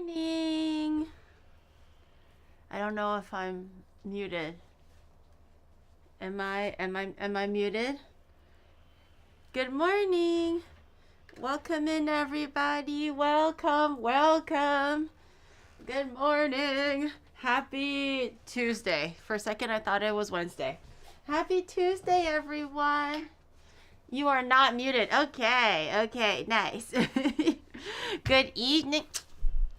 Morning. I don't know if I'm muted. Am I muted? Good morning. Welcome in everybody. Welcome. Good morning. Happy Tuesday. For a second I thought it was Wednesday. Happy Tuesday everyone. You are not muted. Okay, nice. Good evening.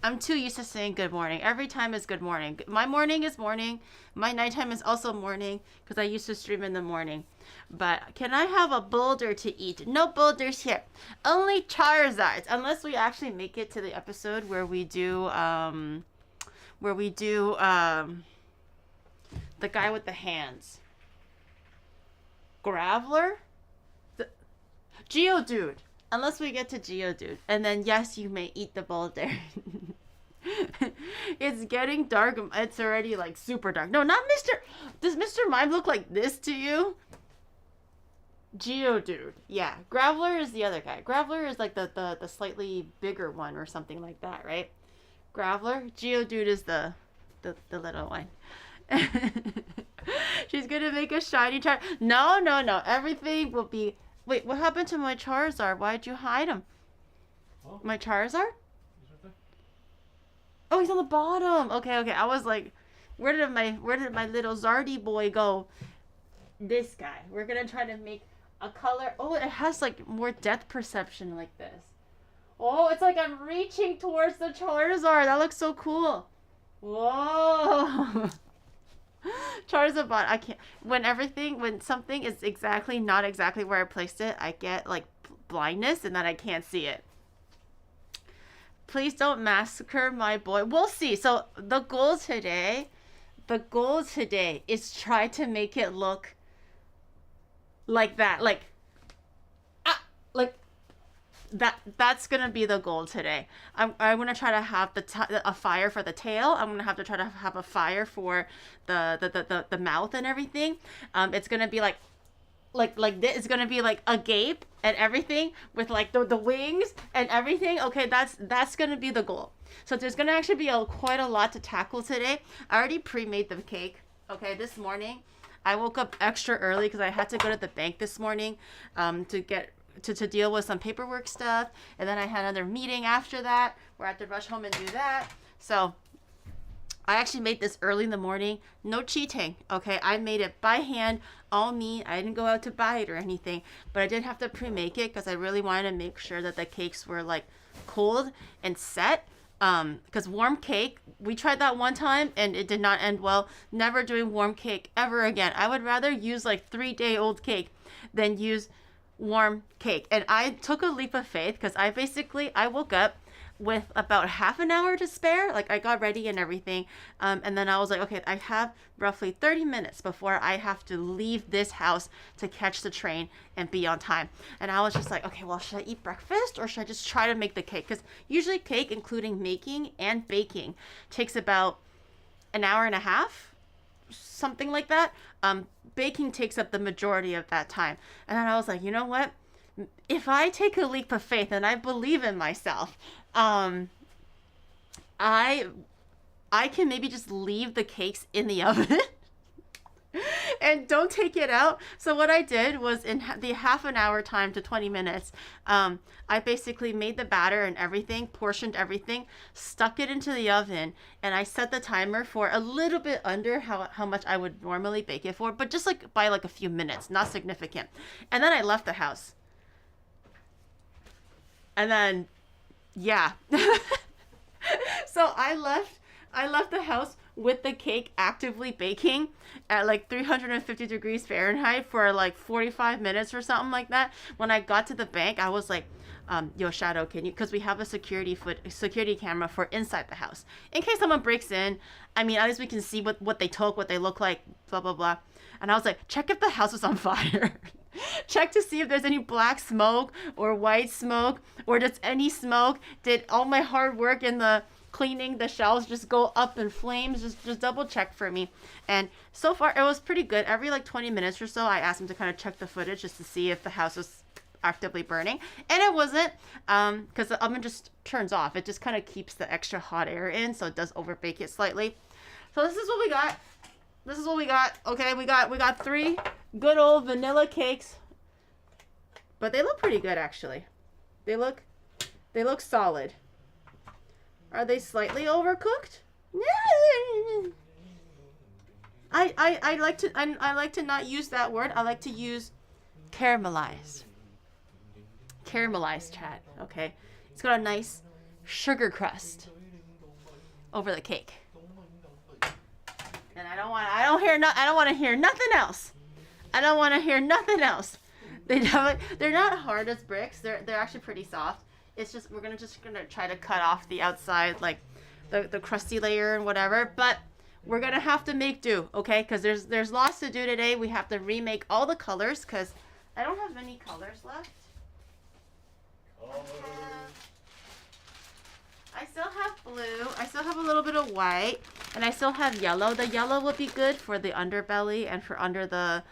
I'm too used to saying good morning. Every time is good morning. My morning is morning. My nighttime is also morning because I used to stream in the morning. But can I have a boulder to eat? No boulders here. Only Charizards. Unless we actually make it to the episode where we do the guy with the hands. Graveler? Geodude. Unless we get to Geodude. And then, yes, you may eat the boulder. It's getting dark. It's already, like, super dark. No, not Mr. Does Mr. Mime look like this to you? Geodude. Yeah. Graveler is the other guy. Graveler is, like, the slightly bigger one or something like that, right? Graveler. Geodude is the little one. She's gonna make a shiny Char. No. Everything will be... Wait, what happened to my Charizard? Why'd you hide him? Oh. My Charizard? He's right there. Oh, he's on the bottom. Okay. I was like, where did my little Zardy boy go? This guy. We're gonna try to make a color. Oh, it has like more depth perception like this. Oh, it's like I'm reaching towards the Charizard. That looks so cool. Whoa. Charizard bot. I can't. When something is not exactly where I placed it, I get like blindness and then I can't see it. Please don't massacre my boy. We'll see. So the goal today is try to make it look like that, like that's gonna be the goal today. I'm gonna try to have a fire for the tail. I'm gonna have to try to have a fire for the mouth and everything. It's gonna be like this. It's gonna be like a gape and everything with like the wings and everything. Okay, that's gonna be the goal. So there's gonna actually be quite a lot to tackle today. I already pre-made the cake. Okay, this morning I woke up extra early because I had to go to the bank this morning to deal with some paperwork stuff, and then I had another meeting after that where I had to rush home and do that. So I actually made this early in the morning. No cheating, okay? I made it by hand, all me. I didn't go out to buy it or anything, but I did have to pre-make it because I really wanted to make sure that the cakes were like cold and set. Because warm cake, we tried that one time and it did not end well. Never doing warm cake ever again. I would rather use like 3-day-old cake than use warm cake. And I took a leap of faith because I woke up with about half an hour to spare. Like I got ready and everything, and then I was like, okay, I have roughly 30 minutes before I have to leave this house to catch the train and be on time. And I was just like, okay, well, should I eat breakfast or should I just try to make the cake? Because usually cake, including making and baking, takes about an hour and a half, something like that. Baking takes up the majority of that time. And then I was like, you know what? If I take a leap of faith and I believe in myself, I can maybe just leave the cakes in the oven and don't take it out. So what I did was in the half an hour time to 20 minutes, I basically made the batter and everything, portioned everything, stuck it into the oven, and I set the timer for a little bit under how much I would normally bake it for, but just like by like a few minutes, not significant. And then I left the house. And then, yeah. So I left the house with the cake actively baking at like 350 degrees Fahrenheit for like 45 minutes or something like that. When I got to the bank, I was like, yo, Shadow, can you, because we have a security camera for inside the house. In case someone breaks in, I mean, at least we can see what they took, what they look like, blah, blah, blah. And I was like, check if the house is on fire. Check to see if there's any black smoke or white smoke or just any smoke. Did all my hard work in the cleaning the shelves just go up in flames? Just double check for me. And so far it was pretty good. Every like 20 minutes or so I asked him to kind of check the footage just to see if the house was actively burning. And it wasn't, because the oven just turns off. It just kind of keeps the extra hot air in, so it does overbake it slightly. So this is what we got. This is what we got. Okay, we got 3 good old vanilla cakes. But they look pretty good, actually. They look solid. Are they slightly overcooked? I like to not use that word. I like to use caramelized. Caramelized, chat. Okay, it's got a nice sugar crust over the cake. And I don't want to hear nothing else. I don't want to hear nothing else. They're not hard as bricks. They're actually pretty soft. It's just we're gonna try to cut off the outside, like the crusty layer and whatever. But we're gonna have to make do, okay? Because there's lots to do today. We have to remake all the colors because I don't have many colors left. I still have blue. I still have a little bit of white, and I still have yellow. The yellow would be good for the underbelly and for under the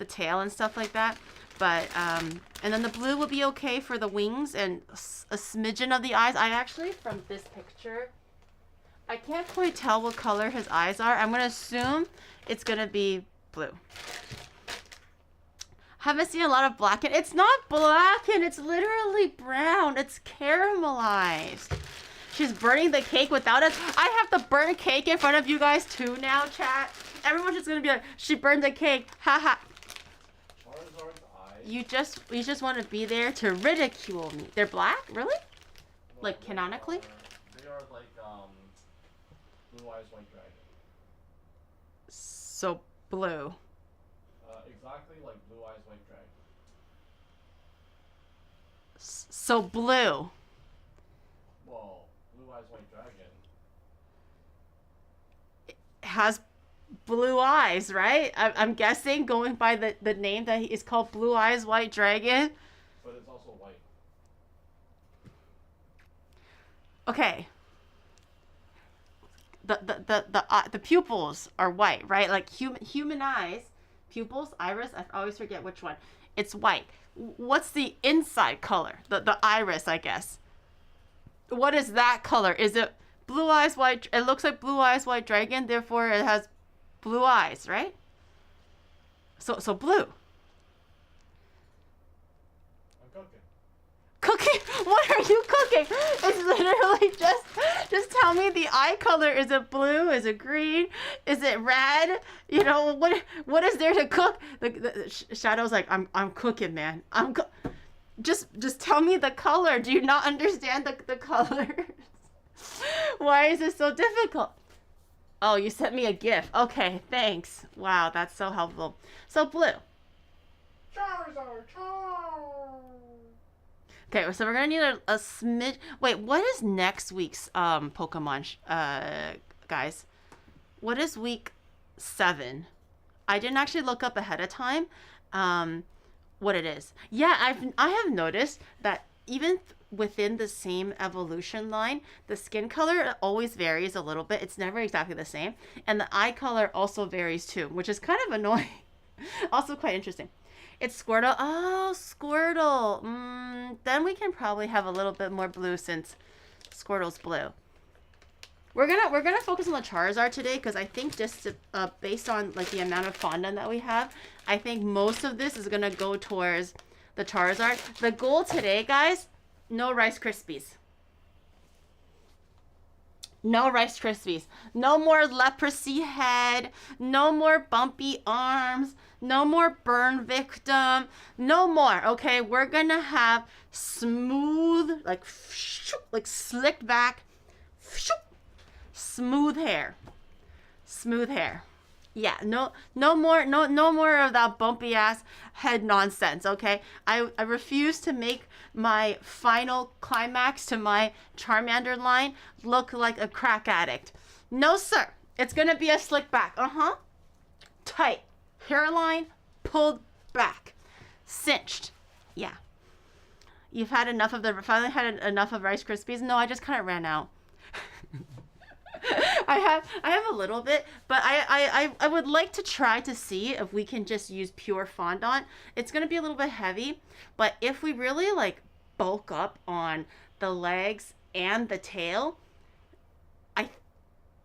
tail and stuff like that. But and then the blue would be okay for the wings and a smidgen of the eyes. I actually, from this picture, I can't quite tell what color his eyes are. I'm gonna assume it's gonna be blue. Haven't seen a lot of blackened. It's not blackened. It's literally brown. It's caramelized. She's burning the cake without us. I have to burn cake in front of you guys too now, chat. Everyone's just gonna be like, she burned the cake. Haha. You just want to be there to ridicule me. They're black? Really? No, like canonically? They are like Blue Eyes White Dragon. So blue. Exactly like Blue Eyes White Dragon. So blue. Well, Blue Eyes White Dragon Has blue eyes, right? I'm guessing, going by the name that is called Blue Eyes White Dragon. But it's also white. Okay. The pupils are white, right? Like human eyes, pupils, iris. I always forget which one. It's white. What's the inside color? The iris, I guess. What is that color? Is it blue eyes white? It looks like Blue Eyes White Dragon. Therefore, it has blue eyes, right? So blue. I'm cooking. Cooking? What are you cooking? It's literally just tell me the eye color. Is it blue? Is it green? Is it red? You know, what is there to cook? The Shadow's like, I'm cooking, man. Just tell me the color. Do you not understand the colors? Why is it so difficult? Oh, you sent me a GIF. Okay, thanks. Wow, that's so helpful. So blue. Charizard. Okay, so we're gonna need a smidge. Wait, what is next week's Pokemon, guys? What is week 7? I didn't actually look up ahead of time, what it is. Yeah, I have noticed that even within the same evolution line, the skin color always varies a little bit. It's never exactly the same, and the eye color also varies too, which is kind of annoying. Also quite interesting. It's Squirtle. Oh, Squirtle. Then we can probably have a little bit more blue since Squirtle's blue. We're gonna focus on the Charizard today because I think just based on like the amount of fondant that we have, I think most of this is gonna go towards the Charizard. The goal today, guys, no Rice Krispies. No Rice Krispies. No more leprosy head. No more bumpy arms. No more burn victim. No more, okay? We're gonna have smooth, like slicked back, smooth hair. Smooth hair. Yeah, no more of that bumpy ass head nonsense, okay? I refuse to make my final climax to my Charmander line look like a crack addict. No, sir. It's gonna be a slick back. Tight. Hairline pulled back. Cinched. Yeah. You've had enough of finally had enough of Rice Krispies? No, I just kind of ran out. I have a little bit, but I would like to try to see if we can just use pure fondant. It's gonna be a little bit heavy, but if we really like bulk up on the legs and the tail, I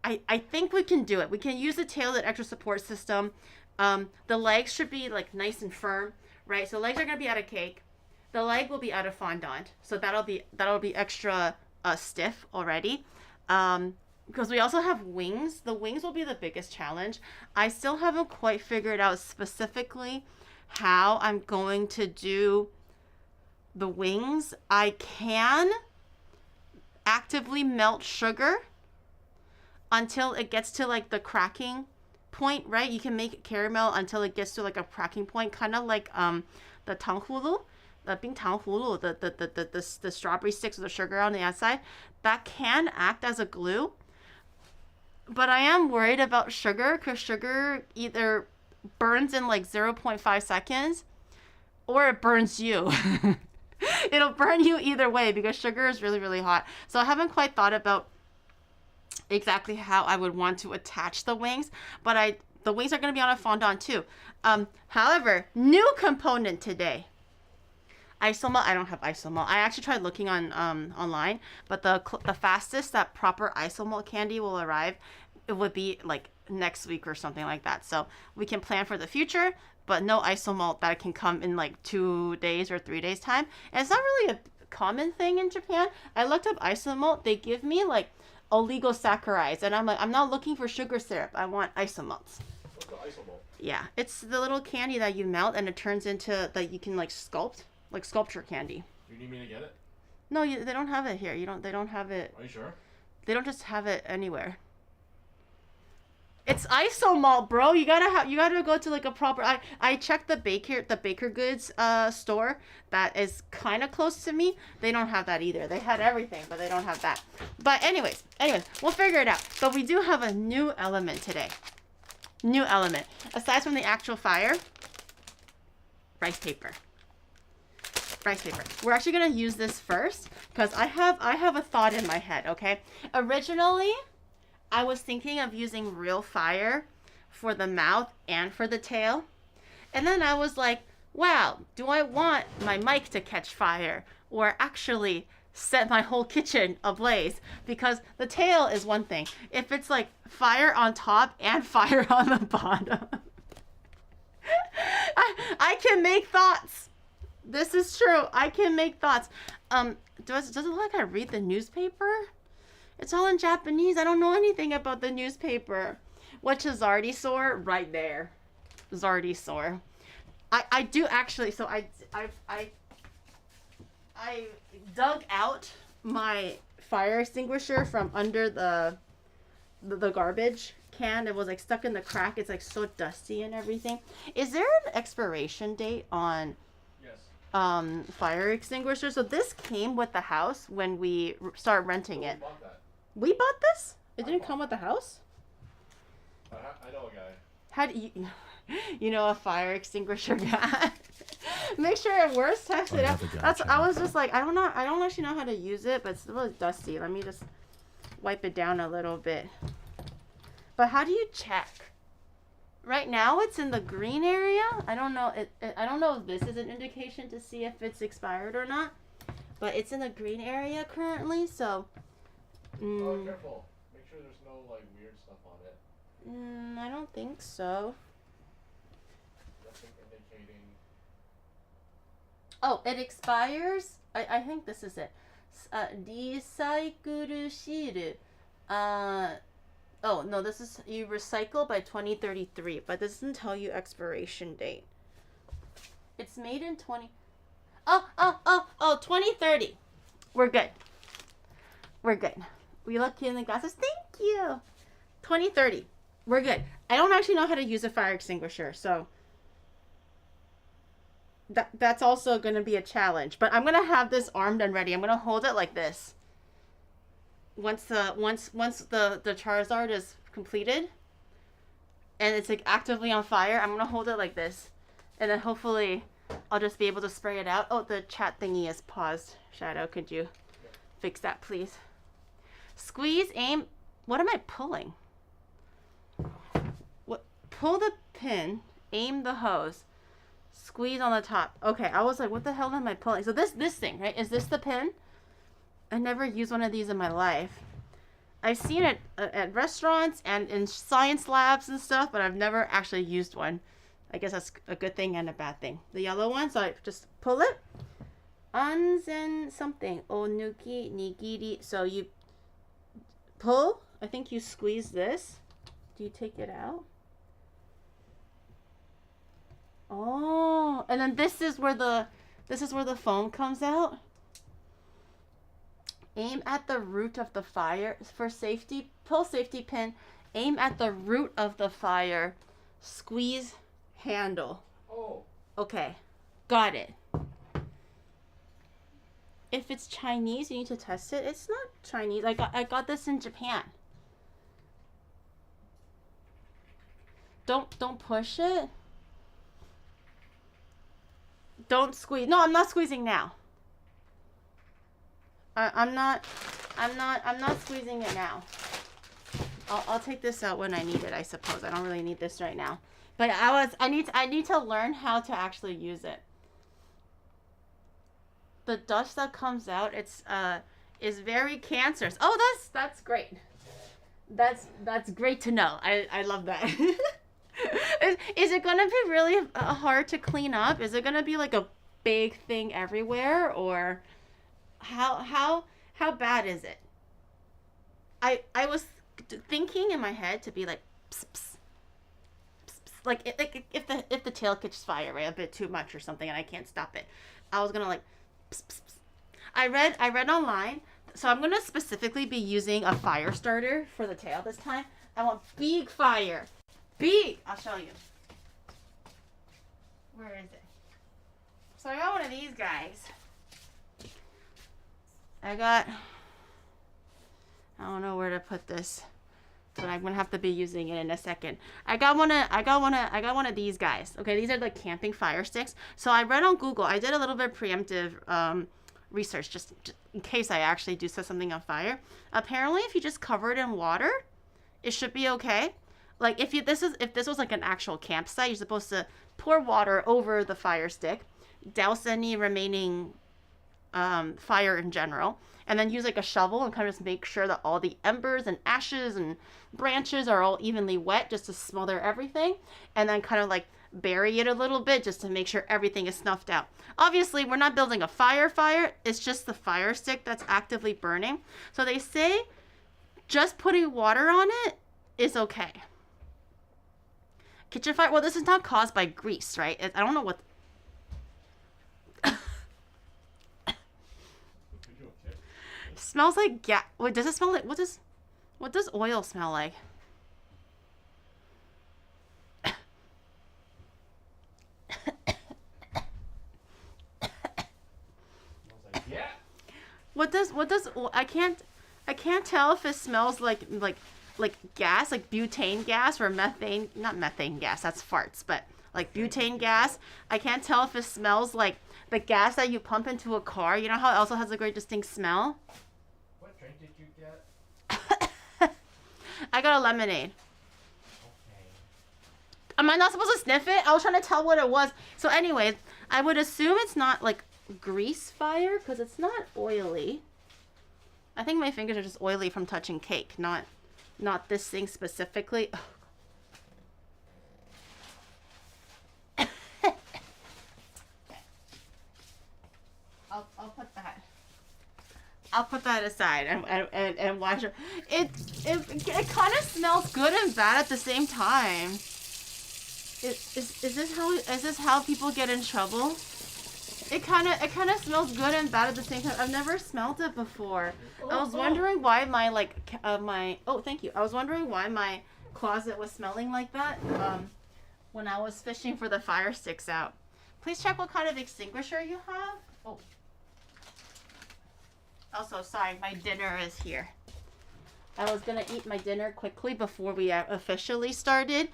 I think we can do it. We can use the tail as an extra support system. The legs should be like nice and firm, right? So legs are gonna be out of cake. The leg will be out of fondant, so that'll be extra stiff already. Because we also have wings. The wings will be the biggest challenge. I still haven't quite figured out specifically how I'm going to do the wings. I can actively melt sugar until it gets to like the cracking point, right? You can make it caramel until it gets to like a cracking point, kind of like the tanghulu, the bing tanghulu, the strawberry sticks with the sugar on the outside. That can act as a glue. But I am worried about sugar because sugar either burns in like 0.5 seconds or it burns you. It'll burn you either way because sugar is really, really hot. So I haven't quite thought about exactly how I would want to attach the wings, but the wings are going to be on a fondant too. However, new component today. Isomalt. I don't have isomalt. I actually tried looking on online, but the fastest that proper isomalt candy will arrive, it would be like next week or something like that. So we can plan for the future, but no isomalt that can come in like 2 days or 3 days time. And it's not really a common thing in Japan. I looked up isomalt. They give me like oligosaccharides, and I'm like, I'm not looking for sugar syrup. I want isomalts. What's the isomalt? Yeah, it's the little candy that you melt and it turns into that you can like sculpt. Like sculpture candy. You need me to get it? No, they don't have it here. They don't have it. Are you sure? They don't just have it anywhere. It's isomalt, bro. You gotta go to like a proper. I checked the baker goods store that is kind of close to me. They don't have that either. They had everything, but they don't have that. But anyways, we'll figure it out. But we do have a new element today. New element aside from the actual fire. Rice paper. Rice paper. We're actually gonna use this first because I have a thought in my head. Okay, originally I was thinking of using real fire for the mouth and for the tail, and then I was like, wow, do I want my mic to catch fire or actually set my whole kitchen ablaze? Because the tail is one thing. If it's like fire on top and fire on the bottom, I can make thoughts. This is true. I can make thoughts. Does it look like I read the newspaper? It's all in Japanese. I don't know anything about the newspaper. What's a Zardysaurrr? Right there. Zardysaurrr. I do actually. So I dug out my fire extinguisher from under the garbage can. It was like stuck in the crack. It's like so dusty and everything. Is there an expiration date on fire extinguisher? So this came with the house when we started renting it. We bought this? It didn't come with the house? I know a guy. How do you know a fire extinguisher guy? Make sure it works. Test it out. I was just like, I don't actually know how to use it, but it's a little dusty. Let me just wipe it down a little bit. But how do you check? Right now it's in the green area. I don't know. I don't know if this is an indication to see if it's expired or not. But it's in the green area currently, so. Oh, careful. Make sure there's no like weird stuff on it. I don't think so. Nothing indicating. Oh, it expires. I think this is it. Recycle shield. Oh, no, this is you recycle by 2033, but this doesn't tell you expiration date. It's made in 2030. We're good. We're good. We look in the glasses. Thank you. 2030. We're good. I don't actually know how to use a fire extinguisher, so that's also going to be a challenge. But I'm going to have this armed and ready. I'm going to hold it like this. Once the Charizard is completed and it's like actively on fire, I'm gonna hold it like this, and then hopefully I'll just be able to spray it out. Oh, the chat thingy is paused. Shadow, could you fix that, please? Squeeze, aim, What am I pulling? What? Pull the pin, aim the hose, squeeze on the top. Okay, I was like, what the hell am I pulling? So this thing, right? Is this the pin? I never used one of these in my life. I've seen it at restaurants and in science labs and stuff, but I've never actually used one. I guess that's a good thing and a bad thing. The yellow one, so I just pull it. Anzen something. Onuki nigiri. So you pull. I think you squeeze this. Do you take it out? Oh, and then this is where the foam comes out. Aim at the root of the fire for safety. Pull safety pin. Aim at the root of the fire. Squeeze handle. Oh. Okay, got it. If it's Chinese, you need to test it. It's not Chinese. I got this in Japan. Don't push it. Don't squeeze. No, I'm not squeezing now. I'm not squeezing it now. I'll take this out when I need it, I suppose. I don't really need this right now. But I need to learn how to actually use it. The dust that comes out, is very cancerous. Oh, that's great. That's great to know. I love that. Is it gonna be really hard to clean up? Is it gonna be like a big thing everywhere, or how bad is it? I was thinking in my head to be like, pss, pss, pss, pss. Like if the tail catches fire, right, a bit too much or something, and I can't stop it, I was gonna like, pss, pss, pss. I read online, so I'm gonna specifically be using a fire starter for the tail this time. I want big fire, big. I'll show you. Where is it? So I got one of these guys. I don't know where to put this, but I'm gonna have to be using it in a second. I got one of these guys. Okay, these are the camping fire sticks. So I read on Google. I did a little bit of preemptive research just in case I actually do set something on fire. Apparently, if you just cover it in water, it should be okay. Like if this was like an actual campsite, you're supposed to pour water over the fire stick, douse any remaining fire in general, and then use like a shovel and kind of just make sure that all the embers and ashes and branches are all evenly wet, just to smother everything, and then kind of like bury it a little bit just to make sure everything is snuffed out. Obviously, we're not building a fire, it's just the fire stick that's actively burning. So they say just putting water on it is okay. Kitchen fire, well, this is not caused by grease, right? I don't know what. Smells like gas. Wait, does it smell like, what does oil smell like? Yeah. What does I can't tell if it smells like gas, like butane gas or methane, not methane gas, that's farts, but like butane gas. I can't tell if it smells like the gas that you pump into a car. You know how it also has a very distinct smell? What drink did you get? I got a lemonade. Okay. Am I not supposed to sniff it? I was trying to tell what it was. So anyways, I would assume it's not like grease fire because it's not oily. I think my fingers are just oily from touching cake, not this thing specifically. I'll put that aside and watch it. It kind of smells good and bad at the same time. Is this how people get in trouble? It kind of smells good and bad at the same time. I've never smelled it before. I was wondering why thank you. I was wondering why my closet was smelling like that when I was fishing for the fire sticks out. Please check what kind of extinguisher you have. Oh. Also, sorry, my dinner is here. I was gonna eat my dinner quickly before we officially started.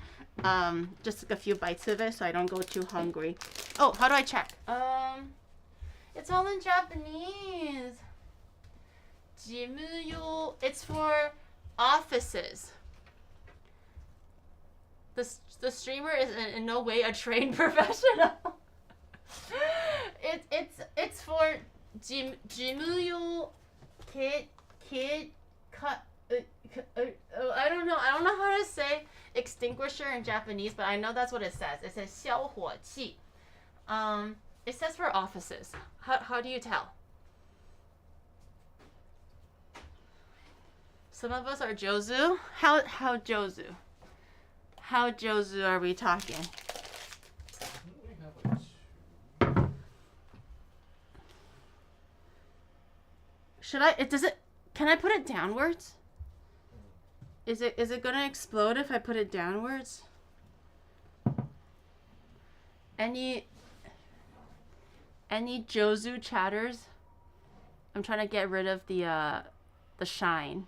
Just took a few bites of it so I don't go too hungry. Oh, how do I check? It's all in Japanese. Jimuyo. It's for Offices. The streamer is in no way a trained professional. It's for jimuyo kid cut. I don't know how to say extinguisher in Japanese, but I know that's what it says. It says 消火器. It says for offices. How do you tell? Some of us are Jozu. How Jozu? How Jozu are we talking? Should I? Can I put it downwards? Is it gonna explode if I put it downwards? Any Jozu chatters? I'm trying to get rid of the shine.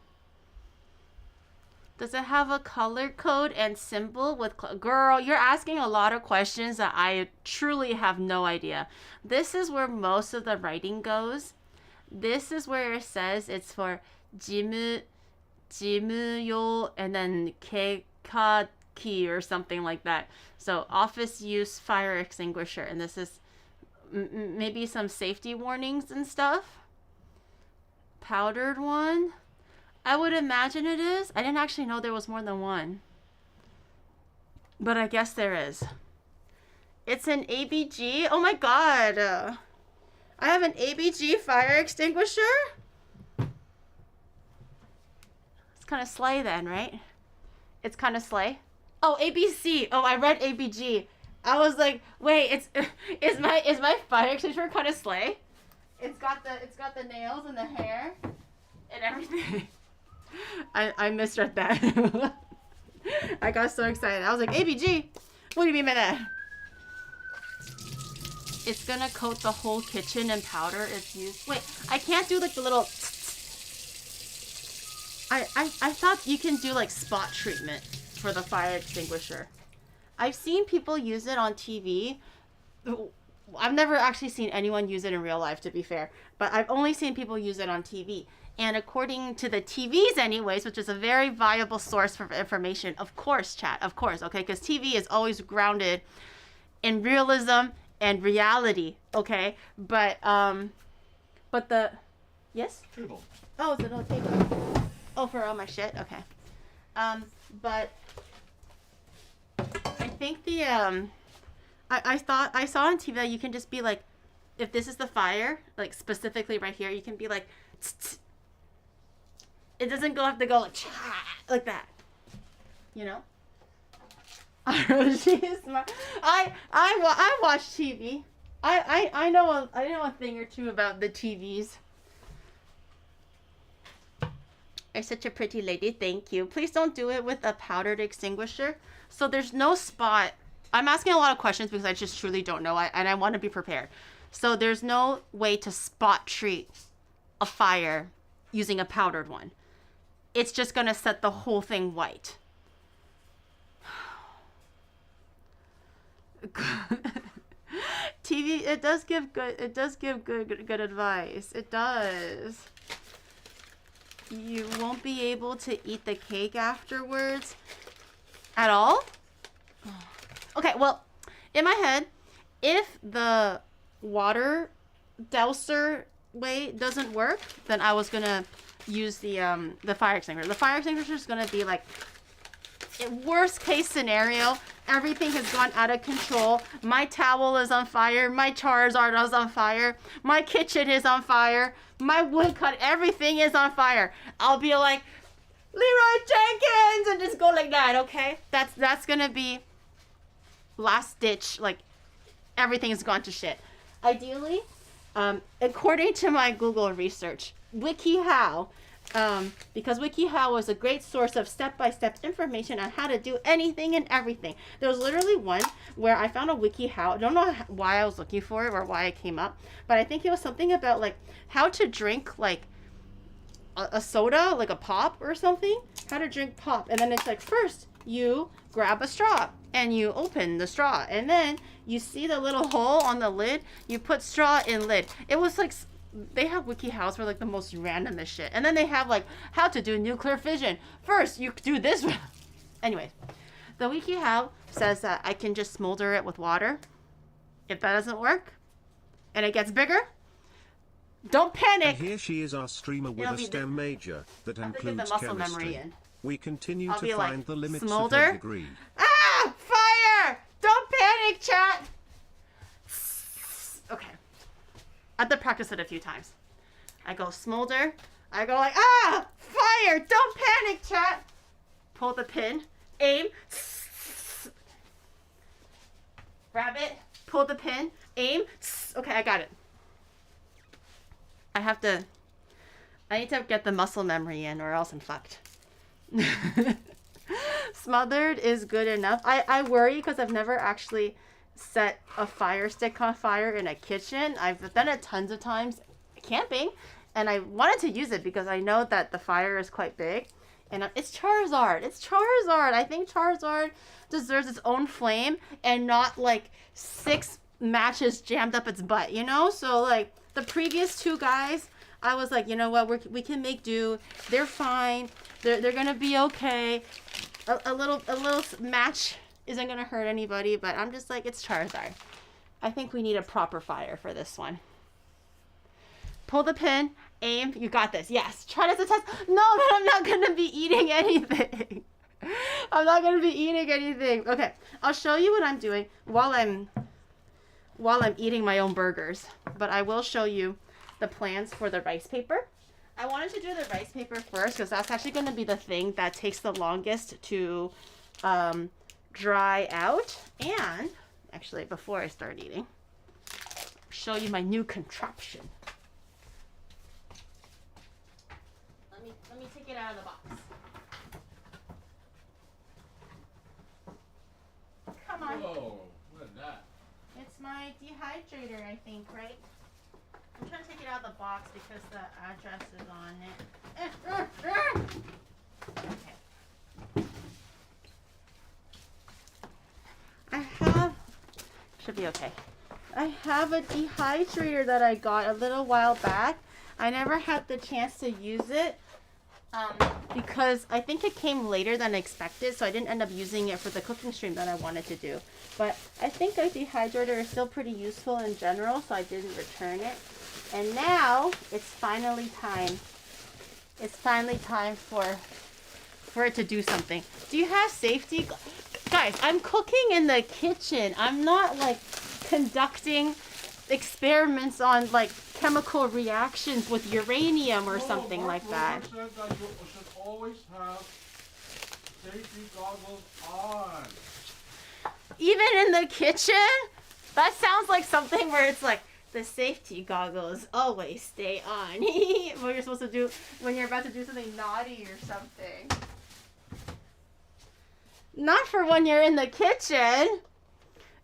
Does it have a color code and symbol with girl, you're asking a lot of questions that I truly have no idea. This is where most of the writing goes. This is where it says it's for jimuyo and then keikaki or something like that. So office use fire extinguisher, and this is maybe some safety warnings and stuff. Powdered one. I would imagine it is. I didn't actually know there was more than one. But I guess there is. It's an ABG. Oh my god. I have an ABG fire extinguisher? It's kind of slay then, right? It's kind of slay. Oh, ABC. Oh, I read ABG. I was like, wait, is my fire extinguisher kind of slay? It's got the nails and the hair and everything. I misread that. I got so excited. I was like, ABG? What do you mean by that? It's gonna coat the whole kitchen in powder if you... Wait, I can't do like the little... I thought you can do like spot treatment for the fire extinguisher. I've seen people use it on TV. I've never actually seen anyone use it in real life, to be fair. But I've only seen people use it on TV. And according to the TVs anyways, which is a very viable source for information, of course, chat, of course, okay? Because TV is always grounded in realism and reality, okay? But the... Yes? Table. Oh, it's a little table. Oh, for all my shit? Okay. But I think the... I saw on TV that you can just be like, if this is the fire, like specifically right here, you can be like... It doesn't have to go like that, you know. She's smart. I watch TV. I know a thing or two about the TVs. You're such a pretty lady. Thank you. Please don't do it with a powdered extinguisher. So there's no spot. I'm asking a lot of questions because I just truly don't know, and I want to be prepared. So there's no way to spot treat a fire using a powdered one. It's just gonna set the whole thing white. TV, it does give good advice. It does. You won't be able to eat the cake afterwards at all? Okay, well, in my head, if the water douser way doesn't work, then I was gonna use the fire extinguisher. The fire extinguisher is gonna be like, worst case scenario, everything has gone out of control. My towel is on fire. My Charizard is on fire. My kitchen is on fire. My woodcut, everything is on fire. I'll be like, Leroy Jenkins, and just go like that, okay? That's gonna be last ditch, like everything has gone to shit. Ideally, according to my Google research, WikiHow, because WikiHow was a great source of step-by-step information on how to do anything and everything. There was literally one where I found a WikiHow. I don't know why I was looking for it or why it came up, but I think it was something about like how to drink like a soda, like a pop or something. How to drink pop. And then it's like, first you grab a straw and you open the straw, and then you see the little hole on the lid, you put straw in lid. It was like they have WikiHows for like the most randomest shit. And then they have like how to do nuclear fission. First, you do this. Anyway, the WikiHow says that I can just smolder it with water. If that doesn't work and it gets bigger, don't panic. And here she is, our streamer with a STEM major that includes muscle memory chemistry. in. We continue I'll to be find like, the limits smolder? of her degree. Ah! Fire! Don't panic, chat! Okay. I have to practice it a few times. I go smolder. I go like, ah! Fire! Don't panic, chat! Pull the pin. Aim. Grab it. Pull the pin. Aim. Okay, I got it. I need to get the muscle memory in or else I'm fucked. Smothered is good enough. I worry because I've never actually set a fire stick on fire in a kitchen. I've done it tons of times camping, and I wanted to use it because I know that the fire is quite big. And it's Charizard. It's Charizard. I think Charizard deserves its own flame and not like 6 matches jammed up its butt, you know? So like the previous 2 guys, I was like, you know what, we can make do. They're fine. They're gonna be okay. A little match isn't gonna hurt anybody, but I'm just like, it's Charizard. I think we need a proper fire for this one. Pull the pin, aim, you got this. Yes, try this to test. No, but I'm not gonna be eating anything. I'm not gonna be eating anything. Okay, I'll show you what I'm doing while I'm eating my own burgers. But I will show you the plans for the rice paper. I wanted to do the rice paper first because that's actually going to be the thing that takes the longest to dry out. And actually, before I start eating, show you my new contraption. Let me take it out of the box. Come on. Whoa, what is that? It's my dehydrator, I think, right? I'm trying to take it out of the box because the address is on it. Okay. I have, should be okay. I have a dehydrator that I got a little while back. I never had the chance to use it because I think it came later than expected, so I didn't end up using it for the cooking stream that I wanted to do. But I think a dehydrator is still pretty useful in general, so I didn't return it. And now it's finally time. It's finally time for it to do something. Do you have safety? Guys, I'm cooking in the kitchen. I'm not like conducting experiments on like chemical reactions with uranium or something like that. Said that you should always have safety goggles on. Even in the kitchen? That sounds like something where it's like, the safety goggles always stay on. What you're supposed to do when you're about to do something naughty or something. Not for when you're in the kitchen.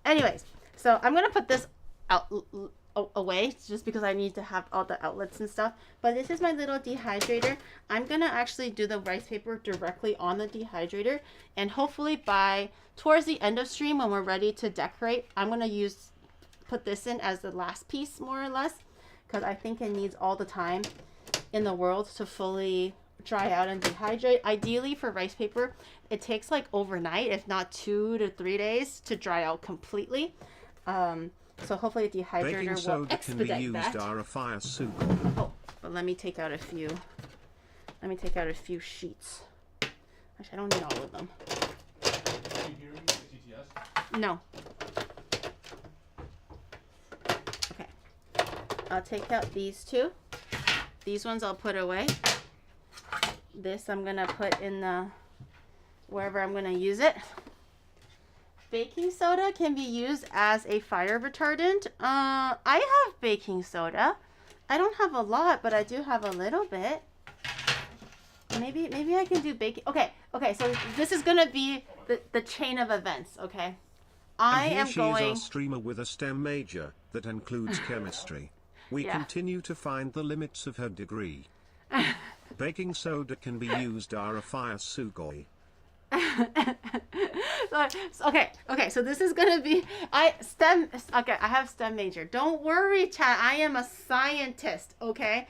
Anyways, so I'm going to put this out away just because I need to have all the outlets and stuff. But this is my little dehydrator. I'm going to actually do the rice paper directly on the dehydrator. And hopefully by towards the end of stream when we're ready to decorate, I'm going to put this in as the last piece more or less because I think it needs all the time in the world to fully dry out and dehydrate. Ideally for rice paper, it takes like overnight, if not 2 to 3 days to dry out completely. So hopefully the dehydrator will expedite that. Baking soda can be used are a fire soup. Oh, but let me take out a few. Let me take out a few sheets. Actually, I don't need all of them. Are you hearing the TTS? No. Okay. I'll take out these 2. These ones I'll put away. This I'm gonna put in the wherever I'm gonna use it. Baking soda can be used as a fire retardant. I have baking soda. I don't have a lot, but I do have a little bit. Maybe I can do baking. Okay, so this is gonna be the chain of events, okay? I am going... She is our streamer with a STEM major that includes chemistry. We continue to find the limits of her degree. Baking soda can be used are a fire sugoi. Okay, so this is gonna be okay, I have STEM major. Don't worry, Chad. I am a scientist, okay?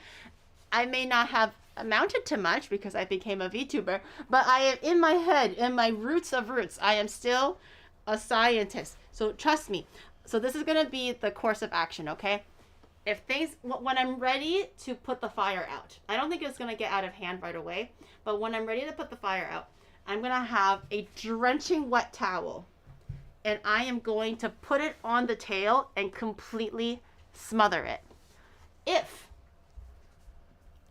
I may not have amounted to much because I became a VTuber, but I am in my head, in my roots of roots, I am still a scientist. So trust me. So this is gonna be the course of action, okay? If things, when I'm ready to put the fire out, I don't think it's gonna get out of hand right away, but when I'm ready to put the fire out, I'm gonna have a drenching wet towel, and I am going to put it on the tail and completely smother it. If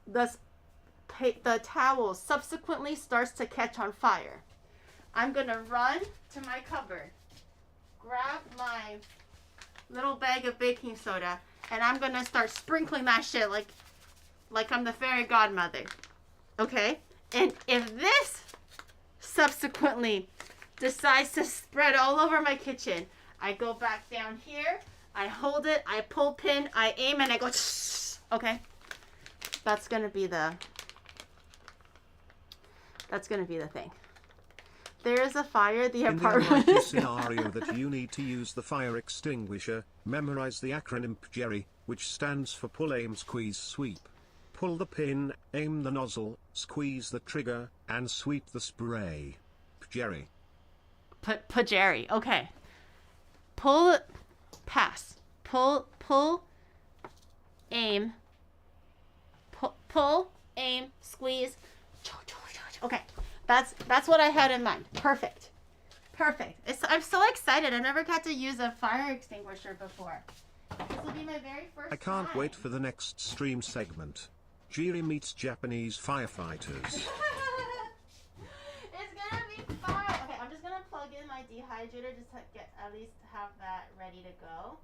the towel subsequently starts to catch on fire, I'm gonna run to my cupboard, grab my little bag of baking soda, and I'm gonna start sprinkling that shit like I'm the fairy godmother. Okay? And if this subsequently decides to spread all over my kitchen, I go back down here, I hold it, I pull pin, I aim, and I go okay? That's gonna be the thing. There is a fire, the apartment. In the unlikely scenario that you need to use the fire extinguisher, memorize the acronym PGERI, which stands for pull, aim, squeeze, sweep. Pull the pin, aim the nozzle, squeeze the trigger, and sweep the spray. PGERI. PGERI, okay. Pull, pass. Pull, aim. Pull, aim, squeeze. Okay. That's what I had in mind. Perfect. I'm so excited. I've never got to use a fire extinguisher before. This will be my very first I can't time. wait for the next stream segment. Jiri meets Japanese firefighters. It's gonna be fun. Okay, I'm just gonna plug in my dehydrator just to at least have that ready to go.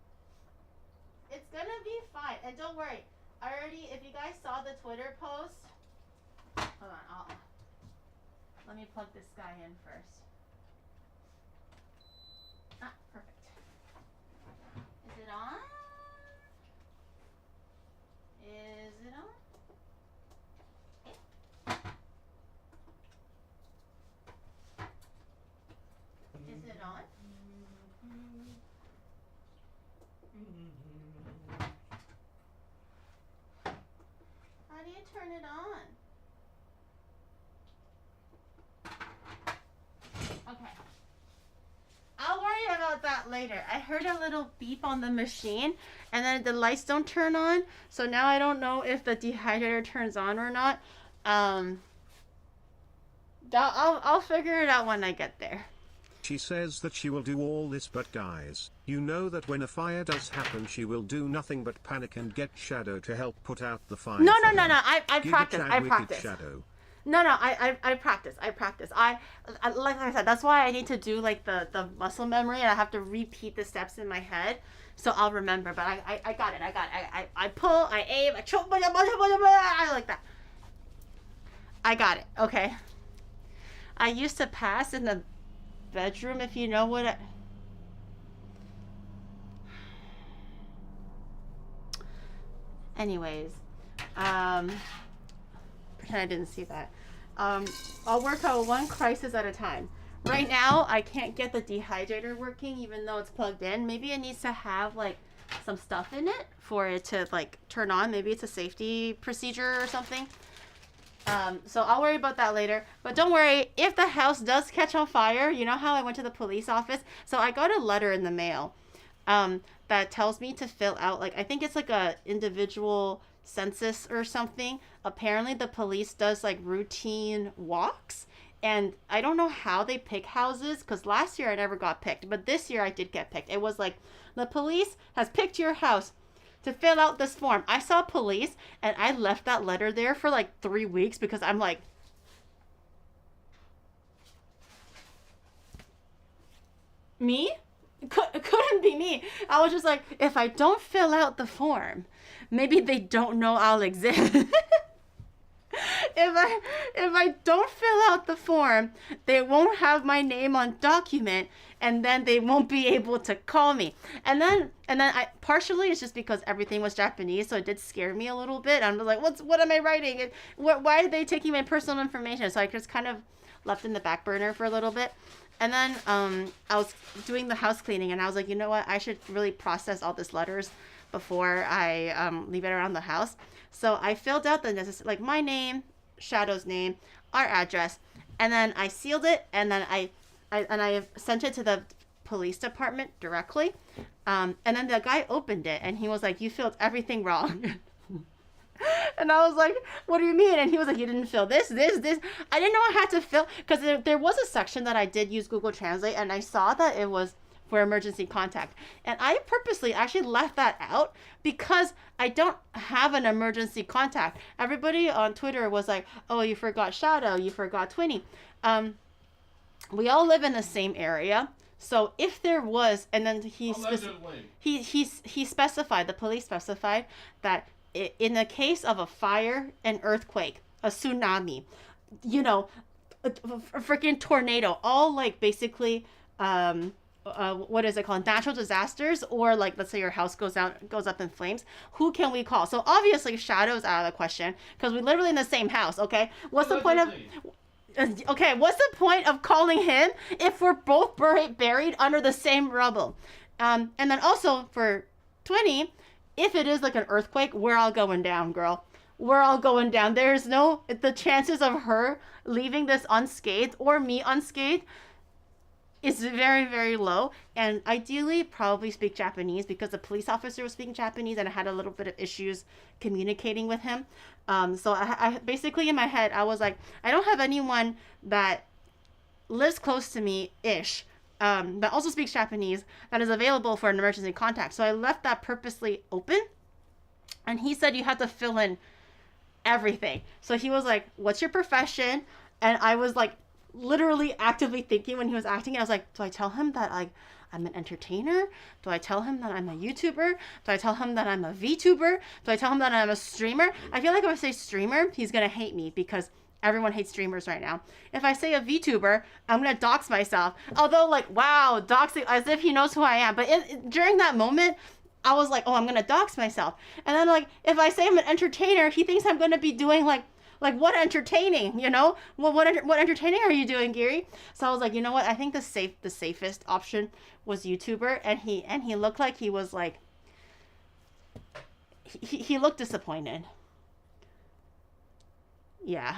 It's gonna be fine. And don't worry. If you guys saw the Twitter post, hold on, let me plug this guy in first. Ah, perfect. Is it on? Is it on? Is it on? How do you turn it on? Okay. I'll worry about that later. I heard a little beep on the machine, and then the lights don't turn on. So now I don't know if the dehydrator turns on or not. I'll figure it out when I get there. She says that she will do all this, but guys, you know that when a fire does happen, she will do nothing but panic and get Shadow to help put out the fire. No. I practice. Shadow. No, I practice. I like I said, that's why I need to do like the muscle memory, and I have to repeat the steps in my head, so I'll remember. But I got it. I pull, I aim, I choke, I like that. I got it. Okay. I used to pass in the bedroom, if you know what anyways, pretend I didn't see that. I'll work out one crisis at a time. Right now, I can't get the dehydrator working even though it's plugged in. Maybe it needs to have like some stuff in it for it to like turn on. Maybe it's a safety procedure or something. So I'll worry about that later. But don't worry, if the house does catch on fire, you know how I went to the police office? So I got a letter in the mail that tells me to fill out, like, I think it's like a individual census or something. Apparently the police does like routine walks. And I don't know how they pick houses, because last year I never got picked. But this year I did get picked. It was like, the police has picked your house to fill out this form. I saw police, and I left that letter there for like 3 weeks because I'm like, me? Couldn't be me. I was just like, if I don't fill out the form, maybe they don't know I'll exist. if I don't fill out the form, they won't have my name on document, and then they won't be able to call me. And then I partially it's just because everything was Japanese, so it did scare me a little bit. I'm like, what am I writing? And why are they taking my personal information? So I just kind of left in the back burner for a little bit. And then I was doing the house cleaning, and I was like, you know what? I should really process all these letters before I leave it around the house. So I filled out the necessary, like my name, Shadow's name, our address, and then I sealed it, and then I sent it to the police department directly. And then the guy opened it, and he was like, "You filled everything wrong." And I was like, "What do you mean?" And he was like, "You didn't fill this. I didn't know I had to fill, because there was a section that I did use Google Translate, and I saw that it was for emergency contact. And I purposely actually left that out because I don't have an emergency contact. Everybody on Twitter was like, "Oh, you forgot Shadow, you forgot Twinny." We all live in the same area. So if there was, and then he specified, the police specified that in the case of a fire, an earthquake, a tsunami, you know, a freaking tornado, all like basically, what is it called? Natural disasters, or like, let's say your house goes up in flames. Who can we call? So obviously Shadow's out of the question because we're literally in the same house. Okay. What's the point of calling him if we're both buried under the same rubble? And then also for Twinny, if it is like an earthquake, we're all going down, girl. We're all going down. There's the chances of her leaving this unscathed or me unscathed is very, very low. And ideally probably speak Japanese, because the police officer was speaking Japanese and I had a little bit of issues communicating with him. So I basically in my head, I was like, I don't have anyone that lives close to me-ish, that also speaks Japanese, that is available for an emergency contact. So I left that purposely open. And he said you have to fill in everything. So he was like, "What's your profession?" And I was like, literally actively thinking when he was acting, I was like, do I tell him that I'm an entertainer? Do I tell him that I'm a YouTuber? Do I tell him that I'm a VTuber? Do I tell him that I'm a streamer? I feel like if I say streamer, he's gonna hate me because everyone hates streamers right now. If I say a VTuber, I'm gonna dox myself. Although, like, wow, doxing, as if he knows who I am. But during that moment, I was like, oh, I'm gonna dox myself. And then, like, if I say I'm an entertainer, he thinks I'm gonna be doing like what entertaining, you know? Well, what entertaining are you doing, Giri? So I was like, you know what? I think the safest option was YouTuber, and he looked like he was like, he looked disappointed. Yeah.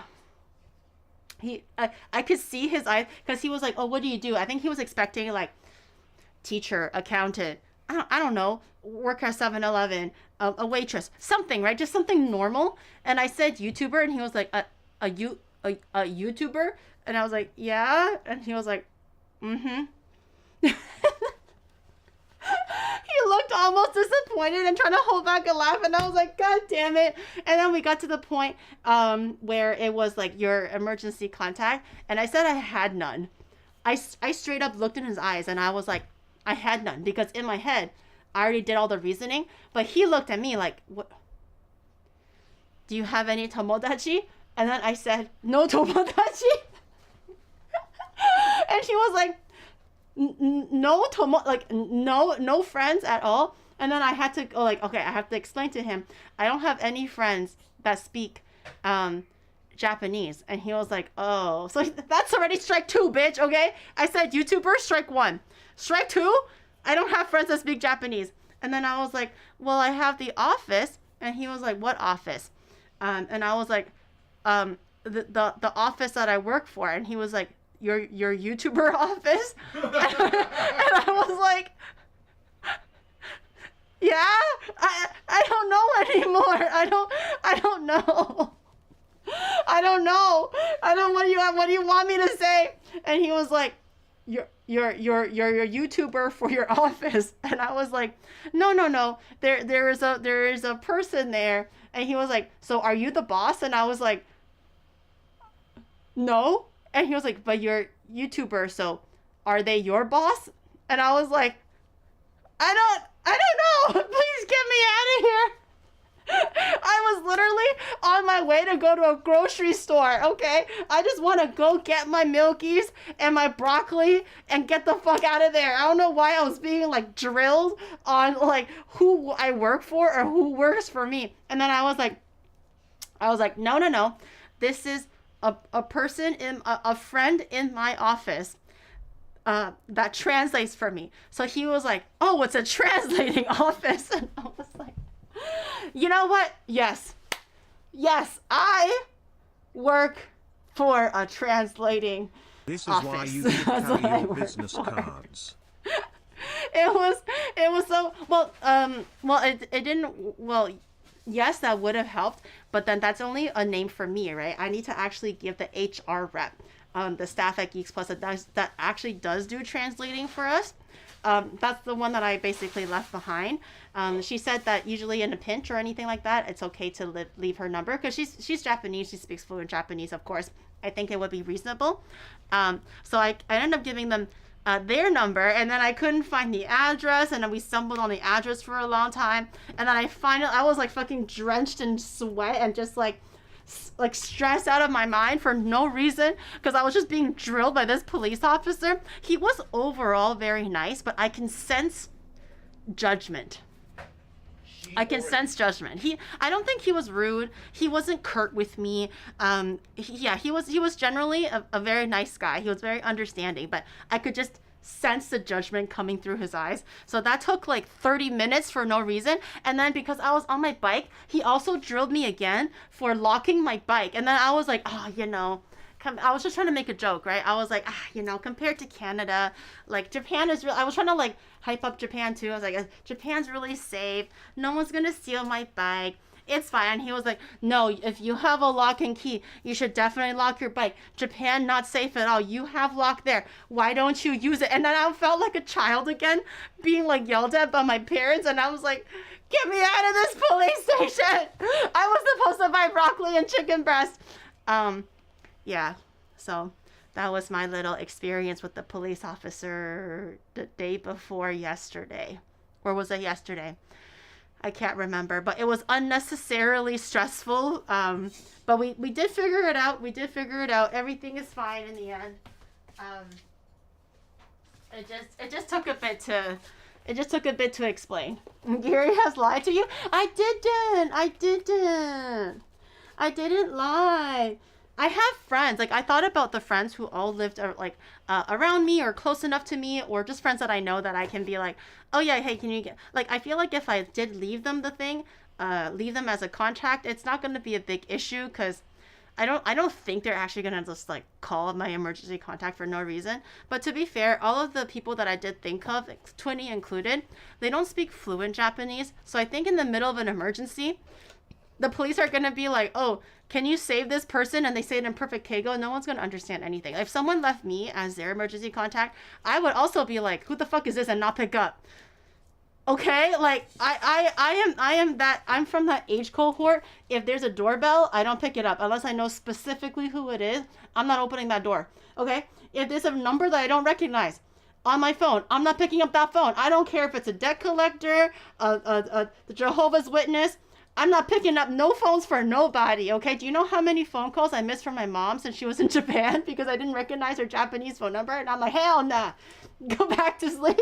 I could see his eyes, because he was like, oh, what do you do? I think he was expecting like teacher, accountant, I don't know, work at 7-Eleven, a waitress, something, right? Just something normal. And I said YouTuber, and he was like, a YouTuber? And I was like, yeah. And he was like, mm-hmm. He looked almost disappointed and trying to hold back a laugh, and I was like, God damn it. And then we got to the point where it was like your emergency contact, and I said I had none. I straight up looked in his eyes, and I was like, I had none, because in my head I already did all the reasoning. But he looked at me like, what? Do you have any tomodachi? And then I said, no tomodachi. And he was like, no friends at all. And then I had to go like, okay, I have to explain to him, I don't have any friends that speak Japanese. And he was like, oh, so that's already strike 2, bitch. Okay, I said YouTuber, strike 1. Strike 2, I don't have friends that speak Japanese. And then I was like, well, I have the office. And he was like, what office? And I was like, the office that I work for. And he was like, your YouTuber office? And I was like, yeah, I don't know anymore. I don't know. I don't know. What do you want me to say? And he was like, you're YouTuber for your office. And I was like, no. There is a person there. And he was like, so are you the boss? And I was like, no. And he was like, but you're YouTuber, so are they your boss? And I was like, I don't know. Please get me out of here. I was literally on my way to go to a grocery store, okay? I just want to go get my Milkies and my broccoli and get the fuck out of there. I don't know why I was being like drilled on like who I work for or who works for me. And then I was like, no. This is a person a friend in my office that translates for me. So he was like, oh, it's a translating office. And I was like, you know what? Yes, I work for a translating This is office. why you should carry your business cards. It was so it didn't yes, that would have helped, but then that's only a name for me, right? I need to actually give the HR rep, the staff at Geeks Plus that actually does do translating for us. That's the one that I basically left behind. She said that usually in a pinch or anything like that, it's okay to leave her number because she's Japanese. She speaks fluent Japanese, of course. I think it would be reasonable. So I ended up giving them their number, and then I couldn't find the address, and then we stumbled on the address for a long time, and then I was like fucking drenched in sweat and just like stressed out of my mind for no reason because I was just being drilled by this police officer. He was overall very nice, but I can sense judgment. I can sense judgment. I don't think he was rude. He wasn't curt with me. He was generally a very nice guy. He was very understanding, but I could just sense the judgment coming through his eyes. So that took like 30 minutes for no reason. And then because I was on my bike, he also drilled me again for locking my bike. And then I was like, oh, I was just trying to make a joke, right? I was like, compared to Canada, like Japan is real. I was trying to like hype up Japan too. I was like, Japan's really safe. No one's gonna steal my bike. It's fine. And he was like, no, if you have a lock and key, you should definitely lock your bike. Japan, not safe at all. You have lock there. Why don't you use it? And then I felt like a child again, being like yelled at by my parents. And I was like, get me out of this police station. I was supposed to buy broccoli and chicken breast. Yeah, so that was my little experience with the police officer the day before yesterday. Or was it yesterday? I can't remember, but it was unnecessarily stressful. But we did figure it out. Everything is fine in the end. It just took a bit to explain. Gary has lied to you? I didn't lie. I have friends. Like, I thought about the friends who all lived around me or close enough to me, or just friends that I know that I can be like, oh yeah, hey, can you get, like, I feel like if I did leave them leave them as a contact, it's not going to be a big issue because I don't think they're actually going to just like call my emergency contact for no reason. But to be fair, all of the people that I did think of, Twinny included, they don't speak fluent Japanese. So I think in the middle of an emergency, the police are going to be like, oh, can you save this person? And they say it in perfect Keigo. No one's going to understand anything. If someone left me as their emergency contact, I would also be like, who the fuck is this? And not pick up. Okay? Like, I'm from that age cohort. If there's a doorbell, I don't pick it up. Unless I know specifically who it is, I'm not opening that door. Okay? If there's a number that I don't recognize on my phone, I'm not picking up that phone. I don't care if it's a debt collector, the Jehovah's Witness. I'm not picking up no phones for nobody, okay? Do you know how many phone calls I missed from my mom since she was in Japan because I didn't recognize her Japanese phone number? And I'm like, hell nah. Go back to sleep.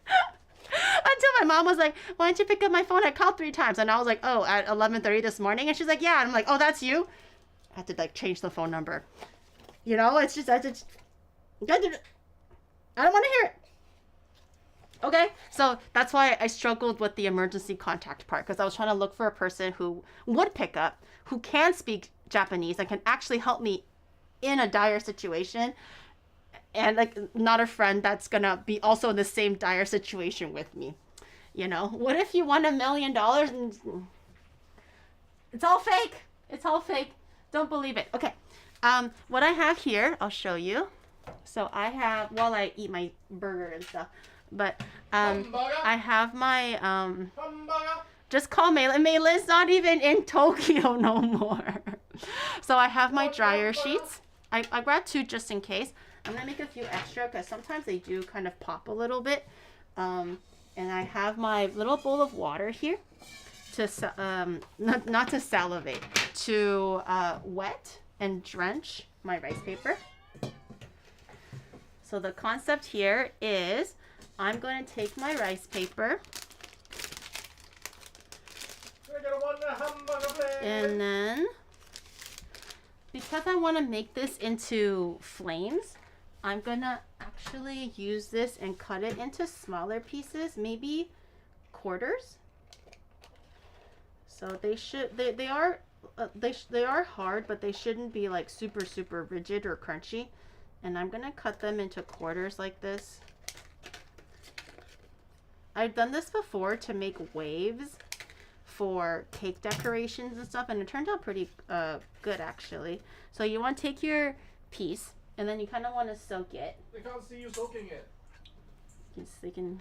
Until my mom was like, why didn't you pick up my phone? I called 3 times. And I was like, oh, at 11:30 this morning? And she's like, yeah. And I'm like, oh, that's you? I had to, like, change the phone number. You know, it's just, I don't want to hear it. Okay, so that's why I struggled with the emergency contact part, because I was trying to look for a person who would pick up, who can speak Japanese and can actually help me in a dire situation, and like not a friend that's gonna be also in the same dire situation with me. You know, what if you won $1 million and it's all fake? It's all fake. Don't believe it. Okay, what I have here, I'll show you. So I have, while I eat my burger and stuff. But I have my just call Maylin. Maylin's not even in Tokyo no more. So I have my dryer sheets. I grabbed 2 just in case. I'm gonna make a few extra because sometimes they do kind of pop a little bit. And I have my little bowl of water here not to salivate, to wet and drench my rice paper. So the concept here is I'm going to take my rice paper and then, because I want to make this into flames, I'm going to actually use this and cut it into smaller pieces, maybe quarters. So they are hard, but they shouldn't be like super rigid or crunchy. And I'm gonna cut them into quarters like this. I've done this before to make waves for cake decorations and stuff, and it turned out pretty good actually. So you want to take your piece, and then you kind of want to soak it. They can't see you soaking it. Yes, they can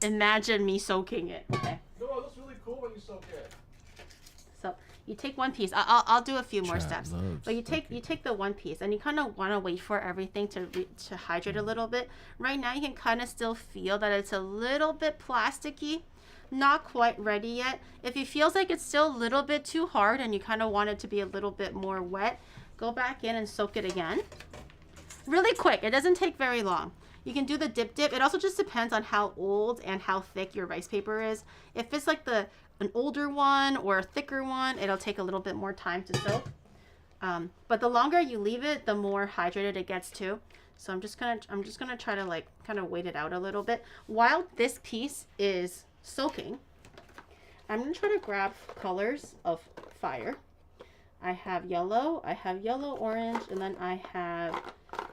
imagine me soaking it. Okay. No, it looks really cool when you soak it. So you take one piece. I'll do a few more steps. But you take the one piece, and you kind of want to wait for everything to hydrate a little bit. Right now you can kind of still feel that it's a little bit plasticky, not quite ready yet. If it feels like it's still a little bit too hard and you kind of want it to be a little bit more wet, go back in and soak it again. Really quick. It doesn't take very long. You can do the dip. It also just depends on how old and how thick your rice paper is. If it's like an older one or a thicker one, it'll take a little bit more time to soak. But the longer you leave it, the more hydrated it gets too. So I'm just gonna try to like kind of wait it out a little bit. While this piece is soaking, I'm gonna try to grab colors of fire. I have yellow, orange, and then I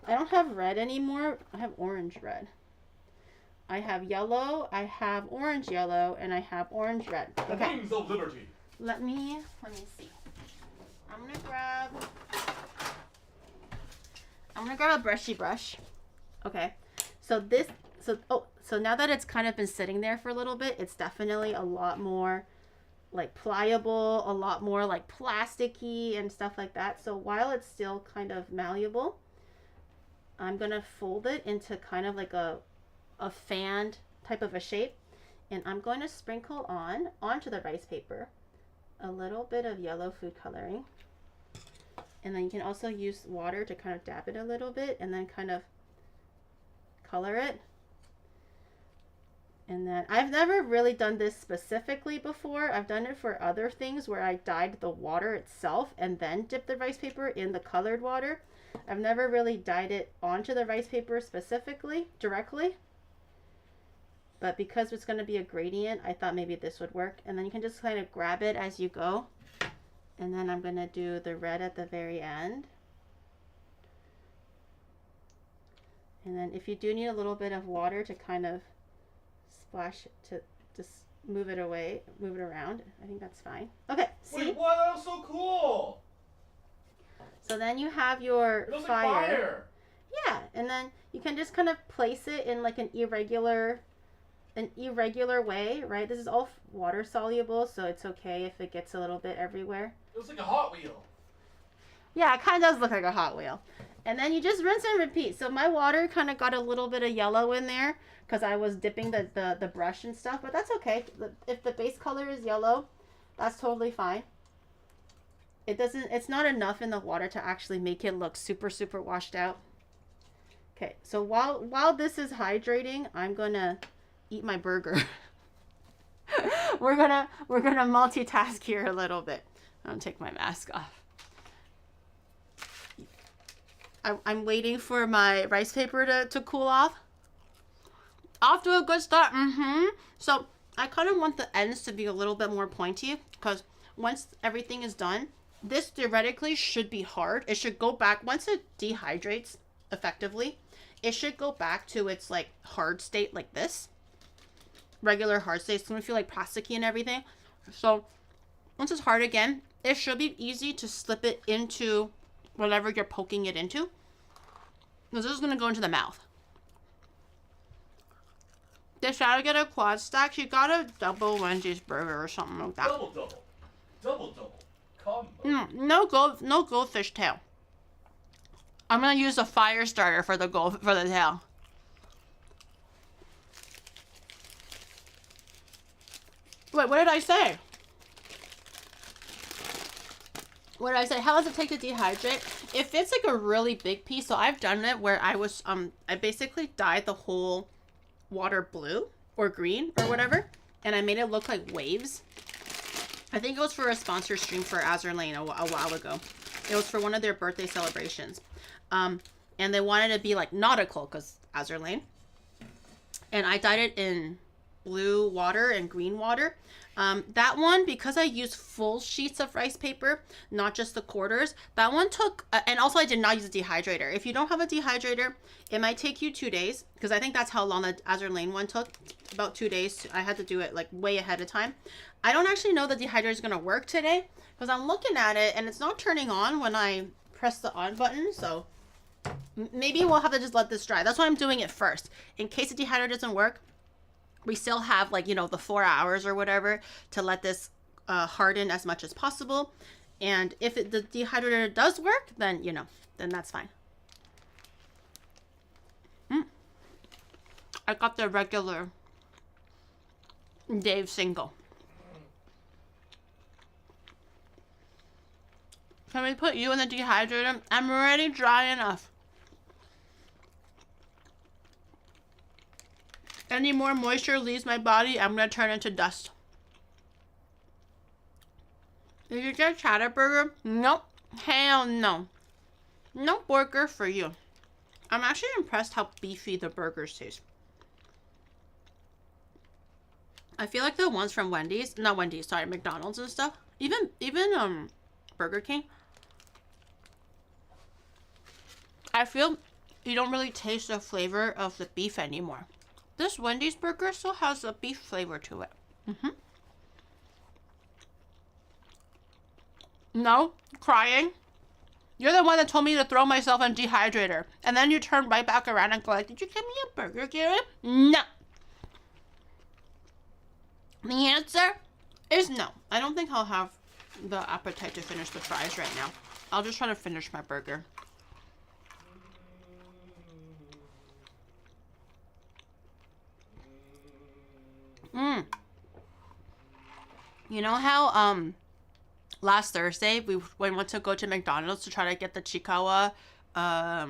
don't have red anymore. I have orange red. I have yellow, I have orange yellow, and I have orange red. Okay. Wings of liberty. Let me see. I'm gonna grab a brushy brush. Okay. So now that it's kind of been sitting there for a little bit, it's definitely a lot more like pliable, a lot more like plasticky and stuff like that. So while it's still kind of malleable, I'm gonna fold it into kind of like a fanned type of a shape, and I'm going to sprinkle onto the rice paper a little bit of yellow food coloring, and then you can also use water to kind of dab it a little bit and then kind of color it. And then I've never really done this specifically before. I've done it for other things where I dyed the water itself and then dipped the rice paper in the colored water. I've never really dyed it onto the rice paper specifically, directly. But because it's going to be a gradient, I thought maybe this would work. And then you can just kind of grab it as you go. And then I'm going to do the red at the very end. And then if you do need a little bit of water to kind of splash to just move it away, move it around, I think that's fine. Okay, see? Wait, what? That was so cool! So then you have your It looks fire. like fire! Yeah, and then you can just kind of place it in like an irregular way, right? This is all water soluble, so it's okay if it gets a little bit everywhere. It looks like a Hot Wheel. Yeah, it kind of does look like a Hot Wheel. And then you just rinse and repeat. So my water kind of got a little bit of yellow in there because I was dipping the brush and stuff, but that's okay. If the base color is yellow, that's totally fine. It's not enough in the water to actually make it look super washed out. Okay, so while this is hydrating, I'm gonna eat my burger. we're gonna multitask here a little bit. I'm gonna take my mask off. I'm waiting for my rice paper to cool off. Off to a good start. So I kind of want the ends to be a little bit more pointy because once everything is done, this theoretically should be hard. It should go back once it dehydrates effectively. It should go back to its like hard state like this. Regular hard state. It's gonna feel like plasticky and everything. So once it's hard again, it should be easy to slip it into whatever you're poking it into. This is gonna go into the mouth. They try to get a quad stack. You got a double Wendy's burger or something like that. Double. Combo. No goldfish tail. I'm gonna use a fire starter for the tail. Wait, what did I say? What did I say? How does it take to dehydrate? If it's like a really big piece, so I've done it where I basically dyed the whole water blue or green or whatever, and I made it look like waves. I think it was for a sponsor stream for Azerlane a while ago. It was for one of their birthday celebrations. And they wanted it to be like nautical because Azerlane. And I dyed it in blue water and green water. That one, because I used full sheets of rice paper, not just the quarters, that one took, and also I did not use a dehydrator. If you don't have a dehydrator, it might take you 2 days, because I think that's how long the Azerlane one took, about 2 days. I had to do it like way ahead of time. I don't actually know the dehydrator is going to work today, because I'm looking at it and it's not turning on when I press the on button, so maybe we'll have to just let this dry. That's why I'm doing it first. In case the dehydrator doesn't work, we still have like, you know, the 4 hours or whatever to let this harden as much as possible. And if the dehydrator does work, then, you know, then that's fine. I got the regular Dave single. Can we put you in the dehydrator? I'm already dry enough. Any more moisture leaves my body, I'm gonna turn into dust. Did you get Cheddar Burger? Nope. Hell no. No burger for you. I'm actually impressed how beefy the burgers taste. I feel like the ones from Wendy's, not Wendy's, sorry, McDonald's and stuff. Even Burger King. I feel you don't really taste the flavor of the beef anymore. This Wendy's burger still has a beef flavor to it. No? Crying? You're the one that told me to throw myself in dehydrator. And then you turn right back around and go like, did you give me a burger, Gary? No. The answer is no. I don't think I'll have the appetite to finish the fries right now. I'll just try to finish my burger. You know how last Thursday we went to go to McDonald's to try to get the Chiikawa a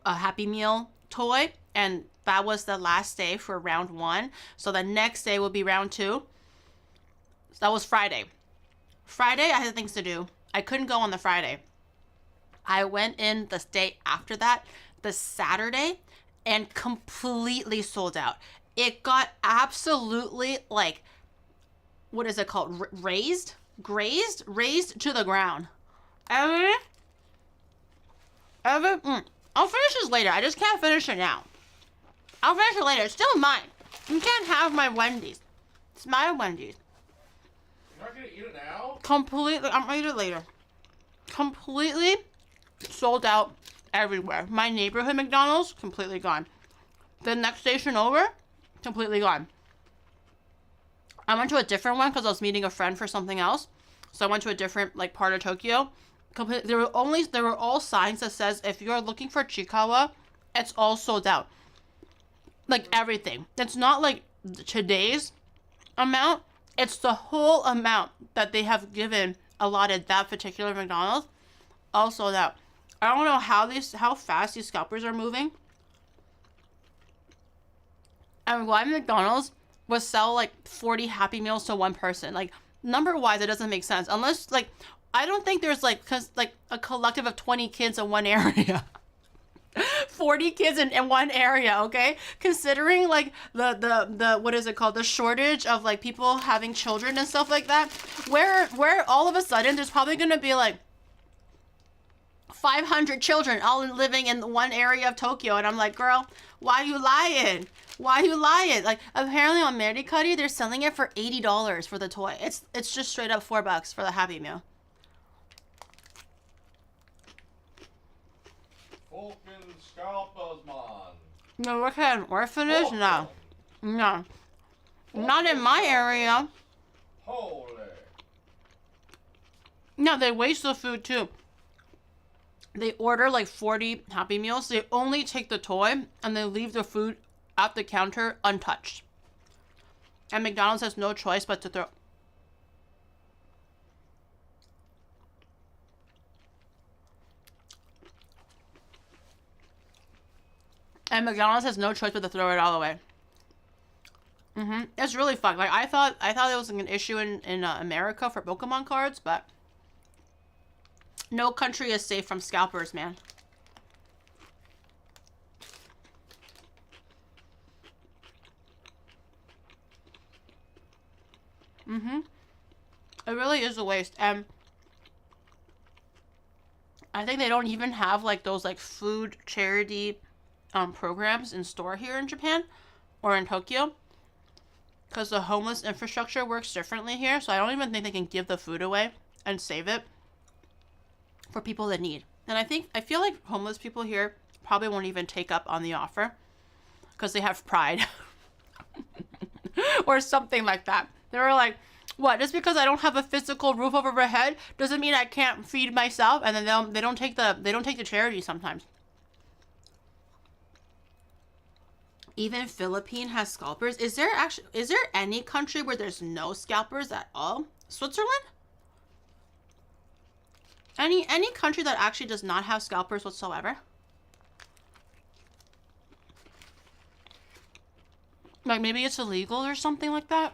Happy Meal toy, and that was the last day for round 1. So the next day will be round 2. So that was Friday. Friday I had things to do. I couldn't go on the Friday. I went in the day after that, the Saturday, and completely sold out. It got absolutely like, what is it called? Raised to the ground. I'll finish this later. I just can't finish it now. I'll finish it later. It's still mine. You can't have my Wendy's. It's my Wendy's. You're not gonna eat it now? Completely. I'm gonna eat it later. Completely sold out everywhere. My neighborhood McDonald's, completely gone. The next station over, completely gone. I went to a different one because I was meeting a friend for something else. So I went to a different like part of Tokyo. There were all signs that says if you're looking for Chiikawa, it's all sold out. Like everything. It's not like today's amount. It's the whole amount that they have allotted that particular McDonald's, all sold out. I don't know how fast these scalpers are moving. And why McDonald's would sell like 40 Happy Meals to one person. Like, number wise, it doesn't make sense. Unless, like, I don't think there's like a collective of 20 kids in one area. 40 kids in one area, okay? Considering like the what is it called? The shortage of like people having children and stuff like that. Where all of a sudden there's probably gonna be like 500 children all living in one area of Tokyo, and I'm like, girl, why you lying? Why you lying? Like, apparently on Mericari, they're selling it for $80 for the toy. It's just straight up $4 for the Happy Meal. Fucking scalpers, man. No, look at an orphanage? No. No. Not in my area. Holy. No, they waste the food too. They order like 40 Happy Meals. They only take the toy and they leave the food at the counter untouched. And McDonald's has no choice but to throw... And McDonald's has no choice but to throw it all away. It's really fun. Like, I thought it was like an issue in America for Pokemon cards, but no country is safe from scalpers, man. It really is a waste. And I think they don't even have like those like food charity programs in store here in Japan or in Tokyo, because the homeless infrastructure works differently here. So I don't even think they can give the food away and save it for people that need. And I feel like homeless people here probably won't even take up on the offer because they have pride or something like that. They were like, what, just because I don't have a physical roof over my head doesn't mean I can't feed myself. And then they don't take the charity sometimes. Even Philippines has scalpers. Is there any country where there's no scalpers at all? Switzerland? Any country that actually does not have scalpers whatsoever? Like maybe it's illegal or something like that?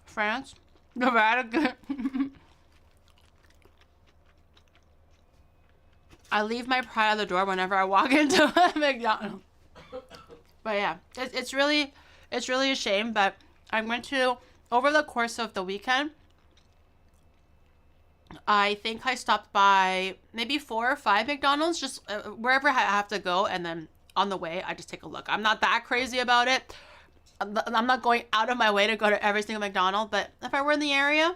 France? The Vatican? I leave my pride at the door whenever I walk into a McDonald's. But yeah, it's really a shame. But I went to, over the course of the weekend, I think I stopped by maybe 4 or 5 McDonald's, just wherever I have to go. And then on the way, I just take a look. I'm not that crazy about it. I'm not going out of my way to go to every single McDonald's. But if I were in the area,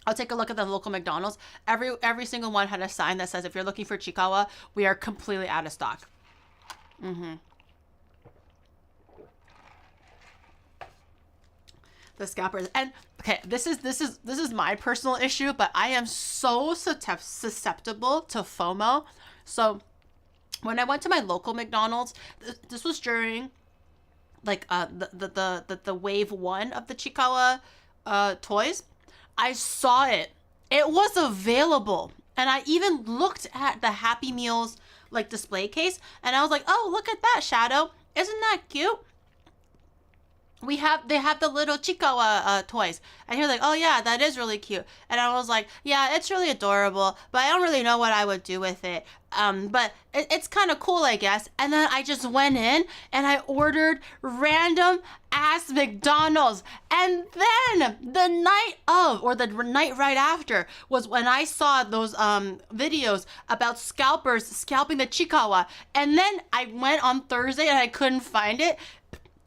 I'll take a look at the local McDonald's. Every single one had a sign that says, if you're looking for Chikawa, we are completely out of stock. The scalpers. And okay, this is my personal issue, but I am so susceptible to FOMO. So when I went to my local McDonald's, this was during like the wave 1 of the Chikawa toys. I saw it. It was available. And I even looked at the Happy Meals like display case and I was like, oh, look at that, Shadow. Isn't that cute? They have the little Chikawa toys. And he was like, oh yeah, that is really cute. And I was like, yeah, it's really adorable, but I don't really know what I would do with it. But it's kind of cool, I guess. And then I just went in and I ordered random ass McDonald's. And then the night of, or the night right after, was when I saw those videos about scalpers scalping the Chikawa. And then I went on Thursday and I couldn't find it.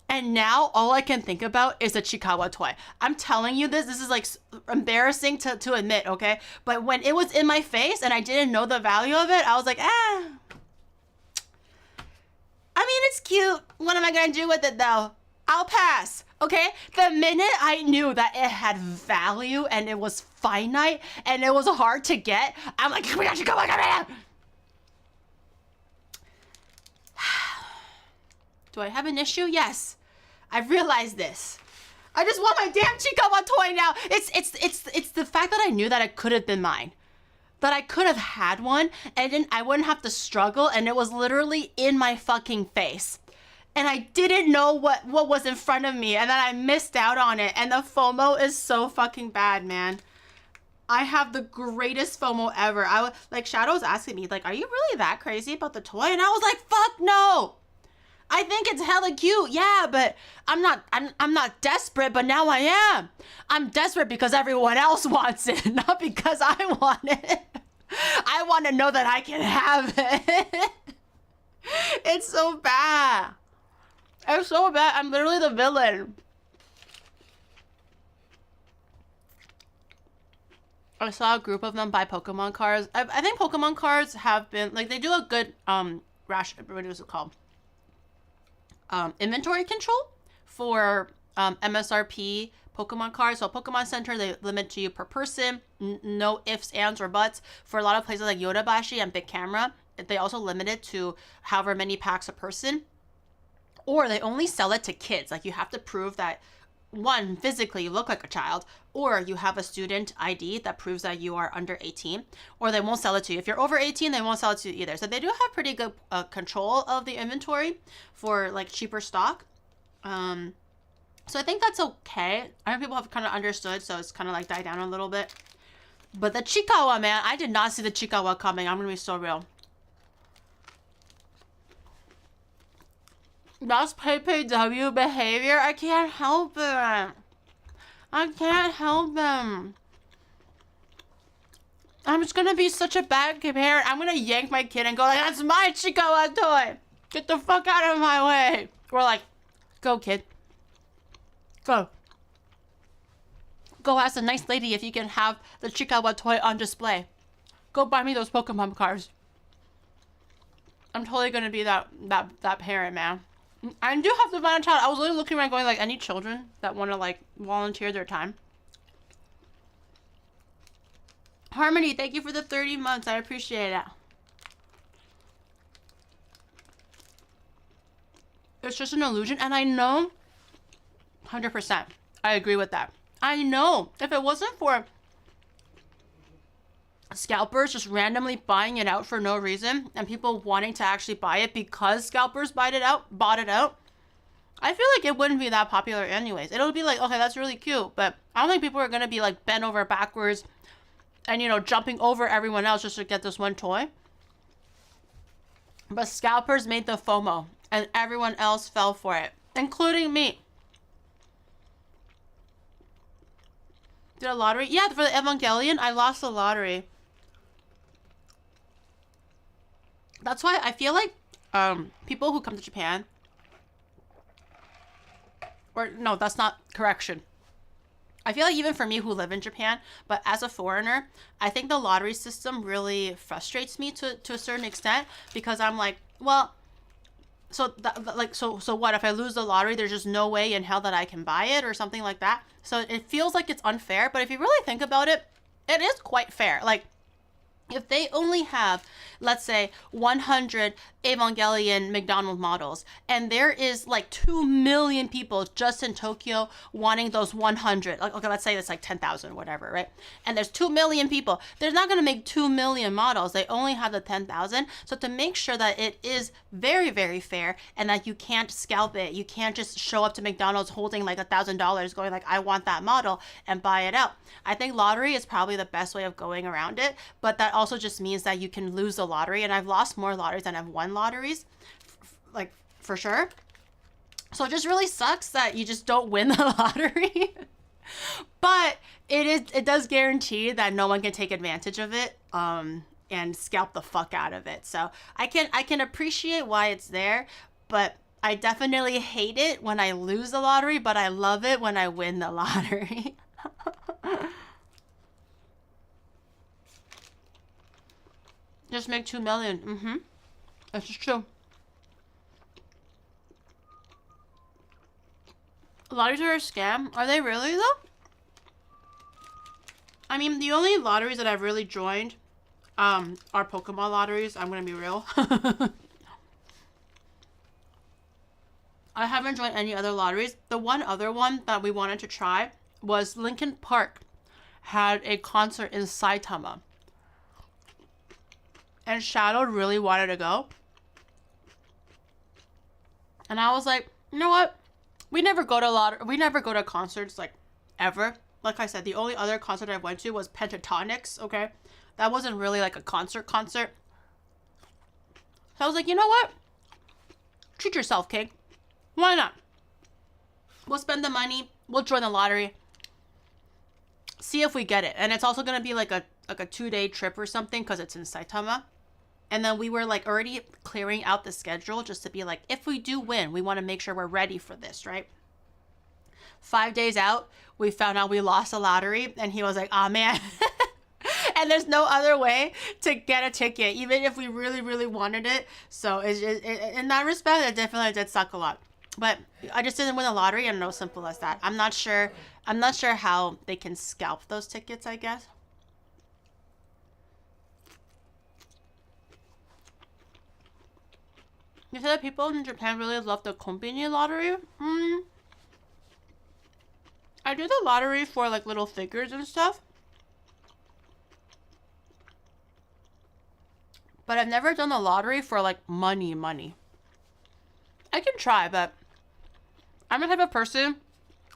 And now all I can think about is a Chikawa toy. I'm telling you this is like embarrassing to admit, okay? But when it was in my face and I didn't know the value of it, I was like, I mean, it's cute. What am I gonna do with it though? I'll pass, okay? The minute I knew that it had value and it was finite and it was hard to get, I'm like, we got Chikawa, come here! Do I have an issue? Yes. I've realized this. I just want my damn Chikawa toy now. It's the fact that I knew that it could have been mine. That I could have had one and then I wouldn't have to struggle and it was literally in my fucking face. And I didn't know what was in front of me and then I missed out on it. And the FOMO is so fucking bad, man. I have the greatest FOMO ever. Shadow was asking me, like, are you really that crazy about the toy? And I was like, fuck no. I think it's hella cute, yeah, but I'm not desperate, but now I am. I'm desperate because everyone else wants it, not because I want it. I want to know that I can have it. It's so bad. It's so bad. I'm literally the villain. I saw a group of them buy Pokemon cards. I think Pokemon cards have been, like, they do a good, what is it called? Inventory control for MSRP Pokemon cards. So Pokemon Center, they limit to you per person, no ifs, ands, or buts. For a lot of places like Yodobashi and Big Camera, they also limit it to however many packs a person, or they only sell it to kids. Like you have to prove that one, physically you look like a child, or you have a student ID that proves that you are under 18, or they won't sell it to you. If you're over 18, they won't sell it to you either. So they do have pretty good control of the inventory for like cheaper stock. So I think that's okay. I know people have kind of understood, so it's kind of like died down a little bit. But the Chikawa, man, I did not see the Chikawa coming. I'm gonna be so real. That's PPW behavior. I can't help it. I can't help them. I'm just gonna be such a bad parent. I'm gonna yank my kid and go like, that's my Chikawa toy. Get the fuck out of my way. We're like, go kid. Go. Go ask a nice lady if you can have the Chikawa toy on display. Go buy me those Pokemon cards. I'm totally gonna be that parent, man. I do have to find a child. I was literally looking around going like, any children that want to like volunteer their time. Harmony, thank you for the 30 months. I appreciate it. It's just an illusion, and I know 100%. I agree with that. I know if it wasn't for scalpers just randomly buying it out for no reason and people wanting to actually buy it because scalpers bought it out, I feel like it wouldn't be that popular anyways. It'll be like, okay, that's really cute, but I don't think people are gonna be like bent over backwards and, you know, jumping over everyone else just to get this one toy. But scalpers made the FOMO and everyone else fell for it, including me. Did a lottery? Yeah, for the Evangelion, I lost the lottery. That's why I feel like people who come to Japan, or no, that's not correction. I feel like even for me who live in Japan, but as a foreigner, I think the lottery system really frustrates me to a certain extent, because I'm like, well, so what if I lose the lottery? There's just no way in hell that I can buy it or something like that. So it feels like it's unfair, but if you really think about it, it is quite fair. Like, if they only have, let's say, 100 Evangelion McDonald models, and there is like 2 million people just in Tokyo wanting those 100, like, okay, let's say it's like 10,000, whatever, right? And there's 2 million people. They're not going to make 2 million models. They only have the 10,000. So to make sure that it is very, very fair and that you can't scalp it, you can't just show up to McDonald's holding like $1,000 going like, I want that model and buy it out. I think lottery is probably the best way of going around it, but that also just means that you can lose the lottery, and I've lost more lotteries than I've won lotteries, like for sure. So it just really sucks that you just don't win the lottery. But it does guarantee that no one can take advantage of it and scalp the fuck out of it. So I can appreciate why it's there, but I definitely hate it when I lose the lottery, but I love it when I win the lottery. Just make 2 million. That's just true. Lotteries are a scam. Are they really though? I mean, the only lotteries that I've really joined are Pokemon lotteries. I'm gonna be real. I haven't joined any other lotteries. The one other one that we wanted to try was Linkin Park had a concert in Saitama. And Shadow really wanted to go. And I was like, you know what? We never go to concerts like ever. Like I said, the only other concert I went to was Pentatonix, okay? That wasn't really like a concert. So I was like, you know what? Treat yourself, King. Why not? We'll spend the money. We'll join the lottery. See if we get it. And it's also going to be like a 2-day trip or something because it's in Saitama. And then we were like already clearing out the schedule just to be like, if we do win, we want to make sure we're ready for this, right? 5 days out, we found out we lost a lottery, and he was like, "Ah, man." And there's no other way to get a ticket, even if we really, really wanted it. So in that respect, it definitely did suck a lot. But I just didn't win the lottery, and no, simple as that. I'm not sure how they can scalp those tickets, I guess. You said that people in Japan really love the kombini lottery? I do the lottery for like little figures and stuff. But I've never done the lottery for like money. I can try, but I'm the type of person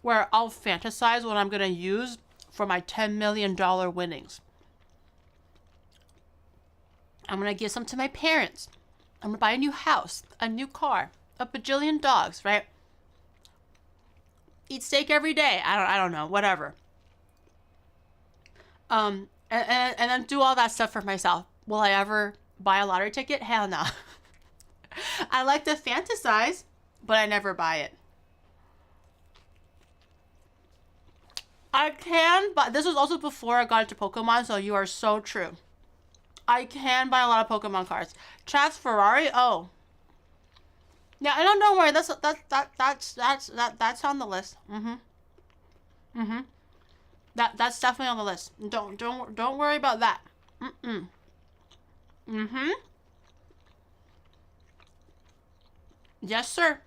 where I'll fantasize what I'm gonna use for my $10 million winnings. I'm gonna give some to my parents. I'm gonna buy a new house, a new car, a bajillion dogs, right? Eat steak every day. I don't know, whatever. And then do all that stuff for myself. Will I ever buy a lottery ticket? Hell no. I like to fantasize, but I never buy it. I can, but this was also before I got into Pokemon, so you are so true. I can buy a lot of Pokemon cards. Chad's Ferrari? Oh. Yeah, I don't worry. That's on the list. That's definitely on the list. Don't worry about that. Yes, sir.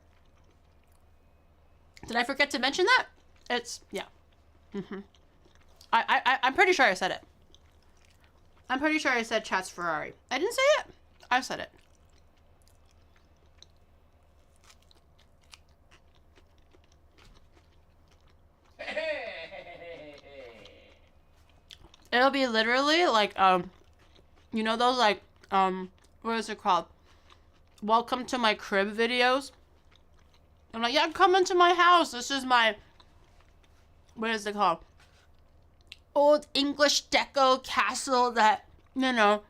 Did I forget to mention that? It's yeah. I'm pretty sure I said it. I'm pretty sure I said Chad's Ferrari. I didn't say it. I said it. It'll be literally like you know those like what is it called? Welcome to my crib videos. I'm like, yeah, come into my house. This is my, what is it called? Old English deco castle that, you know,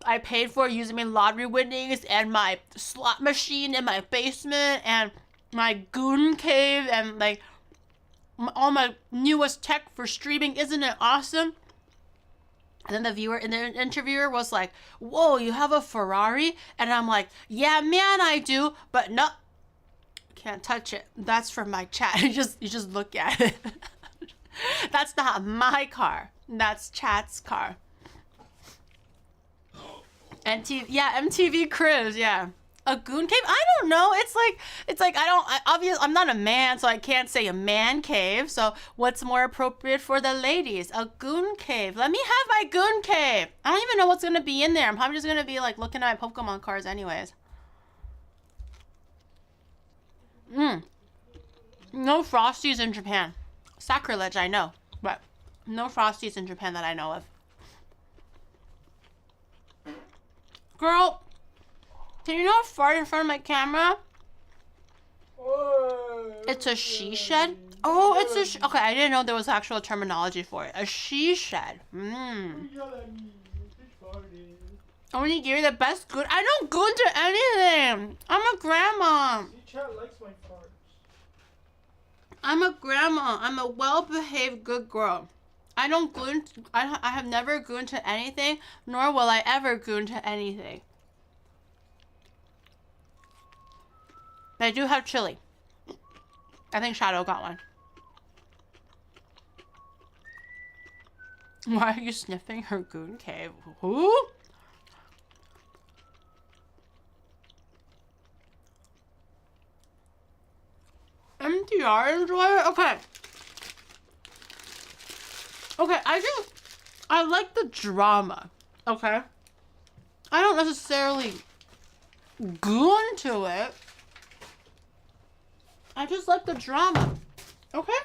I paid for using my lottery winnings and my slot machine in my basement and my goon cave and like all my newest tech for streaming. Isn't it awesome? And then the viewer and the interviewer was like, whoa, you have a Ferrari? And I'm like, yeah, man, I do, but no, can't touch it. That's from my chat. You just look at it. That's not my car. That's chat's car. MTV Cribs, yeah. A goon cave? I don't know. It's like I'm not a man, so I can't say a man cave. So what's more appropriate for the ladies? A goon cave. Let me have my goon cave. I don't even know what's gonna be in there. I'm probably just gonna be like looking at my Pokemon cards anyways. No Frosties in Japan. Sacrilege, I know, but no Frosties in Japan that I know of. Girl, can you not fart in front of my camera? It's a she shed? Oh, it's a okay, I didn't know there was actual terminology for it. A she shed. OniGiri, the best goon. I don't goon to anything. I'm a grandma. Chat likes my farts. I'm a grandma. I'm a well-behaved good girl. I don't goon. I have never gooned to anything, nor will I ever goon to anything. I do have chili. I think Shadow got one. Why are you sniffing her goon cave? Who? MTR enjoyer? Okay. Okay, I like the drama. Okay? I don't necessarily goon to it. I just like the drama. Okay?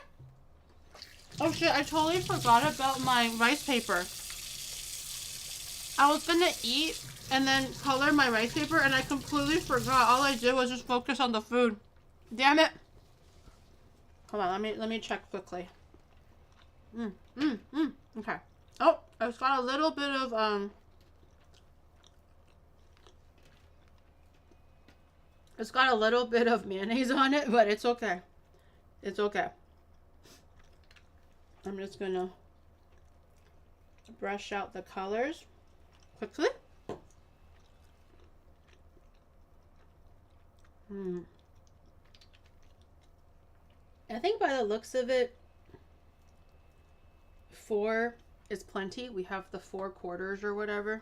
Oh shit, I totally forgot about my rice paper. I was gonna eat and then color my rice paper and I completely forgot. All I did was just focus on the food. Damn it. Hold on, let me check quickly. Okay. Oh, it's got a little bit of it's got a little bit of mayonnaise on it, but it's okay. It's okay. I'm just gonna brush out the colors quickly. I think by the looks of it, 4 is plenty. We have the 4 quarters or whatever.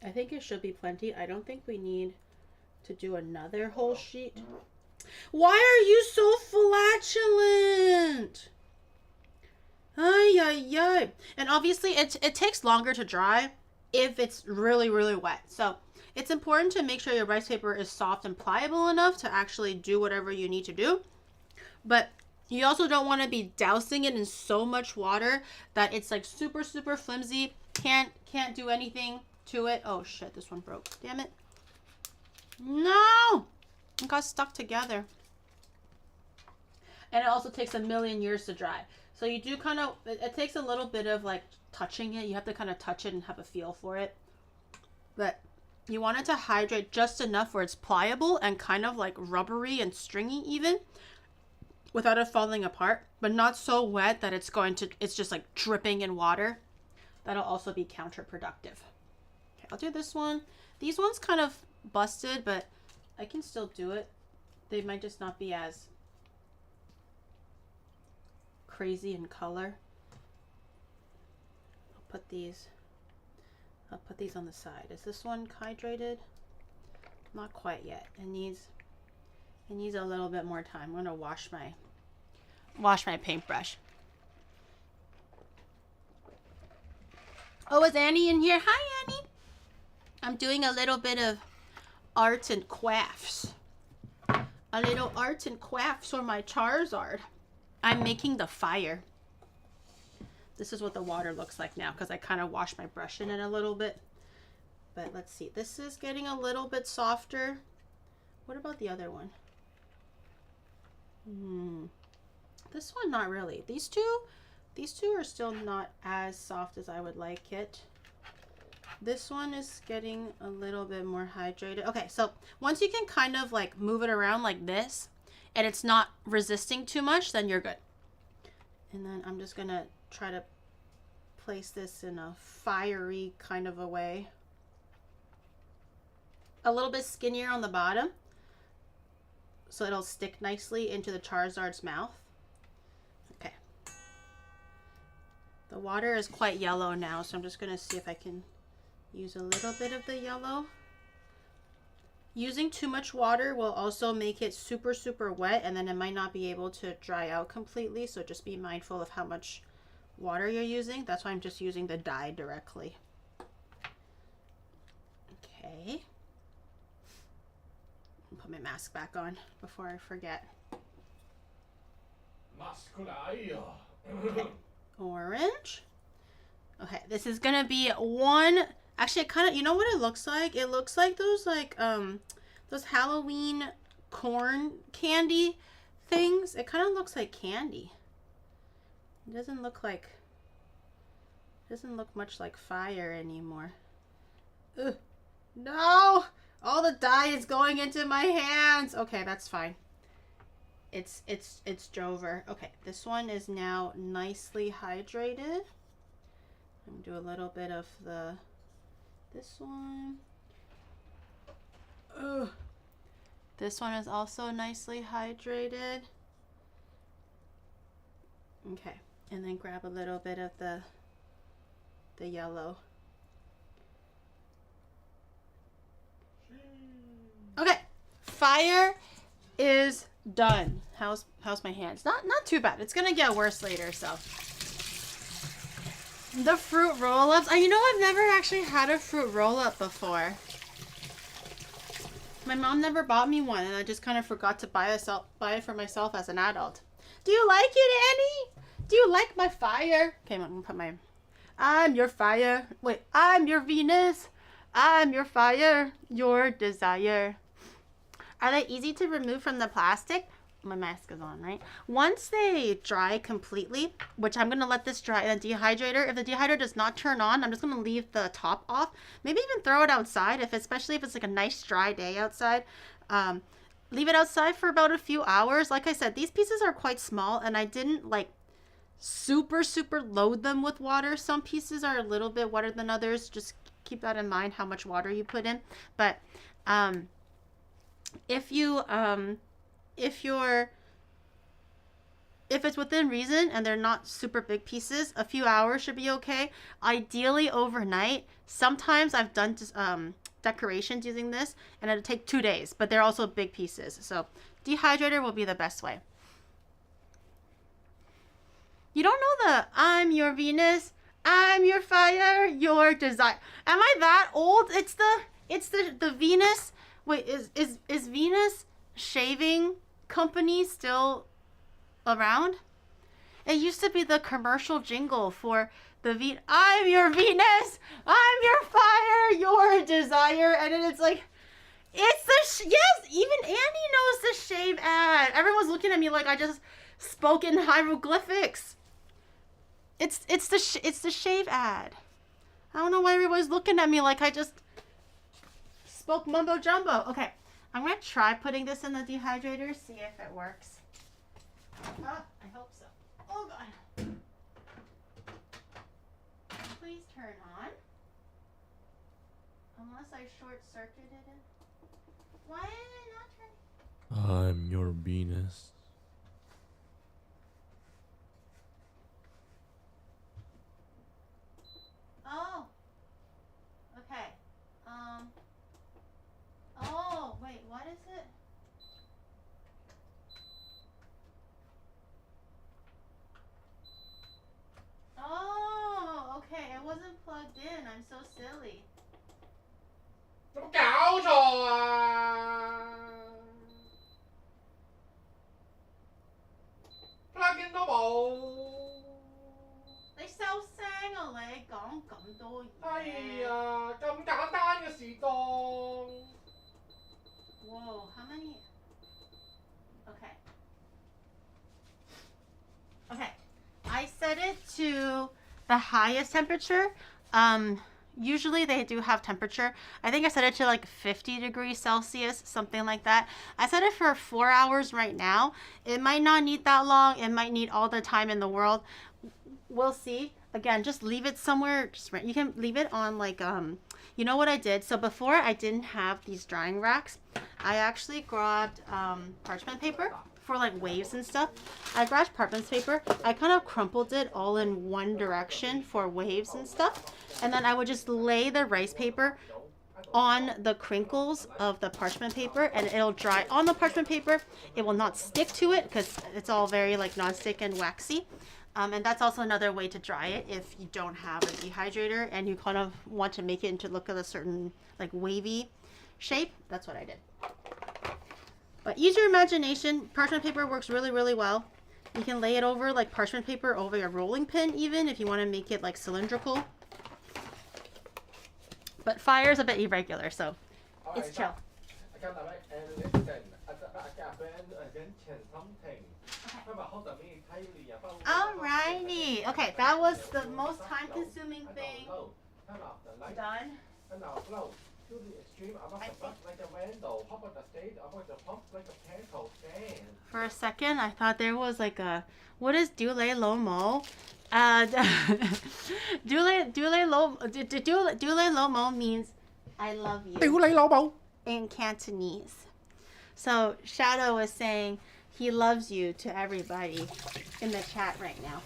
I think it should be plenty. I don't think we need to do another whole sheet. Why are you so flatulent? Ay, ay, ay. And obviously it takes longer to dry if it's really, really wet. So it's important to make sure your rice paper is soft and pliable enough to actually do whatever you need to do. But you also don't want to be dousing it in so much water that it's like super, super flimsy. Can't do anything to it. Oh shit, this one broke. Damn it. No! It got stuck together. And it also takes a million years to dry. So you do kind of, it takes a little bit of like touching it. You have to kind of touch it and have a feel for it. But you want it to hydrate just enough where it's pliable and kind of like rubbery and stringy even, without it falling apart, but not so wet that it's just like dripping in water. That'll also be counterproductive. Okay, I'll do this one. These ones kind of busted, but I can still do it. They might just not be as crazy in color. I'll put these on the side. Is this one hydrated? Not quite yet. It needs a little bit more time. I'm gonna wash my paintbrush. Oh, is Annie in here? Hi, Annie. I'm doing a little bit of arts and crafts. A little arts and crafts for my Charizard. I'm making the fire. This is what the water looks like now because I kind of washed my brush in it a little bit. But let's see. This is getting a little bit softer. What about the other one? This one, not really. These two are still not as soft as I would like it. This one is getting a little bit more hydrated. Okay, so once you can kind of like move it around like this and it's not resisting too much, then you're good. And then I'm just gonna try to place this in a fiery kind of a way. A little bit skinnier on the bottom, so it'll stick nicely into the Charizard's mouth. Okay. The water is quite yellow now, so I'm just going to see if I can use a little bit of the yellow. Using too much water will also make it super, super wet, and then it might not be able to dry out completely, so just be mindful of how much water you're using. That's why I'm just using the dye directly. Okay. Put my mask back on before I forget. Masculaya. Okay. Orange. Okay, this is gonna be one. Actually, it kind of, you know what it looks like? It looks like those those Halloween corn candy things. It kind of looks like candy. It doesn't look much like fire anymore. Ugh. No! All the dye is going into my hands. Okay, that's fine. It's Jover. Okay, this one is now nicely hydrated. I'm gonna do a little bit of this one. Ugh. This one is also nicely hydrated. Okay, and then grab a little bit of the yellow. Okay, fire is done. How's my hands? Not too bad. It's gonna get worse later. So the fruit roll-ups. You know, I've never actually had a fruit roll-up before. My mom never bought me one, and I just kind of forgot to buy it for myself as an adult. Do you like it, Annie? Do you like my fire? Okay, I'm gonna put my. I'm your fire. Wait, I'm your Venus. I'm your fire. Your desire. Are they easy to remove from the plastic? My mask is on, right? Once they dry completely, which I'm going to let this dry in the dehydrator. If the dehydrator does not turn on, I'm just going to leave the top off. Maybe even throw it outside, especially if it's like a nice dry day outside. Leave it outside for about a few hours. Like I said, these pieces are quite small, and I didn't like super, super load them with water. Some pieces are a little bit wetter than others. Just keep that in mind, how much water you put in. But if if it's within reason and they're not super big pieces, a few hours should be okay. Ideally overnight. Sometimes I've done decorations using this and it'll take 2 days, but they're also big pieces. So dehydrator will be the best way. You don't know the I'm your Venus, I'm your fire, your desire. Am I that old? It's the Venus. Wait, is Venus shaving company still around? It used to be the commercial jingle for the I'm your Venus, I'm your fire, your desire, and then it's like, it's the yes, even Andy knows the shave ad. Everyone's looking at me like I just spoke in hieroglyphics. It's the shave ad. I don't know why everybody's looking at me like I just spoke mumbo jumbo. Okay, I'm gonna try putting this in the dehydrator, see if it works. I hope so. Oh god. Please turn on. Unless I short circuited it. Why did it not turn? I'm your Venus. Oh. Okay. Oh, wait, what is it? Oh, okay. It wasn't plugged in. I'm so silly. 有冇搞錯啊？plug-in 都冇。你收聲啊你，講咁多嘢。哎呀，咁簡單嘅事當。Whoa, how many? Okay. Okay. I set it to the highest temperature. Usually they do have temperature. I think I set it to like 50 degrees Celsius, something like that. I set it for 4 hours right now. It might not need that long. It might need all the time in the world. We'll see. Again, just leave it somewhere. You can leave it on like, you know what I did? So before I didn't have these drying racks. I actually grabbed parchment paper for like waves and stuff. I grabbed parchment paper. I kind of crumpled it all in one direction for waves and stuff. And then I would just lay the rice paper on the crinkles of the parchment paper and it'll dry on the parchment paper. It will not stick to it because it's all very like non-stick and waxy. And that's also another way to dry it if you don't have a dehydrator and you kind of want to make it into look at a certain like wavy shape. That's what I did. But use your imagination. Parchment paper works really, really well. You can lay it over like parchment paper over your rolling pin even if you want to make it like cylindrical. But fire is a bit irregular, so it's chill. Alrighty. Okay, that was the most time-consuming thing done. For a second, I thought there was like a what is Dule Lomo? Dule Lomo means I love you in Cantonese. So Shadow is saying he loves you to everybody in the chat right now.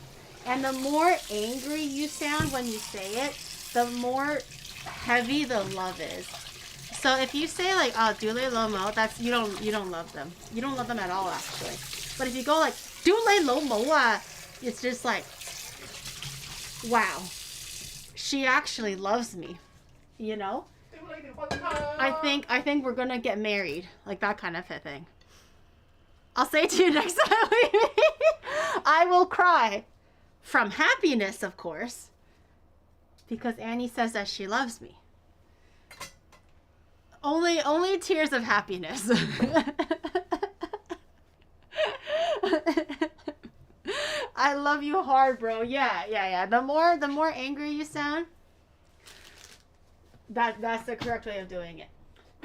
And the more angry you sound when you say it, the more heavy the love is. So if you say like Dule Lomo, that's you don't love them. You don't love them at all actually. But if you go like Dule Lomo, it's just like wow. She actually loves me. You know? I think we're gonna get married. Like that kind of a thing. I'll say to you next time we meet, I will cry. From happiness, of course. Because Annie says that she loves me. Only tears of happiness. I love you hard, bro. Yeah. The more angry you sound, that's the correct way of doing it.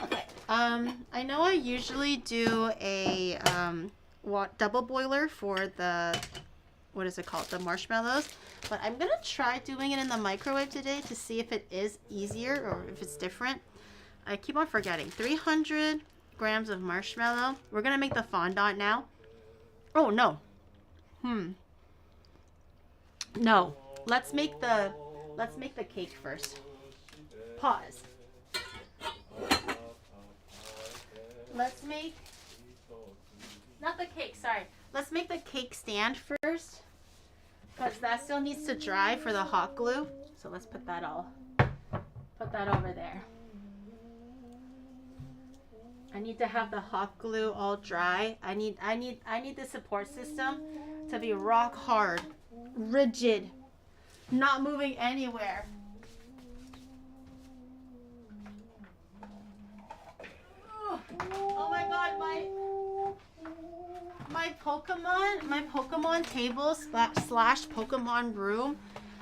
Okay. I know I usually do a double boiler for the what is it called? The marshmallows. But I'm gonna try doing it in the microwave today to see if it is easier or if it's different. I keep on forgetting. 300 grams of marshmallow. We're gonna make the fondant now. Oh no. No. Let's make the cake first. Pause. Let's make not the cake, sorry. Let's make the cake stand first. Because that still needs to dry for the hot glue. So let's put that over there. I need to have the hot glue all dry. I need the support system to be rock hard, rigid, not moving anywhere. Oh my god, my Pokemon table slash Pokemon room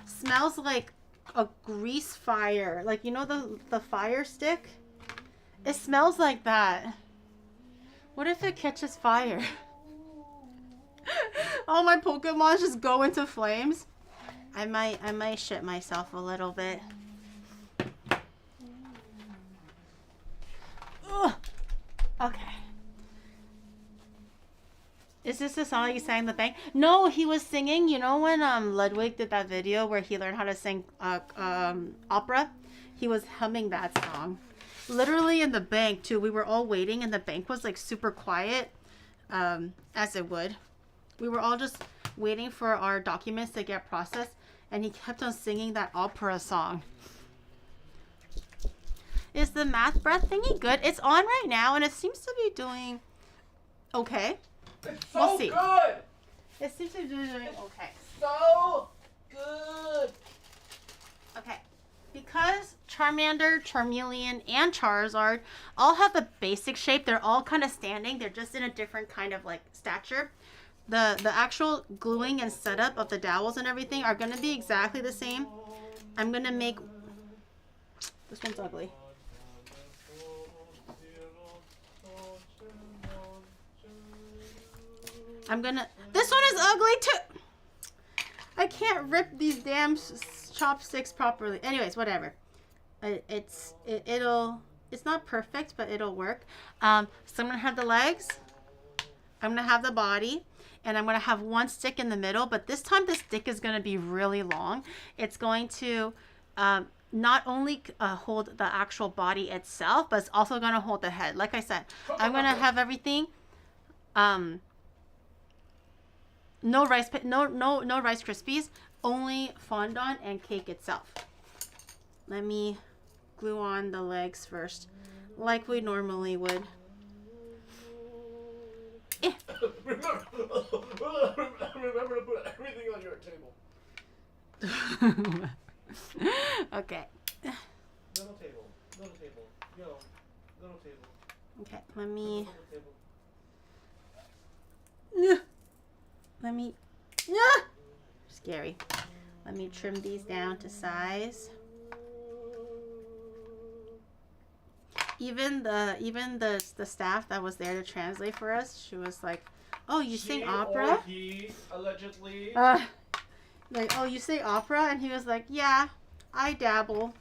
smells like a grease fire. Like, you know the fire stick? It smells like that. What if it catches fire? All my Pokemon just go into flames. I might shit myself a little bit. Ugh. Okay. Is this the song you sang in the bank? No, he was singing. You know when Ludwig did that video where he learned how to sing opera? He was humming that song. Literally in the bank too. We were all waiting and the bank was like super quiet, as it would. We were all just waiting for our documents to get processed and he kept on singing that opera song. Is the math breath thingy good? It's on right now and it seems to be doing okay. It's so We'll see. good. It seems to be doing okay. So good. Okay. Because Charmander, Charmeleon, and Charizard all have the basic shape, they're all kind of standing. They're just in a different kind of like stature. The actual gluing and setup of the dowels and everything are going to be exactly the same. I'm going to make... This one's ugly. This one is ugly too! I can't rip these damn chopsticks properly. Anyways, whatever. It's not perfect, but it'll work. So I'm going to have the legs. I'm going to have the body. And I'm going to have one stick in the middle. But this time the stick is going to be really long. It's going to not only hold the actual body itself, but it's also going to hold the head. Like I said, I'm going to have everything... No Rice Krispies, only fondant and cake itself. Let me glue on the legs first, like we normally would. Eh. Remember to put everything on your table. Okay. Little table. Yo, little table. Okay, let me... Scary. Let me trim these down to size. Even the staff that was there to translate for us, she was like, "Oh, you sing opera?" Or he, allegedly. Like, "Oh, you sing opera?" And he was like, "Yeah, I dabble."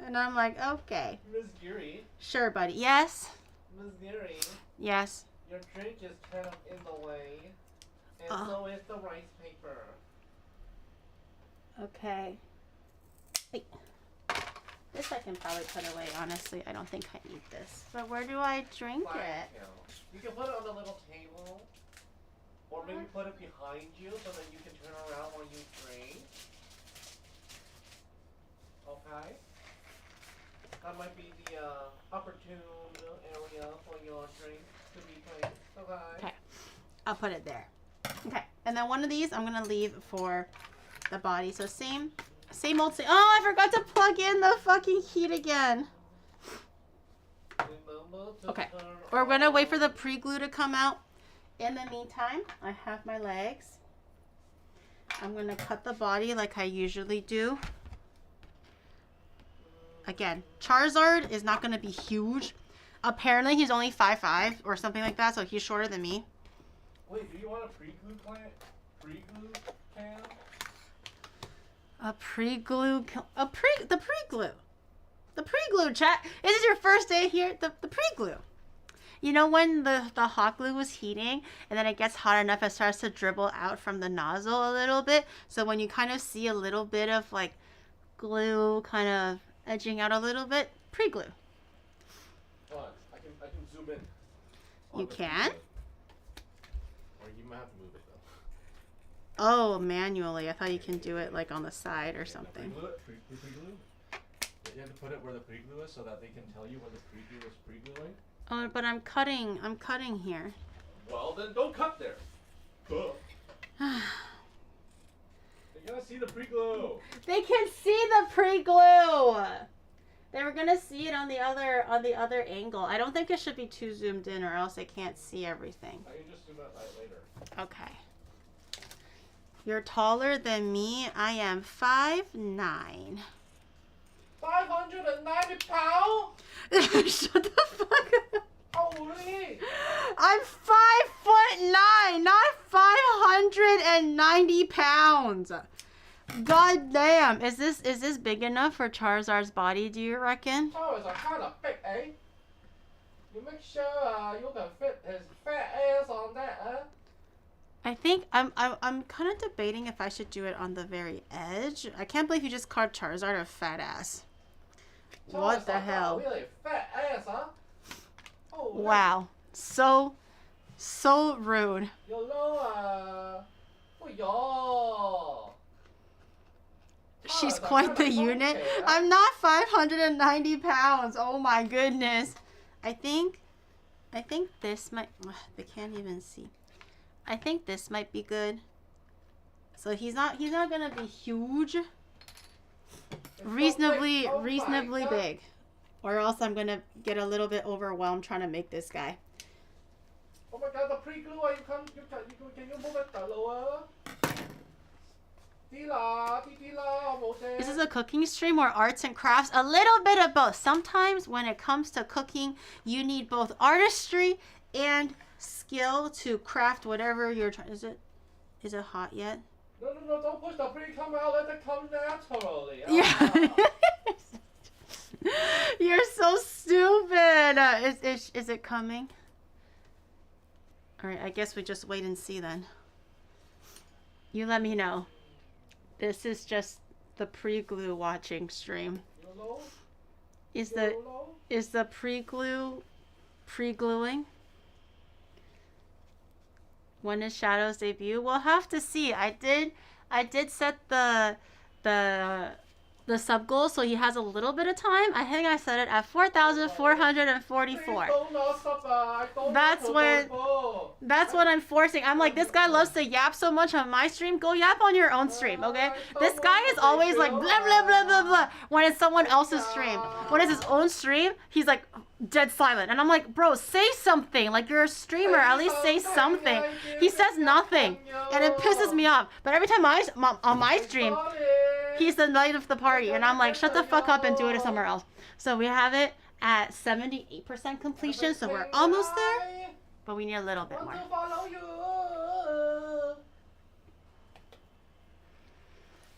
And I'm like, "Okay." Miss Giri. Sure, buddy. Yes. Miss Giri. Yes. Your drink is kind of in the way. And so is the rice paper. Okay. Wait. This I can probably put away, honestly. I don't think I need this. But where do I drink it? You can put it on the little table. Or maybe put it behind you so that you can turn around while you drink. Okay? That might be the opportune area for your drink to be placed. Okay? Okay. I'll put it there. Okay, and then one of these I'm gonna leave for the body. So same old. Oh, I forgot to plug in the fucking heat again. Okay, we're gonna wait for the pre-glue to come out. In the meantime, I have my legs. I'm gonna cut the body like I usually do. Again, Charizard is not gonna be huge. Apparently, he's only 5'5" or something like that, so he's shorter than me. Wait, do you want a pre-glue can? The pre-glue, chat. Is this your first day here? The pre-glue. You know when the hot glue was heating and then it gets hot enough, it starts to dribble out from the nozzle a little bit. So when you kind of see a little bit of like glue kind of edging out a little bit, pre-glue. I can zoom in. You can? Or you might have to move it though. Oh, manually. I thought you can do it like on the side or something. Pre-glue it. Pre-glue. You have to put it where the pre-glue is so that they can tell you when the pre-glue is pre-gluing. Oh, but I'm cutting here. Well, then don't cut there. You're gonna see the pre-glue. They can see the pre-glue. They were gonna see it on the other angle. I don't think it should be too zoomed in, or else they can't see everything. I can just zoom out later. Okay. You're taller than me. I am 5'9". 590 pounds? Shut the fuck up. Holy! I'm 5'9", not 590 pounds. God damn. Is this big enough for Charizard's body, do you reckon? Charizard are kind of big, eh? You make sure you can fit his fat ass on that, huh? I think I'm kind of debating if I should do it on the very edge. I can't believe you just called Charizard a fat ass. What the hell? Really fat ass, huh? Oh, Wow. So rude. You know, oh, yo. She's Charizard quite the kinda unit. funky, huh? I'm not 590 pounds. Oh my goodness. I think this might, they can't even see. I think this might be good. So he's not gonna be huge. Reasonably big. Or else I'm gonna get a little bit overwhelmed trying to make this guy. Oh my god, the pre-glue, can you move it lower? This is a cooking stream or arts and crafts? A little bit of both. Sometimes when it comes to cooking, you need both artistry and skill to craft whatever you're trying. Is it hot yet? No, don't push the pre-cum out, let it come naturally. Yeah. You're so stupid. Is it coming? All right, I guess we just wait and see then. You let me know. This is just the pre-glue watching stream. Is the pre-glue pre-gluing? When is Shadow's debut? We'll have to see. I did set the sub goal, so he has a little bit of time. I think I set it at 4,444. That's what I'm forcing. I'm like, this guy loves to yap so much on my stream. Go yap on your own stream, okay? This guy is always like blah blah blah blah blah when it's someone else's stream. When it's his own stream, he's like dead silent, and I'm like, bro, say something. Like, you're a streamer, at least say something. He says nothing, and it pisses me off. But every time on my stream, he's the light of the party, and I'm like, shut the fuck up and do it somewhere else. So we have it at 78% completion, so we're almost there, but we need a little bit more.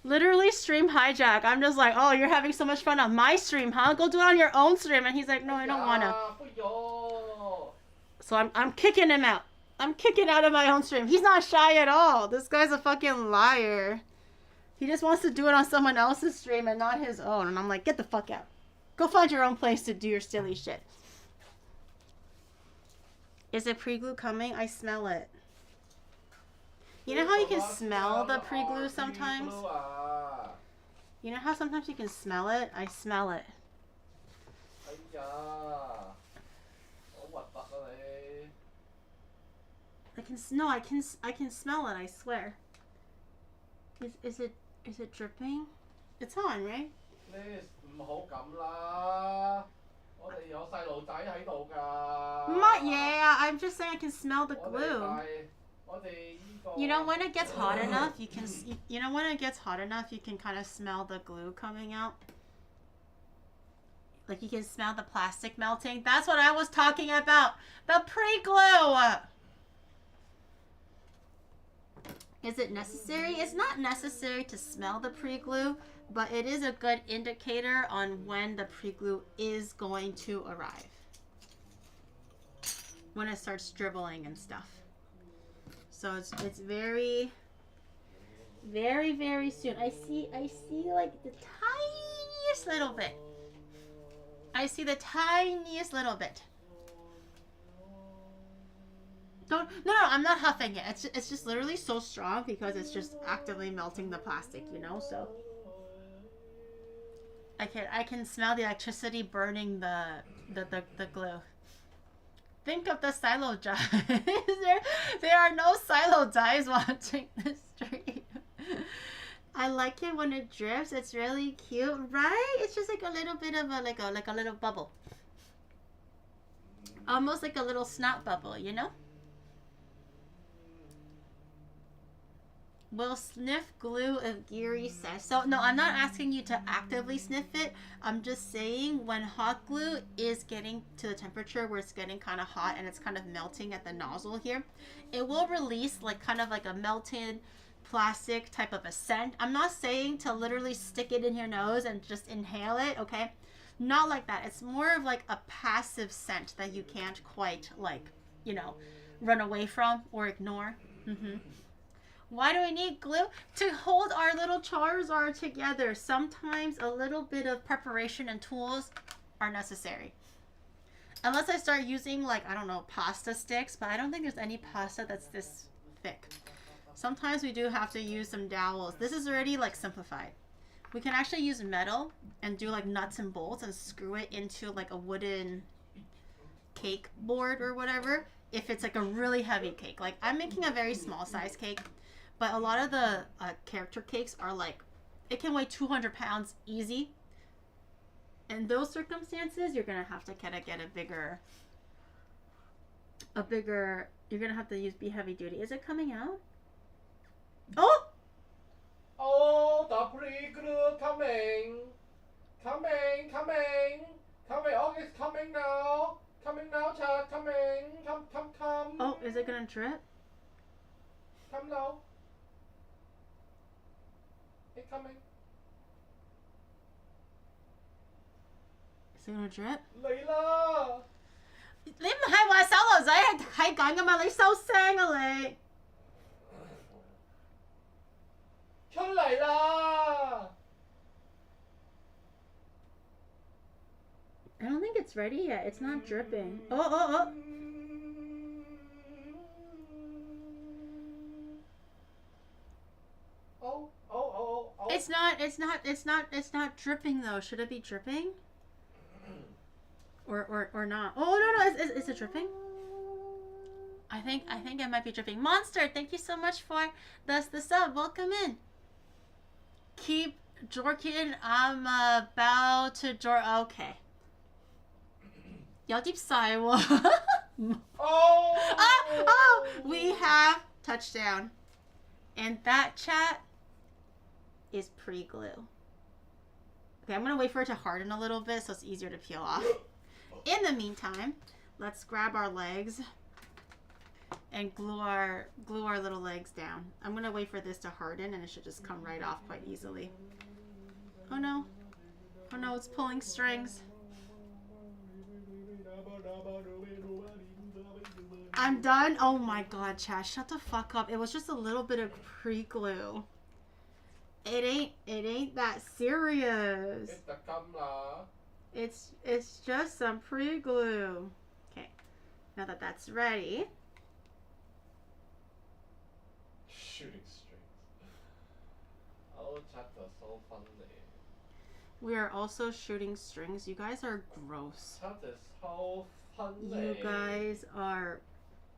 Literally stream hijack. I'm just like, oh, you're having so much fun on my stream, huh? Go do it on your own stream. And he's like, no, I don't wanna. So I'm kicking him out. I'm kicking out of my own stream. He's not shy at all. This guy's a fucking liar. He just wants to do it on someone else's stream and not his own. And I'm like, get the fuck out. Go find your own place to do your silly shit. Is it pre-glue coming? I smell it. You know how you can smell the pre-glue sometimes? You know how sometimes you can smell it? I smell it. I can smell it, I swear. Is it dripping? It's on, right? Yeah, I'm just saying I can smell the glue. You know when it gets hot enough, you can kind of smell the glue coming out. Like, you can smell the plastic melting. That's what I was talking about. The pre-glue. Is it necessary? It's not necessary to smell the pre-glue, but it is a good indicator on when the pre-glue is going to arrive. when it starts dribbling and stuff. So it's very, very, very soon. I see like the tiniest little bit. I see the tiniest little bit. No, I'm not huffing it. It's just literally so strong because it's just actively melting the plastic, you know. So I can smell the electricity burning the glue. Think of the silo dives. there are no silo dives watching this stream. I like it when it drips. It's really cute, right? It's just like a little bit of like a little bubble, almost like a little snot bubble, you know. Will sniff glue if Giri says so. No, I'm not asking you to actively sniff it. I'm just saying when hot glue is getting to the temperature where it's getting kind of hot and it's kind of melting at the nozzle here, it will release like kind of like a melted plastic type of a scent. I'm not saying to literally stick it in your nose and just inhale it, okay? Not like that. It's more of like a passive scent that you can't quite like, you know, run away from or ignore. Why do we need glue? To hold our little Charizard together. Sometimes a little bit of preparation and tools are necessary. Unless I start using like, I don't know, pasta sticks, but I don't think there's any pasta that's this thick. Sometimes we do have to use some dowels. This is already like simplified. We can actually use metal and do like nuts and bolts and screw it into like a wooden cake board or whatever. If it's like a really heavy cake. Like I'm making a very small size cake. But a lot of the character cakes are like, it can weigh 200 pounds easy. In those circumstances, you're going to have to kind of get a bigger, you're going to have to be heavy duty. Is it coming out? Oh! Oh, the pre-glue coming. Coming. Oh, it's coming now. Coming now, Chad. Coming. Come. Oh, is it going to drip? Come now. It's coming. Is it gonna drip? 嚟啦！你唔係話手榴仔係緊㗎嘛？你收聲啊你！出嚟啦！ I don't think it's ready yet. It's not dripping. Oh. Oh. It's not dripping though. Should it be dripping? Or not? Oh no, is it dripping? I think it might be dripping. Monster, thank you so much for the sub. Welcome in. Keep Jorkin. I'm about to Okay. 有啲細喎. Oh, we have touchdown. And that chat is pre-glue. Okay, I'm gonna wait for it to harden a little bit so it's easier to peel off. In the meantime, let's grab our legs and glue our little legs down. I'm gonna wait for this to harden and it should just come right off quite easily. Oh no, it's pulling strings. I'm done. Oh my god, Chad, shut the fuck up. It was just a little bit of pre-glue. It ain't that serious. It's just some pre-glue. Okay. Now that that's ready. Shooting strings. Oh, chat is so funny. We are also shooting strings. You guys are gross. Chat is so funny. You guys are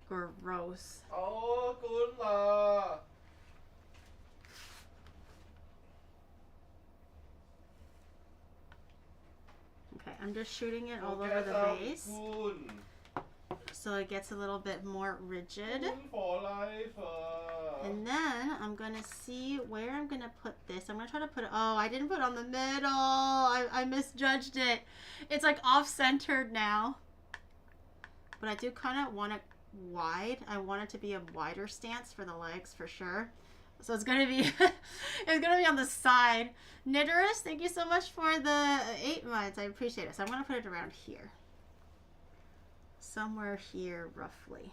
gross. Oh, good lah. Okay, I'm just shooting it all over the base. So it gets a little bit more rigid. For life. And then I'm gonna see where I'm gonna put this. I'm gonna try to put it. Oh, I didn't put it on the middle. I misjudged it. It's like off-centered now. But I do kind of want it wide. I want it to be a wider stance for the legs for sure. So it's gonna be it's gonna be on the side. Nitterus, thank you so much for the 8 months. I appreciate it. So I'm gonna put it around here. somewhere here roughly.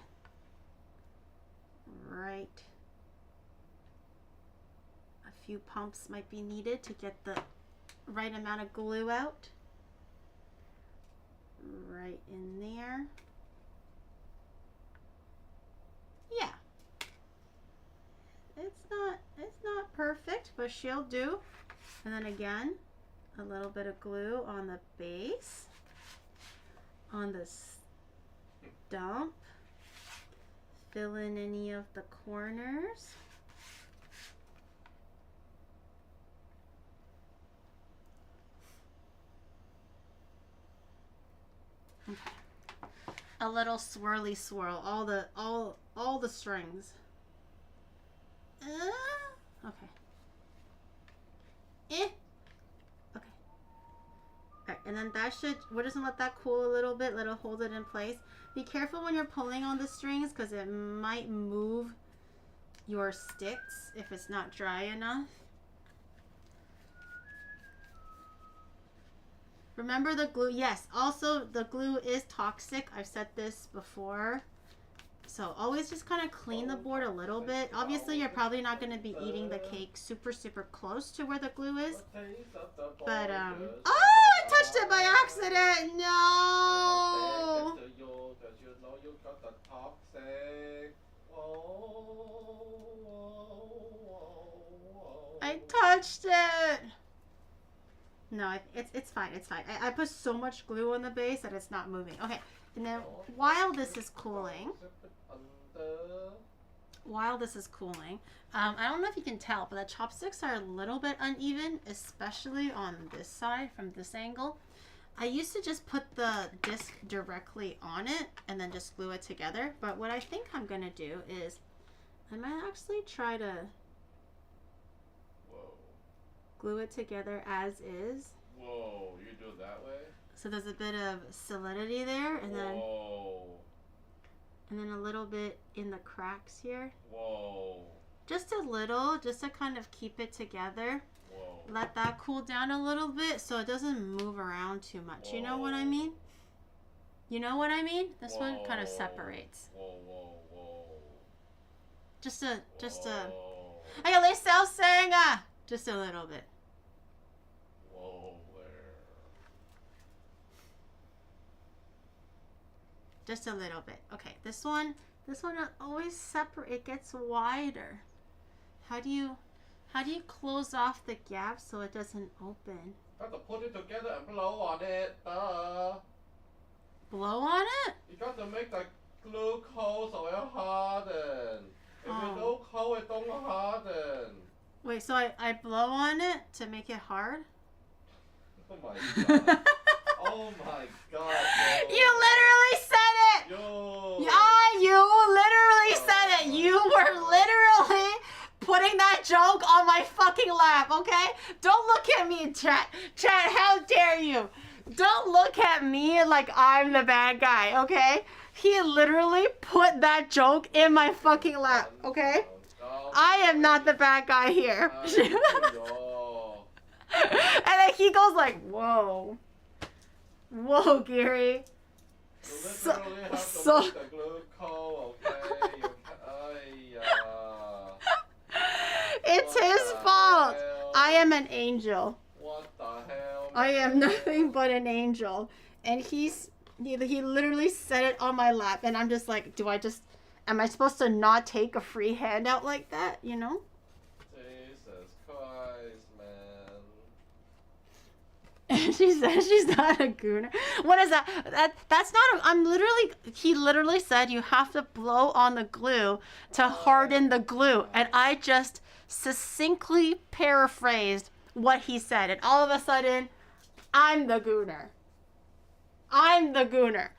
Right. A few pumps might be needed to get the right amount of glue out. Right in there. Yeah. It's not perfect, but she'll do. And then again, a little bit of glue on the base, on the stump. Fill in any of the corners. Okay. A little swirly swirl, all the strings. Okay. Okay. Alright, and then that should, we're just gonna let that cool a little bit, let it hold it in place. Be careful when you're pulling on the strings because it might move your sticks if it's not dry enough. Remember the glue, yes, also the glue is toxic. I've said this before. So always just kind of clean the board a little bit. Obviously, you're probably not going to be eating the cake super, super close to where the glue is. But, oh, I touched it by accident. No. I touched it. No, it's fine. It's fine. I put so much glue on the base that it's not moving. Okay, and then while this is cooling, I don't know if you can tell, but the chopsticks are a little bit uneven, especially on this side from this angle. I used to just put the disc directly on it and then just glue it together. But what I think I'm gonna do is I might actually try to glue it together as is. Whoa, you do it that way? So there's a bit of solidity there, and Whoa. then a little bit in the cracks here. Whoa. Just a little, just to kind of keep it together. Whoa. Let that cool down a little bit so it doesn't move around too much. Whoa. You know what I mean? You know what I mean? This Whoa. one kind of separates. Whoa, whoa, whoa. Just a. Whoa. Ay, Lisa saying just a little bit. Whoa, there. Just a little bit. Okay, this one always separate. It gets wider. How do you close off the gap so it doesn't open? Have to put it together and blow on it. Blow on it? You got to make the glue cold so it harden. If you don't cold, it don't harden. Wait, so I blow on it to make it hard? Oh my god. Oh my god. Yo. You literally said it! Yo. Yeah, you literally said it! You were literally putting that joke on my fucking lap, okay? Don't look at me, chat. Chat, how dare you? Don't look at me like I'm the bad guy, okay? He literally put that joke in my fucking lap, okay? I am not the bad guy here. And then he goes like, whoa. Whoa, Giri. So, it's his fault. I am an angel. What the hell? I am nothing but an angel. And he literally said it on my lap. And I'm just like, am I supposed to not take a free handout like that, you know? Jesus Christ, man. She says she's not a gooner. What is that? That's not he literally said you have to blow on the glue to harden the glue. And I just succinctly paraphrased what he said. And all of a sudden, I'm the gooner. I'm the gooner.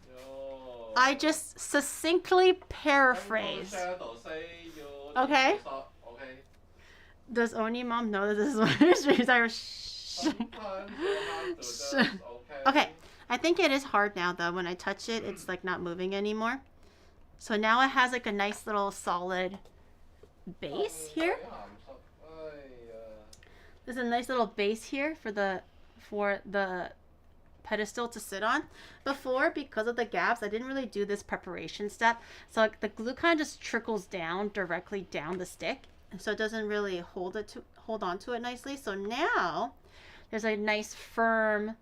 Yo. I just succinctly paraphrased. Okay? Okay. Does Oni mom know that this is what she's like, Sometimes you have to just, okay. Okay, I think it is hard now though. When I touch it, it's like not moving anymore. So now it has like a nice little solid base here. There's a nice little base here for the pedestal to sit on. Before, because of the gaps, I didn't really do this preparation step. So like, the glue kind of just trickles down directly down the stick. And so it doesn't really hold on to it nicely. So now there's a nice firm,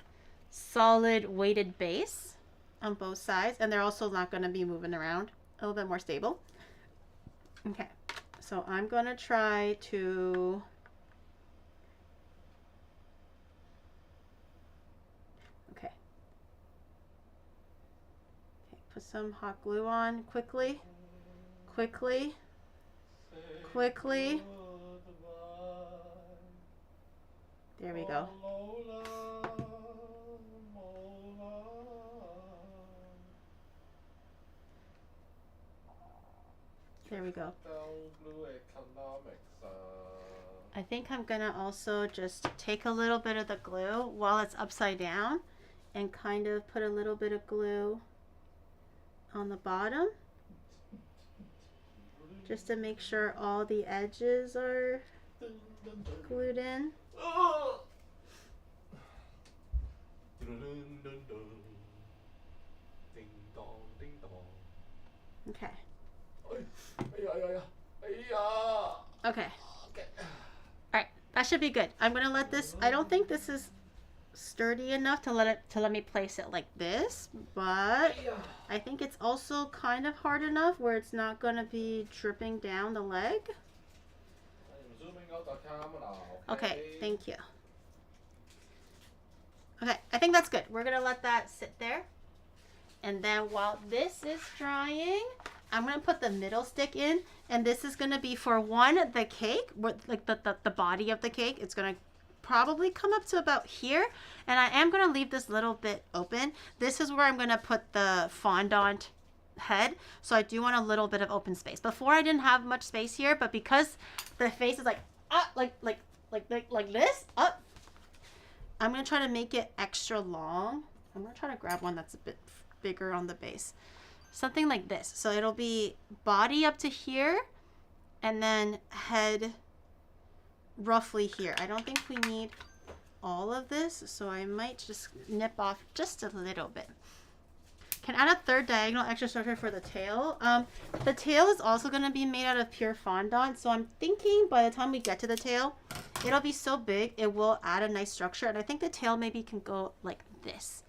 solid weighted base on both sides. And they're also not going to be moving around. A little bit more stable. Okay. So I'm going to try to... Okay. Put some hot glue on quickly. Quickly. There we go. There we go. I think I'm gonna also just take a little bit of the glue while it's upside down and kind of put a little bit of glue on the bottom just to make sure all the edges are glued in. Okay. Okay. Alright, that should be good. I'm gonna let this, I don't think this is sturdy enough to let me place it like this, but I think it's also kind of hard enough where it's not gonna be dripping down the leg. Okay, thank you. Okay, I think that's good. We're gonna let that sit there. And then while this is drying, I'm gonna put the middle stick in, and this is gonna be for the cake, like the body of the cake. It's gonna probably come up to about here, and I am gonna leave this little bit open. This is where I'm gonna put the fondant head, so I do want a little bit of open space. Before I didn't have much space here, but because the face is like up, like this up, I'm gonna try to make it extra long. I'm gonna try to grab one that's a bit bigger on the base, something like this, so it'll be body up to here and then head roughly here. I don't think we need all of this, so I might just nip off just a little bit. Can add a third diagonal extra structure for the tail. The tail is also going to be made out of pure fondant, so I'm thinking by the time we get to the tail, it'll be so big it will add a nice structure, and I think the tail maybe can go like this,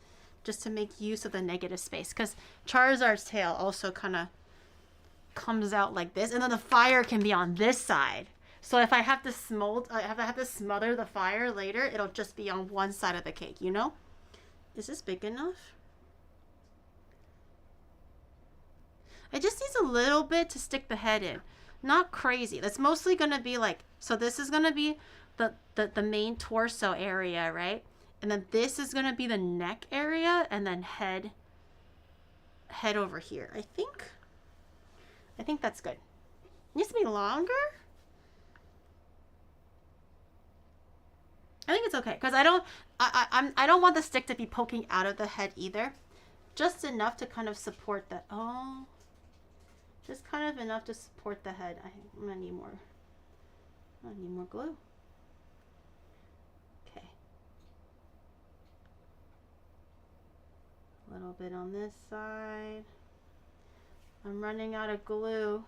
just to make use of the negative space, because Charizard's tail also kind of comes out like this, and then the fire can be on this side. So if I have to smother the fire later, it'll just be on one side of the cake, you know? Is this big enough? It just needs a little bit to stick the head in. Not crazy. That's mostly going to be like, so this is going to be the main torso area, right? And then this is going to be the neck area, and then head over here. I think that's good. It needs to be longer. I think it's okay, because I don't want the stick to be poking out of the head either. Just enough to kind of support the, just kind of enough to support the head. I'm gonna need more glue. Okay. A little bit on this side. I'm running out of glue.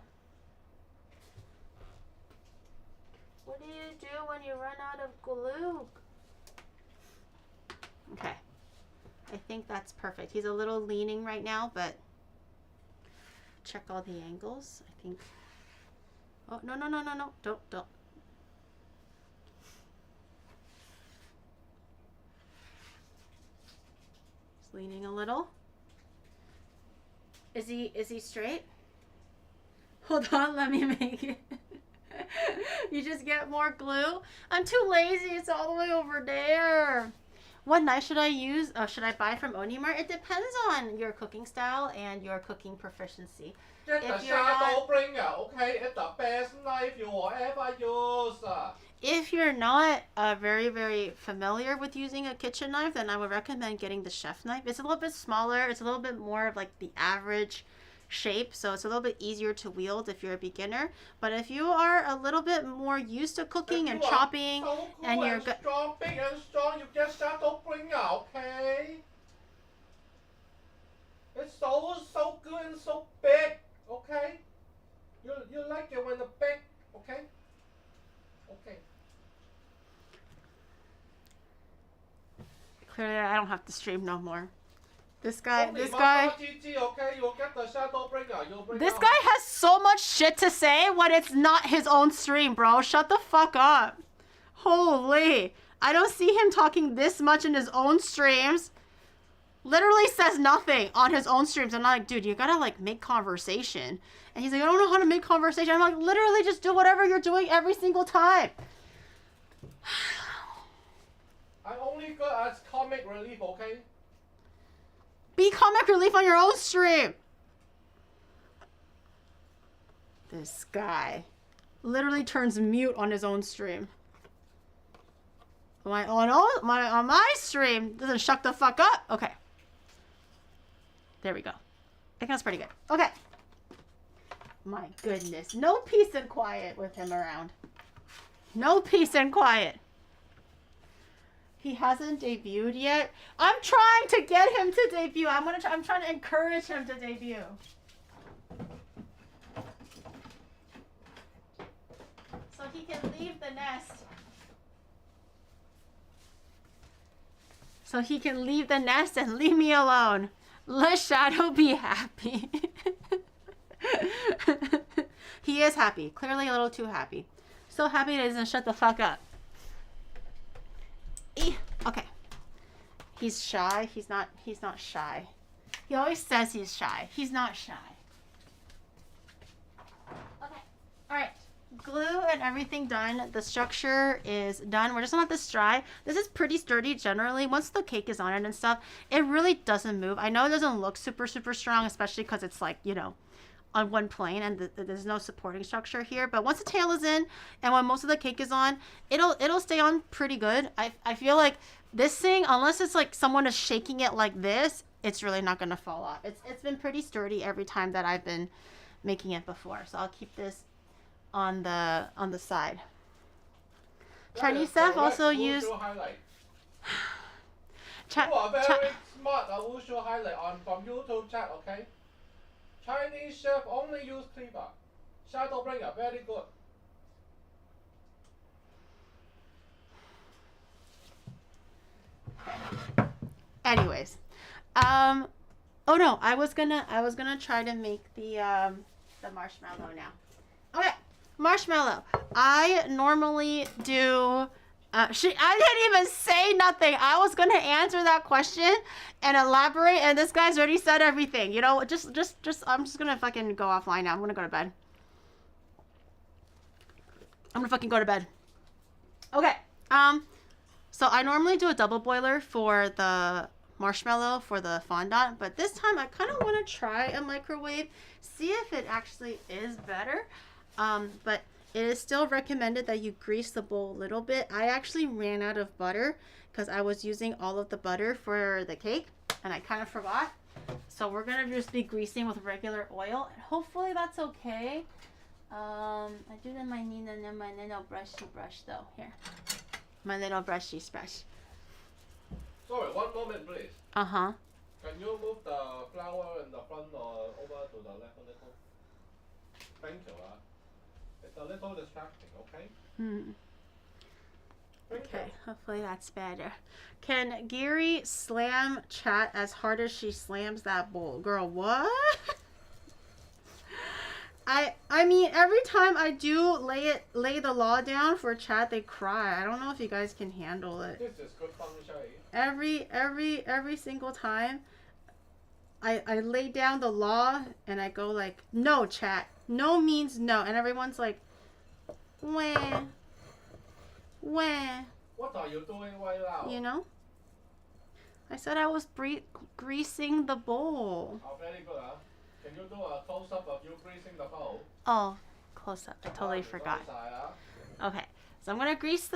What do you do when you run out of glue? Okay. I think that's perfect. He's a little leaning right now, but check all the angles. I think. Oh, no. Don't. He's leaning a little. Is he straight? Hold on, let me make it. You just get more glue? I'm too lazy. It's all the way over there. What knife should I use? Should I buy from Onimart? It depends on your cooking style and your cooking proficiency. It's the shadow bringer, okay? It's the best knife you will ever use. If you're not very, very familiar with using a kitchen knife, then I would recommend getting the chef knife. It's a little bit smaller. It's a little bit more of like the average shape, so it's a little bit easier to wield if you're a beginner. But if you are a little bit more used to cooking and chopping, so cool and you're strong, big and strong, you get shadow bringer, okay? It's so good and so big. Okay. You like it when it's big. Okay. Okay. Clearly, I don't have to stream no more. This guy, Only this one guy, more GG, okay? You'll get the shadow bringer. You'll bring this out- guy has so much shit to say when it's not his own stream, bro. Shut the fuck up. Holy. I don't see him talking this much in his own streams. Literally says nothing on his own streams. I'm like, dude, you gotta like make conversation. And he's like, I don't know how to make conversation. I'm like, literally just do whatever you're doing every single time. I only good as comic relief, okay? Be comic relief on your own stream. This guy literally turns mute on his own stream. On my stream doesn't shut the fuck up. Okay. There we go. I think that's pretty good. Okay. My goodness. No peace and quiet with him around. No peace and quiet. He hasn't debuted yet. I'm trying to get him to debut. I'm trying to encourage him to debut. So he can leave the nest. So he can leave the nest and leave me alone. Let Shadow be happy. He is happy. Clearly a little too happy. So happy that he doesn't shut the fuck up. Okay. He's shy. He's not shy. He always says he's shy. He's not shy. Okay. Alright. Glue and everything done. The structure is done. We're just gonna let this dry. This is pretty sturdy generally. Once the cake is on it and stuff, it really doesn't move. I know it doesn't look super strong, especially because it's like, you know, on one plane and there's no supporting structure here. But once the tail is in and when most of the cake is on, it'll stay on pretty good. I feel like this thing, unless it's like someone is shaking it like this, it's really not gonna fall off. It's been pretty sturdy every time that I've been making it before. So I'll keep this on the side. Chinese chef also used. You are very smart. I will show highlight on from YouTube chat, okay? Chinese chef only use cleaver. Shadow bringer, very good. Anyways, oh no, I was gonna try to make the marshmallow now. Okay, marshmallow. I normally do. I didn't even say nothing. I was gonna answer that question and elaborate, and this guy's already said everything. You know, just I'm just gonna fucking go offline now. I'm gonna go to bed. I'm gonna fucking go to bed. Okay. So I normally do a double boiler for the marshmallow for the fondant, but this time I kind of want to try a microwave, see if it actually is better. But it is still recommended that you grease the bowl a little bit. I actually ran out of butter because I was using all of the butter for the cake and I kind of forgot. So we're gonna just be greasing with regular oil and hopefully that's okay. I do then my little brushy brush though. Here. My little brushy brush. Sorry, one moment please. Uh-huh. Can you move the flower in the front or over to the left a little? Thank you. It's a little distracting, okay? Okay, hopefully that's better. Can Giri slam chat as hard as she slams that bowl? Girl, what? I mean, every time I do lay the law down for chat, they cry. I don't know if you guys can handle it. This is good fun, Shay. Every single time I lay down the law and I go like, no, chat. No means no. And everyone's like, wah. What are you doing right now? You know? I said I was greasing the bowl. Oh, very good, huh? Can you do a close-up of you greasing the bowl? Oh, close up. I totally forgot. Okay. So I'm gonna grease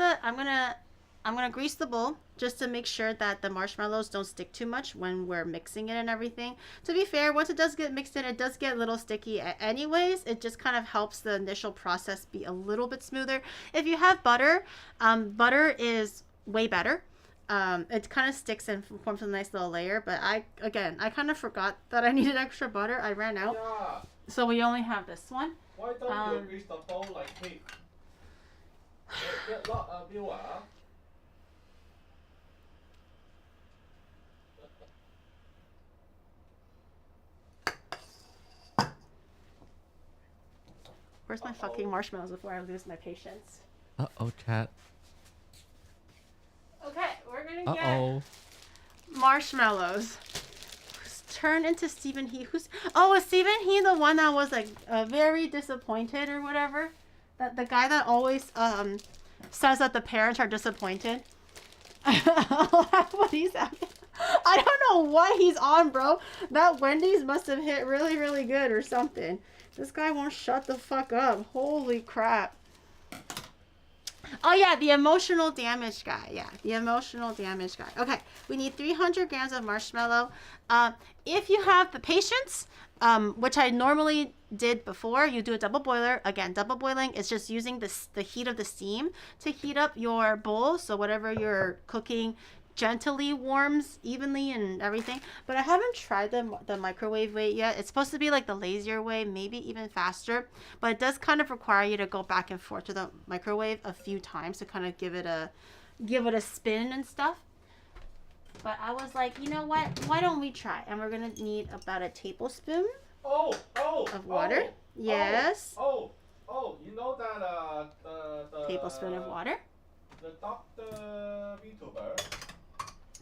the bowl just to make sure that the marshmallows don't stick too much when we're mixing it and everything. To be fair, once it does get mixed in, it does get a little sticky anyways. It just kind of helps the initial process be a little bit smoother. If you have butter, butter is way better. It kind of sticks and forms a nice little layer. But I kind of forgot that I needed extra butter. I ran out. Yeah. So we only have this one. Why don't you grease the bowl like cake? Get lot of viewer. Where's my fucking marshmallows before I lose my patience? Uh-oh, chat. Okay, we're gonna get Uh-oh. marshmallows. Turn into Stephen He. Is Stephen He the one that was like very disappointed or whatever? That the guy that always says that the parents are disappointed. What he's at. I don't know what he's on, bro. That Wendy's must have hit really, really good or something. This guy won't shut the fuck up. Holy crap. Oh yeah, the emotional damage guy. Yeah, the emotional damage guy. Okay, we need 300 grams of marshmallow. If you have the patience, which I normally did before, you do a double boiler. Again, double boiling is just using the heat of the steam to heat up your bowl. So whatever you're cooking gently warms evenly and everything. But I haven't tried the microwave way yet. It's supposed to be like the lazier way, maybe even faster, but it does kind of require you to go back and forth to the microwave a few times to kind of give it a spin and stuff. But I was like, you know what, why don't we try? And we're gonna need about a tablespoon of water. Yes. You know that the tablespoon of water. The doctor VTuber.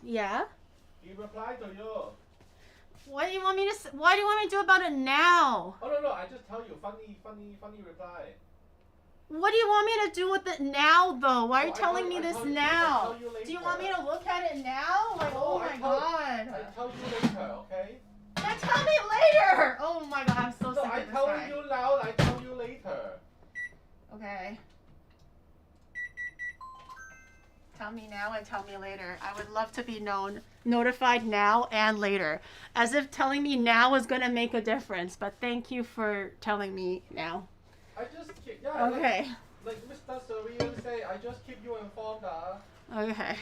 Yeah. He replied to you. What do you want me to? Why do you want me to do about it now? Oh no, I just tell you, funny reply. What do you want me to do with it now, though? Why are you telling me this now? Do you want me to look at it now? Like, oh my god. I tell you later, okay? Then tell me later. Oh my god, I'm so sick of I this tell guy. you loud. I tell you later. Okay. Tell me now and tell me later. I would love to be notified now and later. As if telling me now is going to make a difference. But thank you for telling me now. I just keep, Okay. Like Mr. Surreal say, I just keep you informed. Okay.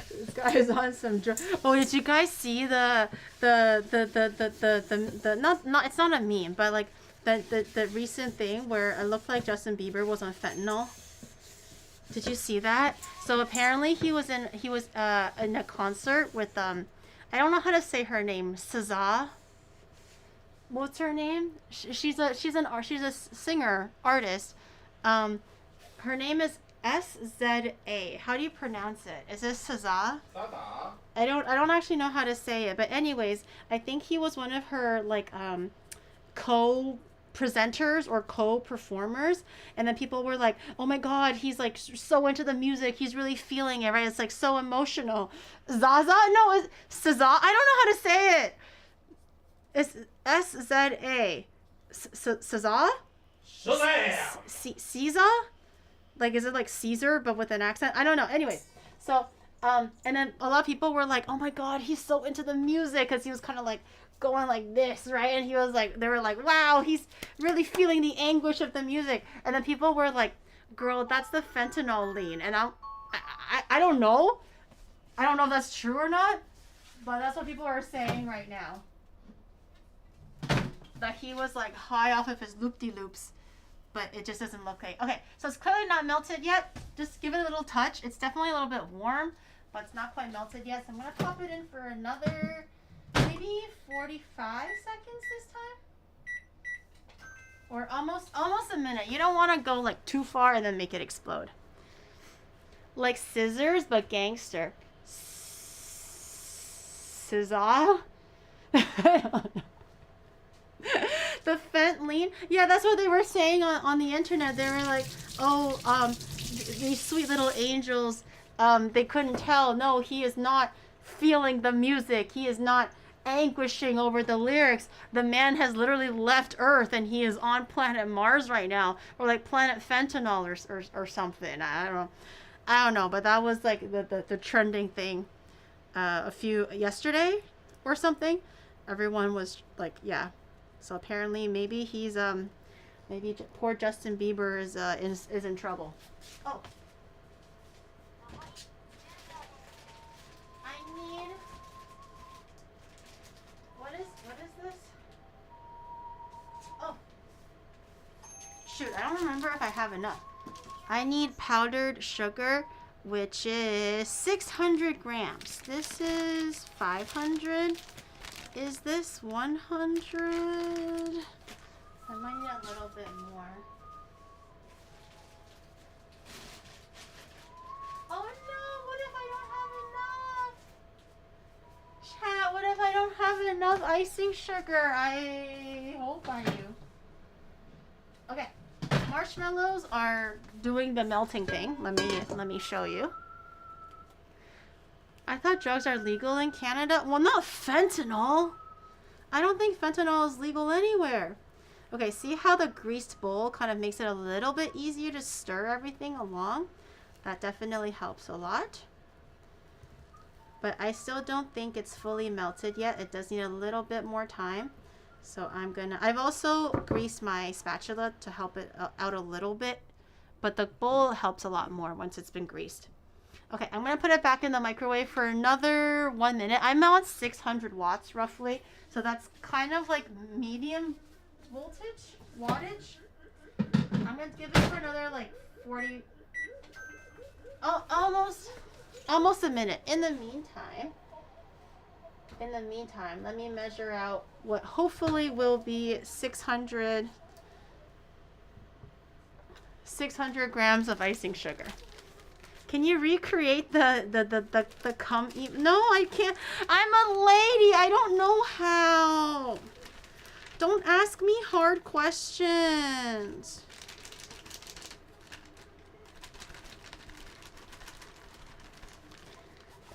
This guy is on some Oh, did you guys see the not it's not a meme, but like the recent thing where it looked like Justin Bieber was on fentanyl? Did you see that? So apparently he was in a concert with I don't know how to say her name, SZA. What's her name? She's a singer artist. Her name is SZA. How do you pronounce it? Is this SZA? I don't actually know how to say it, but anyways, I think he was one of her like co-presenters or co-performers, and then people were like, oh my god, he's like so into the music, he's really feeling it, right? It's like so emotional. Zaza? No, it's SZA. I don't know how to say it. It's SZA. SZA? Caesar? Like, is it like Caesar but with an accent? I don't know. Anyway, so and then a lot of people were like, oh my god, he's so into the music, because he was kind of like going like this, right? And he was like, they were like, wow, he's really feeling the anguish of the music. And then people were like, girl, that's the fentanyl lean. And I don't know. I don't know if that's true or not, but that's what people are saying right now. That he was like high off of his loop-de-loops, but it just doesn't look like. Okay, so it's clearly not melted yet. Just give it a little touch. It's definitely a little bit warm, but it's not quite melted yet. So I'm gonna pop it in for another maybe 45 seconds this time, or almost a minute. You don't want to go like too far and then make it explode. Like scissors, but gangster. SZA? I don't know. The fent lean, yeah, that's what they were saying on the internet. They were like, oh, these sweet little angels, they couldn't tell. No, he is not feeling the music. He is not anguishing over the lyrics. The man has literally left Earth and he is on planet Mars right now, or like planet fentanyl or something. I don't know, but that was like the trending thing yesterday or something. Everyone was like, yeah. So apparently maybe he's Maybe poor Justin Bieber is in trouble. Oh. I need. What is this? Oh. Shoot, I don't remember if I have enough. I need powdered sugar, which is 600 grams. This is 500. Is this 100? I might need a little bit more. Oh no, what if I don't have enough? Chat, what if I don't have enough icing sugar? I hope I do. Okay, marshmallows are doing the melting thing. Let me show you. I thought drugs are legal in Canada. Well, not fentanyl. I don't think fentanyl is legal anywhere. Okay, see how the greased bowl kind of makes it a little bit easier to stir everything along? That definitely helps a lot. But I still don't think it's fully melted yet. It does need a little bit more time. So I've also greased my spatula to help it out a little bit. But the bowl helps a lot more once it's been greased. Okay, I'm going to put it back in the microwave for another 1 minute. I'm on 600 watts roughly. So that's kind of like medium wattage. I'm going to give it for another like 40, almost a minute. In the meantime, let me measure out what hopefully will be 600 grams of icing sugar. Can you recreate the cum? No, I can't. I'm a lady. I don't know how. Don't ask me hard questions.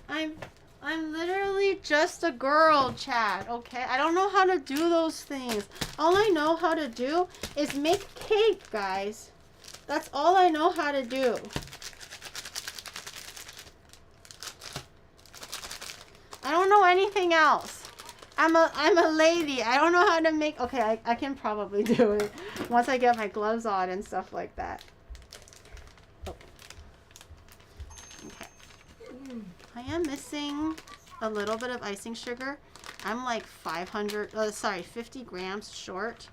I'm literally just a girl, Chad, okay? I don't know how to do those things. All I know how to do is make cake, guys. That's all I know how to do. I don't know anything else. I'm a lady. I don't know how to make... Okay, I can probably do it once I get my gloves on and stuff like that. Oh. Okay. I am missing a little bit of icing sugar. I'm like 50 grams short,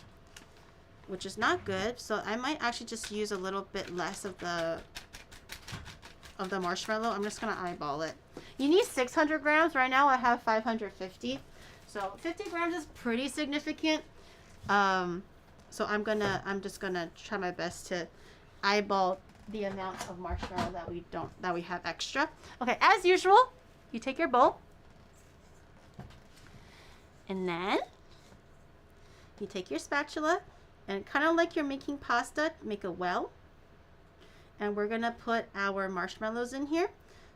which is not good. So I might actually just use a little bit less of the marshmallow. I'm just gonna eyeball it. You need 600 grams. Right now I have 550. So 50 grams is pretty significant. So I'm just gonna try my best to eyeball the amount of marshmallow that we have extra. Okay, as usual, you take your bowl. And then you take your spatula and kind of like you're making pasta, make a well. And we're gonna put our marshmallows in here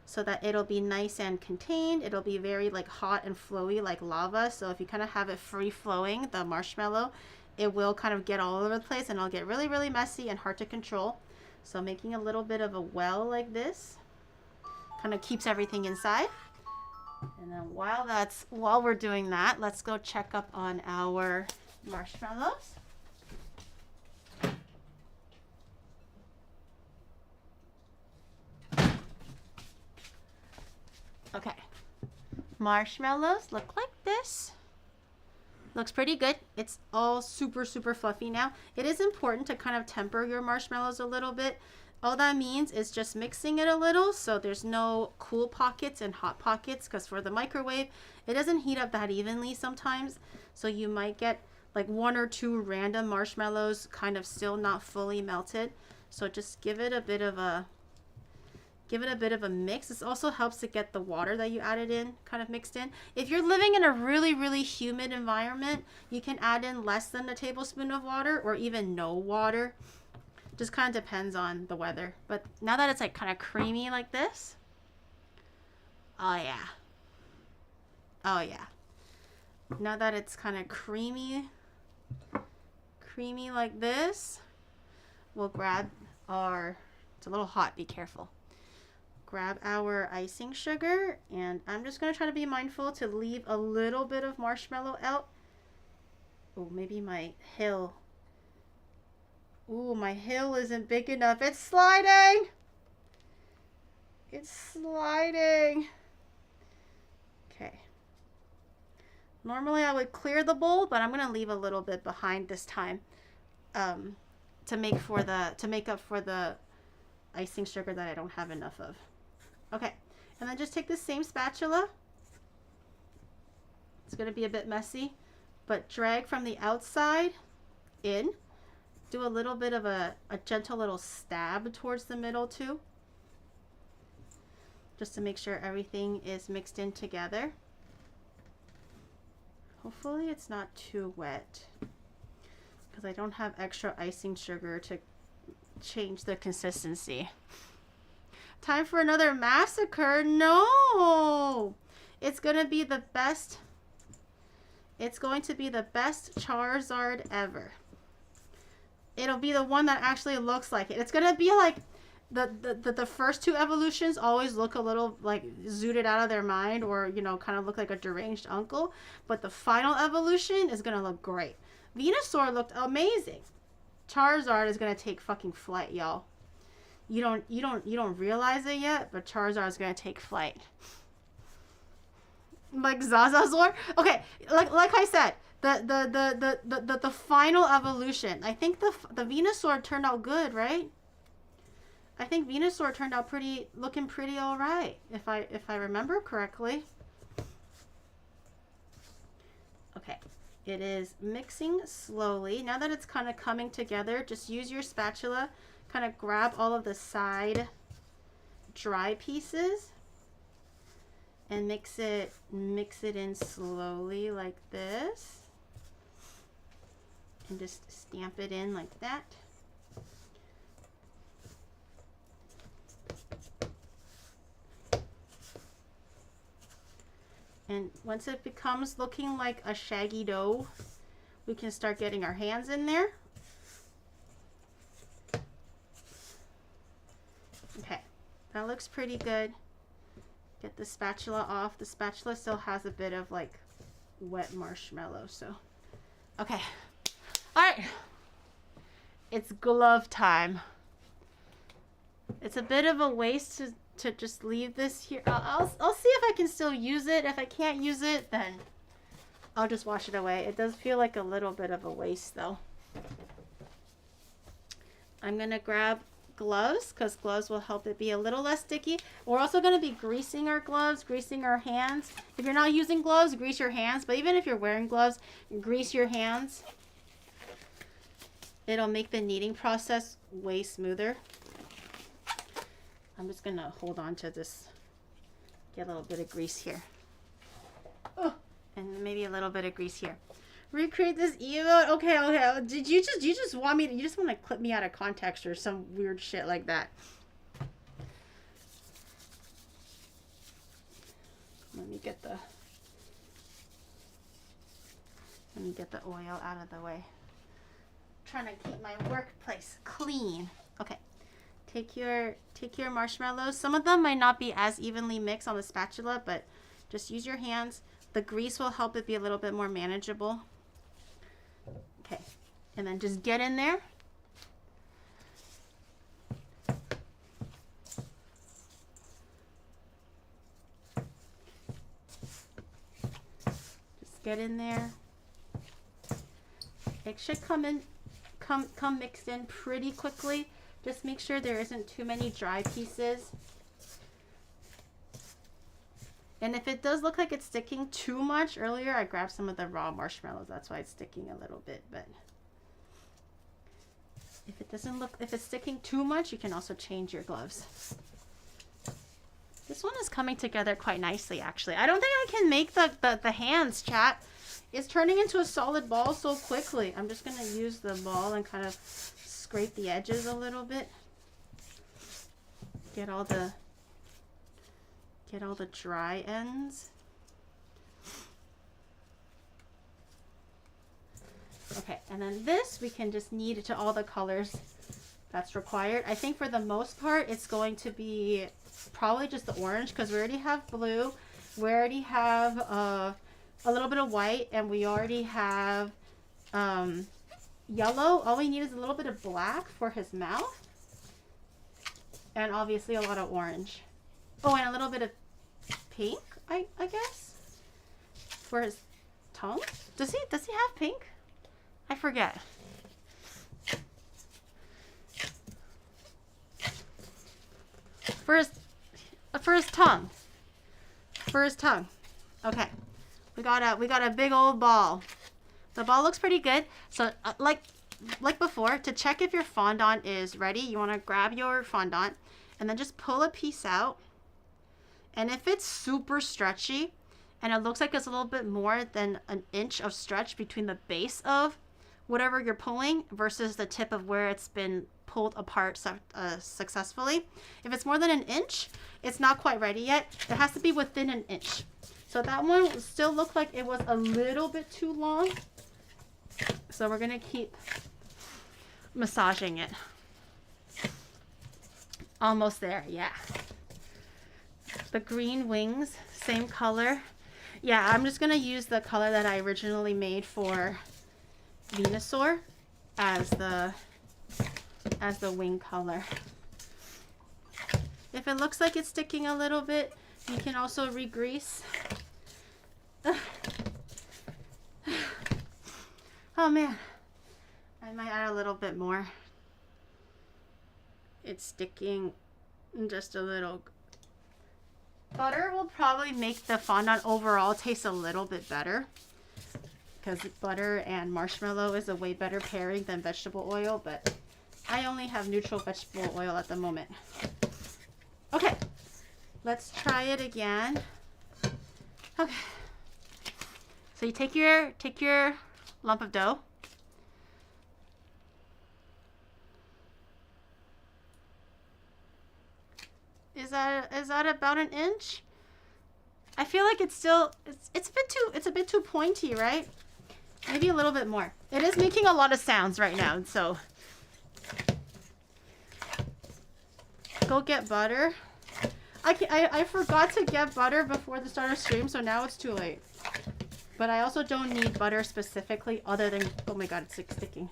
so that it'll be nice and contained. It'll be very like hot and flowy like lava. So if you kind of have it free flowing, the marshmallow, it will kind of get all over the place and it'll get really, really messy and hard to control. So making a little bit of a well like this kind of keeps everything inside. And then while we're doing that, let's go check up on our marshmallows. Okay, marshmallows look like this. Looks pretty good. It's all super, super fluffy now. It is important to kind of temper your marshmallows a little bit. All that means is just mixing it a little so there's no cool pockets and hot pockets, because for the microwave, it doesn't heat up that evenly sometimes. So you might get like 1 or 2 random marshmallows kind of still not fully melted. So just give it a bit of a mix. This also helps to get the water that you added in kind of mixed in. If you're living in a really, really humid environment, you can add in less than a tablespoon of water or even no water. Just kind of depends on the weather. But now that it's like kind of creamy like this, oh yeah. Oh yeah. Now that it's kind of creamy like this, we'll grab our, it's a little hot, be careful. Grab our icing sugar, and I'm just going to try to be mindful to leave a little bit of marshmallow out. Oh, maybe my hill Ooh, my hill isn't big enough. It's sliding. It's sliding. Okay. Normally I would clear the bowl, but I'm gonna leave a little bit behind this time, to make up for the icing sugar that I don't have enough of. Okay, and then just take the same spatula. It's gonna be a bit messy, but drag from the outside in. Do a little bit of a gentle little stab towards the middle too, just to make sure everything is mixed in together. Hopefully it's not too wet, because I don't have extra icing sugar to change the consistency. Time for another massacre? No! It's gonna be the best. It's going to be the best Charizard ever. It'll be the one that actually looks like it. It's gonna be like the first two evolutions always look a little like zooted out of their mind, or you know, kind of look like a deranged uncle. But the final evolution is gonna look great. Venusaur looked amazing. Charizard is gonna take fucking flight, y'all. You don't realize it yet, but Charizard is gonna take flight. Like Zardysaurrr. Okay, like I said, the final evolution. I think the Venusaur turned out good, right? I think Venusaur turned out looking pretty all right, if I remember correctly. Okay, it is mixing slowly. Now that it's kind of coming together, just use your spatula, kind of grab all of the side dry pieces and mix it in slowly like this, and just stamp it in like that. And once it becomes looking like a shaggy dough, we can start getting our hands in there. Okay, that looks pretty good. Get the spatula off. The spatula still has a bit of like wet marshmallow, so. Okay, all right. It's glove time. It's a bit of a waste to just leave this here. I'll see if I can still use it. If I can't use it, then I'll just wash it away. It does feel like a little bit of a waste though. I'm gonna grab gloves, because gloves will help it be a little less sticky. We're also going to be greasing our gloves, greasing our hands. If you're not using gloves, grease your hands. But even if you're wearing gloves, grease your hands. It'll make the kneading process way smoother. I'm just going to hold on to this. Get a little bit of grease here. Oh, and maybe a little bit of grease here. Recreate this emote. Okay. Did you just want me to, you just want to clip me out of context or some weird shit like that? Let me get the oil out of the way. I'm trying to keep my workplace clean. Okay. Take your marshmallows. Some of them might not be as evenly mixed on the spatula, but just use your hands. The grease will help it be a little bit more manageable. Okay, and then just get in there. Just get in there. It should come mixed in pretty quickly. Just make sure there isn't too many dry pieces. And if it does look like it's sticking too much, earlier I grabbed some of the raw marshmallows. That's why it's sticking a little bit. But if it's sticking too much, you can also change your gloves. This one is coming together quite nicely, actually. I don't think I can make the hands, chat. It's turning into a solid ball so quickly. I'm just going to use the ball and kind of scrape the edges a little bit. Get all the dry ends. Okay, and then this we can just knead it to all the colors that's required. I think for the most part it's going to be probably just the orange, because we already have blue, we already have a little bit of white, and we already have yellow. All we need is a little bit of black for his mouth. And obviously a lot of orange. Oh, and a little bit of pink, I guess, for his tongue. Does he have pink? I forget. For his tongue. For his tongue. Okay. We got a big old ball. The ball looks pretty good. So like before, to check if your fondant is ready, you want to grab your fondant and then just pull a piece out. And if it's super stretchy and it looks like it's a little bit more than an inch of stretch between the base of whatever you're pulling versus the tip of where it's been pulled apart successfully. If it's more than an inch, it's not quite ready yet. It has to be within an inch. So that one still looked like it was a little bit too long. So we're gonna keep massaging it. Almost there, yeah. The green wings, same color. Yeah, I'm just gonna use the color that I originally made for Venusaur as the wing color. If it looks like it's sticking a little bit, you can also re-grease. Oh man, I might add a little bit more. It's sticking just a little. Butter will probably make the fondant overall taste a little bit better because butter and marshmallow is a way better pairing than vegetable oil, but I only have neutral vegetable oil at the moment. Okay, let's try it again. Okay, so you take your lump of dough. Is that about an inch? I feel like it's still it's a bit too pointy, right? Maybe a little bit more. It is making a lot of sounds right now, so go get butter. I forgot to get butter before the start of stream, so now it's too late. But I also don't need butter specifically other than, oh my god, it's like sticking.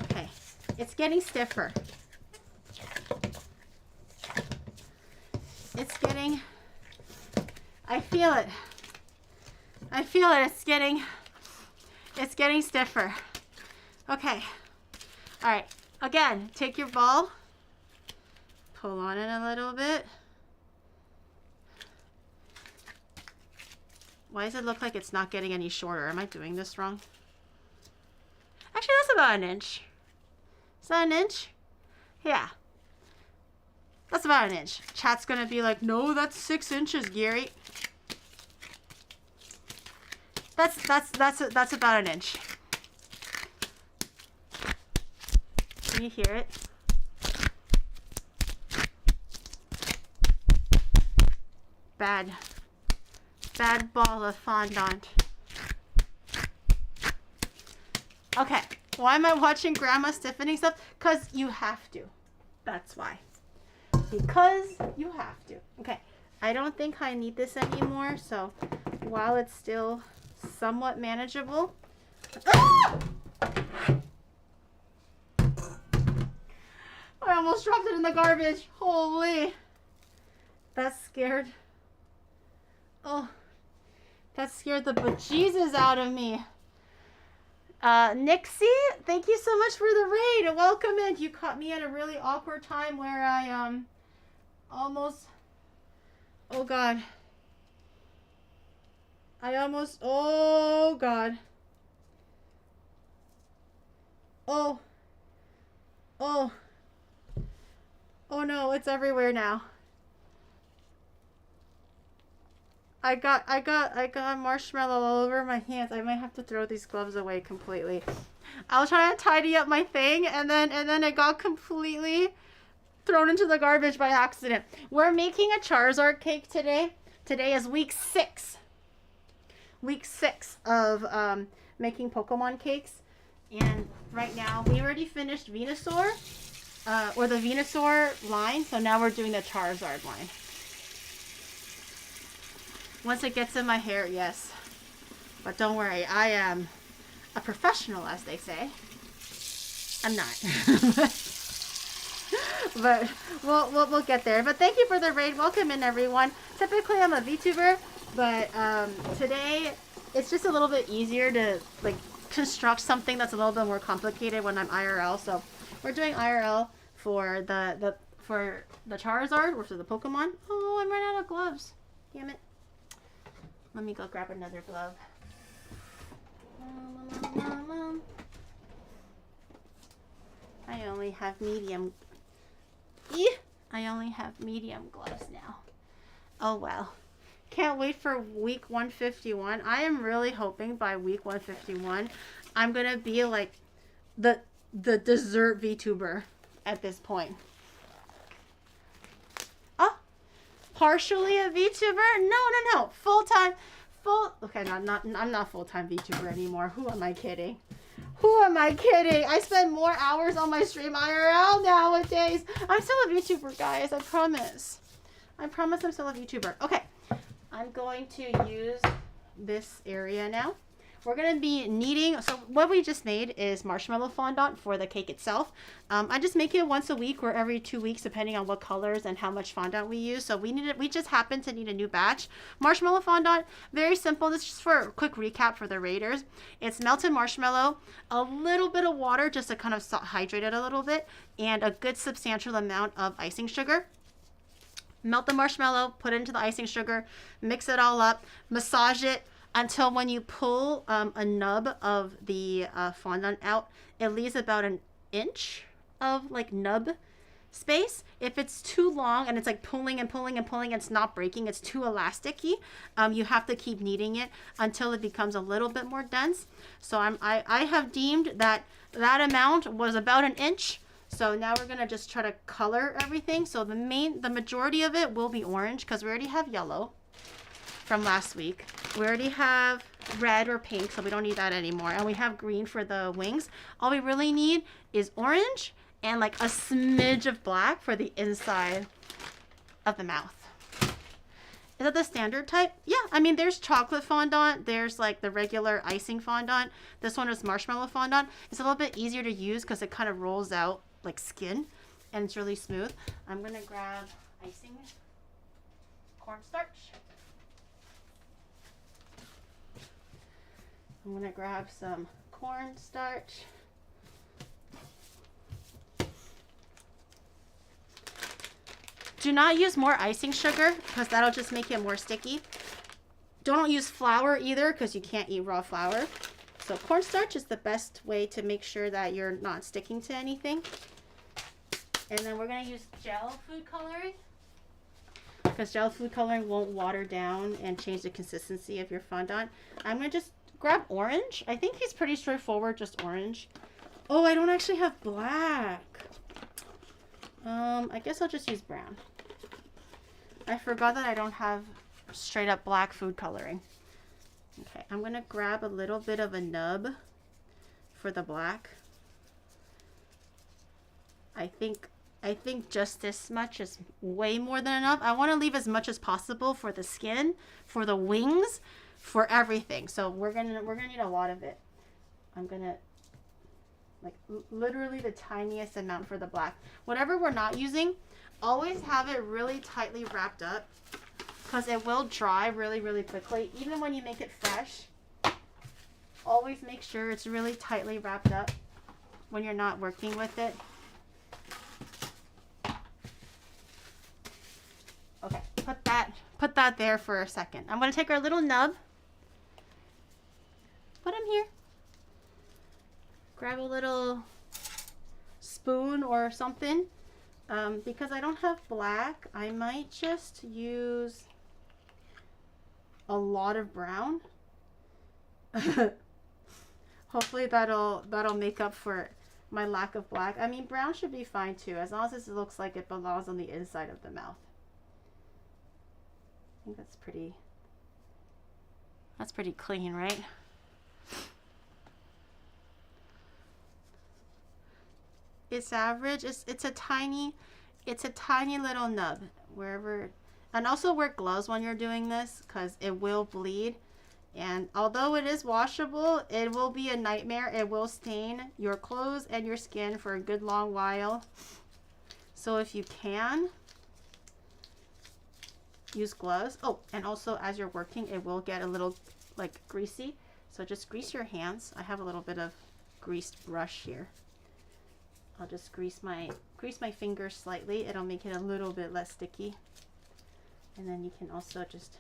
Okay, it's getting stiffer. It's getting, I feel it. I feel it. It's getting stiffer. Okay. All right. Again, take your ball, pull on it a little bit. Why does it look like it's not getting any shorter? Am I doing this wrong? Actually, that's about an inch. Is that an inch? Yeah. That's about an inch. Chat's gonna be like, no, that's 6 inches, Gary. That's about an inch. Can you hear it? Bad ball of fondant. Okay, why am I watching Grandma stiffening stuff? Because you have to. That's why. Because you have to. Okay, I don't think I need this anymore, so while it's still somewhat manageable. Ah! I almost dropped it in the garbage. Holy. That scared. Oh. That scared the bejesus out of me. Nixie, thank you so much for the raid. Welcome in. You caught me at a really awkward time where I almost, oh god. I almost, oh god. Oh. Oh. Oh no, it's everywhere now. I got marshmallow all over my hands. I might have to throw these gloves away completely. I was trying to tidy up my thing and then it got completely thrown into the garbage by accident. We're making a Charizard cake today. Today is week 6. Week 6 of making Pokemon cakes. And right now, we already finished Venusaur, or the Venusaur line, so now we're doing the Charizard line. Once it gets in my hair, yes. But don't worry, I am a professional, as they say. I'm not. But we'll get there. But thank you for the raid. Welcome in, everyone. Typically, I'm a VTuber, but today it's just a little bit easier to like construct something that's a little bit more complicated when I'm IRL. So we're doing IRL for the Charizard, or for the Pokemon. Oh, I'm running out of gloves. Damn it. Let me go grab another glove. I only have medium. I only have medium gloves now. Oh well. Can't wait for week 151. I am really hoping by week 151 I'm gonna be like the dessert VTuber at this point. Oh, partially a VTuber? No. Okay, I'm not full-time VTuber anymore. Who am I kidding? Who am I kidding? I spend more hours on my stream IRL nowadays. I'm still a VTuber, guys. I promise. I promise I'm still a VTuber. Okay. I'm going to use this area now. We're going to be kneading. So what we just made is marshmallow fondant for the cake itself. I just make it once a week or every 2 weeks, depending on what colors and how much fondant we use. So we just happen to need a new batch. Marshmallow fondant, very simple. This is just for a quick recap for the raiders. It's melted marshmallow, a little bit of water just to kind of hydrate it a little bit, and a good substantial amount of icing sugar. Melt the marshmallow, put it into the icing sugar, mix it all up, massage it until when you pull a nub of the fondant out, it leaves about an inch of like nub space. If it's too long and it's like pulling and pulling and pulling, it's not breaking, it's too elasticy, you have to keep kneading it until it becomes a little bit more dense. So I have deemed that amount was about an inch. So now we're gonna just try to color everything. So the majority of it will be orange because we already have yellow from last week. We already have red or pink, so we don't need that anymore. And we have green for the wings. All we really need is orange and like a smidge of black for the inside of the mouth. Is that the standard type? Yeah, I mean, there's chocolate fondant. There's like the regular icing fondant. This one is marshmallow fondant. It's a little bit easier to use because it kind of rolls out like skin and it's really smooth. I'm gonna grab icing cornstarch. I'm gonna grab some cornstarch. Do not use more icing sugar because that'll just make it more sticky. Don't use flour either because you can't eat raw flour. So cornstarch is the best way to make sure that you're not sticking to anything. And then we're going to use gel food coloring because gel food coloring won't water down and change the consistency of your fondant. I'm going to just grab orange. I think he's pretty straightforward, just orange. Oh, I don't actually have black. I guess I'll just use brown. I forgot that I don't have straight up black food coloring. Okay, I'm going to grab a little bit of a nub for the black. I think just this much is way more than enough. I want to leave as much as possible for the skin, for the wings, for everything. So we're gonna need a lot of it. I'm gonna like literally the tiniest amount for the black. Whatever we're not using, always have it really tightly wrapped up because it will dry really quickly. Even when you make it fresh, always make sure it's really tightly wrapped up when you're not working with it. Okay, put that there for a second. I'm gonna take our little nub, put him here, grab a little spoon or something. Because I don't have black, I might just use a lot of brown. Hopefully that'll make up for my lack of black. I mean, brown should be fine too, as long as it looks like it belongs on the inside of the mouth. I think that's pretty clean, right? It's average. It's a tiny little nub wherever. And also wear gloves when you're doing this because it will bleed. And although it is washable, it will be a nightmare. It will stain your clothes and your skin for a good long while. So if you can, use gloves. Oh, and also as you're working, it will get a little like greasy. So just grease your hands. I have a little bit of greased brush here. I'll just grease my fingers slightly. It'll make it a little bit less sticky. And then you can also just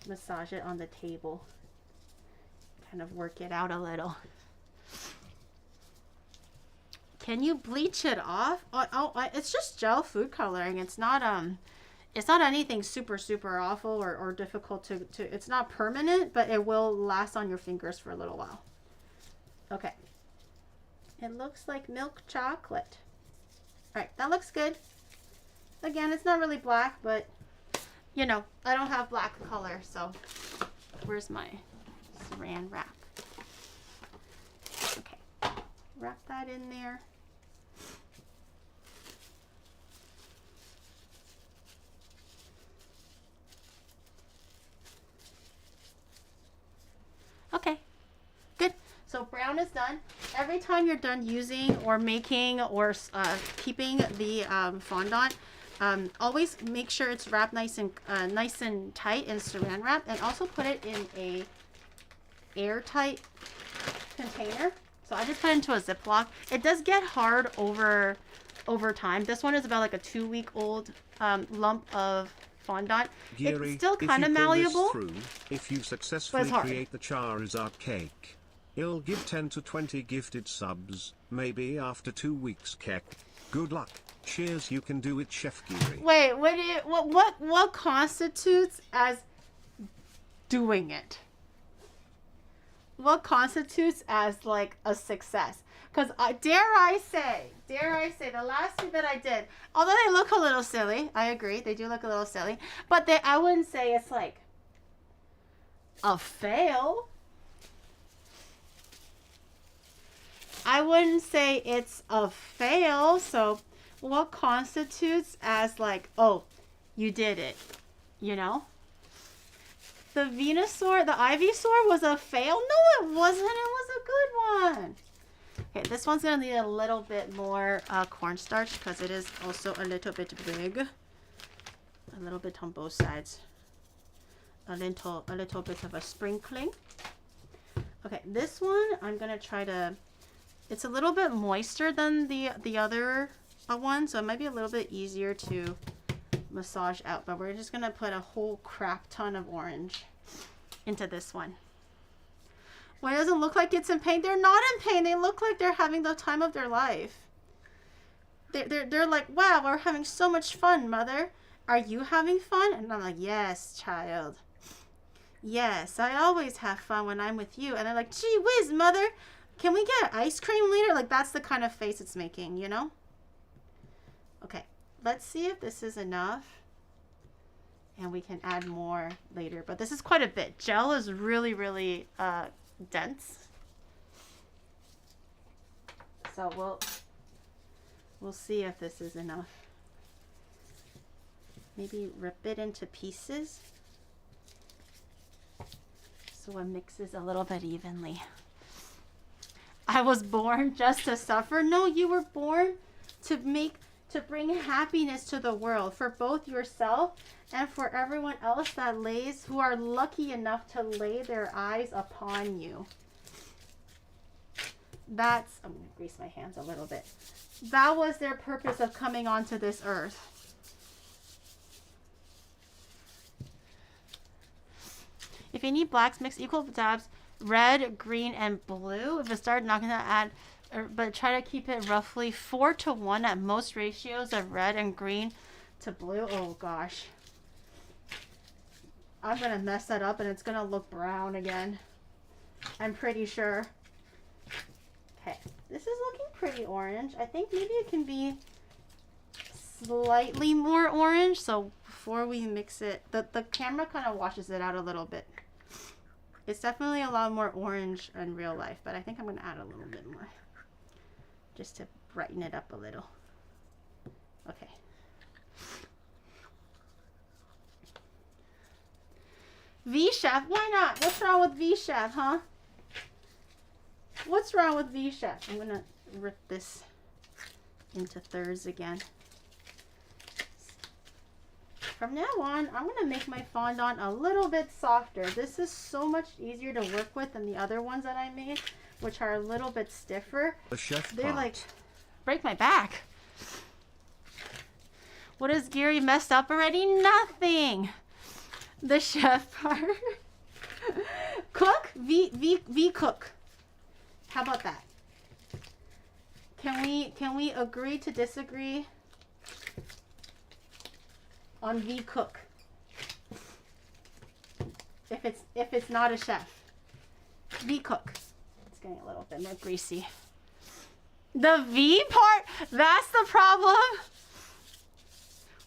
massage it on the table. Kind of work it out a little. Can you bleach it off? It's just gel food coloring. It's not anything super awful or difficult to it's not permanent, but it will last on your fingers for a little while. Okay. It looks like milk chocolate. All right, that looks good. Again, it's not really black, but you know, I don't have black color, so where's my saran wrap? Okay, wrap that in there. Okay, good. So brown is done. Every time you're done using or making or keeping the fondant, always make sure it's wrapped nice and tight in saran wrap, and also put it in a airtight container. So I just put it into a Ziploc. It does get hard over time. This one is about like a 2-week-old lump of fondant. Giri, it's still kind of malleable. If you successfully create the Charizard cake, it'll give 10 to 20 gifted subs, maybe after 2 weeks, Kek. Good luck. Cheers, you can do it, Chef Giri. Wait, what constitutes as doing it? What constitutes as like a success? Because dare I say, the last two that I did, although they look a little silly, I agree, they do look a little silly, but I wouldn't say it's like a fail. I wouldn't say it's a fail. So what constitutes as like, oh, you did it, you know? The Venusaur, the Ivysaur was a fail? No, it wasn't. It was a good one. Okay, this one's going to need a little bit more cornstarch because it is also a little bit big. A little bit on both sides. A little bit of a sprinkling. Okay, this one I'm going to try to... It's a little bit moister than the other one, so it might be a little bit easier to massage out. But we're just going to put a whole crap ton of orange into this one. Well, it doesn't look like it's in pain. They're not in pain. They look like they're having the time of their life. They're like, wow, we're having so much fun, Mother. Are you having fun? And I'm like, yes, child. Yes, I always have fun when I'm with you. And they're like, gee whiz, Mother. Can we get ice cream later? Like, that's the kind of face it's making, you know? Okay, let's see if this is enough. And we can add more later. But this is quite a bit. Gel is really, really dense. So we'll see if this is enough. Maybe rip it into pieces so it mixes a little bit evenly. I was born just to suffer. No, you were born to bring happiness to the world for both yourself and for everyone else who are lucky enough to lay their eyes upon you. I'm gonna grease my hands a little bit. That was their purpose of coming onto this earth. If you need blacks, mix equal dabs, red, green, and blue. If it started, not gonna add, but try to keep it roughly 4-to-1 at most ratios of red and green to blue. Oh gosh. I'm gonna mess that up and it's gonna look brown again. I'm pretty sure. Okay, this is looking pretty orange. I think maybe it can be slightly more orange. So before we mix it, the camera kind of washes it out a little bit. It's definitely a lot more orange in real life, but I think I'm gonna add a little bit more just to brighten it up a little. Okay. V-Chef, why not? What's wrong with V-Chef, huh? What's wrong with V-Chef? I'm gonna rip this into thirds again. From now on, I'm gonna make my fondant a little bit softer. This is so much easier to work with than the other ones that I made, which are a little bit stiffer. The chef They're part. like, break my back. What has Giri messed up already? Nothing. The chef part. Cook? V cook. How about that? Can we agree to disagree on V cook? If it's not a chef. V cook. It's getting a little bit more greasy. The V part? That's the problem.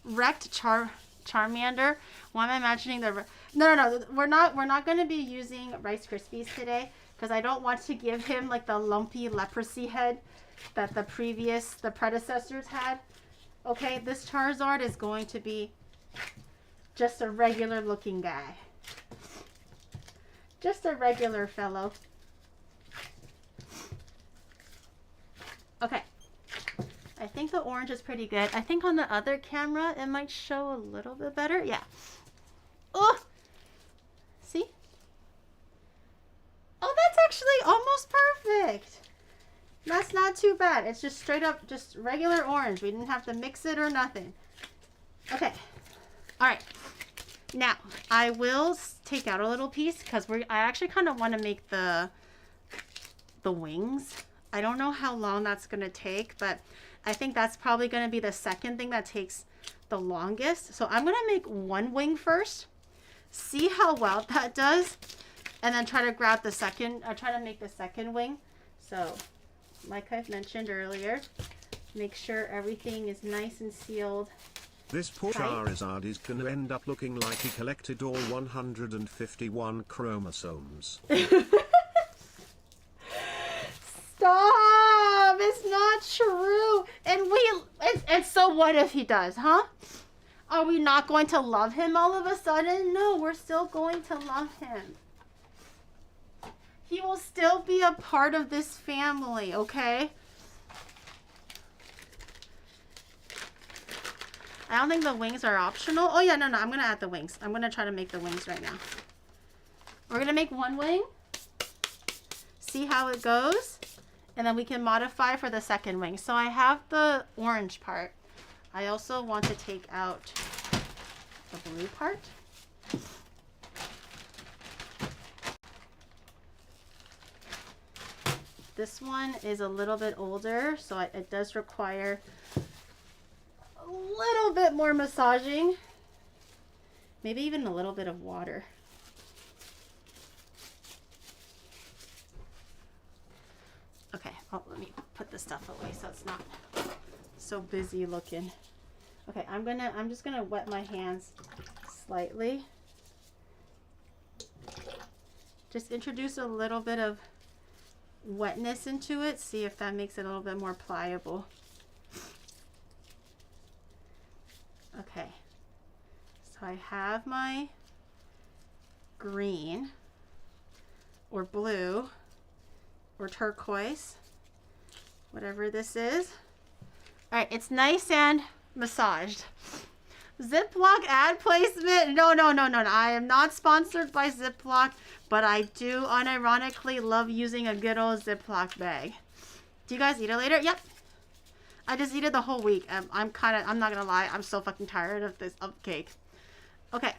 Wrecked Charmander. Why am I imagining the... No. We're not going to be using Rice Krispies today because I don't want to give him like the lumpy leprosy head that the predecessors had. Okay, this Charizard is going to be just a regular looking guy. Just a regular fellow. Okay. I think the orange is pretty good. I think on the other camera, it might show a little bit better. Yeah. Oh! See? Oh, that's actually almost perfect. That's not too bad. It's just straight up, just regular orange. We didn't have to mix it or nothing. Okay. All right. Now, I will take out a little piece because I actually kind of want to make the wings. I don't know how long that's going to take, but I think that's probably going to be the second thing that takes the longest. So I'm going to make one wing first, see how well that does, and then try to grab the second, or try to make the second wing. So like I've mentioned earlier, make sure everything is nice and sealed. This poor Charizard is gonna end up looking like he collected all 151 chromosomes. Stop! It's not true. And so what if he does, huh? Are we not going to love him all of a sudden? No, we're still going to love him. He will still be a part of this family, okay? I don't think the wings are optional. Oh yeah, no, I'm gonna add the wings. I'm gonna try to make the wings right now. We're gonna make one wing, see how it goes, and then we can modify for the second wing. So I have the orange part. I also want to take out the blue part. This one is a little bit older, so it does require a little bit more massaging. Maybe even a little bit of water. Okay, oh, let me put this stuff away so it's not so busy looking. Okay, I'm just gonna wet my hands slightly. Just introduce a little bit of wetness into it, see if that makes it a little bit more pliable. Okay, so I have my green or blue or turquoise, whatever this is. All right, it's nice and massaged. Ziploc ad placement? No. I am not sponsored by Ziploc, but I do unironically love using a good old Ziploc bag. Do you guys eat it later? Yep. I just eat it the whole week. I'm not gonna lie, I'm so fucking tired of this cake. Okay.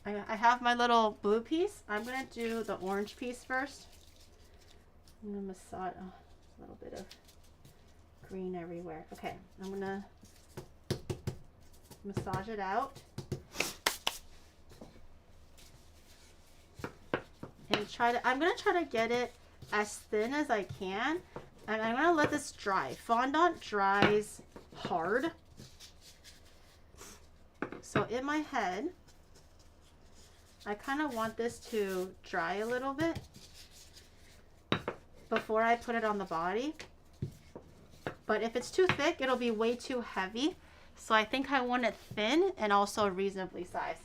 I have my little blue piece. I'm gonna do the orange piece first. I'm gonna massage, a little bit of green everywhere. Okay, I'm gonna massage it out. And I'm gonna try to get it as thin as I can. And I'm gonna let this dry. Fondant dries hard. So in my head, I kind of want this to dry a little bit. before I put it on the body. But if it's too thick, it'll be way too heavy. So I think I want it thin and also reasonably sized.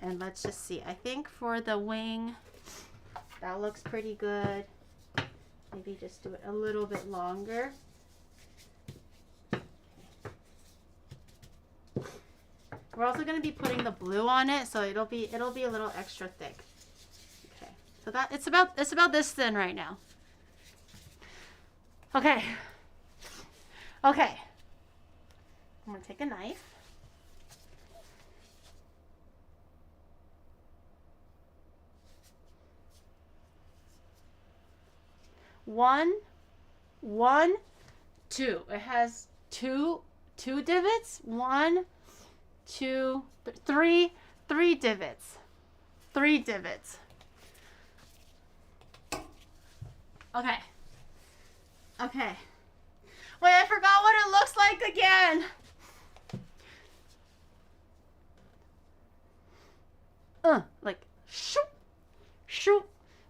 And let's just see. I think for the wing, that looks pretty good. Maybe just do it a little bit longer. We're also going to be putting the blue on it, so it'll be a little extra thick. Okay. So that it's about this thin right now. Okay. Okay. I'm going to take a knife. One, two. It has two divots. One, two, three divots. Three divots. Okay. Okay. Wait, I forgot what it looks like again. Like shoop, shoop.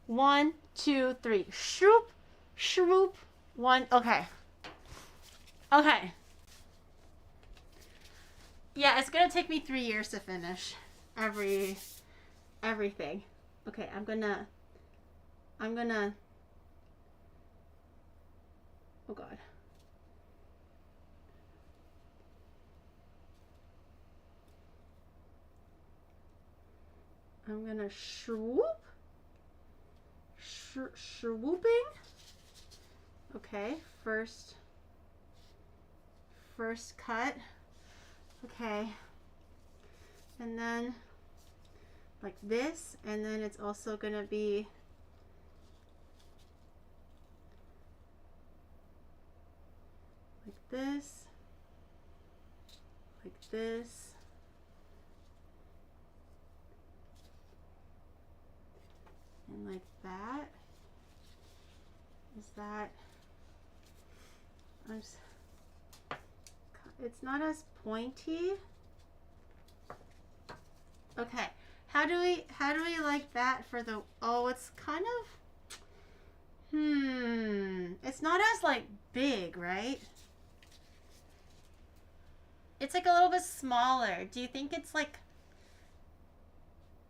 1, 2, 3. Shoop, shoop. 1. Okay. Okay. Yeah, it's gonna take me 3 years to finish everything. Okay, I'm gonna. Oh God. I'm gonna swoop. Swooping. Okay, first cut. Okay, and then like this, and then it's also gonna be like this, and like that. Is that? It's not as pointy. Okay, how do we like that for the? Oh, it's kind of. It's not as like big, right? It's like a little bit smaller. Do you think it's like?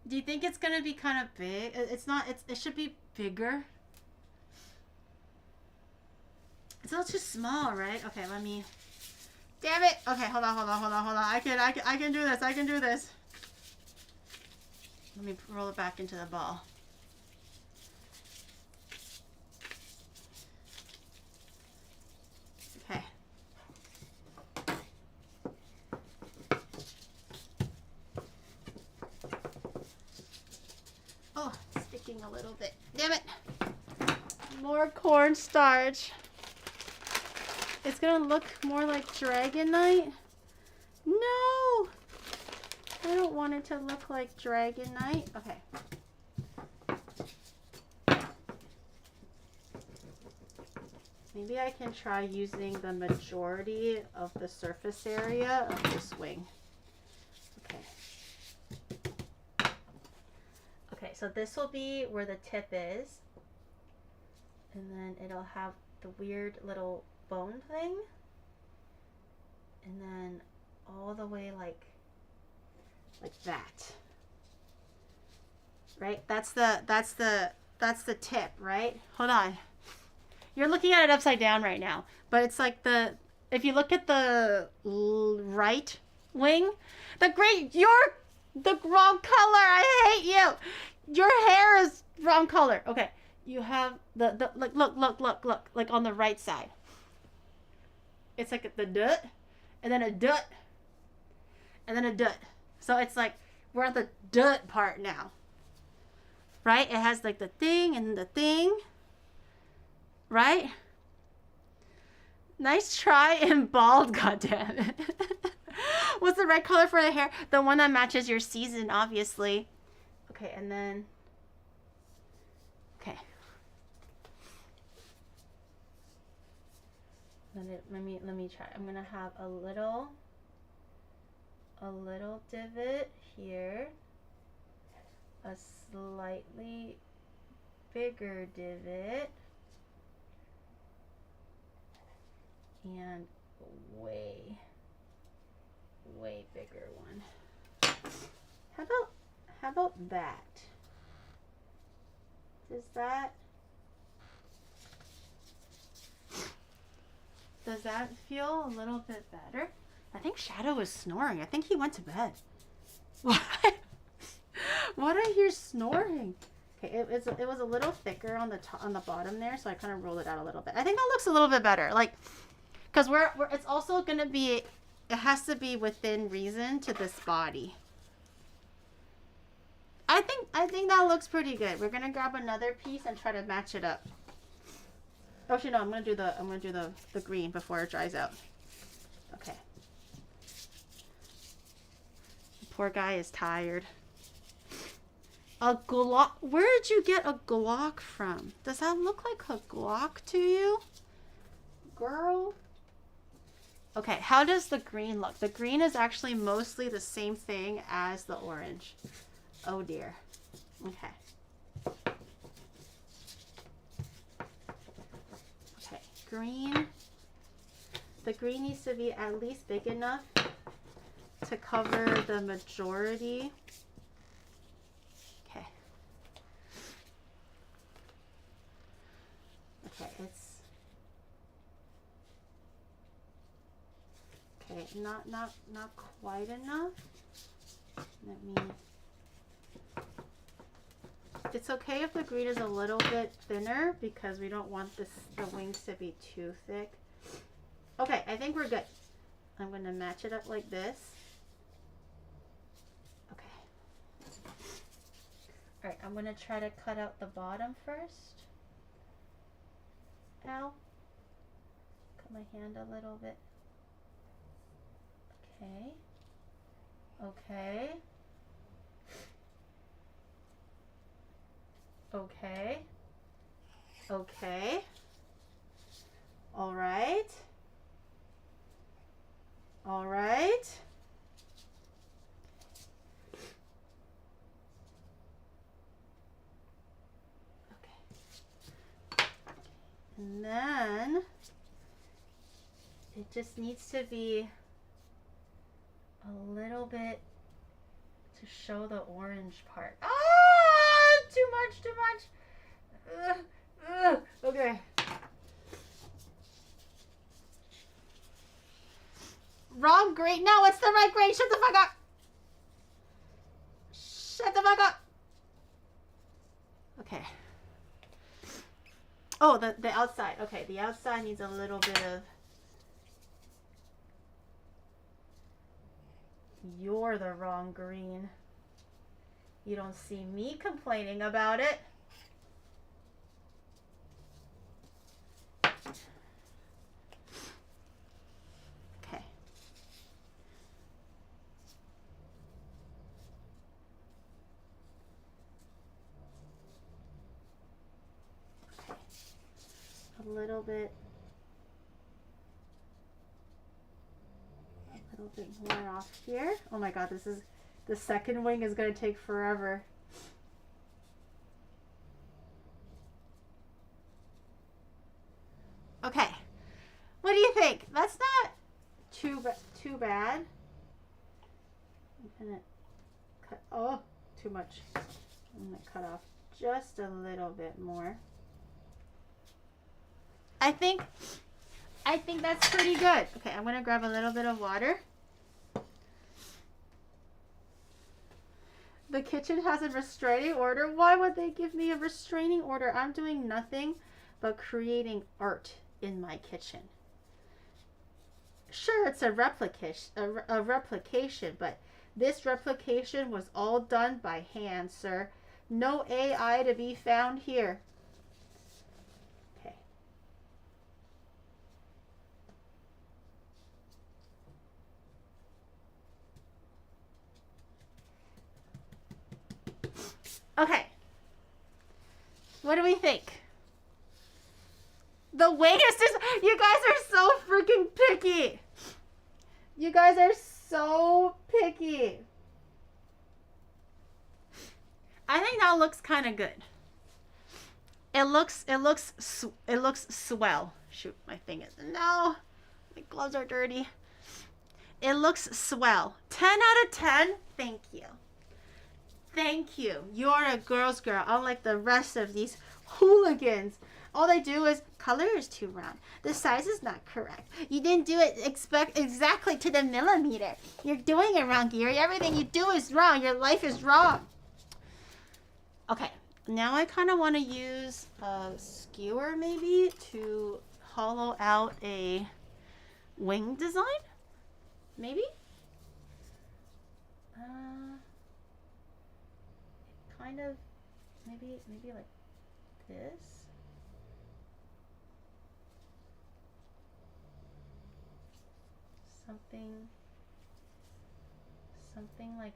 Do you think it's gonna be kind of big? It's not. It should be bigger. It's a little too small, right? Okay, let me. Damn it! Okay, hold on. I can do this. I can do this. Let me roll it back into the ball. Okay. Oh, it's sticking a little bit. Damn it! More cornstarch. It's gonna look more like Dragonite. No! I don't want it to look like Dragonite. Okay. Maybe I can try using the majority of the surface area of this wing. Okay. Okay, so this will be where the tip is. And then it'll have the weird little bone thing, and then all the way like that, right? That's the tip, right? Hold on, you're looking at it upside down right now, but it's like if you look at the right wing, you're the wrong color. I hate you. Your hair is wrong color. Okay, you have the look like on the right side. It's like the dut, and then a dut, and then a dut. So it's like we're at the dut part now, right? It has like the thing and the thing, right? Nice try in bald, goddammit. What's the right color for the hair? The one that matches your season, obviously. Okay, and then. Okay. Let me try. I'm gonna have a little divot here, a slightly bigger divot, and way bigger one. How about that? Does that feel a little bit better? I think Shadow is snoring. I think he went to bed. What? Why do I hear snoring? Okay, it was a little thicker on the top, on the bottom there, so I kind of rolled it out a little bit. I think that looks a little bit better, like, because it's also gonna be, it has to be within reason to this body. I think that looks pretty good. We're gonna grab another piece and try to match it up. Oh, actually, no, I'm gonna do the green before it dries out. Okay. The poor guy is tired. A Glock? Where did you get a Glock from? Does that look like a Glock to you, girl? Okay, how does the green look? The green is actually mostly the same thing as the orange. Oh dear. Okay. Okay, green. The green needs to be at least big enough to cover the majority. Okay. Okay, it's okay, not quite enough. Let me. It's okay if the green is a little bit thinner because we don't want the wings to be too thick. Okay, I think we're good. I'm going to match it up like this. Okay. All right, I'm going to try to cut out the bottom first. Ow. Cut my hand a little bit. Okay. Okay. Okay. Okay. All right. All right. Okay. And then it just needs to be a little bit to show the orange part. Ah! Too much. Okay. Wrong grade. No, it's the right grade. Shut the fuck up. Shut the fuck up. Okay. Oh, the outside. Okay, the outside needs a little bit of... You're the wrong green. You don't see me complaining about it. Okay. Okay. A little bit more off here. Oh my god, this is... The second wing is going to take forever. Okay. What do you think? That's not too bad. I'm going to cut... Oh, too much. I'm going to cut off just a little bit more. I think that's pretty good. Okay, I'm going to grab a little bit of water. The kitchen has a restraining order. Why would they give me a restraining order? I'm doing nothing but creating art in my kitchen. Sure, it's a replication, but this replication was all done by hand, sir. No AI to be found here. Okay. Okay. What do we think? The wing is just... You guys are so freaking picky. You guys are so picky. I think that looks kind of good. It looks swell. Shoot, my thing is... No. My gloves are dirty. It looks swell. 10 out of 10. Thank you. Thank you. You're a girl's girl, unlike the rest of these hooligans. All they do is, color is too round. The size is not correct. You didn't do it exactly to the millimeter. You're doing it wrong, Giri. Everything you do is wrong. Your life is wrong. Okay, now I kind of want to use a skewer maybe to hollow out a wing design. Maybe? Kind of, maybe like this. Something like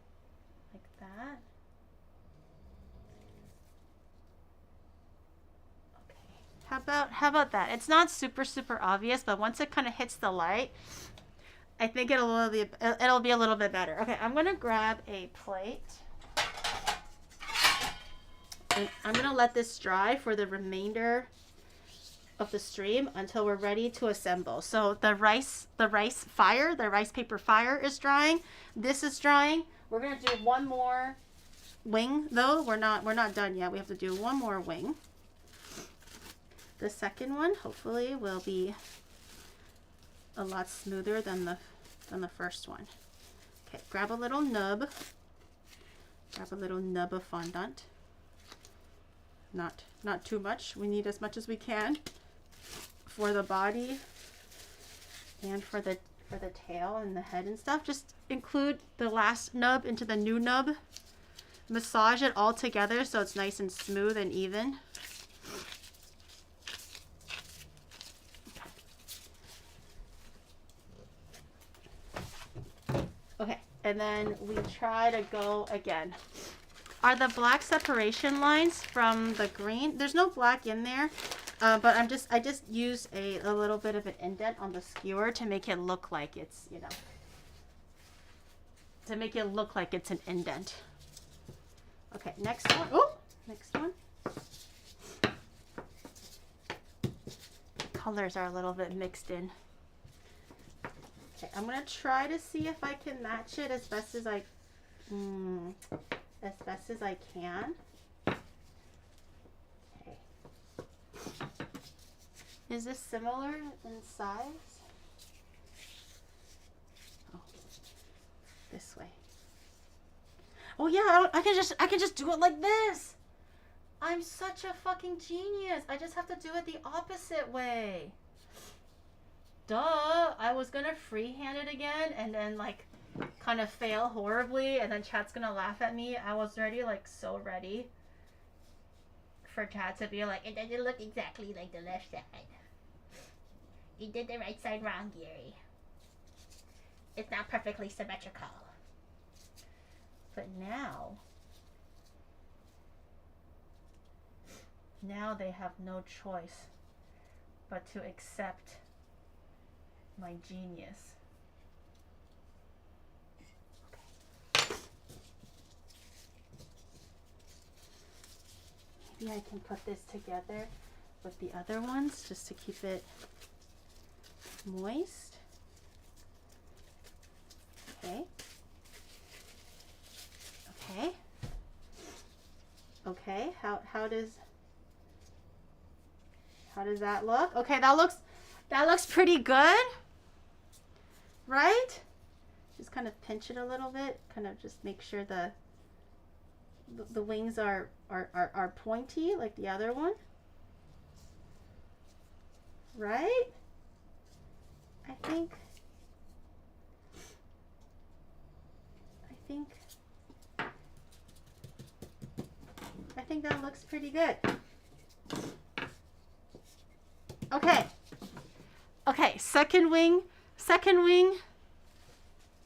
that. Okay. How about that? It's not super obvious, but once it kind of hits the light, I think it'll be a little bit better. Okay, I'm gonna grab a plate. And I'm gonna let this dry for the remainder of the stream until we're ready to assemble. So the rice paper fire is drying. This is drying. We're gonna do one more wing though. We're not done yet. We have to do one more wing. The second one hopefully will be a lot smoother than the first one. Okay, grab a little nub. Grab a little nub of fondant. Not too much. We need as much as we can for the body and for the tail and the head and stuff. Just include the last nub into the new nub. Massage it all together so it's nice and smooth and even. Okay, and then we try to go again. Are the black separation lines from the green? There's no black in there, but I just use a little bit of an indent on the skewer to make it look like it's, to make it look like it's an indent. Okay, next one. Oh, next one. Colors are a little bit mixed in. Okay, I'm gonna try to see if I can match it as best as I can. Okay. Is this similar in size? Oh, this way. Oh yeah, I can just do it like this. I'm such a fucking genius. I just have to do it the opposite way. Duh. I was gonna freehand it again and then like kind of fail horribly and then chat's gonna laugh at me. I was already like so ready for chat to be like, it doesn't look exactly like the left side. You did the right side wrong, Giri. It's not perfectly symmetrical. But now they have no choice but to accept my genius. Maybe I can put this together with the other ones just to keep it moist. Okay. Okay. Okay. How does that look? Okay, that looks pretty good. Right? Just kind of pinch it a little bit, kind of just make sure the wings are pointy like the other one. Right? I think that looks pretty good. Okay. Okay, second wing,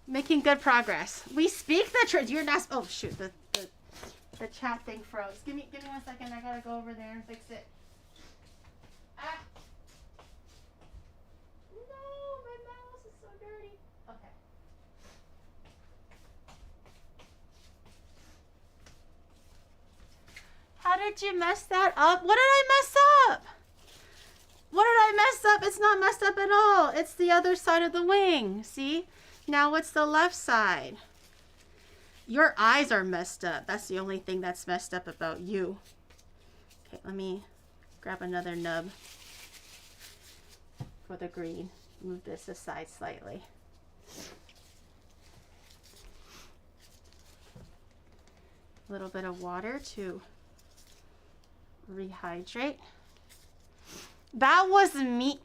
making good progress. We speak the truth. You're not, oh shoot, the chat thing froze. Give me 1 second, I gotta go over there and fix it. Ah. No, my mouse is so dirty. Okay. How did you mess that up? What did I mess up? What did I mess up? It's not messed up at all. It's the other side of the wing. See? Now it's the left side. Your eyes are messed up. That's the only thing that's messed up about you. Okay, let me grab another nub for the green. Move this aside slightly. A little bit of water to rehydrate. That was me.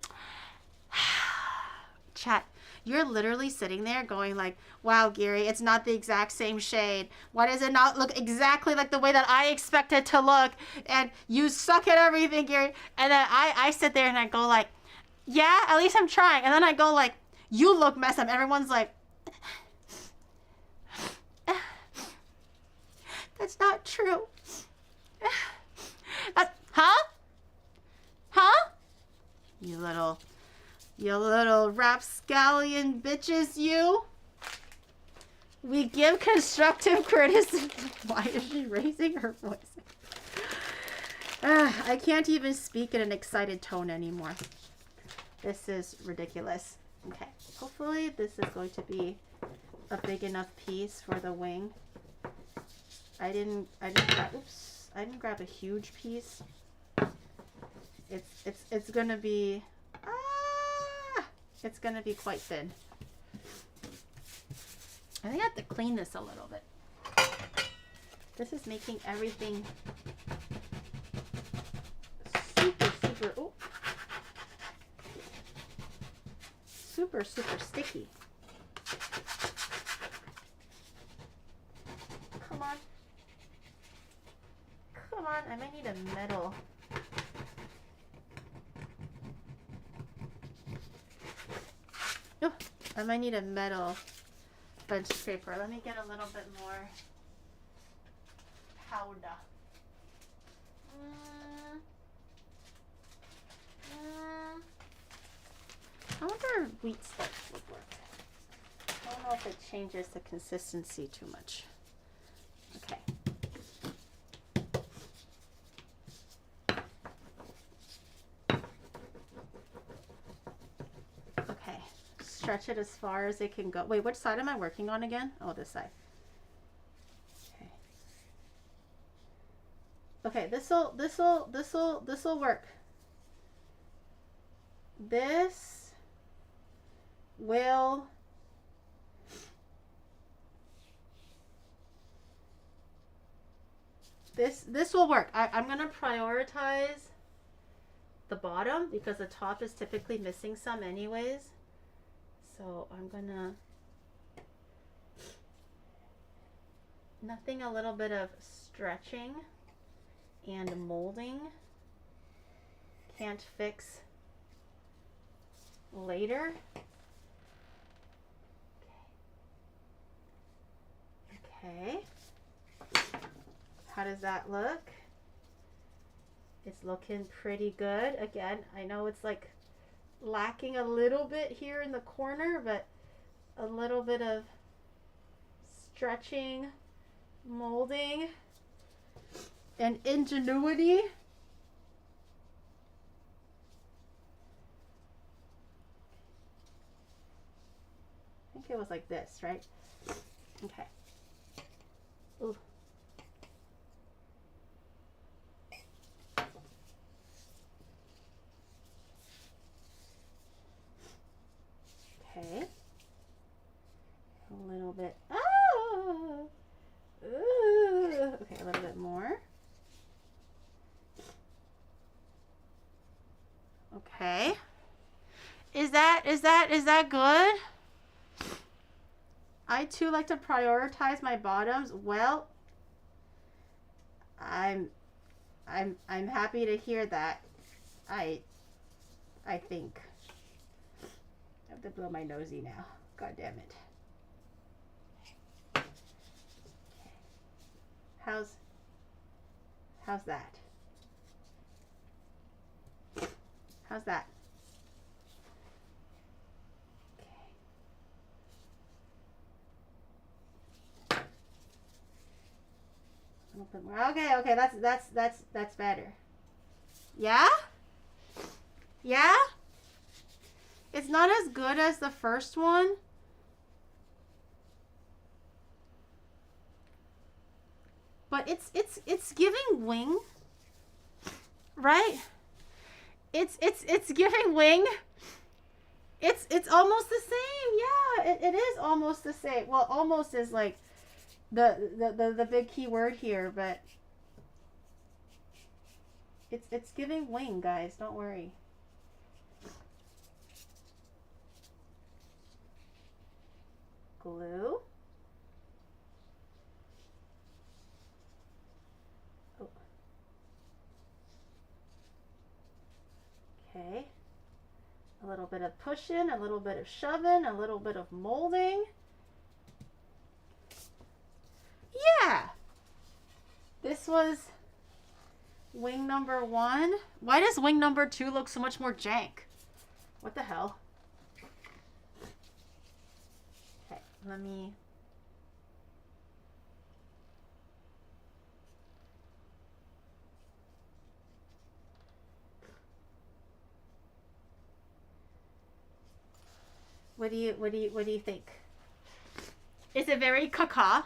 Chat, you're literally sitting there going like, wow, Giri, it's not the exact same shade. Why does it not look exactly like the way that I expect it to look? And you suck at everything, Giri. And then I sit there and I go like, yeah, at least I'm trying. And then I go like, you look messed up. Everyone's like, that's not true. Huh? Huh? You little rapscallion bitches, you. We give constructive criticism. Why is she raising her voice? I can't even speak in an excited tone anymore. This is ridiculous. Okay, hopefully this is going to be a big enough piece for the wing. I didn't grab a huge piece. It's gonna be it's gonna be quite thin. I think I have to clean this a little bit. This is making everything super super sticky. Come on. Come on, I might need a metal. Oh, I might need a metal bench scraper. Let me get a little bit more powder. I wonder if wheat starch would work. I don't know if it changes the consistency too much. Okay. Okay. Stretch it as far as it can go. Wait, which side am I working on again? Oh, this side. Okay. Okay, this'll work. This will this will work. I'm gonna prioritize the bottom because the top is typically missing some anyways. So I'm gonna nothing a little bit of stretching and molding can't fix later. Okay. How does that look? It's looking pretty good. Again, I know it's like lacking a little bit here in the corner, but a little bit of stretching, molding, and ingenuity. I think it was like this, right? Okay. Ooh. Okay. A little bit. Oh! Ooh. Okay, a little bit more. Okay. Is that good? I too like to prioritize my bottoms. Well, I'm happy to hear that. I think I have to blow my nosy now. God damn it. Okay. How's that? How's that? A little bit more. Okay, that's better. Yeah? Yeah? It's not as good as the first one. But it's giving wing. Right? It's giving wing. It's almost the same. Yeah, it is almost the same. Well, almost is like the big key word here, but it's giving wing, guys. Don't worry. Glue. Oh. Okay. A little bit of pushing, a little bit of shoving, a little bit of molding. Yeah. This was wing number 1. Why does wing number 2 look so much more jank? What the hell? Okay, let me... What do you think? Is it very caca?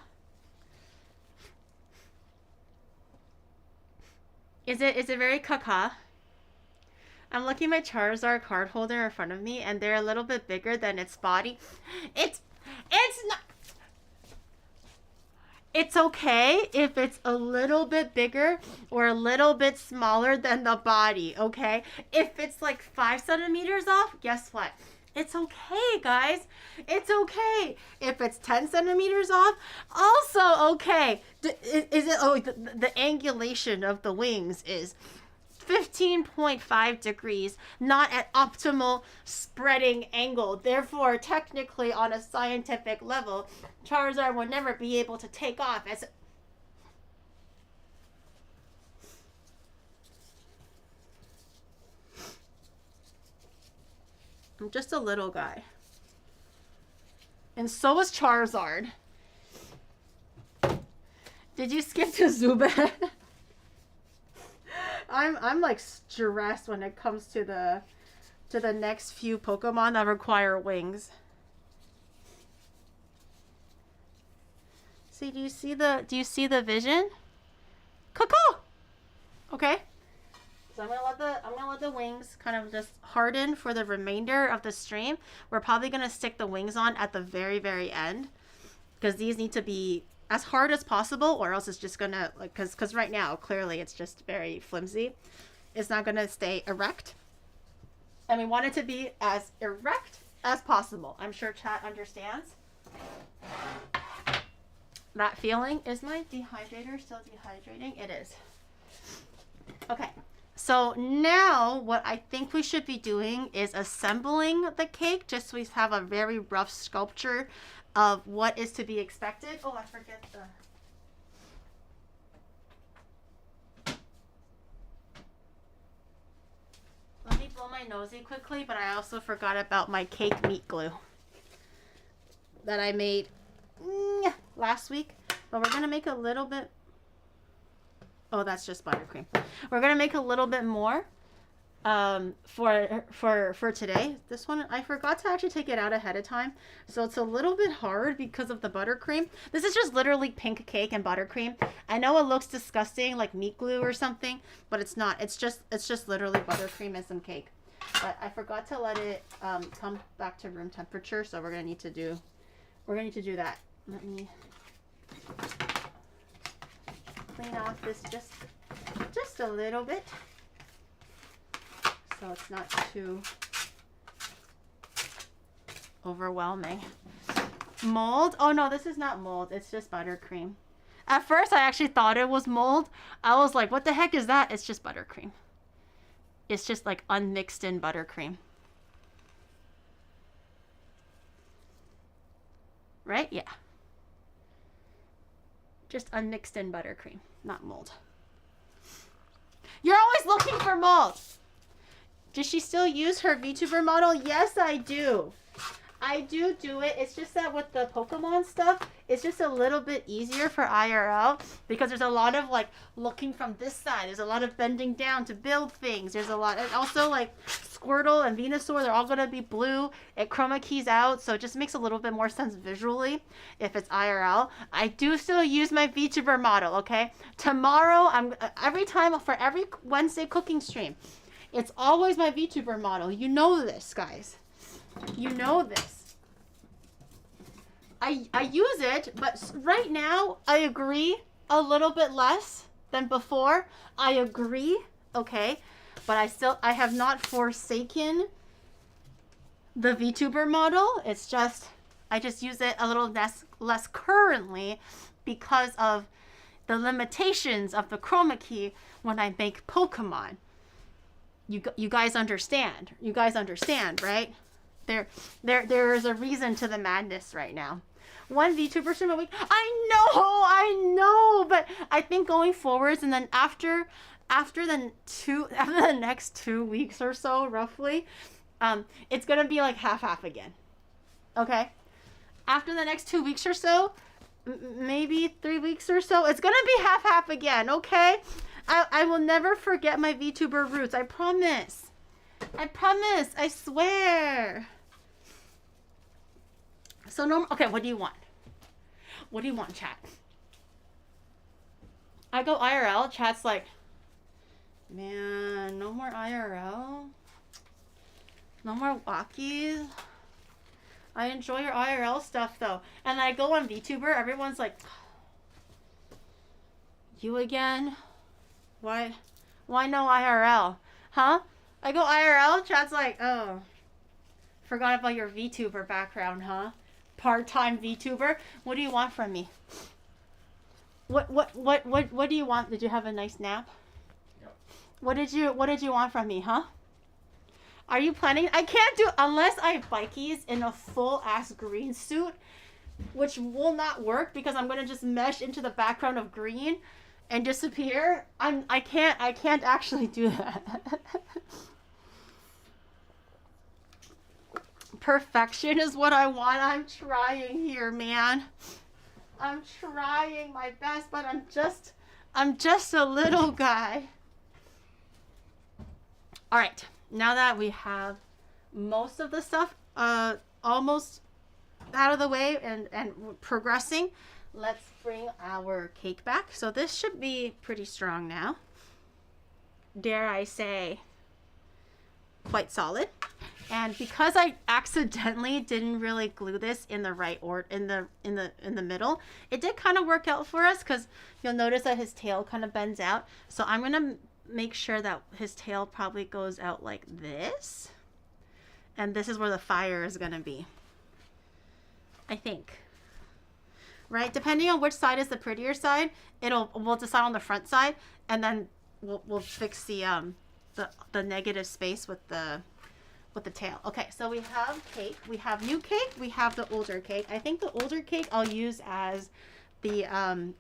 Is it very caca? I'm looking at my Charizard card holder in front of me, and they're a little bit bigger than its body. It's not. It's okay if it's a little bit bigger or a little bit smaller than the body, okay? If it's like 5 centimeters off, guess what? It's okay, guys. It's okay. If it's 10 centimeters off, also okay. Is it? Oh, the angulation of the wings is 15.5 degrees, not at optimal spreading angle. Therefore, technically, on a scientific level, Charizard will never be able to take off as... I'm just a little guy. And so is Charizard. Did you skip to Zubat? I'm like stressed when it comes to the next few Pokemon that require wings. See, do you see the vision? Cuckoo! Okay. So I'm gonna let the wings kind of just harden for the remainder of the stream. We're probably gonna stick the wings on at the very, very end, because these need to be as hard as possible, or else it's just gonna, like, because right now clearly it's just very flimsy. It's not gonna stay erect, and we want it to be as erect as possible. I'm sure chat understands that feeling. Is my dehydrator still dehydrating? It is. Okay. So now what I think we should be doing is assembling the cake, just so we have a very rough sculpture of what is to be expected. Oh, I forget the... Let me blow my nosy quickly, but I also forgot about my cake meat glue that I made last week. But we're going to make a little bit... Oh, that's just buttercream. We're gonna make a little bit more for today. This one, I forgot to actually take it out ahead of time, so it's a little bit hard because of the buttercream. This is just literally pink cake and buttercream. I know it looks disgusting, like meat glue or something, but it's not. It's just literally buttercream and some cake. But I forgot to let it come back to room temperature, so we're gonna need to do that. Let me clean off this just a little bit, so it's not too overwhelming. Mold? Oh no, this is not mold. It's just buttercream. At first, I actually thought it was mold. I was like, what the heck is that? It's just buttercream. It's just like unmixed in buttercream. Right? Yeah. Just unmixed in buttercream, not mold. You're always looking for mold. Does she still use her VTuber model? Yes, I do. I do it. It's just that with the Pokemon stuff, it's just a little bit easier for IRL because there's a lot of like looking from this side. There's a lot of bending down to build things. There's a lot, and also like Squirtle and Venusaur, they're all going to be blue. It chroma keys out, so it just makes a little bit more sense visually if it's IRL. I do still use my VTuber model, okay? Tomorrow, every time for every Wednesday cooking stream, it's always my VTuber model. You know this, guys. You know this. I use it, but right now, I agree, a little bit less than before. I agree, okay? But I have not forsaken the VTuber model. It's just, I just use it a little less currently because of the limitations of the chroma key when I make Pokemon. You guys understand. You guys understand, right? There is a reason to the madness right now. One VTuber stream a week. I know, but I think going forwards and then after the next 2 weeks or so, roughly, it's gonna be like half again. Okay, after the next 2 weeks or so, maybe 3 weeks or so, it's gonna be half again. Okay, I will never forget my VTuber roots. I promise. I swear. So no. Okay, what do you want? What do you want, chat? I go IRL. Chat's like, man, no more IRL. No more walkies. I enjoy your IRL stuff though. And I go on VTuber, everyone's like, you again? Why no IRL? Huh? I go IRL, chat's like, oh, forgot about your VTuber background, huh? Part-time VTuber? What do you want from me? What do you want? Did you have a nice nap? Yep. What did you want from me, huh? Are you planning? I can't do unless I have bikies in a full ass green suit, which will not work because I'm gonna just mesh into the background of green and disappear. I can't actually do that. Perfection is what I want. I'm trying here, man. I'm trying my best, but I'm just a little guy. All right. Now that we have most of the stuff almost out of the way and progressing, let's bring our cake back. So this should be pretty strong now. Dare I say, quite solid. And because I accidentally didn't really glue this in the right order, in the middle, it did kind of work out for us because you'll notice that his tail kind of bends out. So I'm gonna make sure that his tail probably goes out like this, and this is where the fire is gonna be, I think. Right, depending on which side is the prettier side, we'll decide on the front side, and then we'll fix the negative space with the tail. Okay, so we have cake, we have new cake, we have the older cake. I think the older cake I'll use as the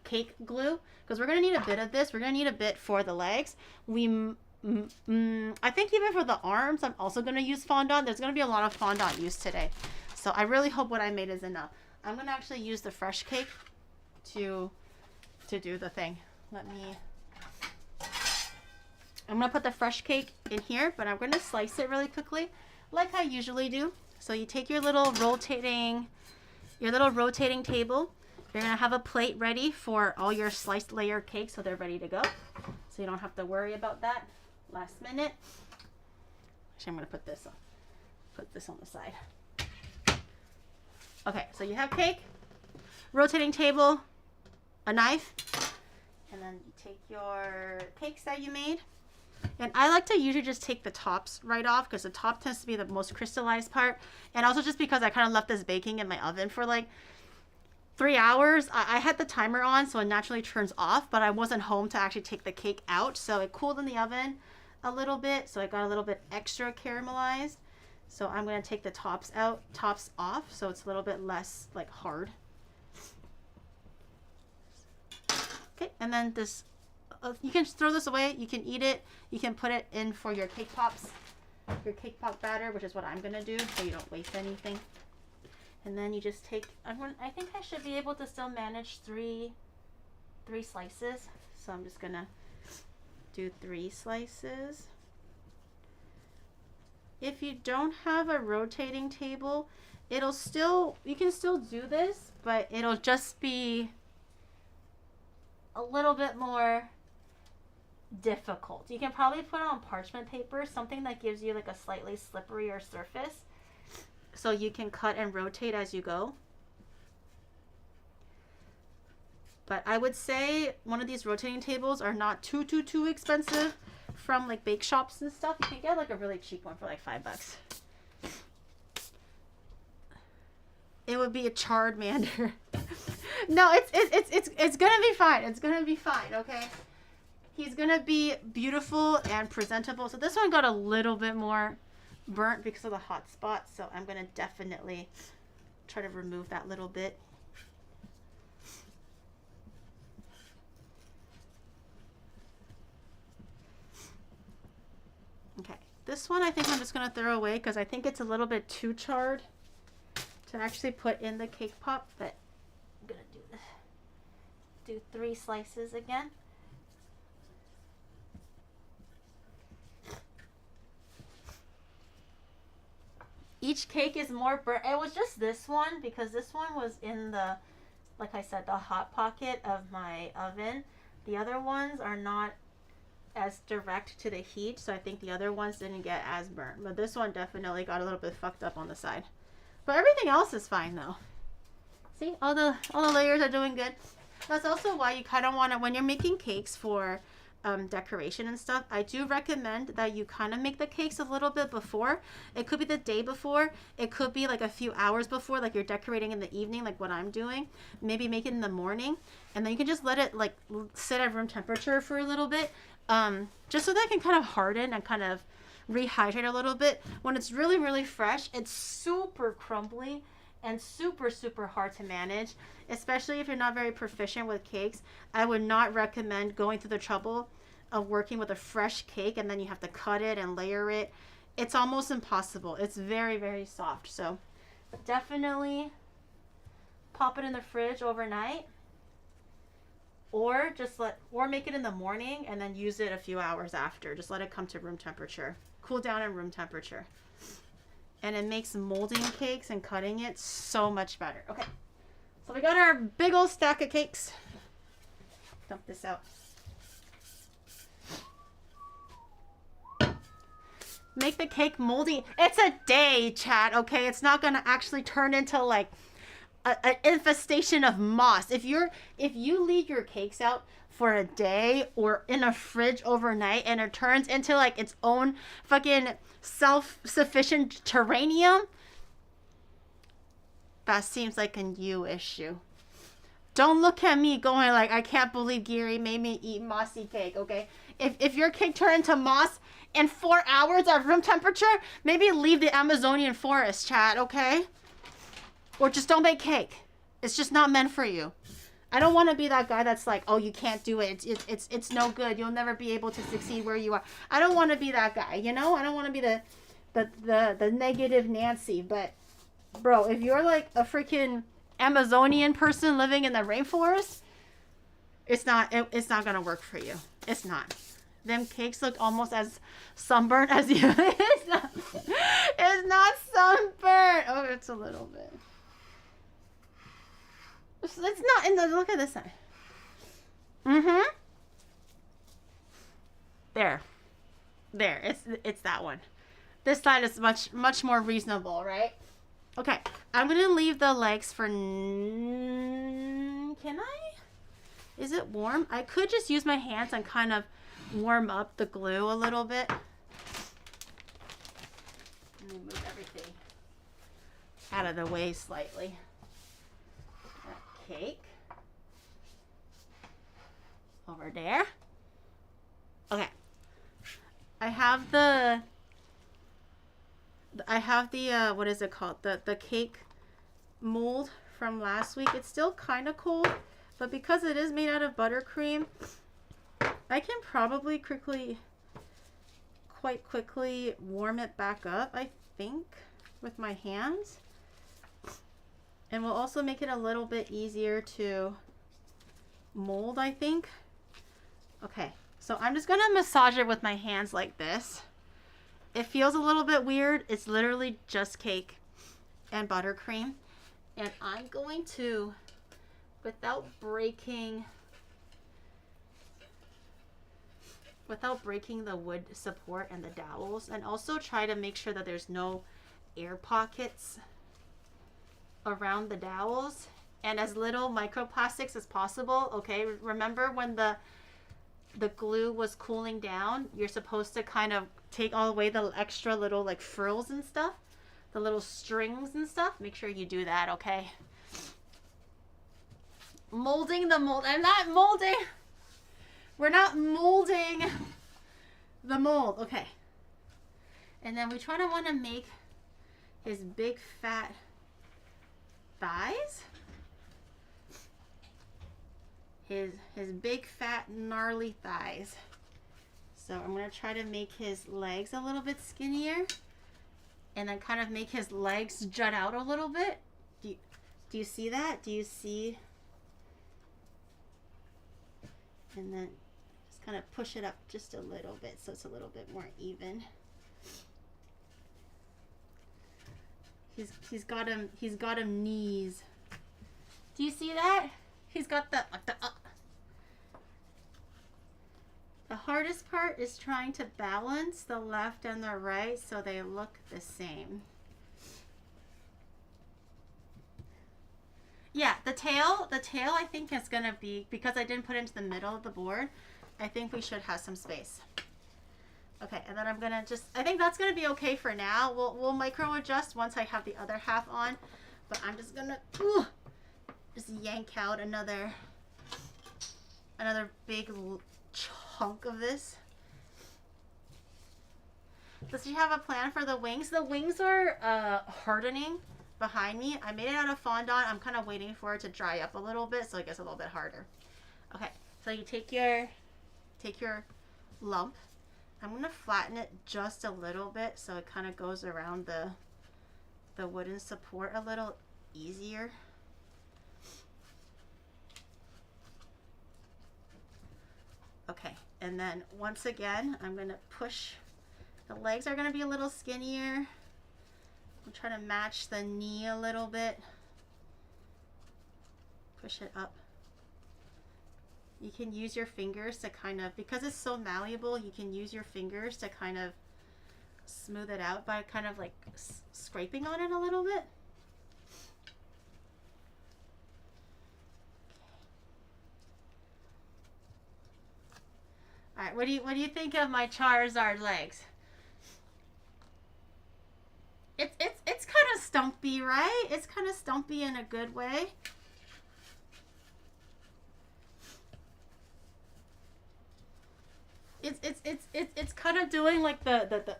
cake glue because we're gonna need a bit of this. We're gonna need a bit for the legs. I think even for the arms, I'm also gonna use fondant. There's gonna be a lot of fondant used today, so I really hope what I made is enough. I'm gonna actually use the fresh cake to do the thing. I'm gonna put the fresh cake in here, but I'm gonna slice it really quickly, like I usually do. So you take your little rotating table. You're gonna have a plate ready for all your sliced layer cakes, so they're ready to go. So you don't have to worry about that last minute. Actually, I'm gonna put this on the side. Okay, so you have cake, rotating table, a knife, and then you take your cakes that you made. And I like to usually just take the tops right off because the top tends to be the most crystallized part. And also just because I kind of left this baking in my oven for like 3 hours. I had the timer on, so it naturally turns off, but I wasn't home to actually take the cake out. So it cooled in the oven a little bit, so I got a little bit extra caramelized. So I'm going to take the tops off, so it's a little bit less like hard. Okay, and then this, you can just throw this away. You can eat it. You can put it in for your cake pops, your cake pop batter, which is what I'm going to do, so you don't waste anything. And then you just take, I think I should be able to still manage three slices. So I'm just going to do 3 slices. if you don't have a rotating table, it'll still, you can still do this, but it'll just be a little bit more difficult. You can probably put it on parchment paper, something that gives you like a slightly slipperier surface, so you can cut and rotate as you go. But I would say one of these rotating tables are not too expensive from like bake shops and stuff. You can get like a really cheap one for like $5. It would be a charred mander. No, it's gonna be fine. It's gonna be fine, okay? He's gonna be beautiful and presentable. So this one got a little bit more burnt because of the hot spot. So I'm gonna definitely try to remove that little bit. Okay, this one I think I'm just gonna throw away because I think it's a little bit too charred to actually put in the cake pop, but I'm gonna do this. Do 3 slices again. Each cake is more burnt. It was just this one because this one was in the, like I said, the hot pocket of my oven. The other ones are not as direct to the heat, so I think the other ones didn't get as burnt. But this one definitely got a little bit fucked up on the side. But everything else is fine though. See, all the layers are doing good. That's also why you kind of want to, when you're making cakes for decoration and stuff, I do recommend that you kind of make the cakes a little bit before. It could be the day before, it could be like a few hours before, like you're decorating in the evening, like what I'm doing. Maybe make it in the morning, and then you can just let it like sit at room temperature for a little bit, just so that it can kind of harden and kind of rehydrate a little bit. When it's really fresh, it's super crumbly and super hard to manage, especially if you're not very proficient with cakes. I would not recommend going through the trouble of working with a fresh cake and then you have to cut it and layer it. It's almost impossible. It's very soft. So definitely pop it in the fridge overnight, or make it in the morning and then use it a few hours after. Just let it come to room temperature, cool down at room temperature. And it makes molding cakes and cutting it so much better. Okay, so we got our big old stack of cakes. Dump this out. Make the cake moldy. It's a day, chat, okay? It's not gonna actually turn into like an infestation of moss. If you leave your cakes out for a day or in a fridge overnight and it turns into like its own fucking self-sufficient terrarium, that seems like a you issue. Don't look at me going like, I can't believe Giri made me eat mossy cake, okay? If your cake turned into moss in 4 hours at room temperature, maybe leave the Amazonian forest, chat, okay? Or just don't make cake. It's just not meant for you. I don't want to be that guy that's like, oh, you can't do it. It's no good. You'll never be able to succeed where you are. I don't want to be that guy, you know? I don't want to be the negative Nancy. But, bro, if you're like a freaking Amazonian person living in the rainforest, it's not going to work for you. It's not. Them cakes look almost as sunburnt as you. It's not sunburnt. Oh, it's a little bit. It's not in the, look at this side. There. It's that one. This side is much more reasonable, right? Okay, I'm gonna leave the legs for, can I? Is it warm? I could just use my hands and kind of warm up the glue a little bit. Let me move everything out of the way slightly. Cake over there. Okay, I have the what is it called, the cake mold from last week. It's still kind of cold, but because it is made out of buttercream, I can probably quite quickly warm it back up, I think, with my hands. And will also make it a little bit easier to mold, I think. Okay, so I'm just gonna massage it with my hands like this. it feels a little bit weird. It's literally just cake and buttercream. And I'm going to, without breaking the wood support and the dowels, and also try to make sure that there's no air pockets around the dowels and as little microplastics as possible. Okay, remember when the glue was cooling down, you're supposed to kind of take all away the extra little like frills and stuff, the little strings and stuff. Make sure you do that. Okay, molding the mold. I'm not molding. We're not molding the mold. Okay. And then we try to want to make his big fat thighs. His big fat gnarly thighs. So I'm going to try to make his legs a little bit skinnier. And then kind of make his legs jut out a little bit. Do you see that? Do you see? And then kind of push it up just a little bit so it's a little bit more even. He's got him knees. Do you see that? He's got the hardest part is trying to balance the left and the right so they look the same. Yeah, the tail I think is gonna be, because I didn't put it into the middle of the board, I think we should have some space. Okay, and then I'm gonna I think that's gonna be okay for now. We'll micro adjust once I have the other half on, but I'm just gonna just yank out another big chunk of this. Does she have a plan for the wings? The wings are hardening behind me. I made it out of fondant. I'm kind of waiting for it to dry up a little bit so it gets a little bit harder. Okay, so you take your lump. I'm going to flatten it just a little bit so it kind of goes around the wooden support a little easier. Okay, and then once again, I'm going to push. The legs are going to be a little skinnier. I'm trying to match the knee a little bit. Push it up. You can use your fingers to kind of, because it's so malleable, you can use your fingers to kind of smooth it out by kind of like scraping on it a little bit. All right, what do you think of my Charizard legs? It's kind of stumpy, right? It's kind of stumpy in a good way. It's kind of doing like the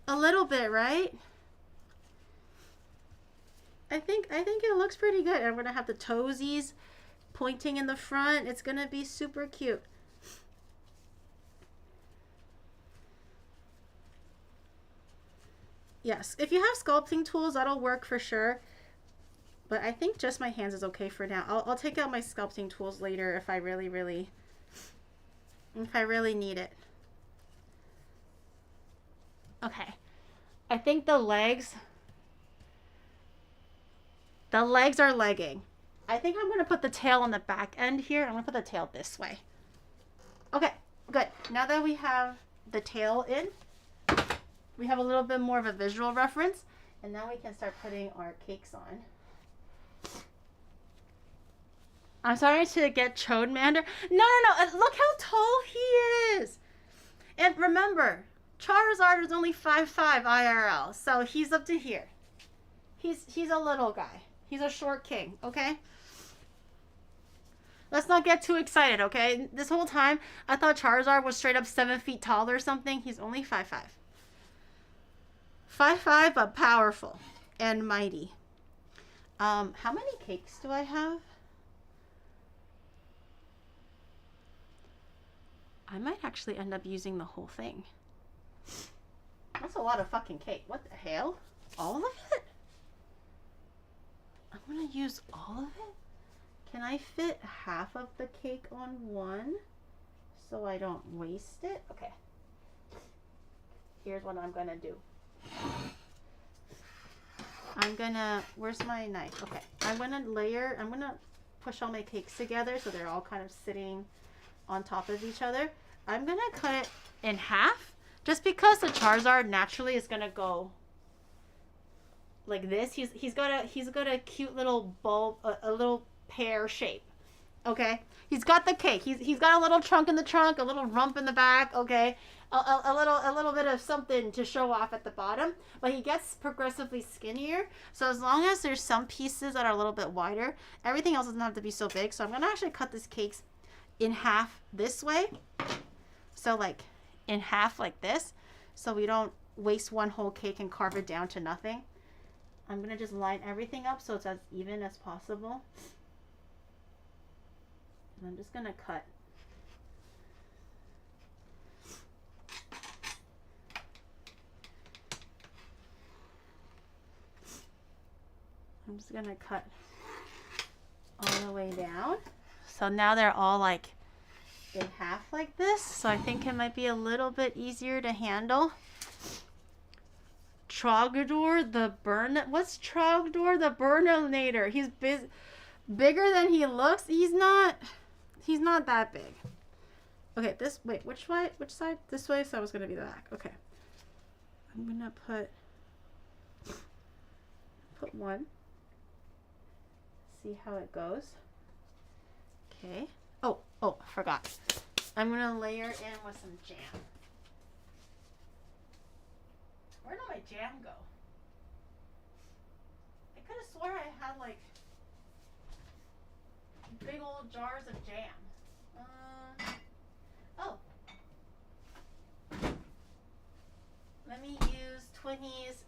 a little bit, right? I think it looks pretty good. I'm gonna have the toesies pointing in the front. It's gonna be super cute. Yes, if you have sculpting tools, that'll work for sure. But I think just my hands is okay for now. I'll take out my sculpting tools later if I really need it. Okay. I think the legs are legging. I think I'm going to put the tail on the back end here. I'm going to put the tail this way. Okay, good. Now that we have the tail in, we have a little bit more of a visual reference. And now we can start putting our cakes on. I'm sorry to get Chodemander. No. Look how tall he is. And remember, Charizard is only 5'5" IRL. So he's up to here. He's a little guy. He's a short king, okay? Let's not get too excited, okay? This whole time, I thought Charizard was straight up 7 feet tall or something. He's only 5'5". 5'5", but powerful and mighty. How many cakes do I have? I might actually end up using the whole thing. That's a lot of fucking cake. What the hell? All of it? I'm gonna use all of it? Can I fit half of the cake on one so I don't waste it. Okay. Here's what I'm gonna do. Where's my knife? Okay. I'm gonna push all my cakes together so they're all kind of sitting on top of each other. I'm gonna cut it in half just because the Charizard naturally is gonna go like this. He's got a cute little bulb, a little pear shape. Okay, he's got the cake. He's got a little trunk in the trunk, a little rump in the back. Okay, a little bit of something to show off at the bottom. But he gets progressively skinnier. So as long as there's some pieces that are a little bit wider, everything else doesn't have to be so big. So I'm gonna actually cut this cake in half this way. So like in half like this, so we don't waste one whole cake and carve it down to nothing. I'm gonna just line everything up so it's as even as possible. And I'm just gonna cut. I'm just gonna cut all the way down. So now they're all like in half like this. So I think it might be a little bit easier to handle. Trogador the What's Trogador the Burninator? He's bigger than he looks. He's not that big. Okay, which side? This way, so I was gonna be the back. Okay. I'm gonna put one. See how it goes. Okay. Oh, I forgot. I'm gonna layer in with some jam. Where did my jam go? I could have swore I had like big old jars of jam. Let me use Twinnie's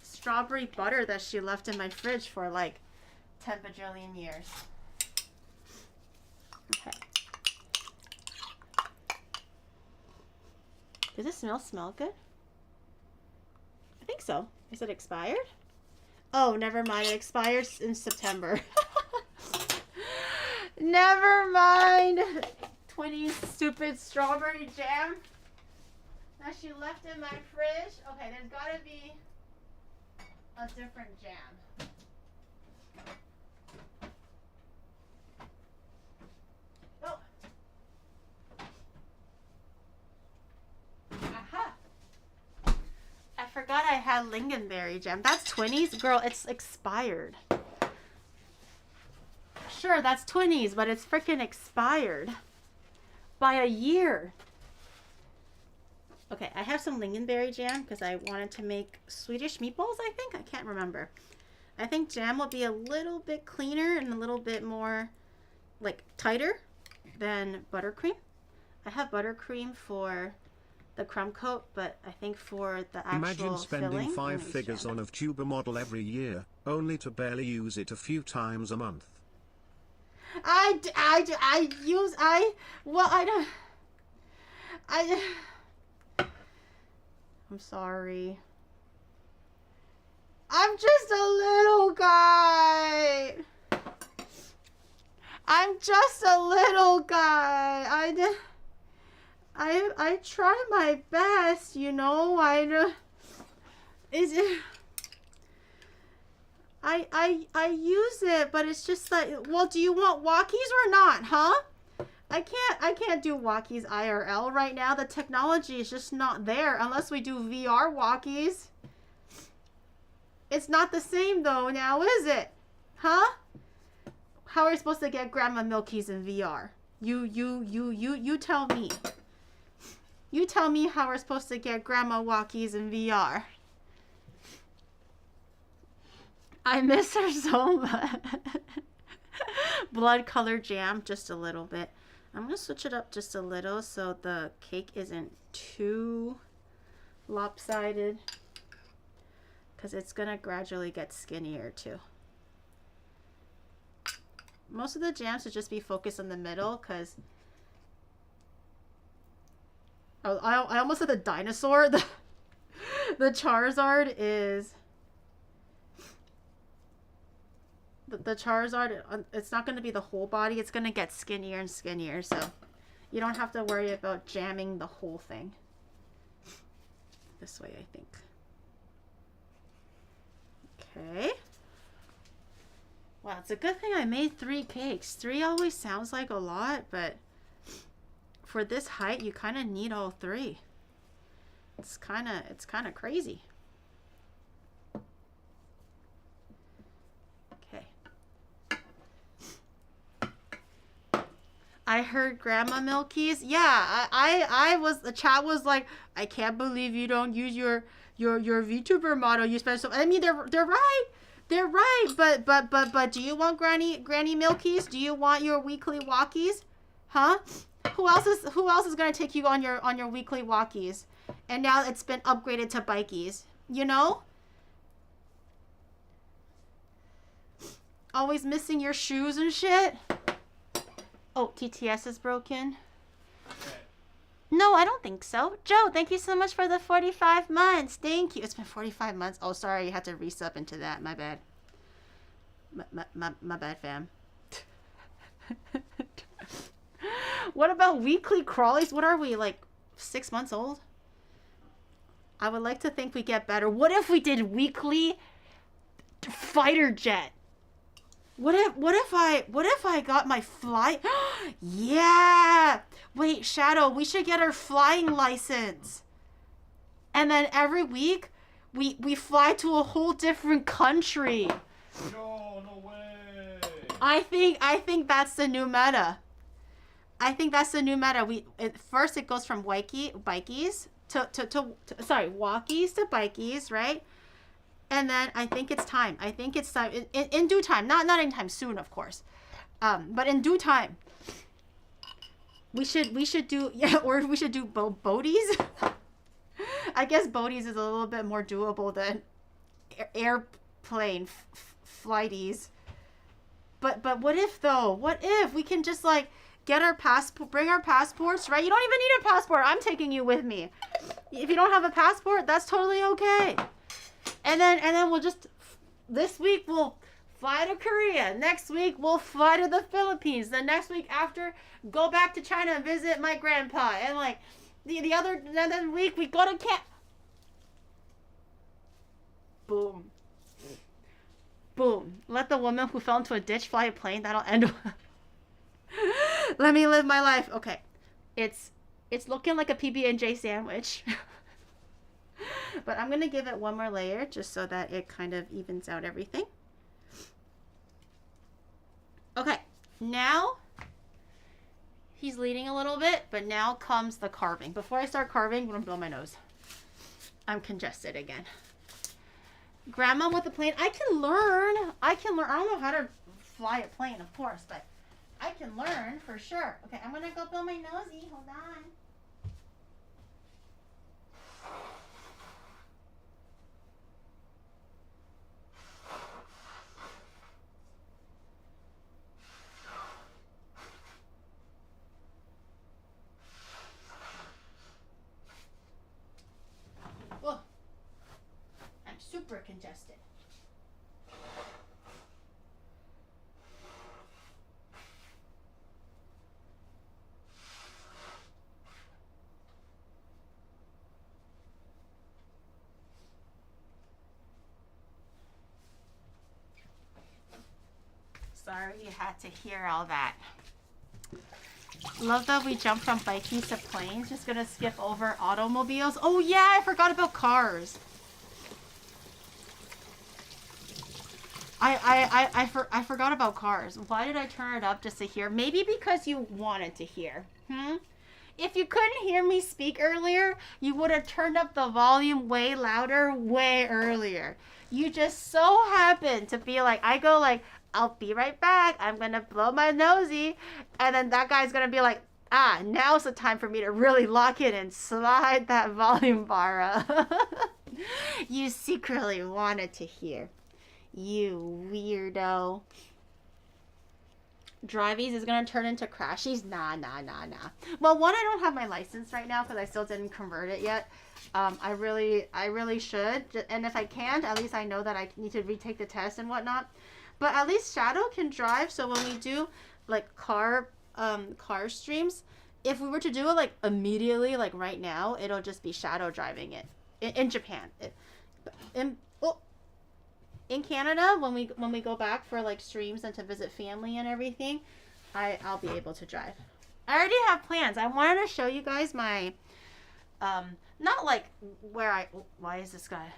strawberry butter that she left in my fridge for like 10 bajillion years. Okay. Does it smell good? I think so. Is it expired? Oh, never mind. It expires in September. Never mind. Twinnie's stupid strawberry jam that she left in my fridge. Okay, there's gotta be a different jam. Oh. Aha. I forgot I had lingonberry jam. That's Twinnie's? Girl, it's expired. Sure, that's Twinnie's, but it's freaking expired by a year. Okay, I have some lingonberry jam because I wanted to make Swedish meatballs, I think. I can't remember. I think jam will be a little bit cleaner and a little bit more, like, tighter than buttercream. I have buttercream for the crumb coat, but I think for the actual Imagine spending filling, 5 figures on a tuber model every year, only to barely use it a few times a month. I'm sorry. I'm just a little guy. I'm just a little guy. I try my best, you know. I use it, but it's just like, well, do you want walkies or not, huh? I can't do walkies IRL right now. The technology is just not there unless we do VR walkies. It's not the same though now, is it? Huh? How are we supposed to get Grandma Milkies in VR? You tell me. You tell me how we're supposed to get Grandma Walkies in VR. I miss her so much. Blood color jam, just a little bit. I'm going to switch it up just a little so the cake isn't too lopsided. Because it's going to gradually get skinnier too. Most of the jams should just be focused in the middle because... Oh, I almost said the dinosaur. The Charizard is... The Charizard, it's not going to be the whole body. It's going to get skinnier and skinnier. So You don't have to worry about jamming the whole thing. This way, I think. Okay. Wow, it's a good thing I made 3 cakes. 3 always sounds like a lot, but for this height, you kind of need all 3. It's kind of crazy. Okay. I heard Grandma Milky's. Yeah, I was, the chat was like, I can't believe you don't use your VTuber model. You spend so, I mean, they're right. They're right, but do you want Granny Milkies? Do you want your weekly walkies? Huh? Who else is gonna take you on your weekly walkies? And now it's been upgraded to bikies. You know? Always missing your shoes and shit. Oh, TTS is broken. No, I don't think so. Joe, thank you so much for the 45 months. Thank you. It's been 45 months. Oh, sorry. You had to resub into that. My bad. My bad, fam. What about weekly crawlies? What are we, like 6 months old? I would like to think we get better. What if we did weekly fighter jet? What if I got my fly? Yeah. Wait, Shadow, we should get our flying license. And then every week we fly to a whole different country. No way. I think that's the new meta. I think that's the new meta. First it goes from bikies to walkies to bikies, right? And then I think it's time. I think it's time in due time. Not anytime soon, of course. But in due time. We should do, yeah, or we should do boaties. I guess boaties is a little bit more doable than airplane flighties. But what if though? What if we can just like get our passport, bring our passports, right? You don't even need a passport. I'm taking you with me. If you don't have a passport, that's totally okay. And then we'll just, this week we'll fly to Korea. Next week we'll fly to the Philippines. The next week after, go back to China and visit my grandpa. And like the other week we go to camp. Boom. Boom. Let the woman who fell into a ditch fly a plane. That'll end. Let me live my life. Okay. It's looking like a PB&J sandwich. But I'm going to give it one more layer just so that it kind of evens out everything. Okay. Now, he's leading a little bit, but now comes the carving. Before I start carving, I'm going to blow my nose. I'm congested again. Grandma with the plane. I can learn. I don't know how to fly a plane, of course, but I can learn for sure. Okay, I'm going to go blow my nosy. Hold on. Super congested. Sorry you had to hear all that. Love that we jumped from bikies to planes. Just gonna skip over automobiles. Oh yeah, I forgot about cars. I forgot about cars. Why did I turn it up just to hear? Maybe because you wanted to hear. If you couldn't hear me speak earlier, you would have turned up the volume way louder way earlier. You just so happened to be like, I go like, I'll be right back. I'm going to blow my nosy. And then that guy's going to be like, now's the time for me to really lock in and slide that volume bar up. You secretly wanted to hear. You weirdo. Drivies is gonna turn into crashies. Nah. Well, one, I don't have my license right now because I still didn't convert it yet. I really should. And if I can't, at least I know that I need to retake the test and whatnot. But at least Shadow can drive. So when we do like car streams, if we were to do it like immediately, like right now, it'll just be shadow driving it in Japan. In Canada, when we go back for like streams and to visit family and everything, I'll be able to drive. I already have plans. I wanted to show you guys my not like where why is this guy?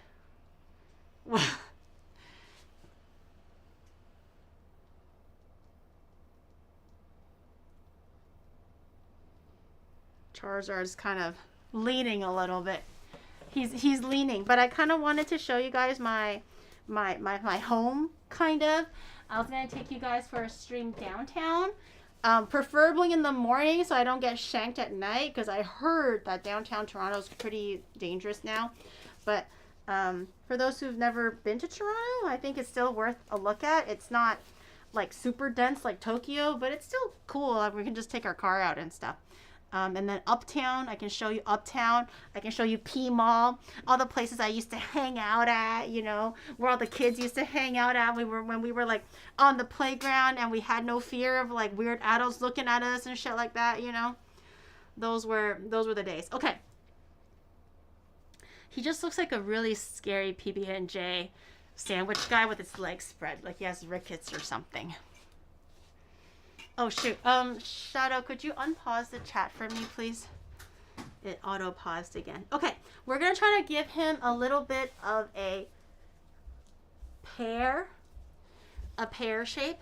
Charizard's kind of leaning a little bit. He's leaning, but I kind of wanted to show you guys my home, kind of. I was gonna take you guys for a stream downtown, preferably in the morning so I don't get shanked at night, because I heard that downtown Toronto is pretty dangerous now. But for those who've never been to Toronto, I think it's still worth a look at. It's not like super dense like Tokyo, but it's still cool. Like, we can just take our car out and stuff. And then Uptown, I can show you Uptown. I can show you P Mall, all the places I used to hang out at, you know, where all the kids used to hang out at. When we were like on the playground and we had no fear of like weird adults looking at us and shit like that, you know. Those were the days. Okay. He just looks like a really scary PB&J sandwich guy with his legs spread, like he has rickets or something. Oh shoot. Shadow, could you unpause the chat for me, please? It auto paused again. Okay, we're gonna try to give him a little bit of a pear shape.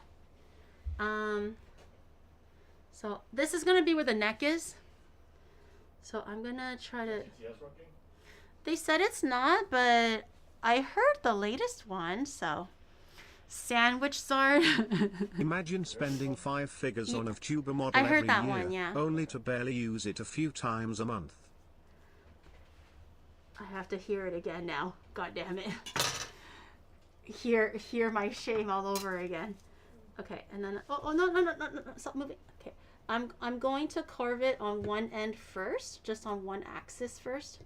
So this is gonna be where the neck is. So I'm gonna try to. They said it's not, but I heard the latest one, so. Sandwich sword. Imagine spending 5 figures on a tuber model I heard every that year, one, yeah. only to barely use it a few times a month. I have to hear it again now. God damn it. Hear my shame all over again. Okay, and then no, stop moving. Okay. I'm going to carve it on one end first, just on one axis first.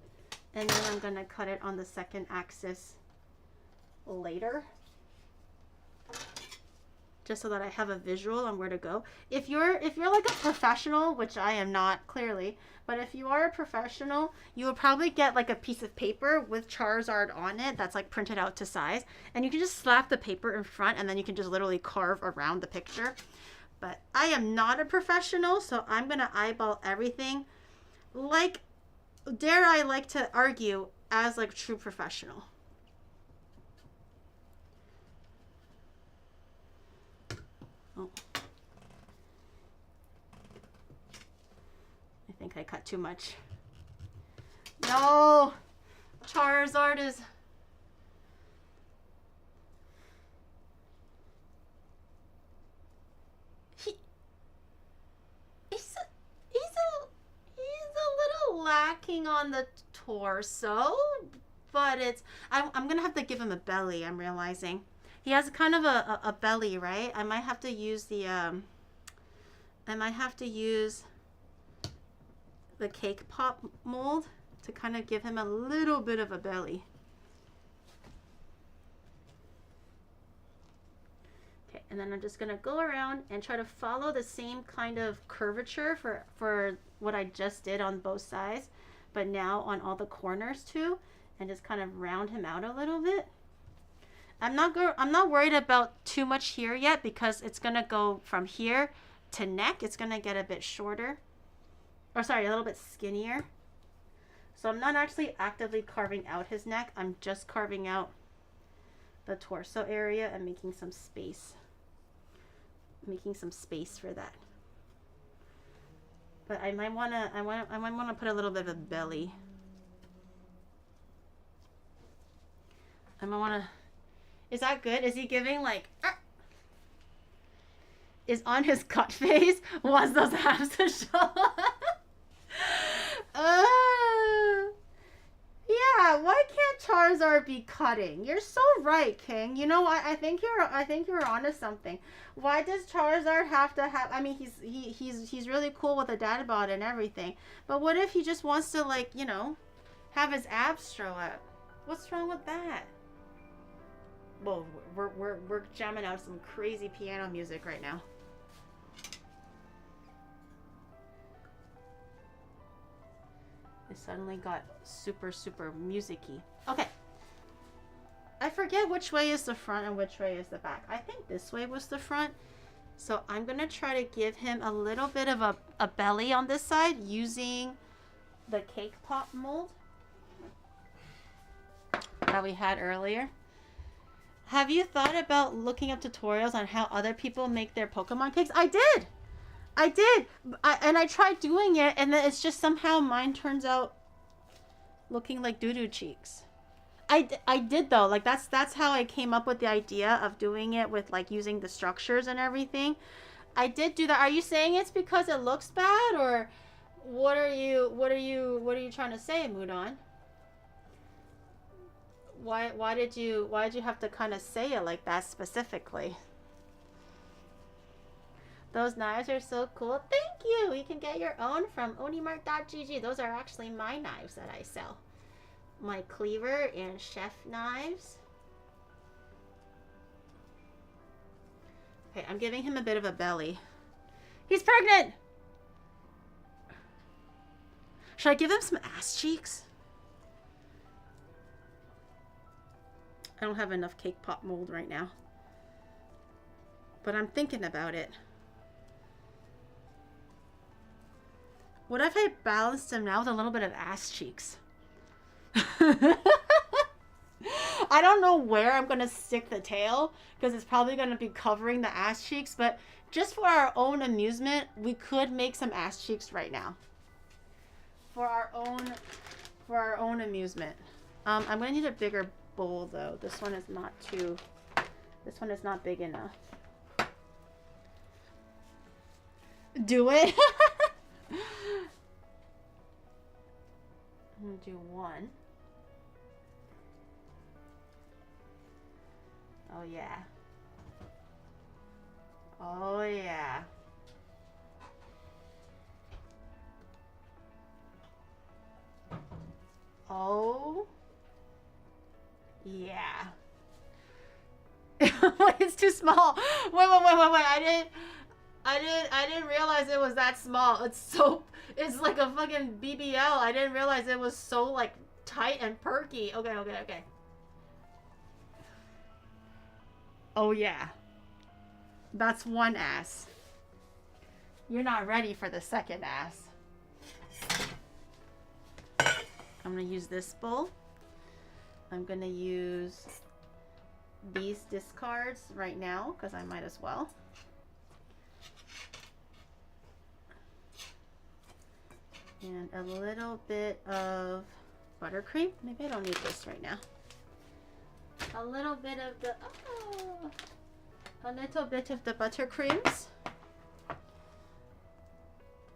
And then I'm gonna cut it on the second axis later. Just so that I have a visual on where to go. If you're like a professional, which I am not clearly, but if you are a professional, you will probably get like a piece of paper with Charizard on it that's like printed out to size, and you can just slap the paper in front and then you can just literally carve around the picture. But I am not a professional, so I'm gonna eyeball everything, like, dare I like to argue, as like true professional. Oh. I think I cut too much. No! Charizard is... He's a little lacking on the torso, but it's... I'm gonna have to give him a belly, I'm realizing. He has kind of a belly, right? I might have to use the cake pop mold to kind of give him a little bit of a belly. Okay, and then I'm just gonna go around and try to follow the same kind of curvature for what I just did on both sides, but now on all the corners too, and just kind of round him out a little bit. I'm not worried about too much here yet, because it's gonna go from here to neck. It's gonna get a bit shorter, or sorry, a little bit skinnier. So I'm not actually actively carving out his neck. I'm just carving out the torso area and making some space. For that. But I might wanna put a little bit of a belly. I might wanna. Is that good? Is he giving like... Is on his cut face? Wants those abs to show? Yeah, why can't Charizard be cutting? You're so right, King. You know what? I think you're onto something. Why does Charizard have to have... I mean, he's really cool with a dad bod and everything. But what if he just wants to, like, you know, have his abs show up? What's wrong with that? Whoa, we're jamming out some crazy piano music right now. suddenly got super, super music-y. Okay. I forget which way is the front and which way is the back. I think this way was the front. So I'm going to try to give him a little bit of a belly on this side using the cake pop mold that we had earlier. Have you thought about looking up tutorials on how other people make their Pokemon cakes? I did! And I tried doing it, and then it's just somehow mine turns out looking like doo-doo cheeks. I did though, like that's how I came up with the idea of doing it with like using the structures and everything. I did do that. Are you saying it's because it looks bad, or what are you trying to say, Mudan? Why did you have to kind of say it like that specifically? Those knives are so cool. Thank you. You can get your own from Onimart.gg. Those are actually my knives that I sell. My cleaver and chef knives. Okay, I'm giving him a bit of a belly. He's pregnant! Should I give him some ass cheeks? I don't have enough cake pop mold right now. But I'm thinking about it. What if I balanced him now with a little bit of ass cheeks? I don't know where I'm going to stick the tail because it's probably going to be covering the ass cheeks, but just for our own amusement, we could make some ass cheeks right now. For our own amusement. I'm going to need a bigger bowl though. This one is not big enough. Do it. I'm going to do one. Oh yeah. Oh yeah. Oh yeah. It's too small. Wait. I didn't realize it was that small. It's like a fucking BBL. I didn't realize it was so like tight and perky. Okay. Oh yeah. That's one ass. You're not ready for the second ass. I'm gonna use this bowl. I'm gonna use these discards right now because I might as well. And a little bit of buttercream. Maybe I don't need this right now. A little bit of the buttercreams.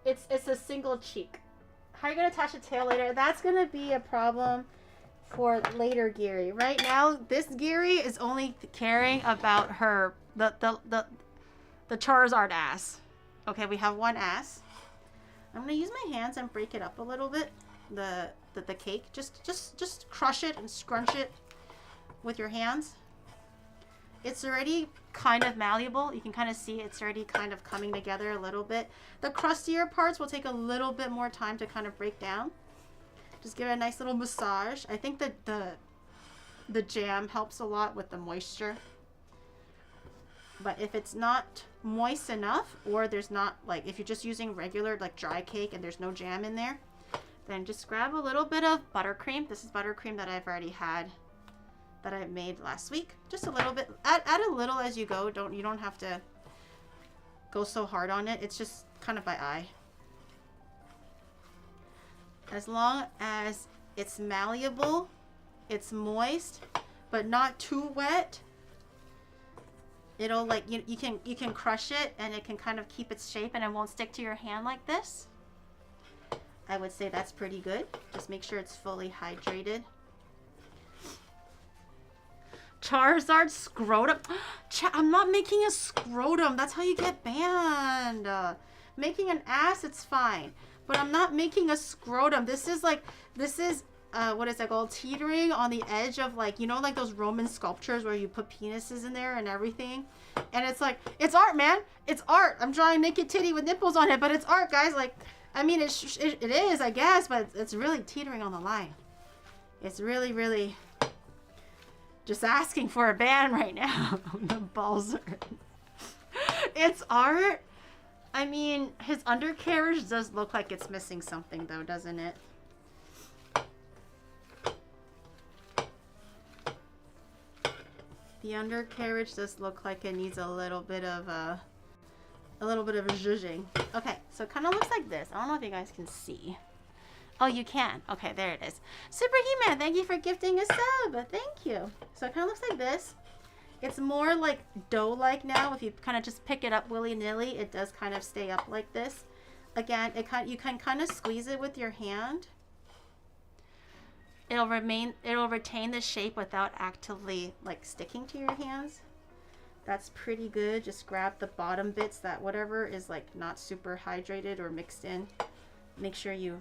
It's a single cheek. How are you gonna attach a tail later? That's gonna be a problem for later Giri. Right now, this Giri is only caring about her the Charizard ass. Okay, we have one ass. I'm gonna use my hands and break it up a little bit. The cake. Just crush it and scrunch it with your hands. It's already kind of malleable. You can kind of see it's already kind of coming together a little bit. The crustier parts will take a little bit more time to kind of break down. Just give it a nice little massage. I think that the jam helps a lot with the moisture. But if it's not moist enough, or there's not, like, if you're just using regular like dry cake and there's no jam in there, then just grab a little bit of buttercream. This is buttercream that I've already had, that I made last week. Just a little bit. Add a little as you go. You don't have to go so hard on it. It's just kind of by eye. As long as it's malleable, it's moist, but not too wet. It'll like you can crush it and it can kind of keep its shape and it won't stick to your hand like this. I would say that's pretty good. Just make sure it's fully hydrated. Charizard scrotum. I'm not making a scrotum. That's how you get banned. Making an ass, it's fine. But I'm not making a scrotum. This is what is that called? Teetering on the edge of, like, you know, like those Roman sculptures where you put penises in there and everything. And it's like, it's art, man. It's art. I'm drawing naked titty with nipples on it, but it's art, guys. Like, I mean, it is, I guess, but it's really teetering on the line. It's really, really just asking for a ban right now. The balls are... It's art. I mean, his undercarriage does look like it's missing something, though, doesn't it? The undercarriage does look like it needs a little bit of zhuzhing. Okay, so it kind of looks like this. I don't know if you guys can see. Oh, you can. Okay, there it is. Super He-Man, thank you for gifting a sub. Thank you. So it kind of looks like this. It's more like dough-like now. If you kind of just pick it up willy-nilly, it does kind of stay up like this. Again, you can kind of squeeze it with your hand. It'll retain the shape without actively like sticking to your hands. That's pretty good. Just grab the bottom bits that whatever is like not super hydrated or mixed in. Make sure you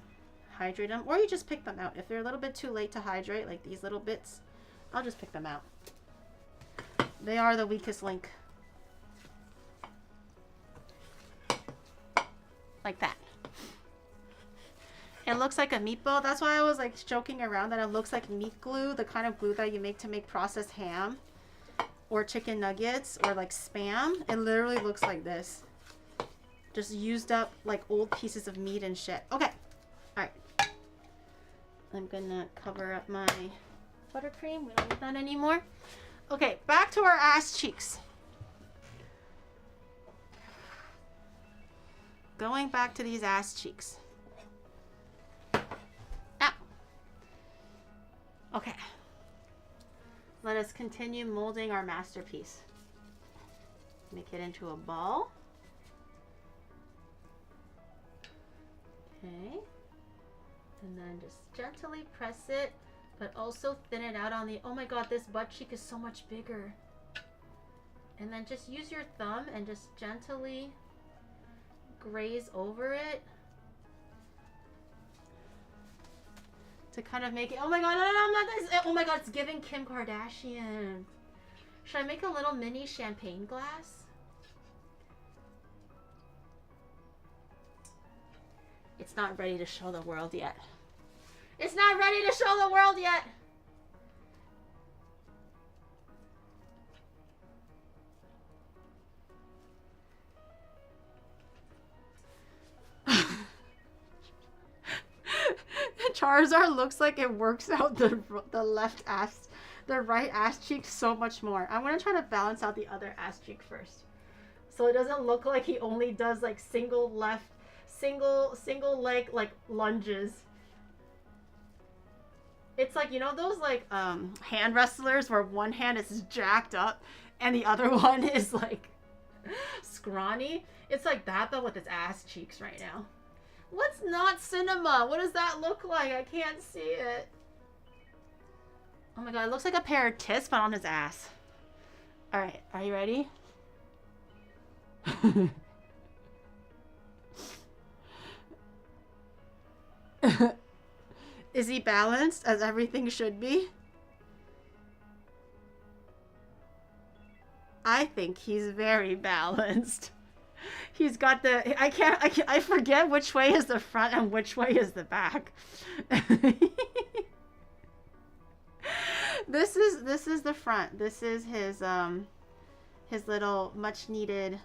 hydrate them, or you just pick them out. If they're a little bit too late to hydrate, like these little bits, I'll just pick them out. They are the weakest link. Like that. It looks like a meatball. That's why I was like joking around that it looks like meat glue, the kind of glue that you make to make processed ham or chicken nuggets or like Spam. It literally looks like this. Just used up like old pieces of meat and shit. Okay. All right. I'm gonna cover up my buttercream. We don't need that anymore. Okay, back to our ass cheeks. Going back to these ass cheeks. Ow. Okay. Let us continue molding our masterpiece. Make it into a ball. Okay. And then just gently press it, but also thin it out on the... Oh my god, this butt cheek is so much bigger. And then just use your thumb and just gently graze over it to kind of make it... Oh my god, no, I'm not this. Oh my god, it's giving Kim Kardashian. Should I make a little mini champagne glass? It's not ready to show the world yet. It's not ready to show the world yet. Charizard looks like it works out the left ass, the right ass cheek so much more. I'm gonna try to balance out the other ass cheek first, so it doesn't look like he only does like single leg like lunges. It's like, you know those like hand wrestlers where one hand is jacked up and the other one is like scrawny? It's like that, but with his ass cheeks right now. What's not cinema? What does that look like? I can't see it. Oh my god, it looks like a pair of tits, but on his ass. Alright, are you ready? Is he balanced as everything should be? I think he's very balanced. He's got the... I forget which way is the front and which way is the back. This is the front. This is his little much needed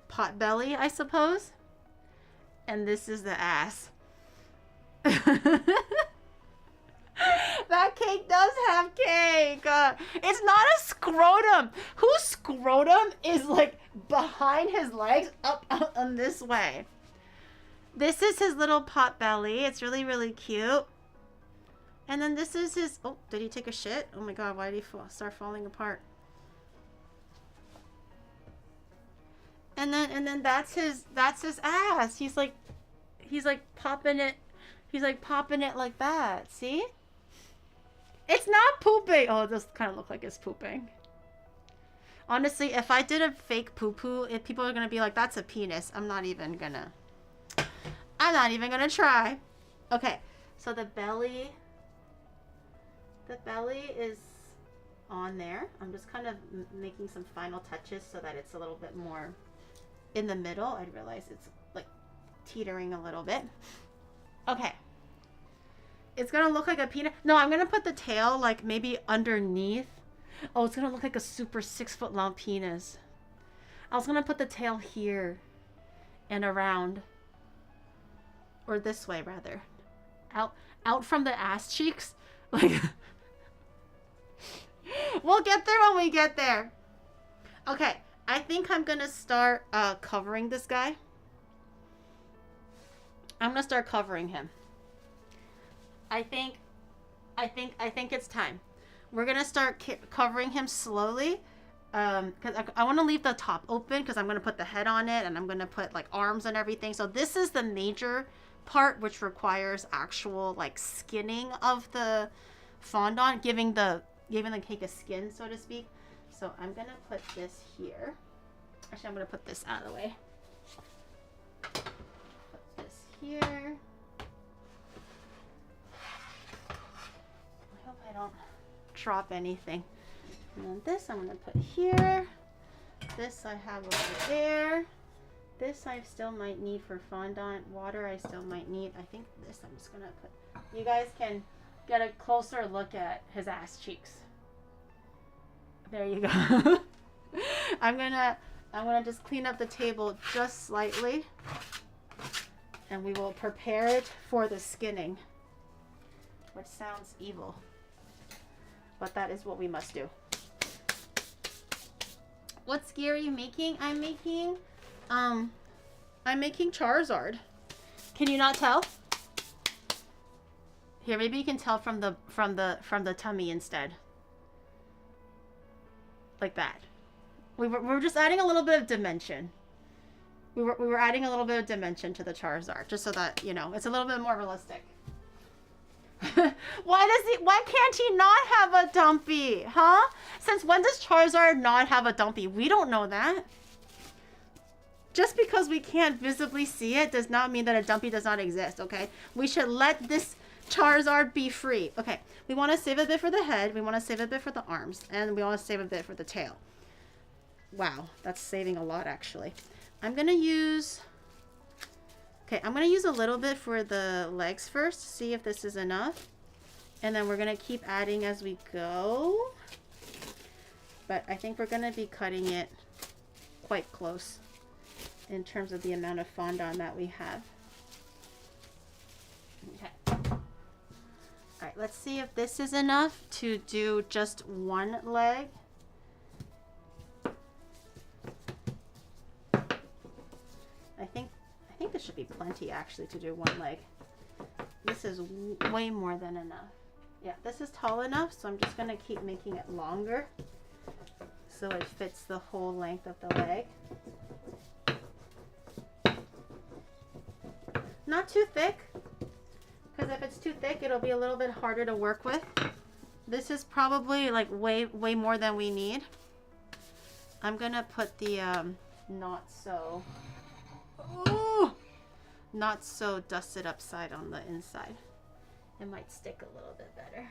pot belly, I suppose. And this is the ass. That cake does have cake. It's not a scrotum. Whose scrotum is like behind his legs up on this way? This is his little pot belly. It's really, really cute. And then this is his... Oh, did he take a shit? Oh my god, why did he start falling apart? And then that's his ass. He's like popping it. He's like popping it like that. See? It's not pooping. Oh, it does kind of look like it's pooping. Honestly, if I did a fake poo-poo, people are going to be like, that's a penis. I'm not even gonna try. Okay. So the belly is on there. I'm just kind of making some final touches so that it's a little bit more in the middle. I realize it's like teetering a little bit. Okay. It's gonna look like a peanut. No, I'm gonna put the tail like maybe underneath. Oh, it's gonna look like a super 6-foot long penis. I was gonna put the tail here and around. Or this way rather. Out from the ass cheeks. Like we'll get there when we get there. Okay, I think I'm gonna start covering this guy. I'm gonna start covering him. I think it's time. We're gonna start covering him slowly, because I want to leave the top open because I'm gonna put the head on it and I'm gonna put like arms and everything. So this is the major part, which requires actual like skinning of the fondant, giving the cake a skin, so to speak. So I'm gonna put this here. Actually, I'm gonna put this out of the way. Put this here. I hope I don't drop anything. And then this I'm gonna put here. This I have over there. This I still might need for fondant. Water I still might need. I think this I'm just gonna put. You guys can get a closer look at his ass cheeks. There you go. I'm gonna just clean up the table just slightly, and we will prepare it for the skinning, which sounds evil, but that is what we must do. What scary are you making? I'm making Charizard. Can you not tell? Here, maybe you can tell from the tummy instead. Like that. We were just adding a little bit of dimension. We were adding a little bit of dimension to the Charizard, just so that, you know, it's a little bit more realistic. Why can't he not have a dumpy? Huh? Since when does Charizard not have a dumpy? We don't know that. Just because we can't visibly see it does not mean that a dumpy does not exist, okay? We should let this Charizard be free. Okay, we want to save a bit for the head, we want to save a bit for the arms, and we want to save a bit for the tail. Wow, that's saving a lot actually. I'm gonna use a little bit for the legs first, see if this is enough, and then we're gonna keep adding as we go. But I think we're gonna be cutting it quite close in terms of the amount of fondant that we have. Okay. Alright, let's see if this is enough to do just one leg. I think this should be plenty actually to do one leg. This is way more than enough. Yeah, this is tall enough, so I'm just gonna keep making it longer so it fits the whole length of the leg. Not too thick, because if it's too thick, it'll be a little bit harder to work with. This is probably like way more than we need. I'm gonna put the not so dusted up side on the inside. It might stick a little bit better.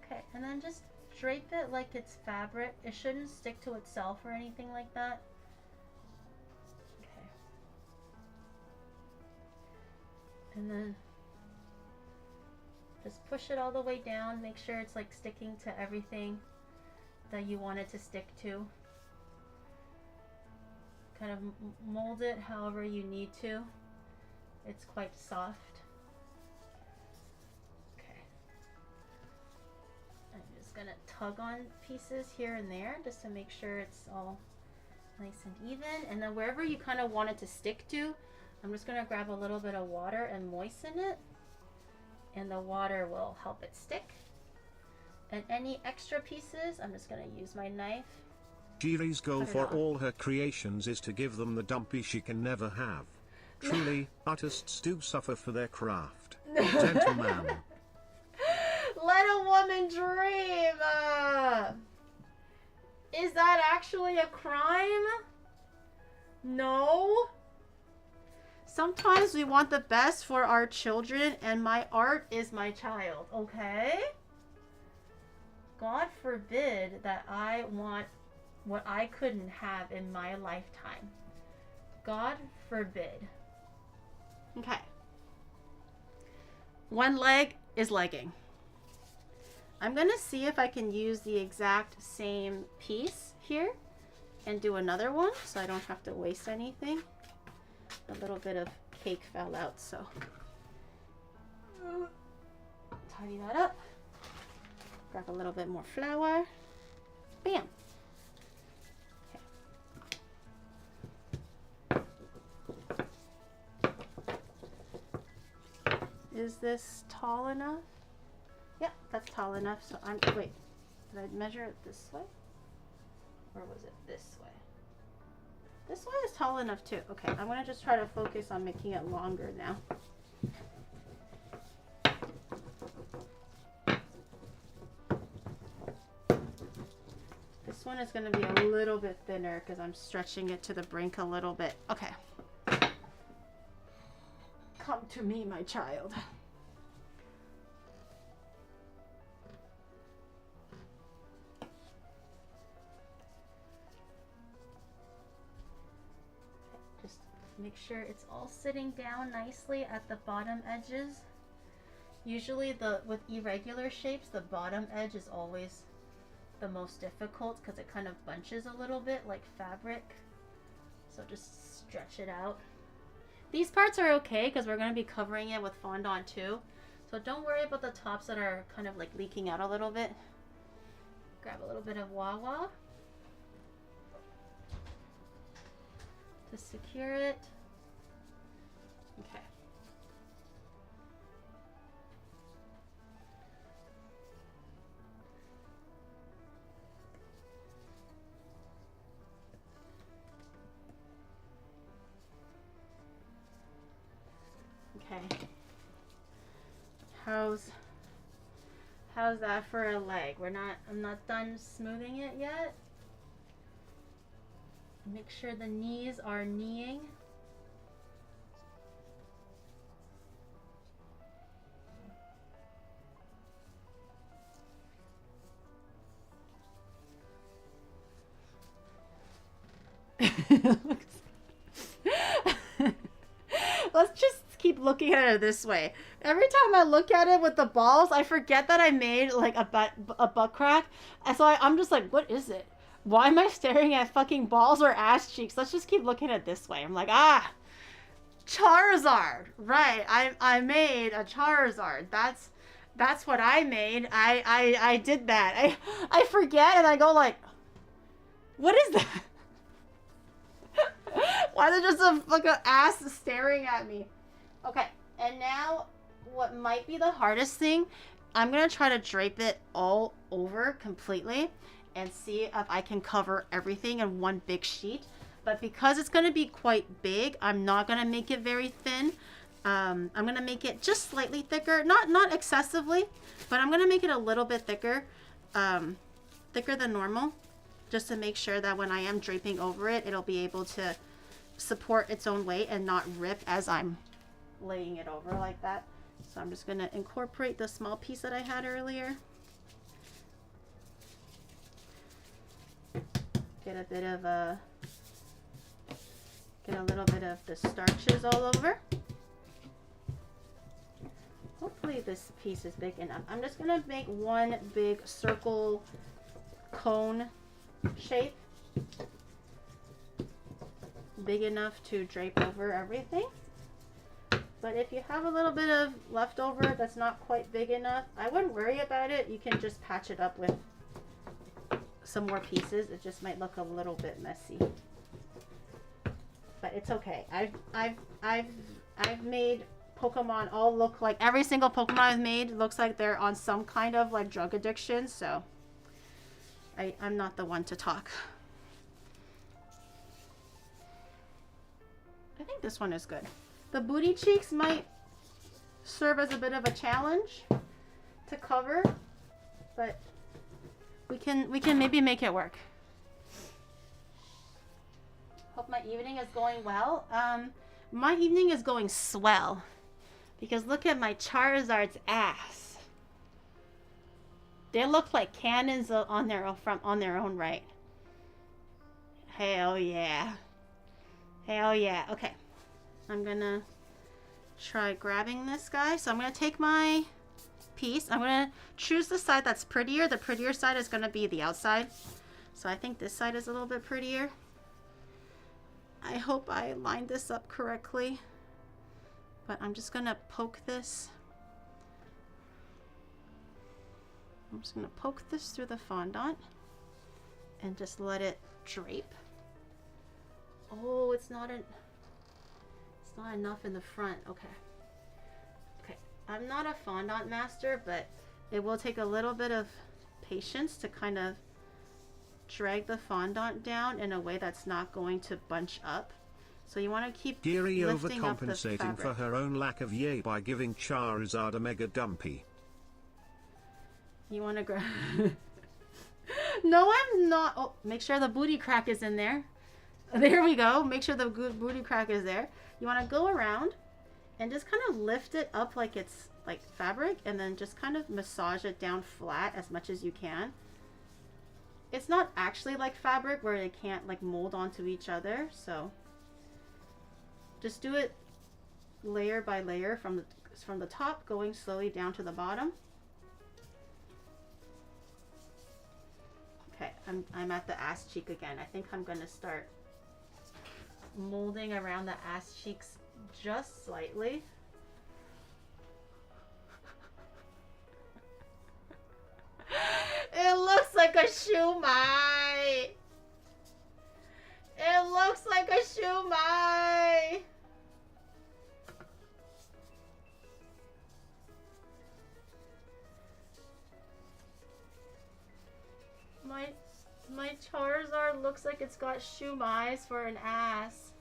Okay, and then just drape it like it's fabric. It shouldn't stick to itself or anything like that. Okay. And then just push it all the way down. Make sure it's like sticking to everything that you want it to stick to. Kind of mold it however you need to. It's quite soft. Okay. I'm just gonna tug on pieces here and there just to make sure it's all nice and even. And then wherever you kind of want it to stick to, I'm just gonna grab a little bit of water and moisten it. And the water will help it stick. And any extra pieces, I'm just gonna use my knife. Giri's goal for all her creations is to give them the dumpy she can never have. Truly, artists do suffer for their craft. Gentleman. Let a woman dream! Is that actually a crime? No? Sometimes we want the best for our children, and my art is my child, okay? God forbid that I want what I couldn't have in my lifetime. God forbid. Okay. One leg is legging. I'm gonna see if I can use the exact same piece here and do another one so I don't have to waste anything. A little bit of cake fell out, so tidy that up. Grab a little bit more flour. Bam. Okay. Is this tall enough? Yep, that's tall enough. So wait, did I measure it this way? Or was it this way? This way is tall enough too. Okay, I'm gonna just try to focus on making it longer now. This one is gonna be a little bit thinner because I'm stretching it to the brink a little bit. Okay. Come to me, my child. Make sure it's all sitting down nicely at the bottom edges. Usually with irregular shapes, the bottom edge is always the most difficult because it kind of bunches a little bit like fabric. So just stretch it out. These parts are okay because we're going to be covering it with fondant too. So don't worry about the tops that are kind of like leaking out a little bit. Grab a little bit of Wawa to secure it. Okay. Okay. How's that for a leg? I'm not done smoothing it yet. Make sure the knees are kneeing. Let's just keep looking at it this way. Every time I look at it with the balls, I forget that I made like a butt crack. And so I'm just like, what is it? Why am I staring at fucking balls or ass cheeks? Let's just keep looking at it this way. I'm like, Charizard. Right. I made a Charizard. That's what I made. I did that. I forget and I go like, what is that? Why is it just a fucking ass staring at me? Okay, and now what might be the hardest thing, I'm going to try to drape it all over completely and see if I can cover everything in one big sheet. But because it's going to be quite big, I'm not going to make it very thin. I'm going to make it just slightly thicker, not excessively, but I'm going to make it a little bit thicker, thicker than normal, just to make sure that when I am draping over it, it'll be able to support its own weight and not rip as I'm laying it over like that. So I'm just going to incorporate the small piece that I had earlier. Get a little bit of the starches all over. Hopefully this piece is big enough. I'm just going to make one big circle cone shape, big enough to drape over everything. But if you have a little bit of leftover that's not quite big enough, I wouldn't worry about it. You can just patch it up with some more pieces. It just might look a little bit messy, but it's okay. I've made Pokemon all look like, every single Pokemon I've made looks like they're on some kind of like drug addiction, so I'm not the one to talk. I think this one is good. The booty cheeks might serve as a bit of a challenge to cover, but we can maybe make it work. Hope my evening is going well. My evening is going swell because look at my Charizard's ass. They look like cannons on their own right. Hell yeah. Hell yeah. Okay. I'm gonna try grabbing this guy. So I'm going to take my piece. I'm going to choose the side that's prettier. The prettier side is going to be the outside. So I think this side is a little bit prettier. I hope I lined this up correctly. But I'm just going to poke this. I'm just going to poke this through the fondant and just let it drape. Oh, it's not enough in the front. Okay. Okay. I'm not a fondant master, but it will take a little bit of patience to kind of drag the fondant down in a way that's not going to bunch up. So you want to keep Giri lifting up the overcompensating fabric. for her own lack of yay by giving Charizard a mega dumpy. You want to grab... No, I'm not. Oh, make sure the booty crack is in there. There we go. Make sure the good booty crack is there. You want to go around and just kind of lift it up like it's like fabric, and then just kind of massage it down flat as much as you can. It's not actually like fabric where they can't like mold onto each other, so just do it layer by layer from the top, going slowly down to the bottom. Okay, I'm at the ass cheek again. I think I'm gonna start molding around the ass cheeks just slightly. It looks like a shumai. It looks like a shumai. My Charizard looks like it's got shumais for an ass.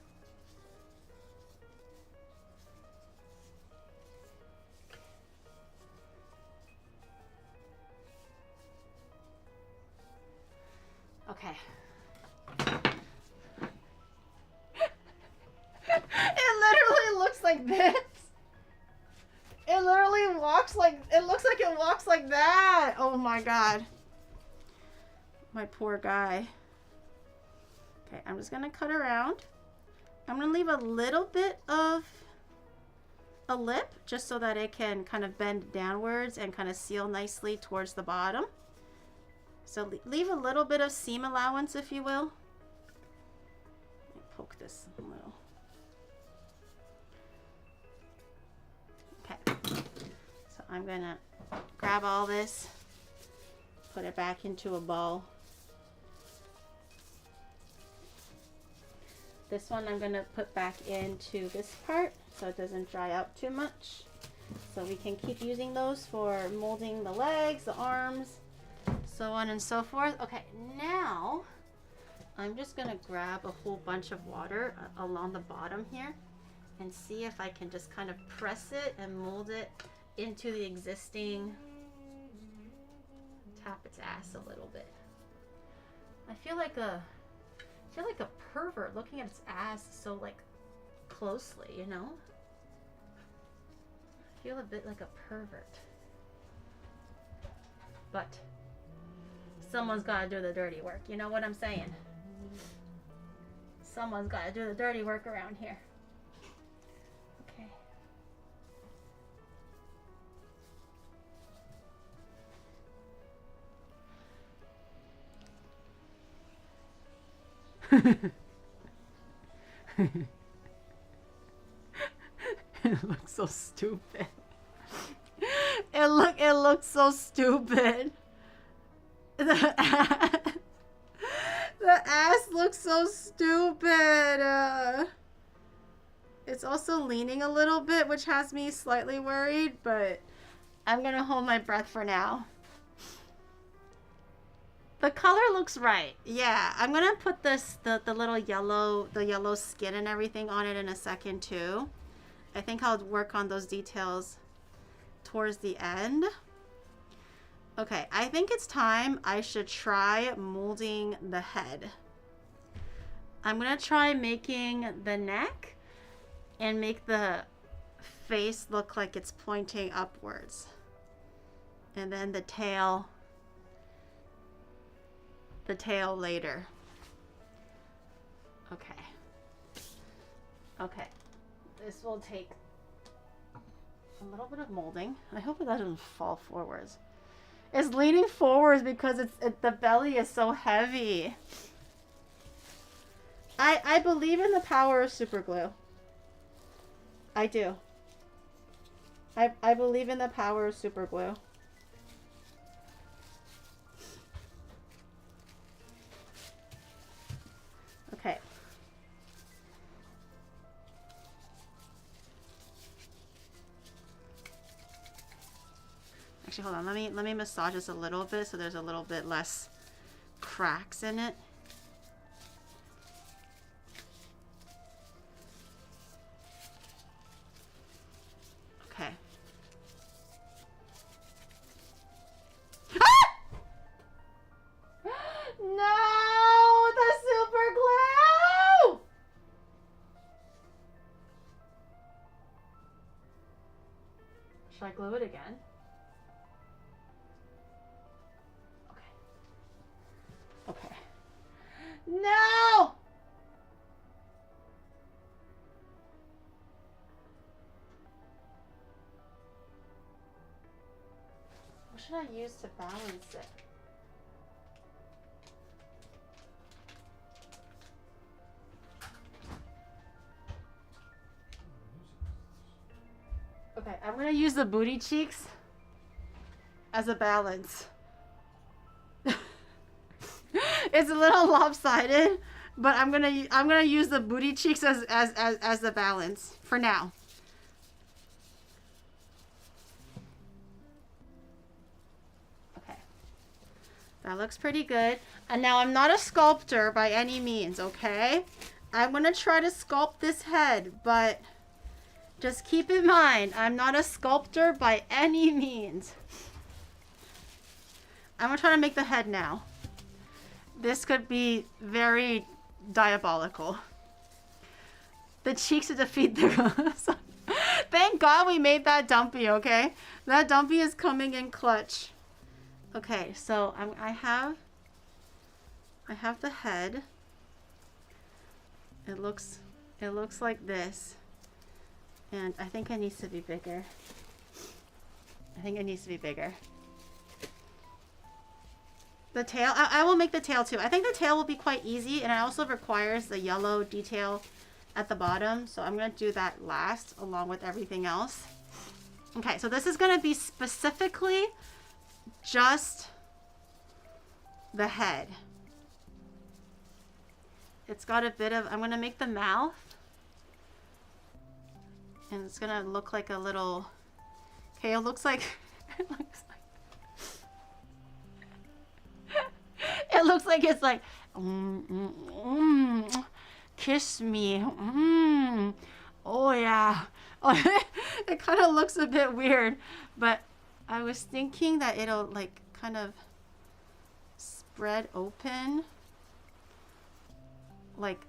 Okay. It literally looks like this. It literally walks like, it looks like it walks like that. Oh my god. My poor guy. Okay, I'm just gonna cut around. I'm gonna leave a little bit of a lip just so that it can kind of bend downwards and kind of seal nicely towards the bottom. So leave a little bit of seam allowance, if you will. Let me poke this a little. Okay. So I'm gonna grab all this, put it back into a bowl. This one I'm gonna put back into this part so it doesn't dry out too much. So we can keep using those for molding the legs, the arms, so on and so forth. Okay, now I'm just gonna grab a whole bunch of water along the bottom here and see if I can just kind of press it and mold it into the existing. Tap its ass a little bit. I feel like a pervert looking at its ass so like closely, you know? I feel a bit like a pervert. But someone's got to do the dirty work. You know what I'm saying? Someone's got to do the dirty work around here. Okay. It looks so stupid. It looks so stupid. The ass looks so stupid. It's also leaning a little bit, which has me slightly worried, but I'm gonna hold my breath for now. The color looks right. Yeah, I'm gonna put this the little yellow skin and everything on it in a second too. I think I'll work on those details towards the end. Okay, I think it's time I should try molding the head. I'm gonna try making the neck and make the face look like it's pointing upwards. And then the tail later. Okay. Okay. This will take a little bit of molding. I hope it doesn't fall forwards. It's leaning forwards because the belly is so heavy. I believe in the power of super glue. I do. I believe in the power of super glue. Okay. Actually, hold on. Let me massage this a little bit so there's a little bit less cracks in it. Okay. Ah! No, the super glue! Should I glue it again? Okay. No! What should I use to balance it? Okay, I'm gonna use the booty cheeks as a balance. It's a little lopsided, but I'm gonna use the booty cheeks as the balance for now. Okay, that looks pretty good. And now I'm not a sculptor by any means. Okay, I'm gonna try to sculpt this head, but just keep in mind I'm not a sculptor by any means. I'm gonna try to make the head now. This could be very diabolical. The cheeks to defeat the... Thank God we made that dumpy, okay? That dumpy is coming in clutch. Okay, so I have the head. It looks like this. And I think it needs to be bigger. I think it needs to be bigger. The tail, I will make the tail too. I think the tail will be quite easy, and it also requires the yellow detail at the bottom. So I'm going to do that last along with everything else. Okay, so this is going to be specifically just the head. It's got a bit of, I'm going to make the mouth. And it's going to look like a little, okay, it looks like, it looks like it's like, kiss me, oh yeah. It kind of looks a bit weird, but I was thinking that it'll like kind of spread open, like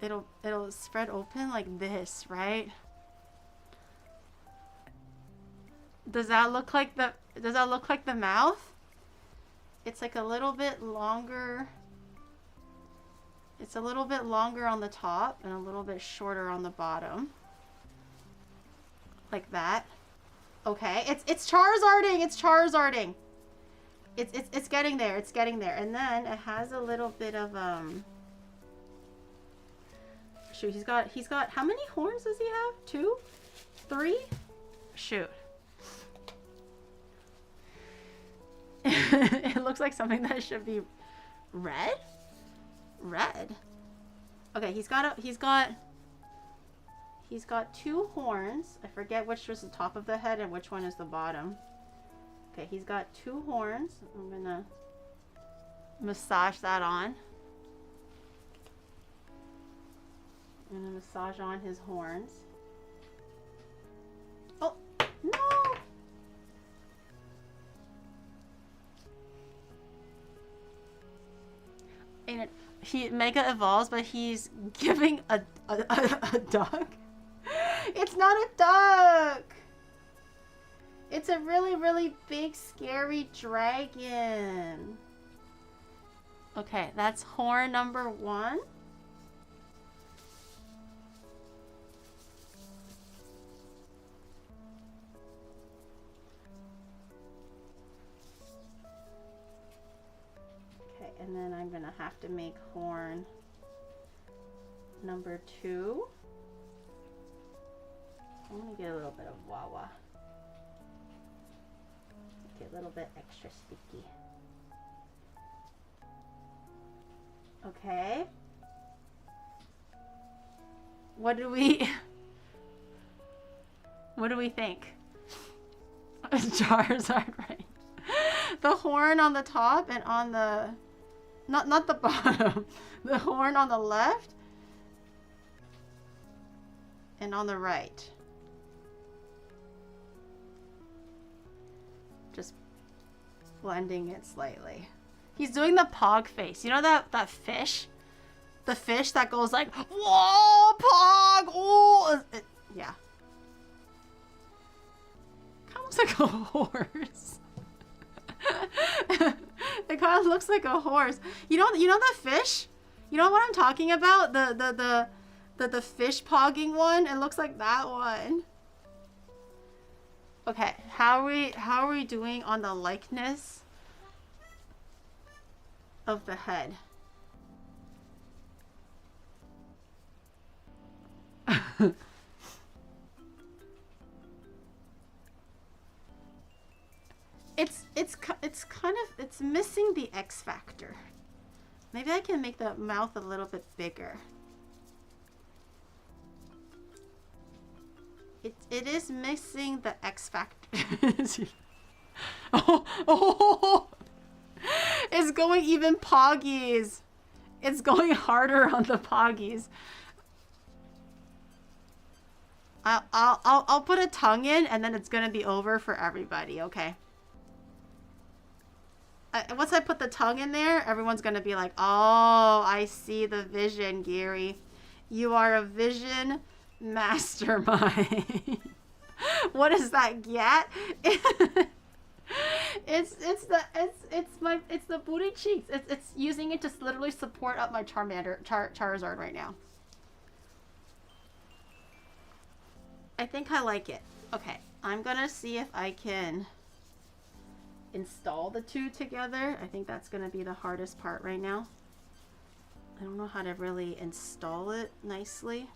it'll spread open like this, right? Does that look like the mouth? It's like a little bit longer. It's a little bit longer on the top and a little bit shorter on the bottom. Like that. Okay, it's Charizarding. It's Charizarding. It's getting there. It's getting there. And then it has a little bit of shoot, he's got how many horns does he have? 2? 3? Shoot. It looks like something that should be red. Red. Okay, he's got 2 horns. I forget which was the top of the head and which one is the bottom. Okay, he's got 2 horns. I'm gonna massage that on. I'm gonna massage on his horns. Oh no! And he mega evolves, but he's giving a duck. It's not a duck. It's a really, really big, scary dragon. Okay, that's horn number 1. I'm gonna have to make horn number 2. I'm gonna get a little bit of Wawa. Get a little bit extra sticky. Okay. What do we think? Charizard, right? The horn on the top and on the not the bottom. The horn on the left and on the right. Just blending it slightly. He's doing the pog face. You know that fish? The fish that goes like, whoa, pog! Oh, yeah. Kind of looks like a horse. It kind of looks like a horse. You know the fish? You know what I'm talking about? The fish pogging one. It looks like that one. Okay, how are we doing on the likeness of the head? It's missing the X factor. Maybe I can make the mouth a little bit bigger. It is missing the X factor. Oh, it's going even poggies. It's going harder on the poggies. I'll put a tongue in and then it's gonna be over for everybody, okay? Once I put the tongue in there, everyone's gonna be like, oh, I see the vision, Giri. You are a vision mastermind. What is that, Gat? It's the booty cheeks. It's using it to literally support up my Charizard right now. I think I like it. Okay, I'm gonna see if I can install the two together. I think that's gonna be the hardest part right now. I don't know how to really install it nicely.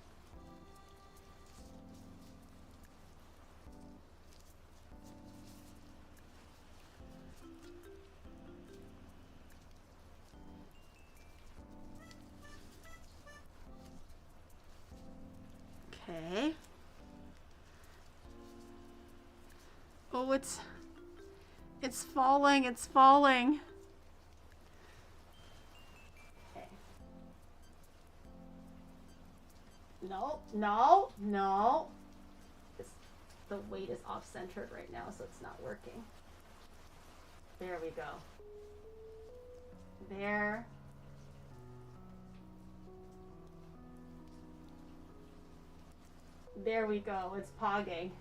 Okay. Oh, it's falling, it's falling. Okay. No, no, no. The weight is off-centered right now, so it's not working. There we go. There. There we go, it's pogging.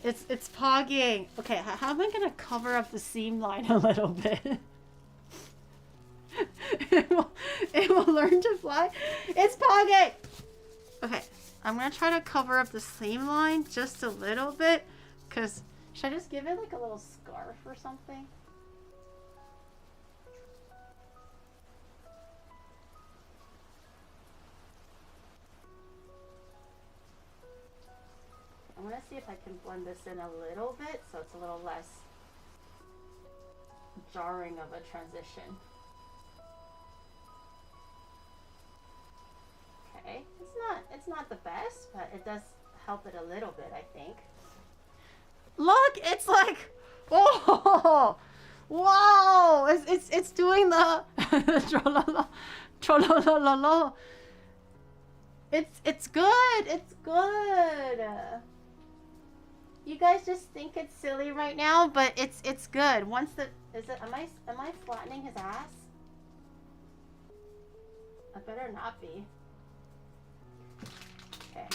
It's pogging. Okay, how am I gonna cover up the seam line a little bit? it will learn to fly. It's pogging! Okay, I'm gonna try to cover up the seam line just a little bit. Cause, should I just give it like a little scarf or something? I'm gonna see if I can blend this in a little bit so it's a little less jarring of a transition. Okay, it's not the best, but it does help it a little bit, I think. Look, it's like, oh, whoa, it's doing the trololo, trololo. It's good. It's good. You guys just think it's silly right now, but it's good. Once the am I flattening his ass? I better not be. Okay.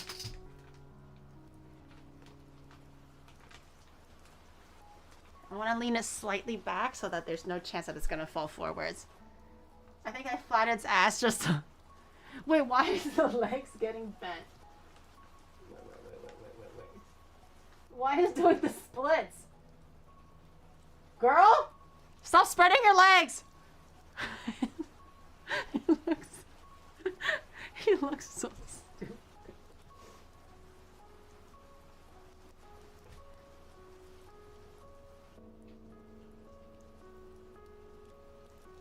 I want to lean it slightly back so that there's no chance that it's gonna fall forwards. I think I flattened its ass just to... Wait, why is the legs getting bent? Wait. Why is it doing the splits? Girl? Stop spreading your legs! He looks so stupid.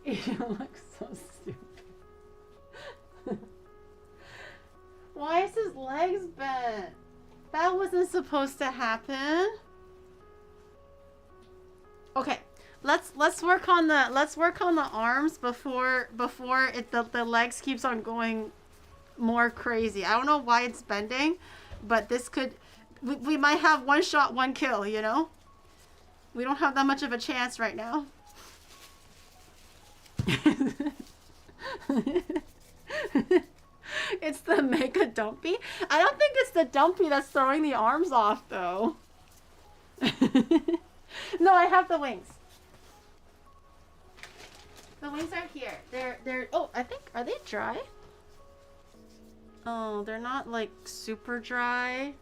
He looks so stupid. Why is his legs bent? That wasn't supposed to happen. Okay, let's work on the arms before the legs keeps on going more crazy. I don't know why it's bending, but this could we might have one shot, one kill, you know? We don't have that much of a chance right now. It's the mega dumpy. I don't think it's the dumpy that's throwing the arms off though. No, I have the wings. The wings are here. They're oh, I think, are they dry? Oh, they're not like super dry.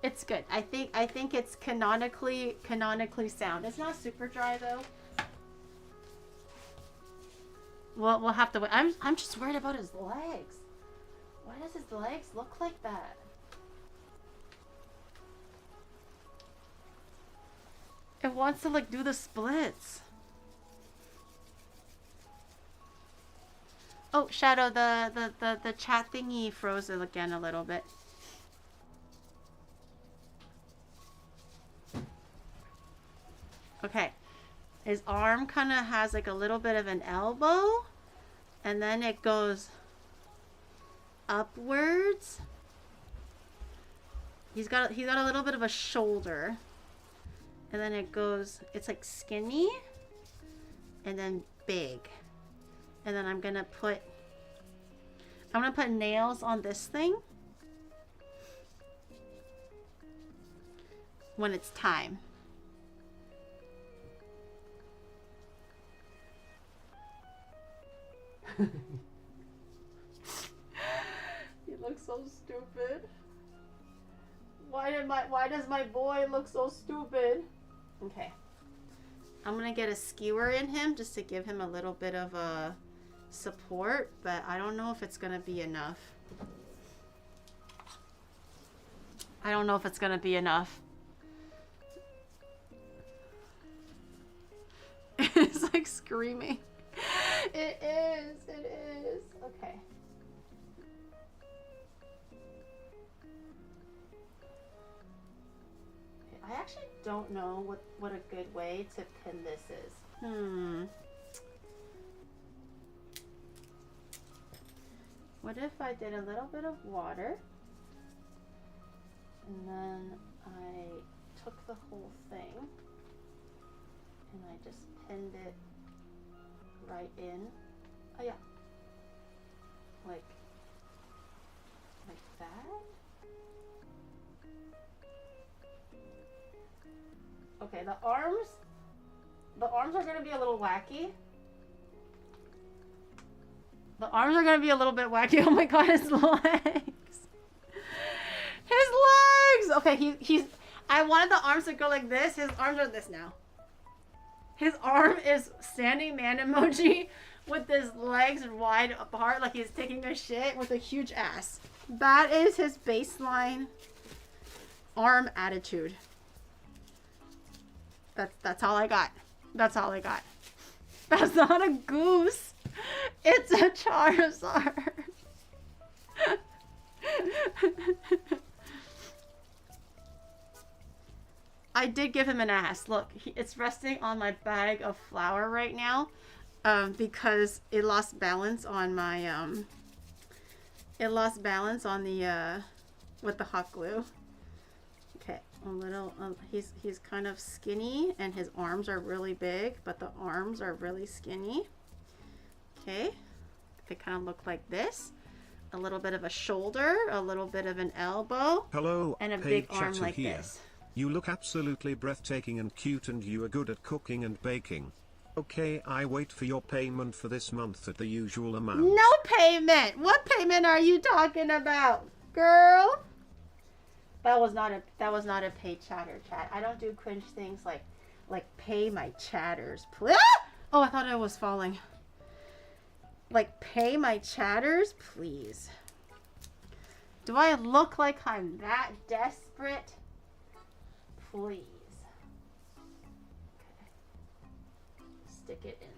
It's good. I think it's canonically sound. It's not super dry though. Well, we'll have to wait. I'm just worried about his legs. Why does his legs look like that? It wants to like do the splits. Oh, Shadow, the chat thingy froze it again a little bit. Okay. His arm kind of has like a little bit of an elbow, and then it goes upwards. He's got a little bit of a shoulder, and then it goes, it's like skinny and then big. And then I'm gonna put nails on this thing when it's time. He looks so stupid. Why does my boy look so stupid? Okay. I'm gonna get a skewer in him just to give him a little bit of a support, but I don't know if it's gonna be enough. I don't know if it's gonna be enough. It's like screaming. It is. Okay. I actually don't know what a good way to pin this is. What if I did a little bit of water and then I took the whole thing and I just pinned it right in. Oh yeah. Like that? Okay, the arms are gonna be a little wacky. The arms are gonna be a little bit wacky. Oh my god, his legs. His legs! Okay, he's I wanted the arms to go like this. His arms are this now. His arm is standing man emoji with his legs wide apart like he's taking a shit with a huge ass. That is his baseline arm attitude. That's all I got. That's all I got. That's not a goose. It's a Charizard. I did give him an ass. Look, it's resting on my bag of flour right now, because it lost balance on my it lost balance on the with the hot glue. Okay, a little. He's kind of skinny, and his arms are really big, but the arms are really skinny. Okay, they kind of look like this. A little bit of a shoulder, a little bit of an elbow. Hello, and a paid big arm chatter like here. this. You look absolutely breathtaking and cute, and you are good at cooking and baking. Okay, I wait for your payment for this month at the usual amount. No payment. What payment are you talking about, girl? That was not a paid chatter chat. I don't do cringe things like pay my chatters, please. Oh, I thought I was falling. Like, pay my chatters, please. Do I look like I'm that desperate? Please. Okay. Stick it in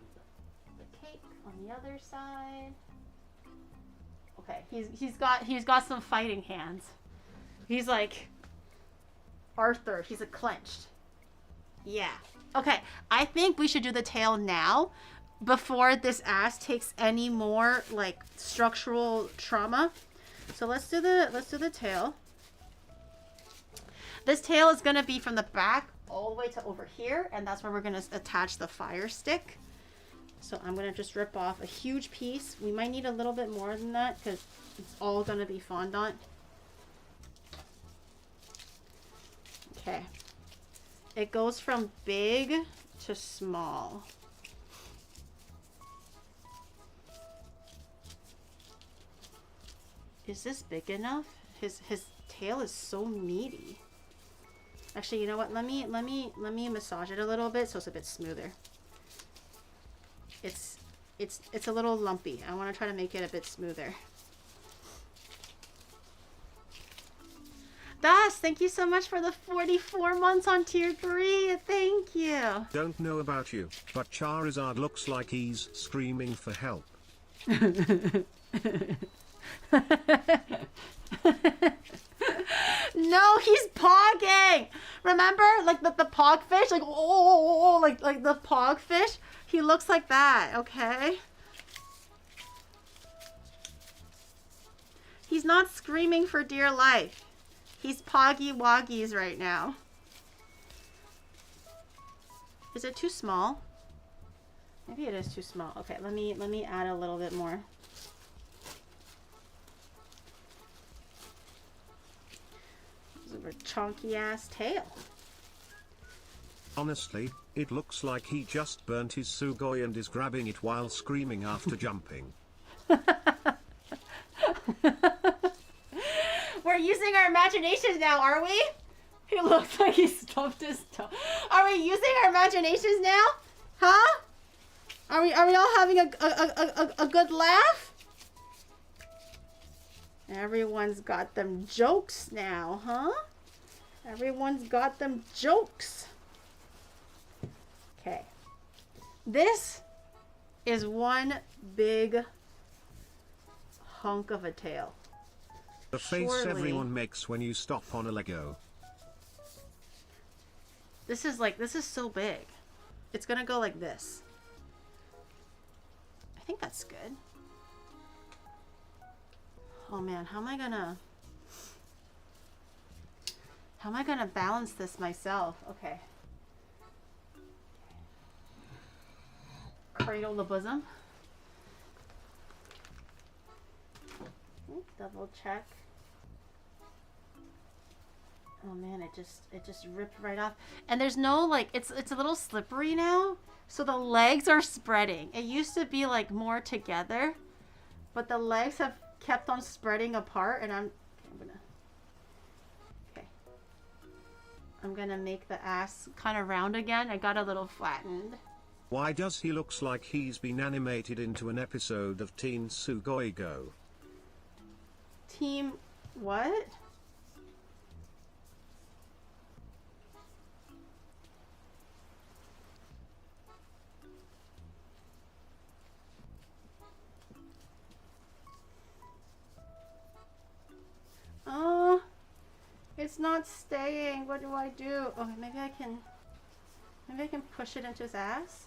the cake on the other side. Okay, he's got some fighting hands. He's like Arthur. He's a clenched. Yeah. Okay, I think we should do the tail now before this ass takes any more like structural trauma. So let's do the tail. This tail is gonna be from the back all the way to over here, and that's where we're gonna attach the fire stick. So I'm gonna just rip off a huge piece. We might need a little bit more than that because it's all gonna be fondant. Okay. It goes from big to small. Is this big enough? His tail is so meaty. Actually, you know what? Let me massage it a little bit so it's a bit smoother. It's a little lumpy. I want to try to make it a bit smoother. Das, thank you so much for the 44 months on tier 3. Thank you. Don't know about you, but Charizard looks like he's screaming for help. No, he's pogging. Remember, like the pog fish, like like the pog fish. He looks like that. Okay. He's not screaming for dear life. He's poggy woggies right now. Is it too small? Maybe it is too small. Okay, let me add a little bit more. A chunky ass tail. Honestly, it looks like he just burnt his Sugoi and is grabbing it while screaming after jumping. We're using our imaginations now, are we? He looks like he stuffed his toe. Are we using our imaginations now? Huh? Are we all having a good laugh? Everyone's got them jokes now, huh? Everyone's got them jokes. Okay. This is one big hunk of a tail. The face Surely. everyone makes when you stop on a Lego. This is so big. It's gonna go like this. I think that's good. Oh man, how am I gonna balance this myself? Okay. Cradle the bosom. Double check. Oh man, it just ripped right off. And there's no like it's a little slippery now. So the legs are spreading. It used to be like more together, but the legs have kept on spreading apart, and I'm gonna make the ass kind of round again. I got a little flattened. Why does he looks like he's been animated into an episode of Teen Sugoi Go? Team what? Oh, it's not staying. What do I do? Oh, maybe I can push it into his ass.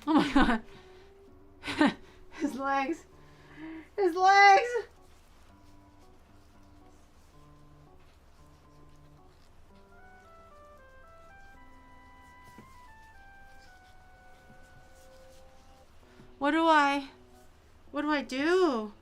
Oh my god. His legs. His legs. What do I do?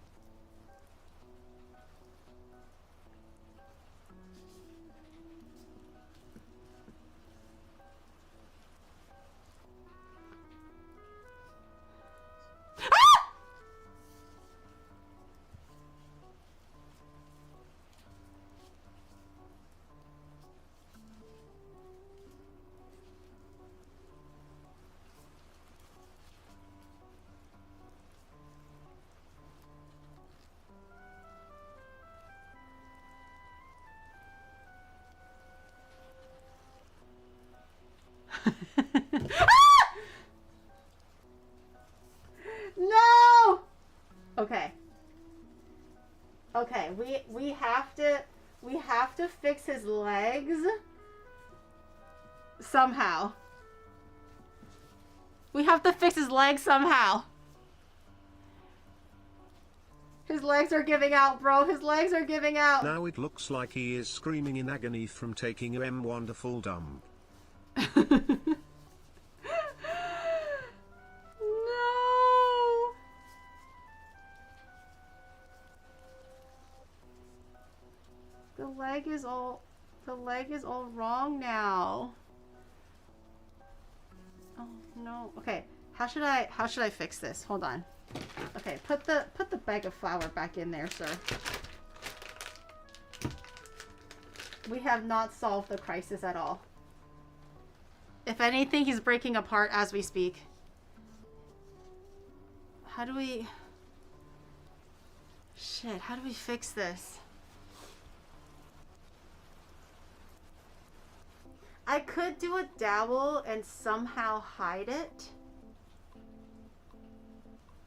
Okay, we have to fix his legs somehow. We have to fix his legs somehow. His legs are giving out, bro. His legs are giving out. Now it looks like he is screaming in agony from taking a wonderful dump. No. The leg is all wrong now. Oh no. Okay. How should I fix this? Hold on. Okay, put the bag of flour back in there, sir. We have not solved the crisis at all. If anything, he's breaking apart as we speak. How do we... Shit, how do we fix this? I could do a dowel and somehow hide it.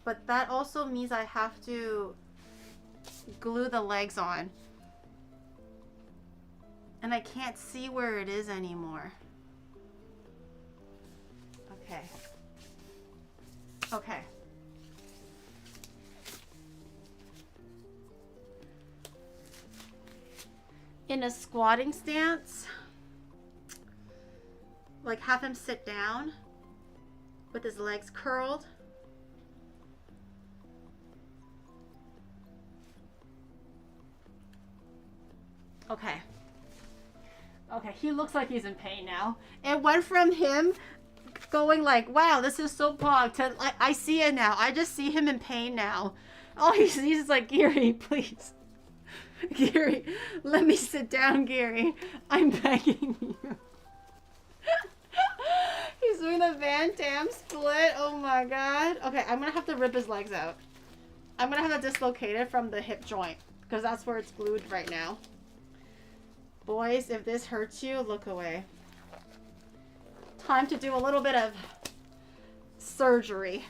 But that also means I have to glue the legs on. And I can't see where it is anymore. Okay. Okay. In a squatting stance, like have him sit down with his legs curled. Okay. Okay, he looks like he's in pain now. It went from him going like, wow, this is so pog, to like, I see it now. I just see him in pain now. All he sees is like, Gary, please. Gary, let me sit down, Gary. I'm begging you. He's doing the Van Damme split. Oh my god. Okay, I'm gonna have to rip his legs out. I'm gonna have to dislocate it from the hip joint because that's where it's glued right now. Boys, if this hurts you, look away. Time to do a little bit of surgery.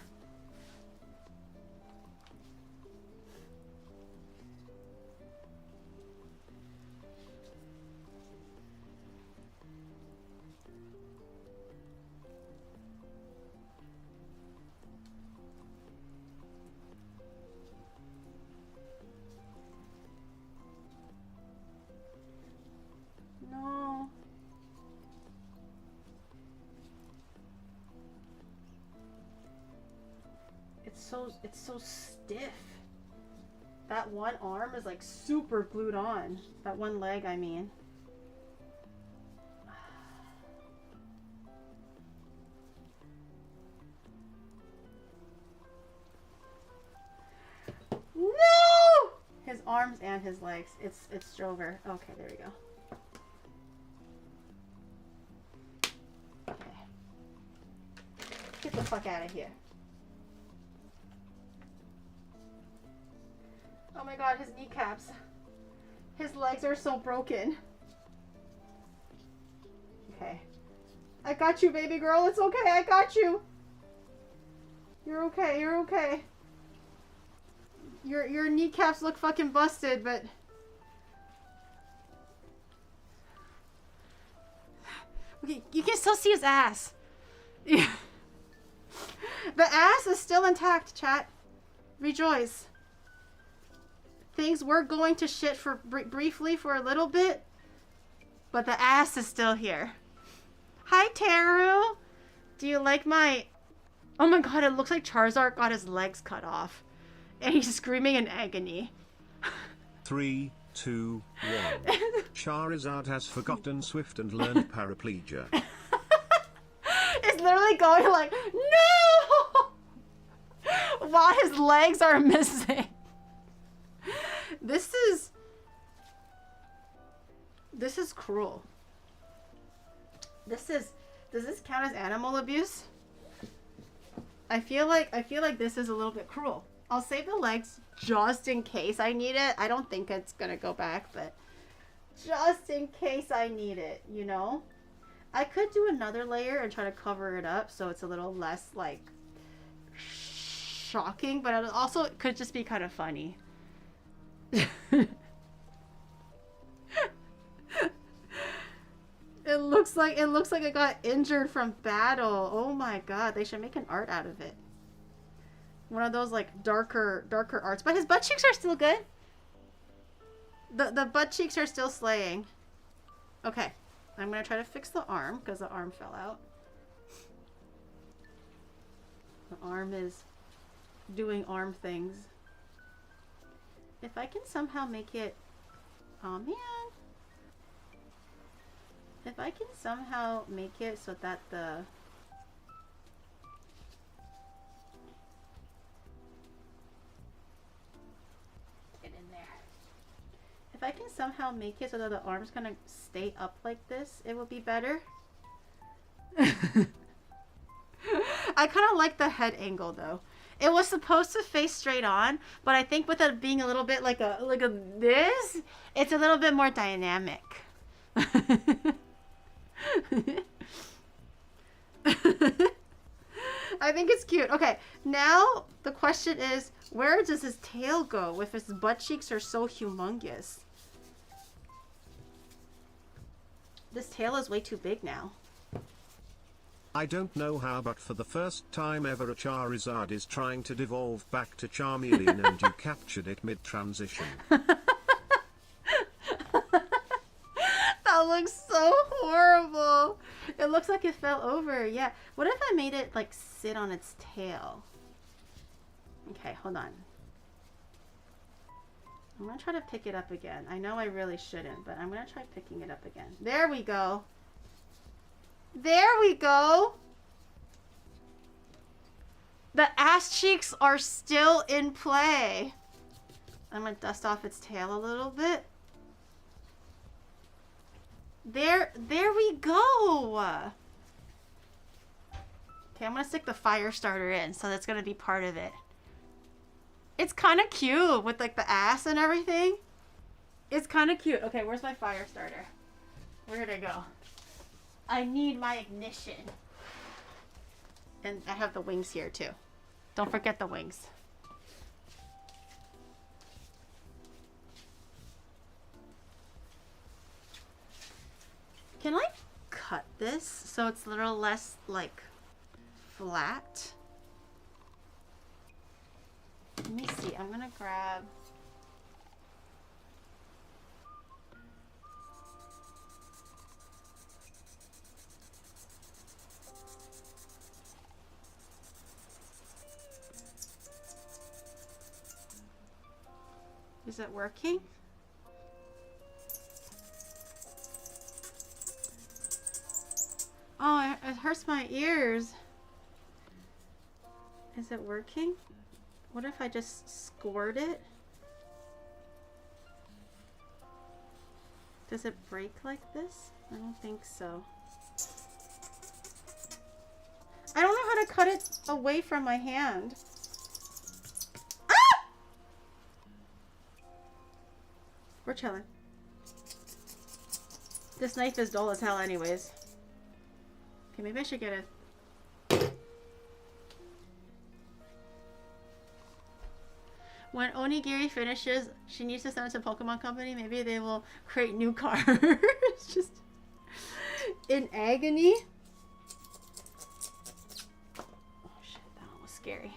No. It's so stiff. That one arm is like super glued on. That one leg, I mean. No! His arms and his legs. It's Strover. Okay, there we go. Okay. Get the fuck out of here. Oh my god, his kneecaps. His legs are so broken. Okay. I got you, baby girl. It's okay. I got you. You're okay. You're okay. Your kneecaps look fucking busted, but... Okay, you can still see his ass. The ass is still intact, chat. Rejoice. Things were going to shit for briefly for a little bit, but the ass is still here. Hi, Teru. Do you like my... Oh my god, it looks like Charizard got his legs cut off. And he's screaming in agony. 3, 2, 1. Charizard has forgotten Swift and learned paraplegia. It's literally going like, no! While his legs are missing. This is cruel. Does this count as animal abuse? I feel like this is a little bit cruel. I'll save the legs just in case I need it. I don't think it's gonna go back, but just in case I need it, you know? I could do another layer and try to cover it up so it's a little less, like, shocking, but it also could just be kind of funny. It looks like it got injured from battle. Oh my god, they should make an art out of it. One of those like darker arts. But his butt cheeks are still good. The butt cheeks are still slaying. Okay. I'm gonna try to fix the arm because the arm fell out. The arm is doing arm things. If I can somehow make it... Oh man. If I can somehow make it so that the... Get in there. If I can somehow make it so that the arm's gonna stay up like this, it would be better. I kind of like the head angle though. It was supposed to face straight on, but I think with it being a little bit like a this, it's a little bit more dynamic. I think it's cute. Okay, now the question is, where does his tail go if his butt cheeks are so humongous? This tail is way too big now. I don't know how, but for the first time ever a Charizard is trying to devolve back to Charmeleon and you captured it mid-transition. That looks so horrible. It looks like it fell over. Yeah. What if I made it like sit on its tail? Okay, hold on. I'm gonna try to pick it up again. I know I really shouldn't, but I'm gonna try picking it up again. There we go. There we go. The ass cheeks are still in play. I'm gonna dust off its tail a little bit. There we go. Okay, I'm gonna stick the fire starter in, so that's gonna be part of it. It's kind of cute with like the ass and everything. It's kind of cute. Okay, where's my fire starter? Where did it go? I need my ignition. And I have the wings here too. Don't forget the wings. Can I cut this so it's a little less like flat? Let me see. I'm gonna grab... Is it working? Oh, it hurts my ears. Is it working? What if I just scored it? Does it break like this? I don't think so. I don't know how to cut it away from my hand. Ah! We're chilling. This knife is dull as hell anyways. Okay, maybe I should get it. When OniGiri finishes, she needs to send it to Pokemon Company. Maybe they will create new cars. Just in agony. Oh shit, that one was scary.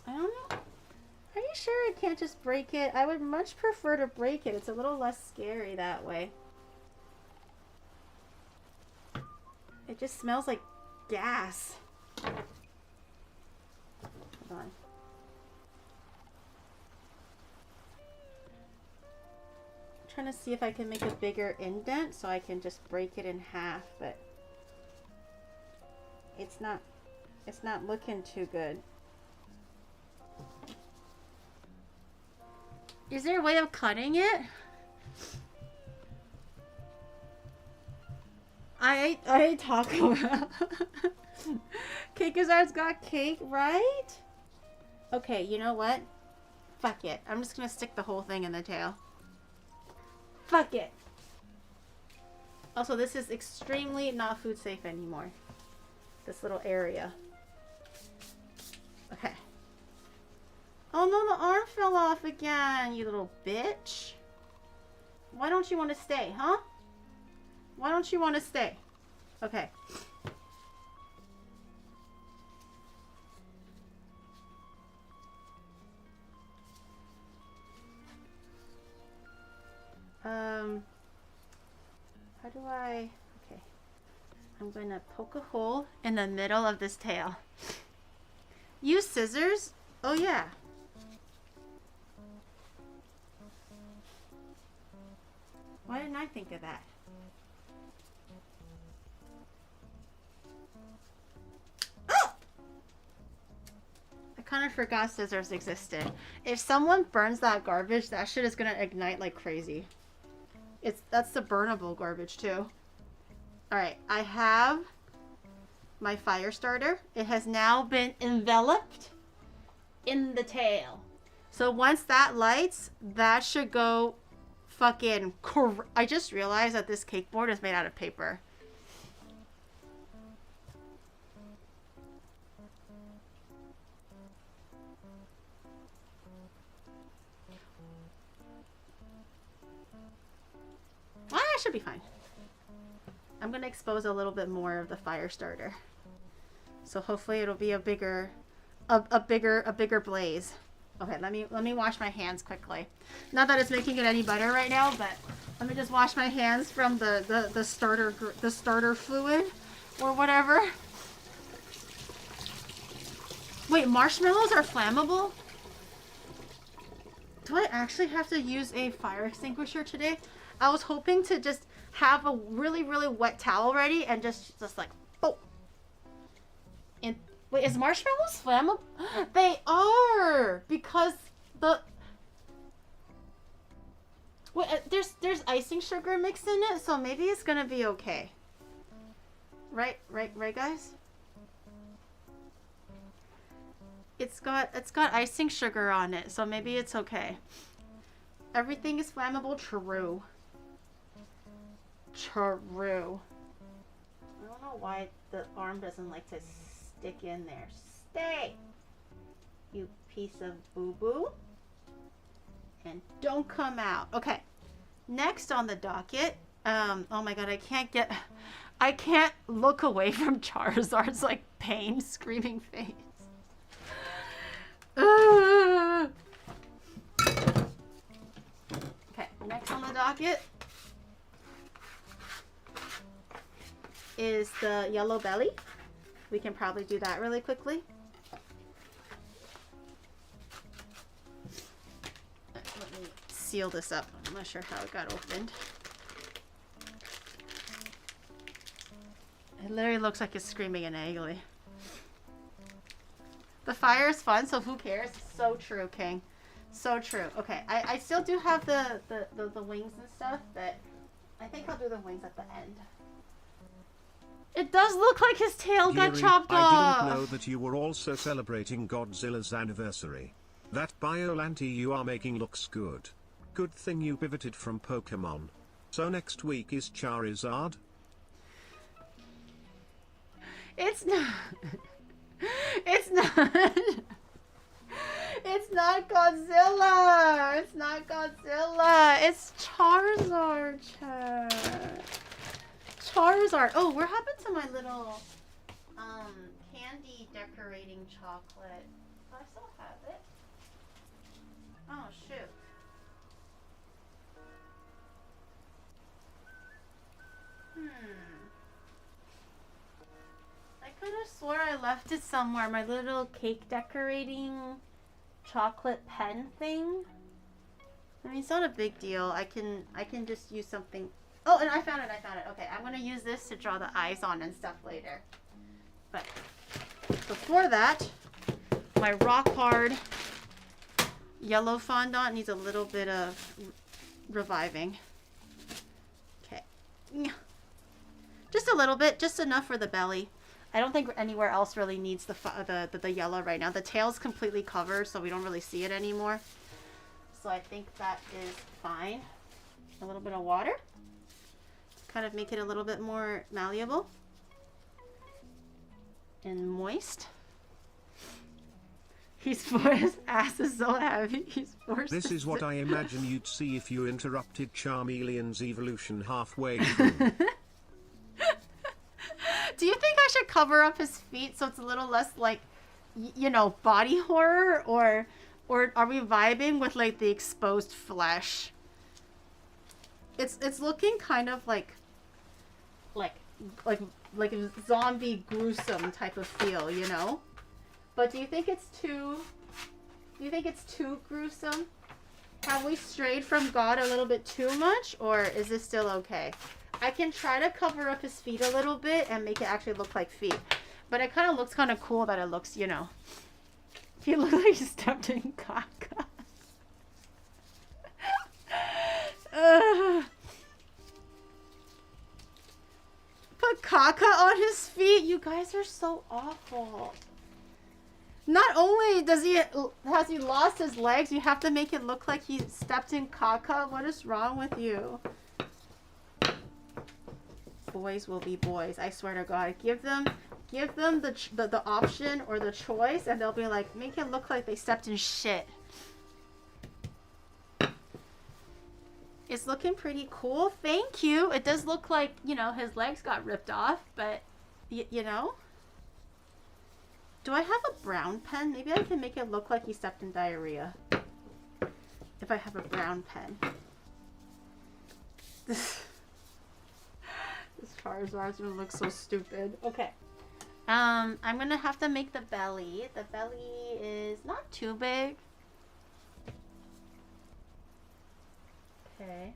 I don't know. Are you sure I can't just break it? I would much prefer to break it. It's a little less scary that way. It just smells like gas. Hold on. I'm trying to see if I can make a bigger indent so I can just break it in half, but it's not looking too good. Is there a way of cutting it? I ate Taco Bell. Cakazard's got cake, right? Okay, you know what? Fuck it. I'm just gonna stick the whole thing in the tail. Fuck it. Also, this is extremely not food safe anymore. This little area. Okay. Oh no, the arm fell off again, you little bitch. Why don't you want to stay, huh? Why don't you want to stay? Okay. How do I... Okay. I'm going to poke a hole in the middle of this tail. Use scissors? Oh, yeah. Why didn't I think of that? Oh! I kind of forgot scissors existed. If someone burns that garbage, that shit is going to ignite like crazy. That's the burnable garbage too. Alright, I have my fire starter. It has now been enveloped in the tail. So once that lights, that should go fucking... I just realized that this cake board is made out of paper. I should be fine. I'm gonna expose a little bit more of the fire starter, so hopefully it'll be a bigger blaze. Okay, let me wash my hands quickly. Not that it's making it any better right now, but let me just wash my hands from the starter fluid or whatever. Wait, marshmallows are flammable? Do I actually have to use a fire extinguisher today? I was hoping to just have a really, really wet towel ready and just like, oh. And wait, is marshmallows flammable? They are, because the... Wait, there's icing sugar mixed in it, so maybe it's gonna be okay. Right, guys? It's got icing sugar on it, so maybe it's okay. Everything is flammable, true. True. I don't know why the arm doesn't like to stick in there. Stay! You piece of boo-boo. And don't come out. Okay. Next on the docket. Oh my god, I can't look away from Charizard's like pain screaming face. Okay, next on the docket is the yellow belly. We can probably do that really quickly. Let me seal this up. I'm not sure how it got opened. It literally looks like it's screaming in agony. The fire is fun, so who cares? So true, King. So true. Okay, I still do have the wings and stuff, but I think I'll do the wings at the end. It does look like his tail got chopped off. I didn't know that you were also celebrating Godzilla's anniversary. That Biollante you are making looks good. Good thing you pivoted from Pokemon. So next week is Charizard? It's not. It's not. It's not Godzilla. It's not Godzilla. It's Charizard, chat. Charizard. Oh, what happened to my little candy decorating chocolate? I still have it. Oh shoot. I could have swore I left it somewhere. My little cake decorating chocolate pen thing. I mean, it's not a big deal. I can just use something. Oh, and I found it. Okay, I'm gonna use this to draw the eyes on and stuff later. But before that, my rock hard yellow fondant needs a little bit of reviving. Okay, just a little bit, just enough for the belly. I don't think anywhere else really needs the yellow right now. The tail's completely covered, so we don't really see it anymore. So I think that is fine. A little bit of water. Kind of make it a little bit more malleable and moist. His ass is so heavy. He's forced. This to is what sit. I imagine you'd see if you interrupted Charmeleon's evolution halfway through. Do you think I should cover up his feet so it's a little less like, you know, body horror, or are we vibing with like the exposed flesh? It's looking kind of like a zombie gruesome type of feel, you know? But do you think it's too gruesome? Have we strayed from God a little bit too much, or is this still okay? I can try to cover up his feet a little bit and make it actually look like feet. But it kind of looks kind of cool that it looks, you know. He looks like he stepped in caca. Put caca on his feet? You guys are so awful. Not only has he lost his legs, you have to make it look like he stepped in caca. What is wrong with you? Boys will be boys. I swear to God. Give them the option or the choice, and they'll be like, make it look like they stepped in shit. It's looking pretty cool. Thank you. It does look like, you know, his legs got ripped off, but you know. Do I have a brown pen? Maybe I can make it look like he stepped in diarrhea. If I have a brown pen. This Charizard's gonna look so stupid. Okay. I'm gonna have to make the belly. The belly is not too big. Okay.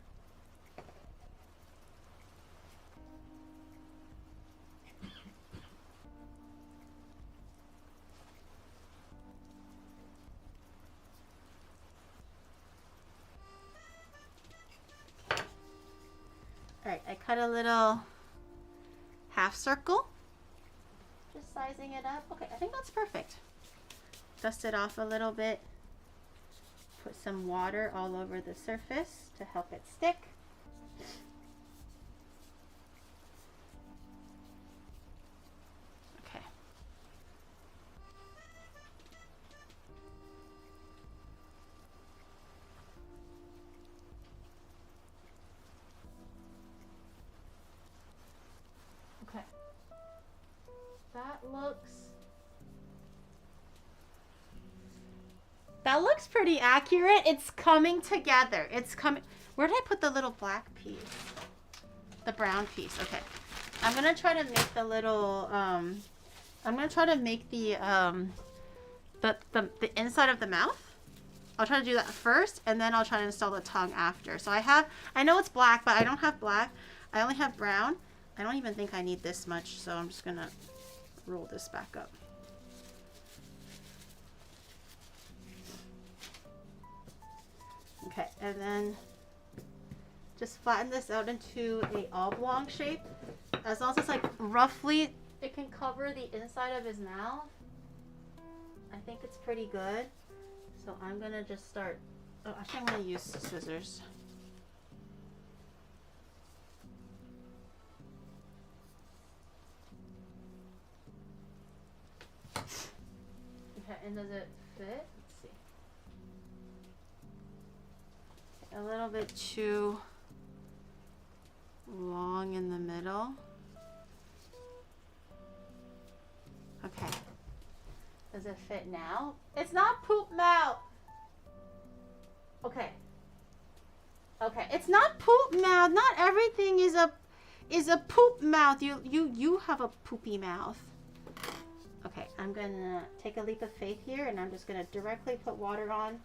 Alright, I cut a little half circle. Just sizing it up. Okay, I think that's perfect. Dust it off a little bit. Put some water all over the surface to help it stick. Okay. Okay. That looks pretty accurate. It's coming together. It's coming. Where did I put the little black piece? The brown piece. Okay. I'm gonna try to make the little I'm gonna try to make the inside of the mouth. I'll try to do that first, and then I'll try to install the tongue after. So I know it's black, but I don't have black. I only have brown. I don't even think I need this much, so I'm just gonna roll this back up. Okay, and then just flatten this out into a oblong shape. As long as it's like roughly, it can cover the inside of his mouth. I think it's pretty good. So I'm gonna just start, oh, actually I'm gonna use scissors. Okay, and does it fit? Let's see. A little bit too long in the middle. Okay. Does it fit now? It's not poop mouth. Okay. Okay, it's not poop mouth. Not everything is a poop mouth. You have a poopy mouth. Okay, I'm gonna take a leap of faith here, and I'm just gonna directly put water on.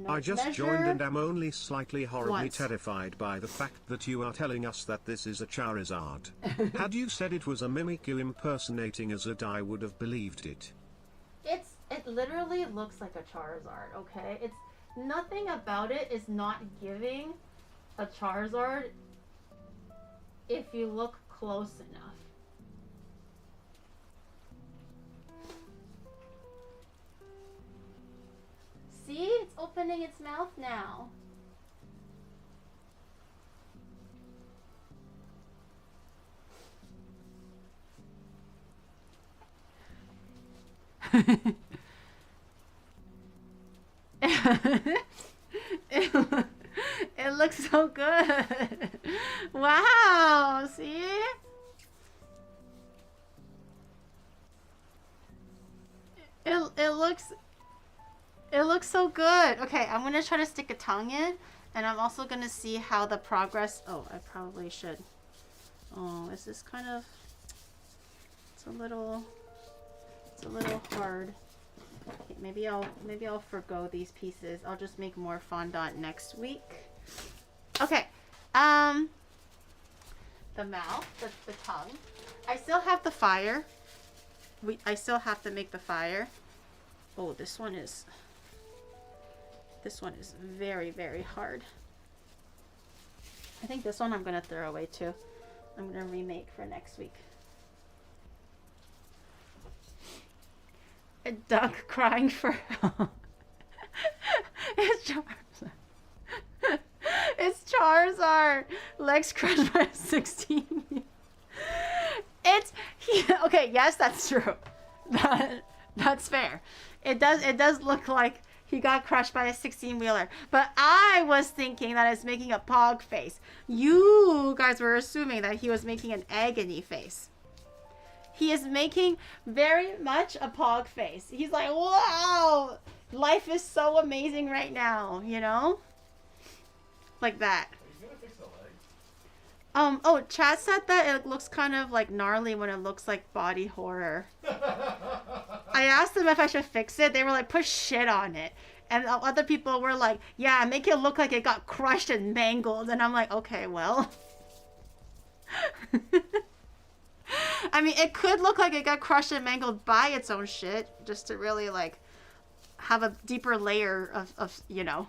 I just joined and am only slightly horribly terrified by the fact that you are telling us that this is a Charizard. Had you said it was a Mimikyu impersonating a Zard, I would have believed it. It literally looks like a Charizard, okay? It's nothing about it is not giving a Charizard if you look close enough. See? It's opening its mouth now. it, it looks so good. Wow, see? It looks so good. Okay, I'm gonna try to stick a tongue in, and I'm also gonna see how the progress. Oh, I probably should. Oh, is this kind of? It's a little hard. Okay, maybe I'll forgo these pieces. I'll just make more fondant next week. Okay. The mouth, the tongue. I still have the fire. I still have to make the fire. Oh, this one is very, very hard. I think this one I'm gonna throw away too. I'm gonna remake for next week. A duck crying for help. It's Charizard. It's Charizard. Legs crushed by a 16. Okay, yes, that's true. That's fair. It does look like he got crushed by a 16-wheeler. But I was thinking that it's making a pog face. You guys were assuming that he was making an agony face. He is making very much a pog face. He's like, wow, life is so amazing right now, you know? Like that. Are you gonna fix the legs? Oh, chat said that it looks kind of like gnarly when it looks like body horror. I asked them if I should fix it. They were like, put shit on it. And other people were like, yeah, make it look like it got crushed and mangled. And I'm like, okay, well. I mean, it could look like it got crushed and mangled by its own shit, just to really, like, have a deeper layer of you know.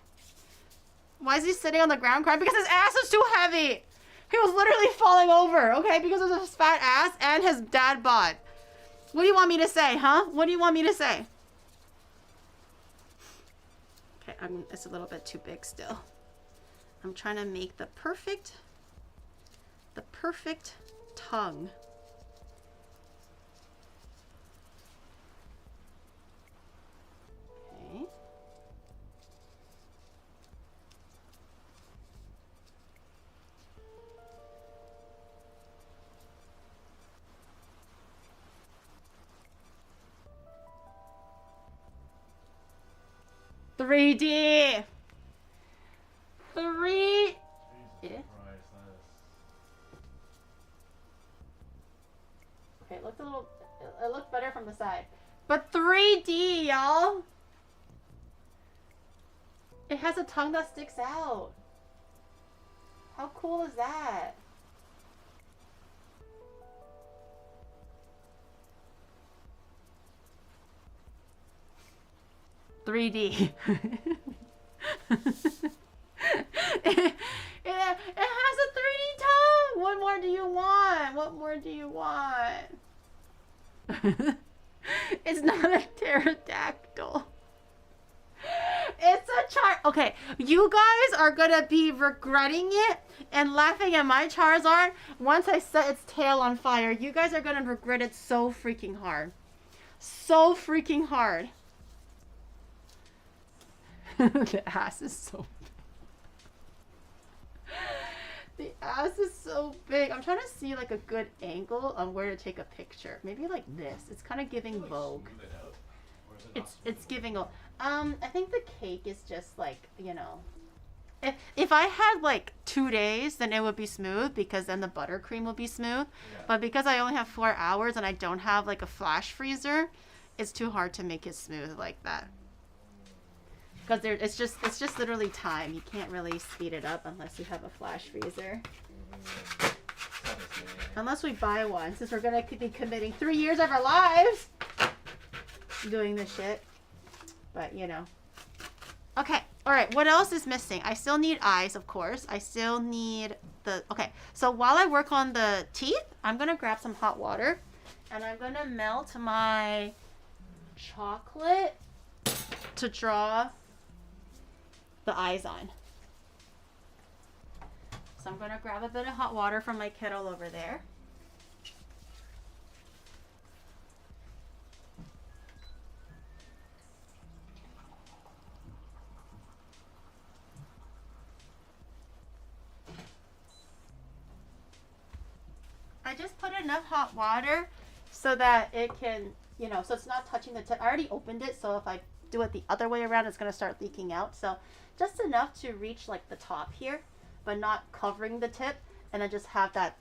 Why is he sitting on the ground crying? Because his ass is too heavy! He was literally falling over, okay? Because of his fat ass and his dad bod. What do you want me to say, huh? What do you want me to say? Okay, it's a little bit too big still. I'm trying to make the perfect tongue. Okay. 3D. Jesus Yeah. Christ, Okay, it looked better from the side. But 3D, y'all. It has a tongue that sticks out. How cool is that? $3D. It has a 3D tongue. What more do you want? What more do you want? It's not a pterodactyl. It's a Okay, you guys are gonna be regretting it and laughing at my Charizard once I set its tail on fire. You guys are gonna regret it so freaking hard. So freaking hard. The ass is so big. The ass is so big. I'm trying to see like a good angle on where to take a picture. Maybe like this. It's kind of giving Vogue. It's giving a I think the cake is just like, you know, if I had like 2 days, then it would be smooth because then the buttercream will be smooth. Yeah. But because I only have 4 hours and I don't have like a flash freezer, it's too hard to make it smooth like that. Because it's just literally time. You can't really speed it up unless you have a flash freezer. Unless we buy one, since we're gonna be committing 3 years of our lives doing this shit. But you know. Okay. All right. What else is missing? I still need eyes, of course. I still need the. Okay. So while I work on the teeth, I'm gonna grab some hot water, and I'm gonna melt my chocolate to draw the eyes on. So I'm gonna grab a bit of hot water from my kettle over there. I just put enough hot water so that it can, you know, so it's not touching the tip. I already opened it, so if I do it the other way around, it's going to start leaking out. So just enough to reach like the top here, but not covering the tip, and then just have that,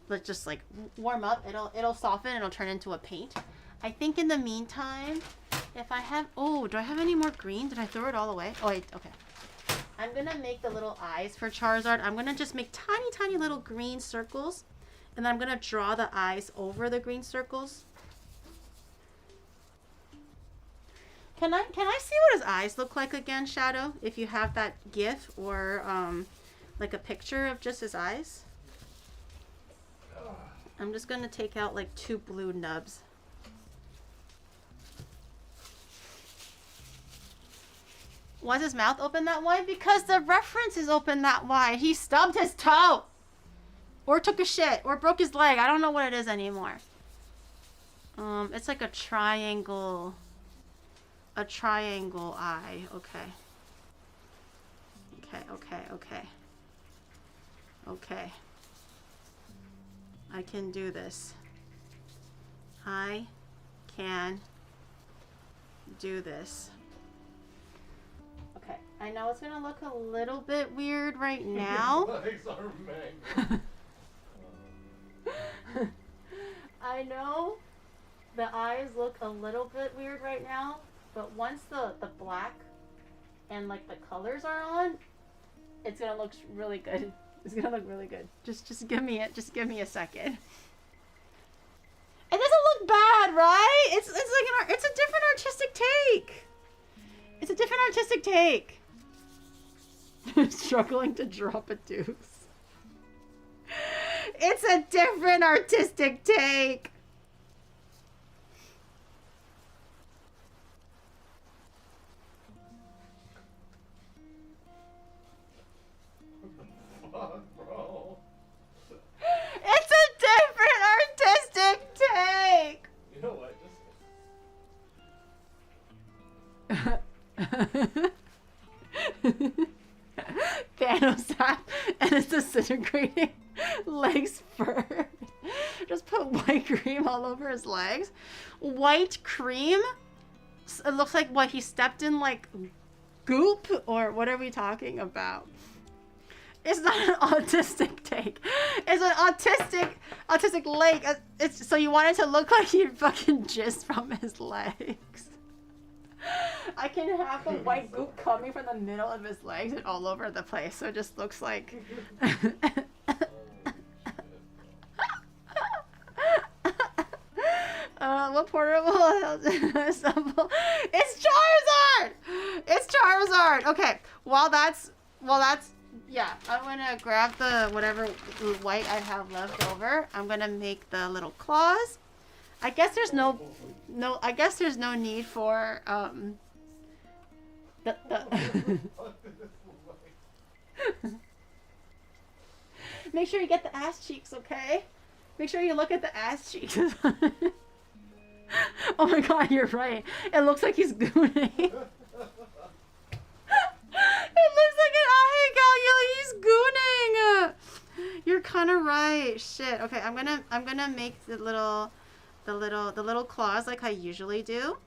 let's just like warm up. It'll soften and it'll turn into a paint. I think in the meantime, if I have, oh, do I have any more green? Did I throw it all away? Oh, wait, okay. I'm gonna make the little eyes for Charizard. I'm gonna just make tiny, tiny little green circles, and then I'm gonna draw the eyes over the green circles. Can I see what his eyes look like again, Shadow? If you have that GIF or like a picture of just his eyes. I'm just gonna take out like 2 blue nubs. Why is his mouth open that wide? Because the reference is open that wide. He stubbed his toe. Or took a shit. Or broke his leg. I don't know what it is anymore. It's like a triangle. A triangle eye. Okay. Okay. I can do this. I can do this. Okay, I know it's gonna look a little bit weird right now. Legs are mangled. I know the eyes look a little bit weird right now, but once the black and like the colors are on, it's gonna look really good. It's gonna look really good. Just give me it. Just give me a second. It doesn't look bad, right? It's like it's a different artistic take. It's a different artistic take. Struggling to drop a deuce. It's a different artistic take. Fuck, bro. It's a different artistic take. You know what? Thanos and it's disintegrating legs first. Just put white cream all over his legs. White cream? It looks like what he stepped in, like goop, or what are we talking about? It's not an autistic take. It's an autistic leg. It's so you want it to look like he fucking jizzed from his legs. I can have the white goop coming from the middle of his legs and all over the place, so it just looks like. What portable assemble? It's Charizard. It's Charizard. Okay. While that's yeah. I'm gonna grab the whatever white I have left over. I'm gonna make the little claws. I guess there's no need for the Make sure you get the ass cheeks, okay? Make sure you look at the ass cheeks. Oh my god, you're right. It looks like he's gooning. It looks like an he's gooning. You're kind of right. Shit. Okay, I'm gonna make the little claws like I usually do.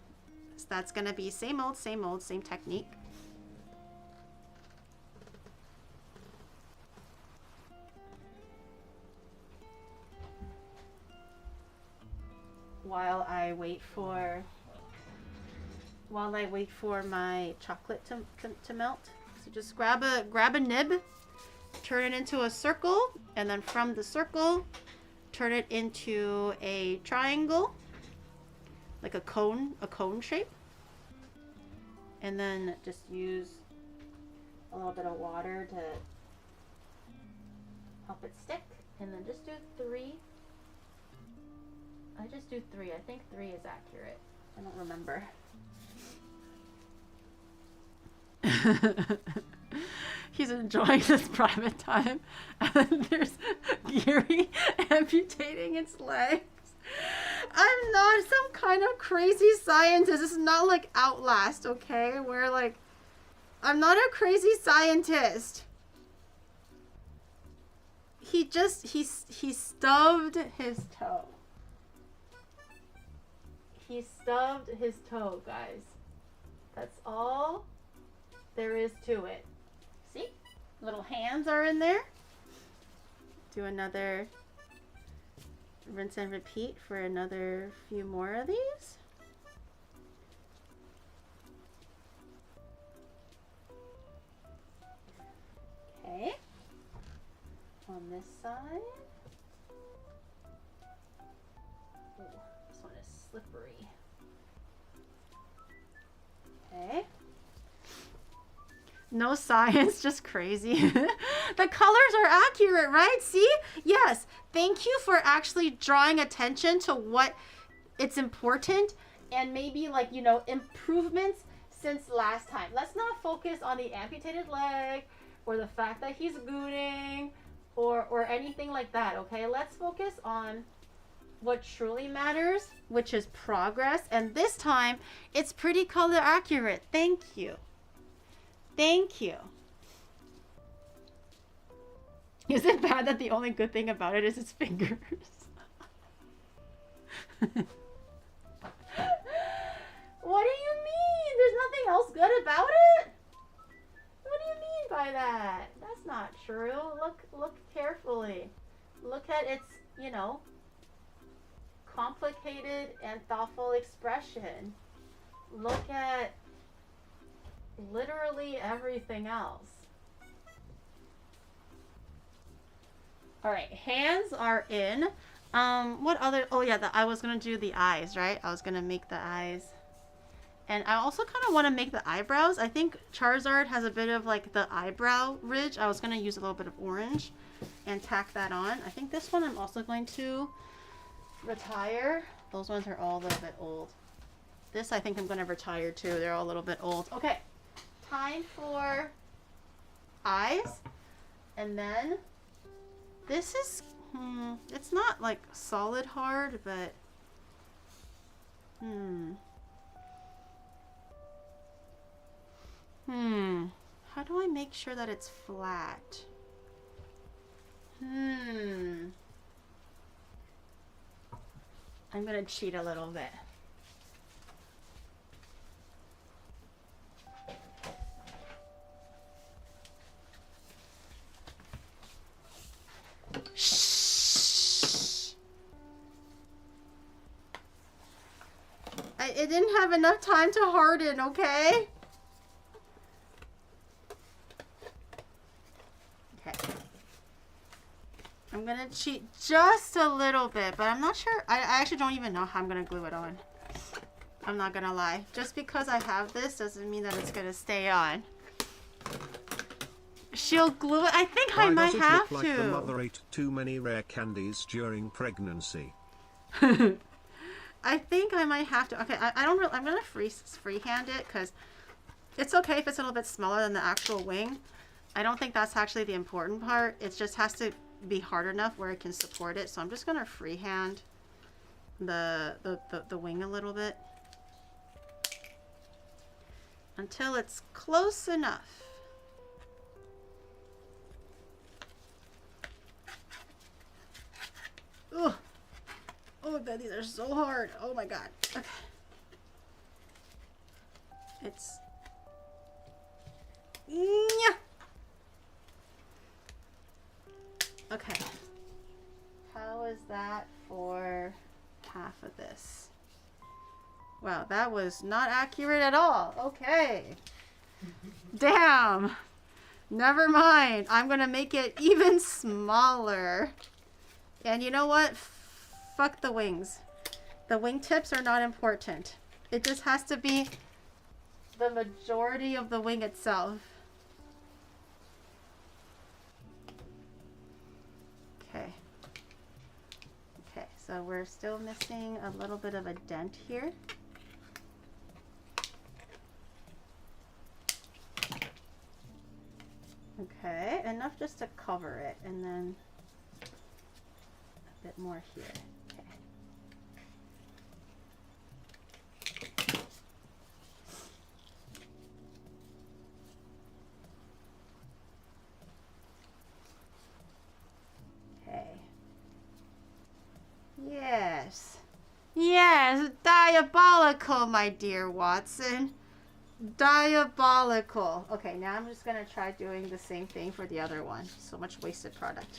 So that's gonna be same old, same technique. While I wait for my chocolate to melt. So just grab a nib, turn it into a circle, and then from the circle, turn it into a triangle, like a cone shape. And then just use a little bit of water to help it stick. And then just do 3. I just do 3. I think 3 is accurate. I don't remember. He's enjoying this private time. And then there's Giri amputating its legs. I'm not some kind of crazy scientist. This is not like Outlast, okay? Where like, I'm not a crazy scientist. he stubbed his toe. He stubbed his toe, guys. That's all there is to it. See? Little hands are in there. Do another rinse and repeat for another few more of these. Okay. On this side. Ooh, this one is slippery. Okay. No science, just crazy. The colors are accurate, right? See? Yes. Thank you for actually drawing attention to what it's important and maybe like, you know, improvements since last time. Let's not focus on the amputated leg or the fact that he's gooning or anything like that, okay? Let's focus on what truly matters, which is progress. And this time, it's pretty color accurate. Thank you. Thank you. Is it bad that the only good thing about it is its fingers? What do you mean? There's nothing else good about it? What do you mean by that? That's not true. Look carefully. Look at its, you know, complicated and thoughtful expression. Look at literally everything else. All right, hands are in. What other? Oh yeah, I was gonna do the eyes, right? I was gonna make the eyes, and I also kind of want to make the eyebrows. I think Charizard has a bit of like the eyebrow ridge. I was gonna use a little bit of orange and tack that on. I think this one I'm also going to retire. Those ones are all a little bit old. This I think I'm gonna retire too. They're all a little bit old. Okay, time for eyes, and then. This is, it's not like solid hard, but, how do I make sure that it's flat? I'm gonna cheat a little bit. It didn't have enough time to harden, okay? Okay. I'm gonna cheat just a little bit, but I'm not sure. I actually don't even know how I'm gonna glue it on. I'm not gonna lie. Just because I have this doesn't mean that it's gonna stay on. She'll glue it. I think I might have to. Why does it look like the mother ate too many rare candies during pregnancy? I think I might have to. Okay, I don't really. I'm gonna freehand it because it's okay if it's a little bit smaller than the actual wing. I don't think that's actually the important part. It just has to be hard enough where it can support it. So I'm just gonna freehand the wing a little bit until it's close enough. Ugh. Oh my god, these are so hard. Oh my god. Okay. It's... Yeah. Okay. How is that for half of this? Wow, that was not accurate at all. Okay. Damn. Never mind. I'm gonna make it even smaller. And you know what? Fuck the wings. The wingtips are not important. It just has to be the majority of the wing itself. Okay. Okay, so we're still missing a little bit of a dent here. Okay, enough just to cover it, and then a bit more here. Okay. Diabolical, my dear Watson. Diabolical. Okay, now I'm just gonna try doing the same thing for the other one. So much wasted product.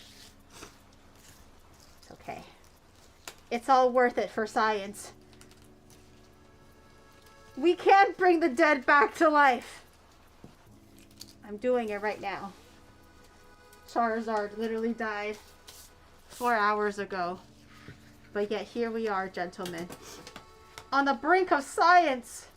It's okay. It's all worth it for science. We can't bring the dead back to life. I'm doing it right now. Charizard literally died 4 hours ago. But yet here we are, gentlemen. On the brink of science.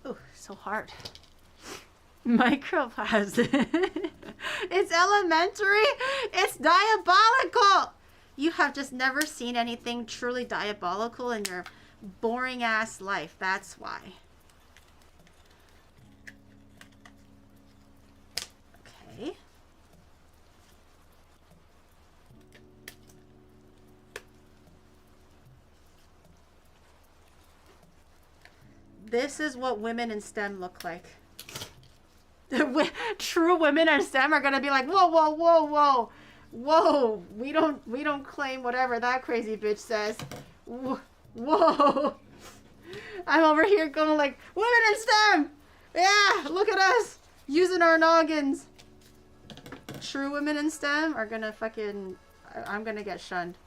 Oh, so hard. Microplasm. It's elementary. It's diabolical. You have just never seen anything truly diabolical in your boring ass life. That's why. Okay. This is what women in STEM look like. True women in STEM are gonna be like, whoa, whoa, whoa, whoa, whoa. We don't claim whatever that crazy bitch says. Whoa. I'm over here going like, women in STEM. Yeah, look at us using our noggins. True women in STEM are gonna fucking. I'm gonna get shunned.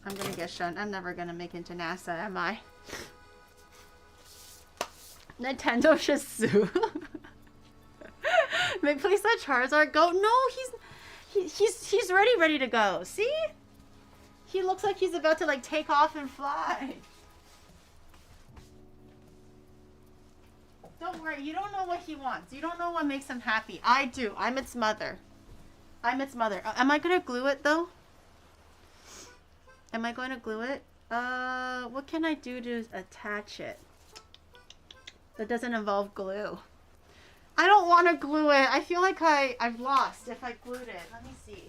I'm gonna get shunned. I'm never gonna make it into NASA, am I? Nintendo should sue. Please let Charizard go. No, he's ready to go. See? He looks like he's about to like take off and fly. Don't worry, you don't know what he wants. You don't know what makes him happy. I do. I'm its mother. I'm its mother. Am I gonna glue it though? Am I going to glue it? What can I do to attach it that doesn't involve glue? I don't want to glue it. I feel like I've lost if I glued it. Let me see.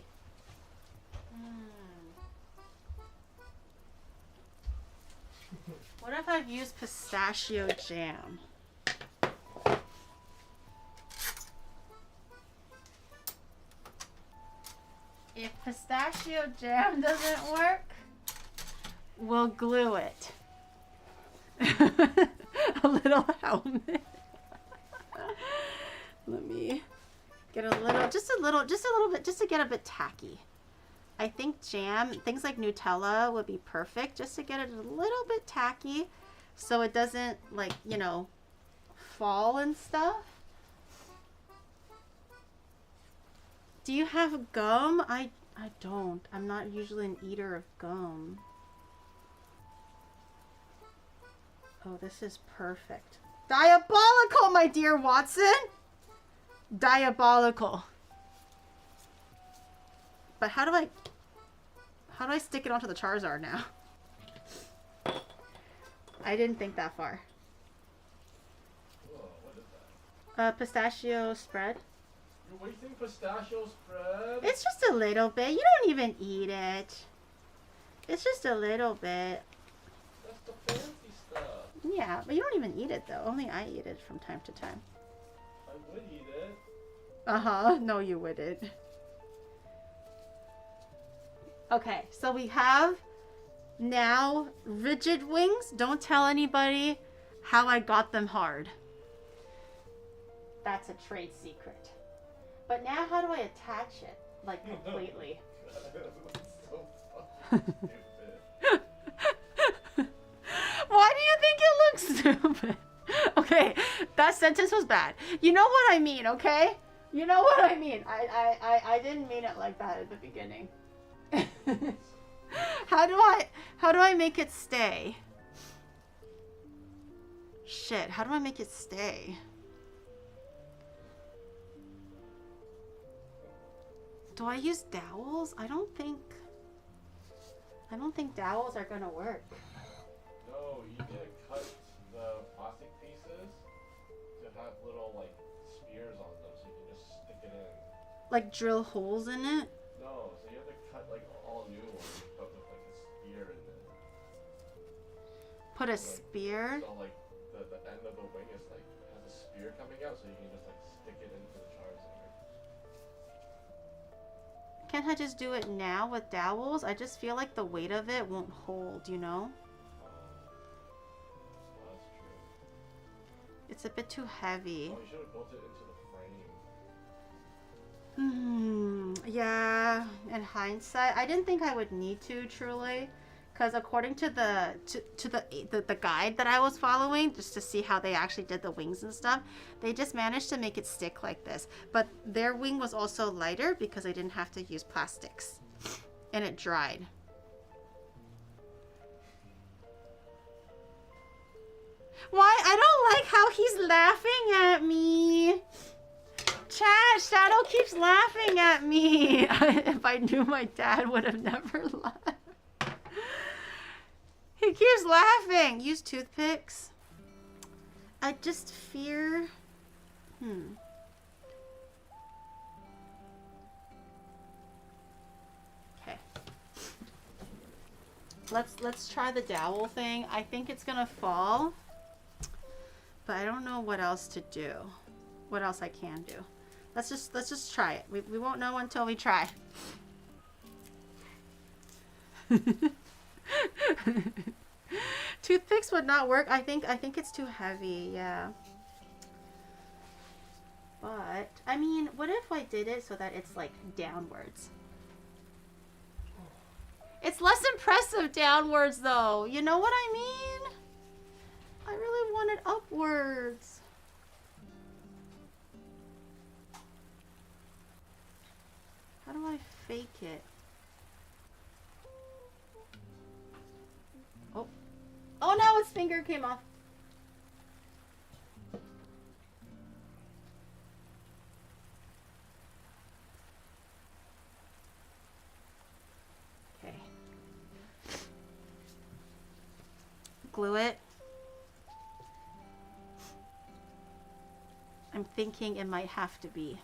What if I've used pistachio jam? If pistachio jam doesn't work, we'll glue it. A little helmet. Let me get a little, just a little bit, just to get a bit tacky. I think jam, things like Nutella would be perfect just to get it a little bit tacky so it doesn't like, you know, fall and stuff. Do you have gum? I don't. I'm not usually an eater of gum. Oh, this is perfect. Diabolical, my dear Watson! Diabolical. But how do I stick it onto the Charizard now? I didn't think that far. Whoa, what is that? Pistachio spread. You're wasting pistachio spread? It's just a little bit. You don't even eat it. It's just a little bit. That's the fancy stuff. Yeah, but you don't even eat it though. Only I eat it from time to time. I would eat it. Uh-huh. No, you wouldn't. Okay, so we have now rigid wings. Don't tell anybody how I got them hard. That's a trade secret. But now how do I attach it? Like completely. So fucking stupid. Why do you think it looks stupid? Okay, that sentence was bad. You know what I mean, okay? You know what I mean. I didn't mean it like that at the beginning. How do I make it stay? Shit, how do I make it stay? Do I use dowels? I don't think dowels are gonna work. No, you need to cut the plastic pieces to have little like spears on them so you can just stick it in. Like drill holes in it? No, so you have to cut like all new ones, but with like a spear in it. Put a spear? So like the end of the wing is like has a spear coming out so you can just like stick it into the Charizard. Can't I just do it now with dowels? I just feel like the weight of it won't hold, you know? That's true. It's a bit too heavy. Oh, you should have built it into the frame. Yeah, in hindsight, I didn't think I would need to, truly. Because according to the guide that I was following, just to see how they actually did the wings and stuff, they just managed to make it stick like this. But their wing was also lighter because they didn't have to use plastics. And it dried. Why? I don't like how he's laughing at me. Chat, Shadow keeps laughing at me. If I knew my dad would have never laughed. He keeps laughing. Use toothpicks. I just fear... Okay. Let's try the dowel thing. I think it's gonna fall. But I don't know what else to do. What else I can do. Let's just try it. We won't know until we try. Toothpicks would not work. I think it's too heavy, yeah. But I mean, what if I did it so that it's like downwards? It's less impressive downwards though. You know what I mean? I really want it upwards. How do I fake it? Oh. Oh no, his finger came off. Okay. Glue it. I'm thinking it might have to be.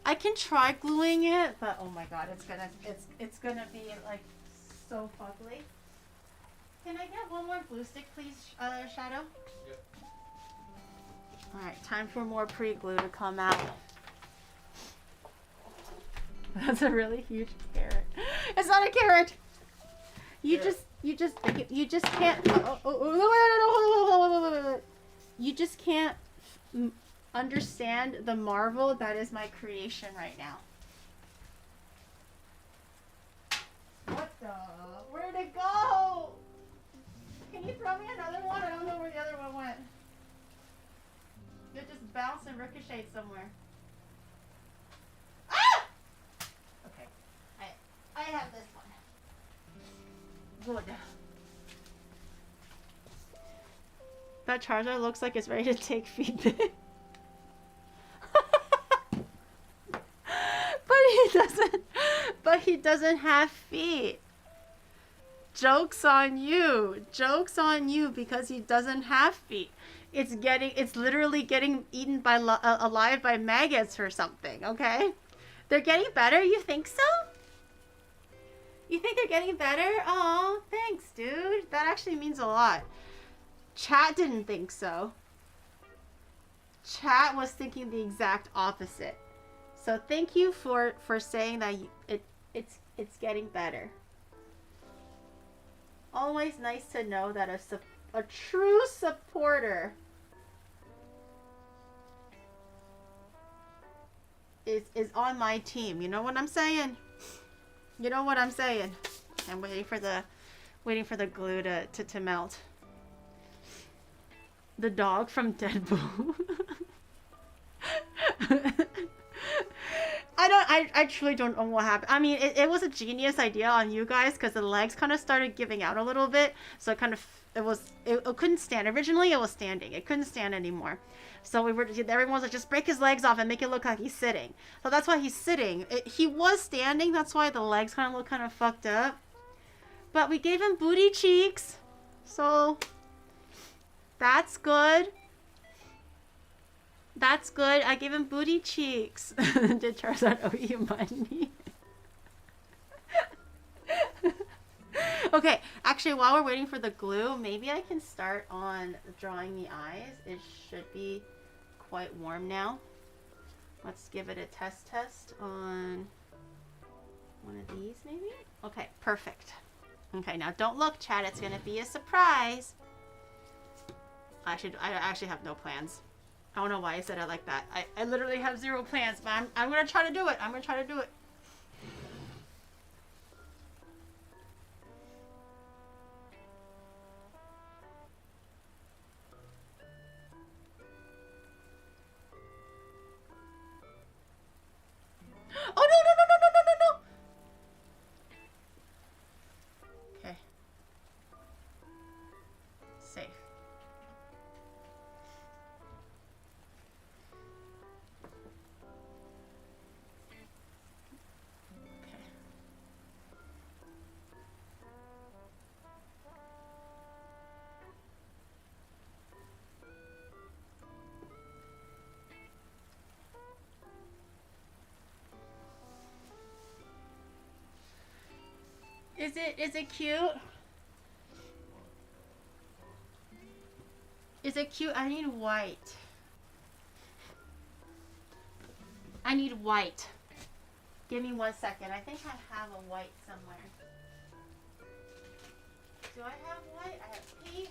I can try gluing it, but oh my god, it's gonna be like so fugly. Can I get one more glue stick, please, Shadow? Yep. Alright, time for more pre-glue to come out. That's a really huge carrot. It's not a carrot! You just can't... You just can't understand the marvel that is my creation right now. What the? Where'd it go? Can you throw me another one? I don't know where the other one went. It just bounced and ricocheted somewhere. Ah! Okay. I have this one. Good. That Charizard looks like it's ready to take feedback. But he doesn't have feet. Joke's on you. Joke's on you because he doesn't have feet. It's literally getting eaten by alive by maggots or something, okay? They're getting better? You think so? You think they're getting better? Oh, thanks, dude. That actually means a lot. Chat didn't think so. Chat was thinking the exact opposite. So thank you for saying that it's getting better. Always nice to know that a true supporter is on my team. You know what I'm saying? You know what I'm saying? I'm waiting for the glue to melt. The dog from Deadpool. I truly don't know what happened. I mean, it was a genius idea on you guys because the legs kind of started giving out a little bit. So it couldn't stand. Originally it was standing. It couldn't stand anymore. So everyone was like, just break his legs off and make it look like he's sitting. So that's why he's sitting. He was standing. That's why the legs kind of look kind of fucked up. But we gave him booty cheeks. So that's good. That's good. I gave him booty cheeks. Did Charizard owe you money? Okay, actually, while we're waiting for the glue, maybe I can start on drawing the eyes. It should be quite warm now. Let's give it a test on one of these, maybe? Okay, perfect. Okay, now don't look, Chad. It's gonna be a surprise. I actually have no plans. I don't know why I said it like that. I literally have 0 plans, but I'm gonna try to do it. I'm gonna try to do it. Oh, no, no, no, no, no, no, no, no. Okay. Safe. Okay. Is it cute? Is it cute? I need white. I need white. Give me 1 second. I think I have a white somewhere. Do I have white? I have pink.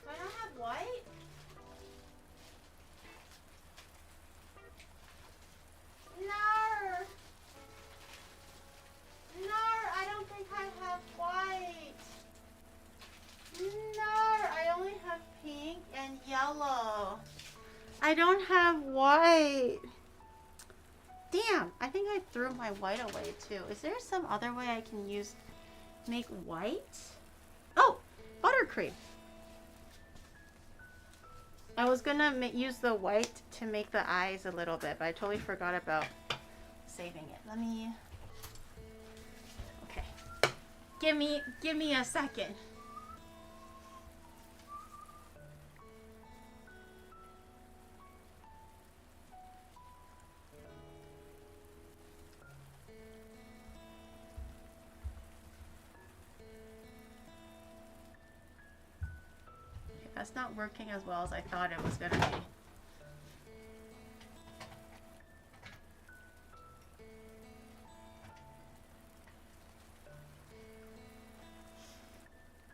Do I not have white? No. No, I don't think I have white. No, I only have pink and yellow. I don't have white. Damn, I think I threw my white away too. Is there some other way I can make white? Oh, buttercream. I was gonna use the white to make the eyes a little bit, but I totally forgot about saving it. Let me... Okay. Give me a second. That's not working as well as I thought it was gonna be.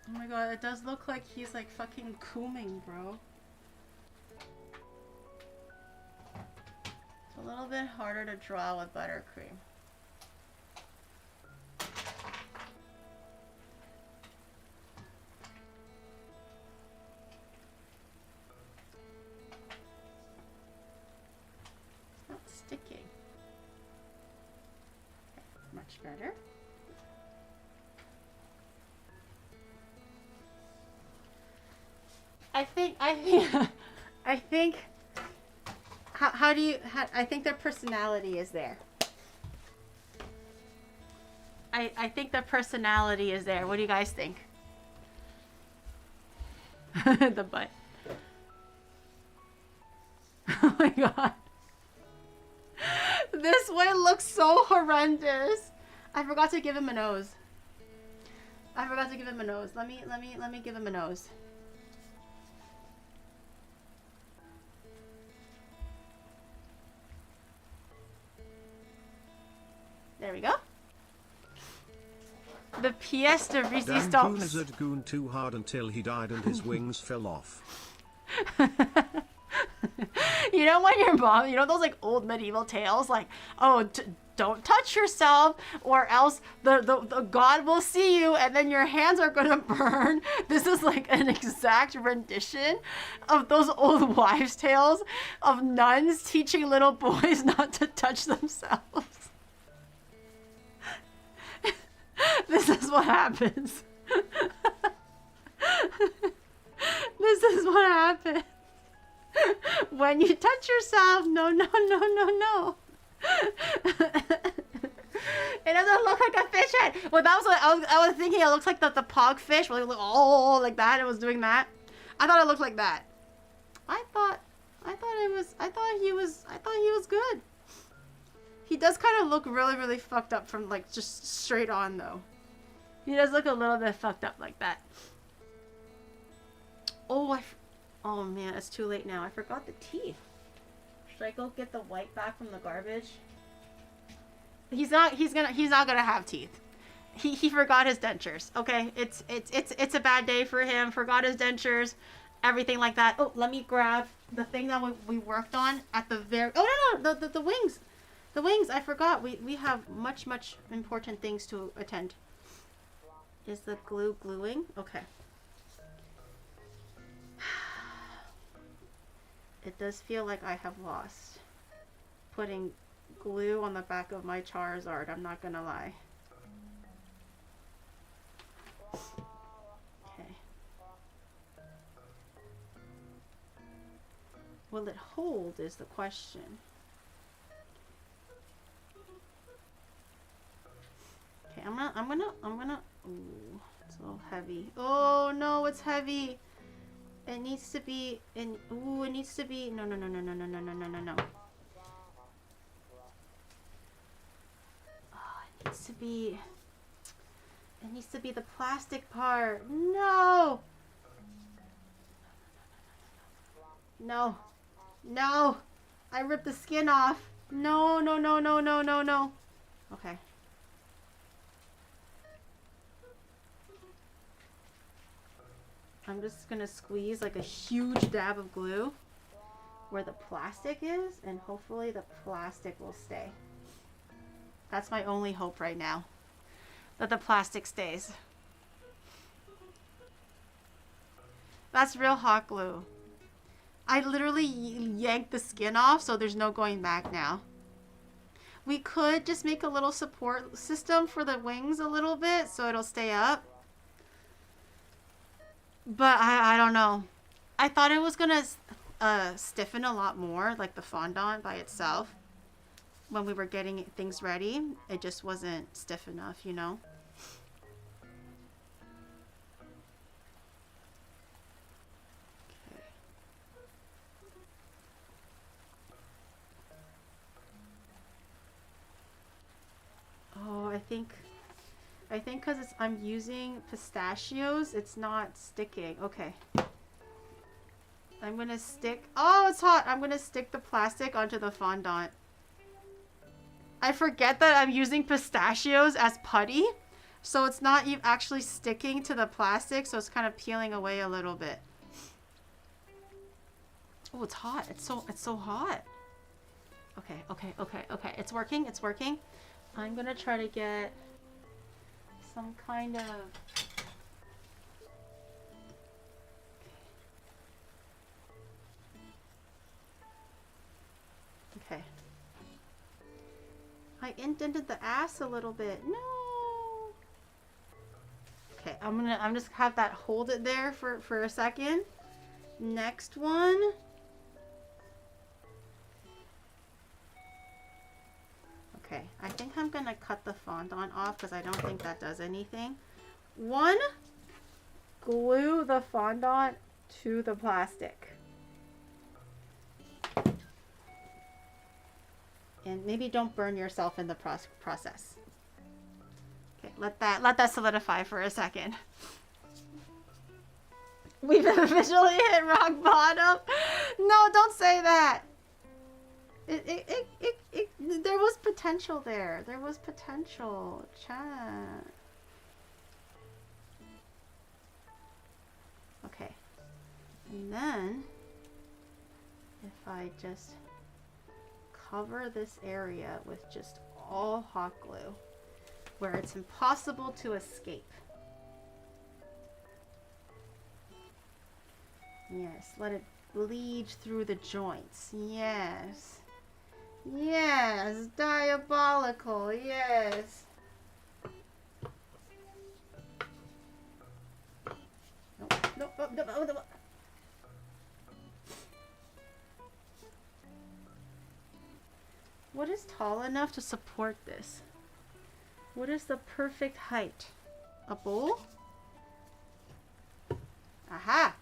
Oh my god, it does look like he's like fucking cooming, bro. It's a little bit harder to draw with buttercream. Sticking. Okay, much better. I think I think their personality is there. I think the personality is there. What do you guys think? The butt. Oh my god. This one looks so horrendous. I forgot to give him a nose. I forgot to give him a nose. Let me give him a nose. There we go. The pièce de Dan résistance. Goonazard goon too hard until he died and his wings fell off. You know when your mom, you know those like old medieval tales, like, oh, don't touch yourself or else the God will see you and then your hands are gonna burn. This is like an exact rendition of those old wives' tales of nuns teaching little boys not to touch themselves. This is what happens. This is what happens. When you touch yourself, no, no, no, no, no. It doesn't look like a fish head. Well, that was what I was thinking. It looks like the pog fish. Where it looked, oh, like that. It was doing that. I thought it looked like that. I thought he was good. He does kind of look really, really fucked up from like just straight on though. He does look a little bit fucked up like that. Oh, oh man, it's too late now. I forgot the teeth. Should I go get the white back from the garbage? He's not gonna have teeth. He forgot his dentures. Okay, it's a bad day for him. Forgot his dentures, everything like that. Oh, let me grab the thing that we worked on at the very. Oh no, the wings, the wings. I forgot. We have much important things to attend. Is the glue gluing? Okay. It does feel like I have lost putting glue on the back of my Charizard. I'm not gonna lie. Okay. Will it hold is the question. Okay, I'm gonna. Ooh, it's a little heavy. Oh no, it's heavy. It needs to be in. Ooh, it needs to be. No. Oh, it needs to be. It needs to be the plastic part. No. No. No. I ripped the skin off. No. Okay. I'm just gonna squeeze like a huge dab of glue where the plastic is, and hopefully the plastic will stay. That's my only hope right now, that the plastic stays. That's real hot glue. I literally yanked the skin off, so there's no going back now. We could just make a little support system for the wings a little bit so it'll stay up. But I don't know. I thought it was gonna stiffen a lot more, like the fondant by itself. When we were getting things ready, it just wasn't stiff enough, you know? Okay. Oh, I think because I'm using pistachios, it's not sticking. Okay. I'm gonna stick. Oh, it's hot. I'm gonna stick the plastic onto the fondant. I forget that I'm using pistachios as putty, so it's not actually sticking to the plastic, so it's kind of peeling away a little bit. Oh, it's hot. It's so hot. Okay. It's working. I'm gonna try to get some kind of. Okay. I indented the ass a little bit. No. Okay, I'm just have that hold it there for a second. Next one. Okay, I think I'm gonna cut the fondant off because I don't think that does anything. One, glue the fondant to the plastic. And maybe don't burn yourself in the process. Okay, let that solidify for a second. We've officially hit rock bottom. No, don't say that. There was potential there. There was potential. Chat. Okay. And then, if I just cover this area with just all hot glue, where it's impossible to escape. Yes, let it bleed through the joints. Yes. Yes, diabolical, yes. No. What is tall enough to support this? What is the perfect height? A bowl? Aha!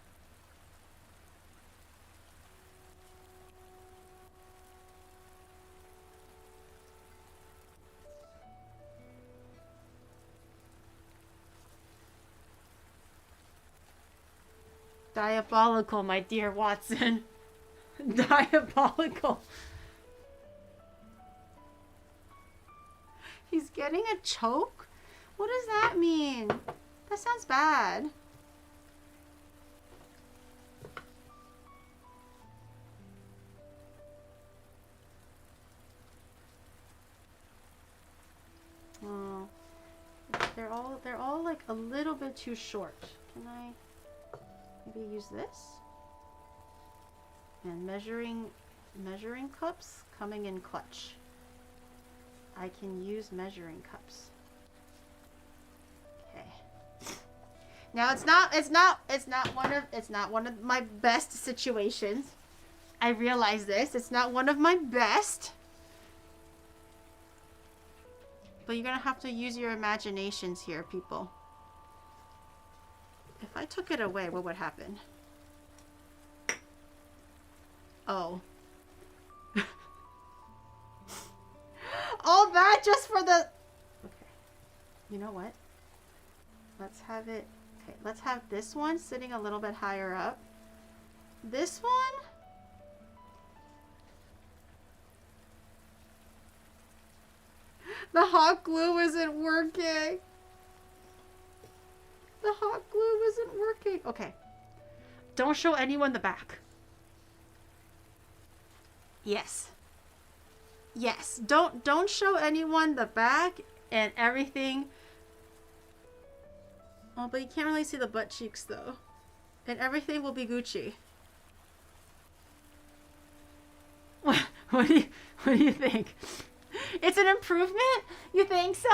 Diabolical, my dear Watson. Diabolical. He's getting a choke? What does that mean? That sounds bad. Oh, they're all like a little bit too short. Can I maybe use this? And measuring cups coming in clutch. I can use measuring cups. Okay. Now it's not one of my best situations. I realize this. It's not one of my best. But you're gonna have to use your imaginations here, people. If I took it away, what would happen? Oh. All that just for the... Okay. You know what? Let's have it... Okay, let's have this one sitting a little bit higher up. This one? The hot glue isn't working. The hot glue isn't working. Okay. Don't show anyone the back. Yes. Yes. Don't show anyone the back and everything. Oh, but you can't really see the butt cheeks though. And everything will be Gucci. What do you think? It's an improvement? You think so?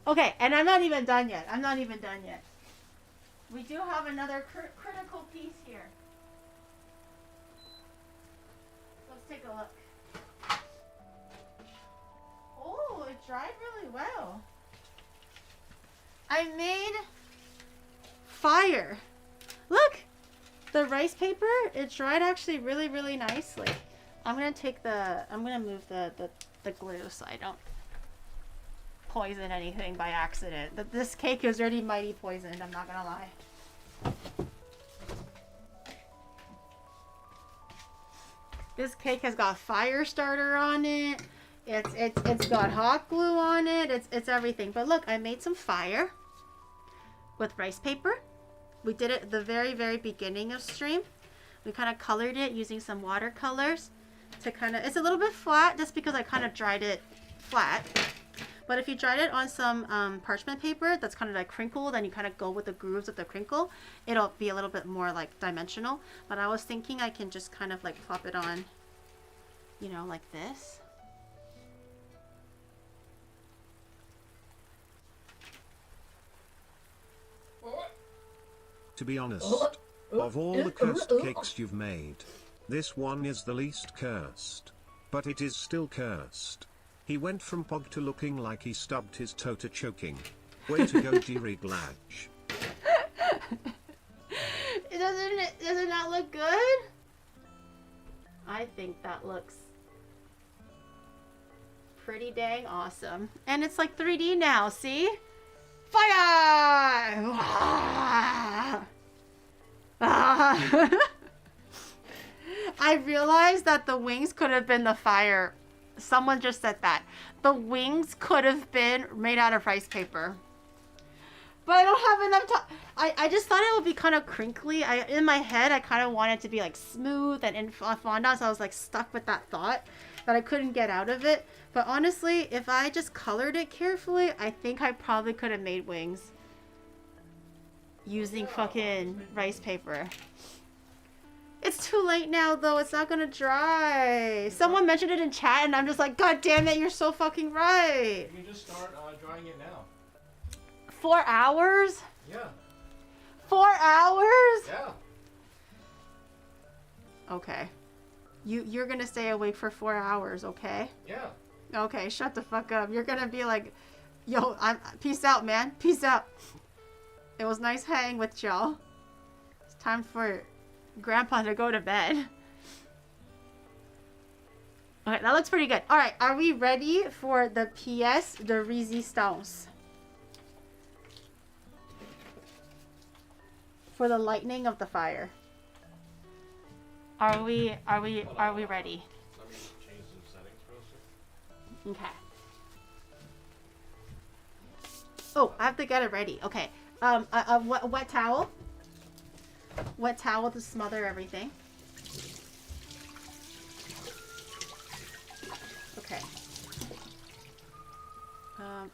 Okay, and I'm not even done yet. I'm not even done yet. We do have another critical piece here. Let's take a look. Oh, it dried really well. I made fire. Look! The rice paper, it dried actually really, really nicely. I'm gonna move the glue so I don't poison anything by accident. This cake is already mighty poisoned, I'm not gonna lie. This cake has got fire starter on it. It's got hot glue on it. It's everything. But look, I made some fire with rice paper. We did it at the very, very beginning of stream. We kind of colored it using some watercolors to kind of, it's a little bit flat just because I kind of dried it flat. But if you dried it on some parchment paper that's kind of like crinkled and you kind of go with the grooves of the crinkle, it'll be a little bit more like dimensional. But I was thinking I can just kind of like plop it on, you know, like this. To be honest, of all the cursed cakes you've made, this one is the least cursed. But it is still cursed. He went from pog to looking like he stubbed his toe to choking. Way to go, Giri Glaj. Does it not look good? I think that looks pretty dang awesome. And it's like 3D now, see? Fire! I realized that the wings could have been the fire. Someone just said that. The wings could have been made out of rice paper. But I don't have enough time. I just thought it would be kind of crinkly. In my head, I kind of wanted it to be like smooth and in fondant. So I was like stuck with that thought that I couldn't get out of it. But honestly, if I just colored it carefully, I think I probably could have made wings using fucking rice paper. It's too late now, though. It's not gonna dry. Someone mentioned it in chat, and I'm just like, God damn it, you're so fucking right. You can just start drying it now. 4 hours? Yeah. 4 hours? Yeah. Okay. You're gonna stay awake for 4 hours, okay? Yeah. Okay, shut the fuck up. You're gonna be like, yo, peace out, man. Peace out. It was nice hanging with y'all. It's time for Grandpa to go to bed. Okay, that looks pretty good. Alright, are we ready for the pièce de résistance? For the lightning of the fire. Are we ready? Let me change some settings real quick. Okay. Oh, I have to get it ready. Okay. A wet towel. Wet towel to smother everything. Okay.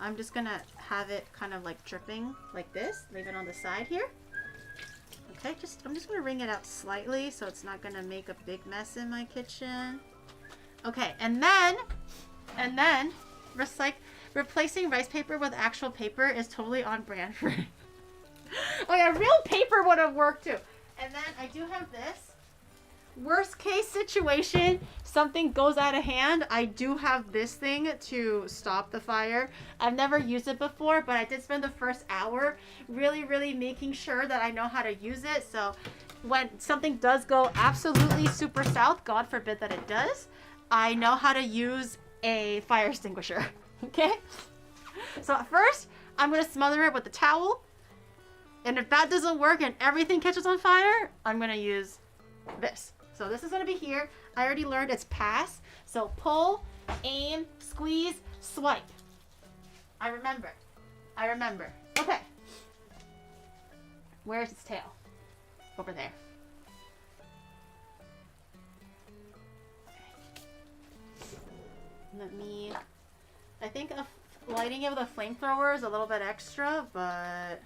I'm just gonna have it kind of like dripping like this. Leave it on the side here. Okay, I'm just gonna wring it out slightly so it's not gonna make a big mess in my kitchen. Okay, and then replacing rice paper with actual paper is totally on brand for it. Oh yeah, real paper would have worked too. And then I do have this. Worst case situation, something goes out of hand, I do have this thing to stop the fire. I've never used it before, but I did spend the first hour really making sure that I know how to use it. So when something does go absolutely super south, God forbid that it does, I know how to use a fire extinguisher. Okay? So first, I'm going to smother it with the towel. And if that doesn't work and everything catches on fire, I'm going to use this. So this is going to be here. I already learned it's pass. So pull, aim, squeeze, swipe. I remember. Okay. Where's its tail? Over there. I think lighting it with a flamethrower is a little bit extra, but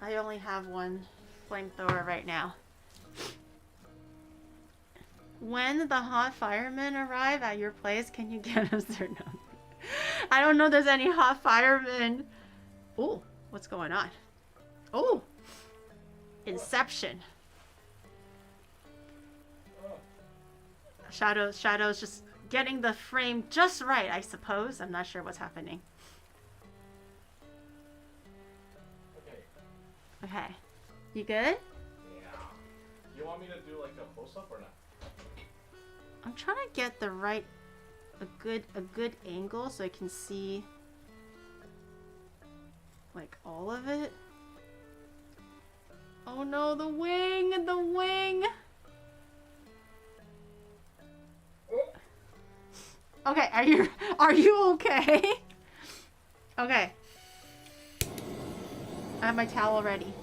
I only have one flamethrower right now. When the hot firemen arrive at your place, can you get us their number? I don't know if there's any hot firemen. Oh, what's going on? Oh, Inception. Shadow's just getting the frame just right, I suppose. I'm not sure what's happening. Okay. You good? Yeah. You want me to do like a close-up or not? I'm trying to get the right, a good angle so I can see like all of it. Oh no, the wing! Okay, are you okay? Okay. I have my towel ready.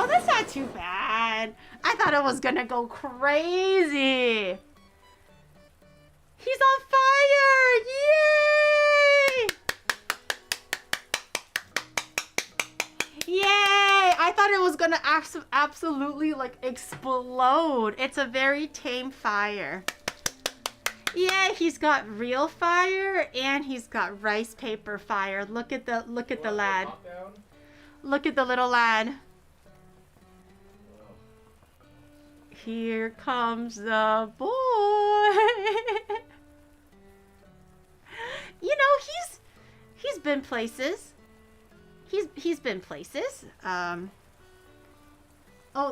Oh, that's not too bad. I thought it was gonna go crazy. He's on fire! Yay! Yay! I thought it was gonna absolutely like explode. It's a very tame fire. Yeah, he's got real fire and he's got rice paper fire. Look at the lad. Look at the little lad. Here comes the boy. You know, he's been places. He's been places. Oh,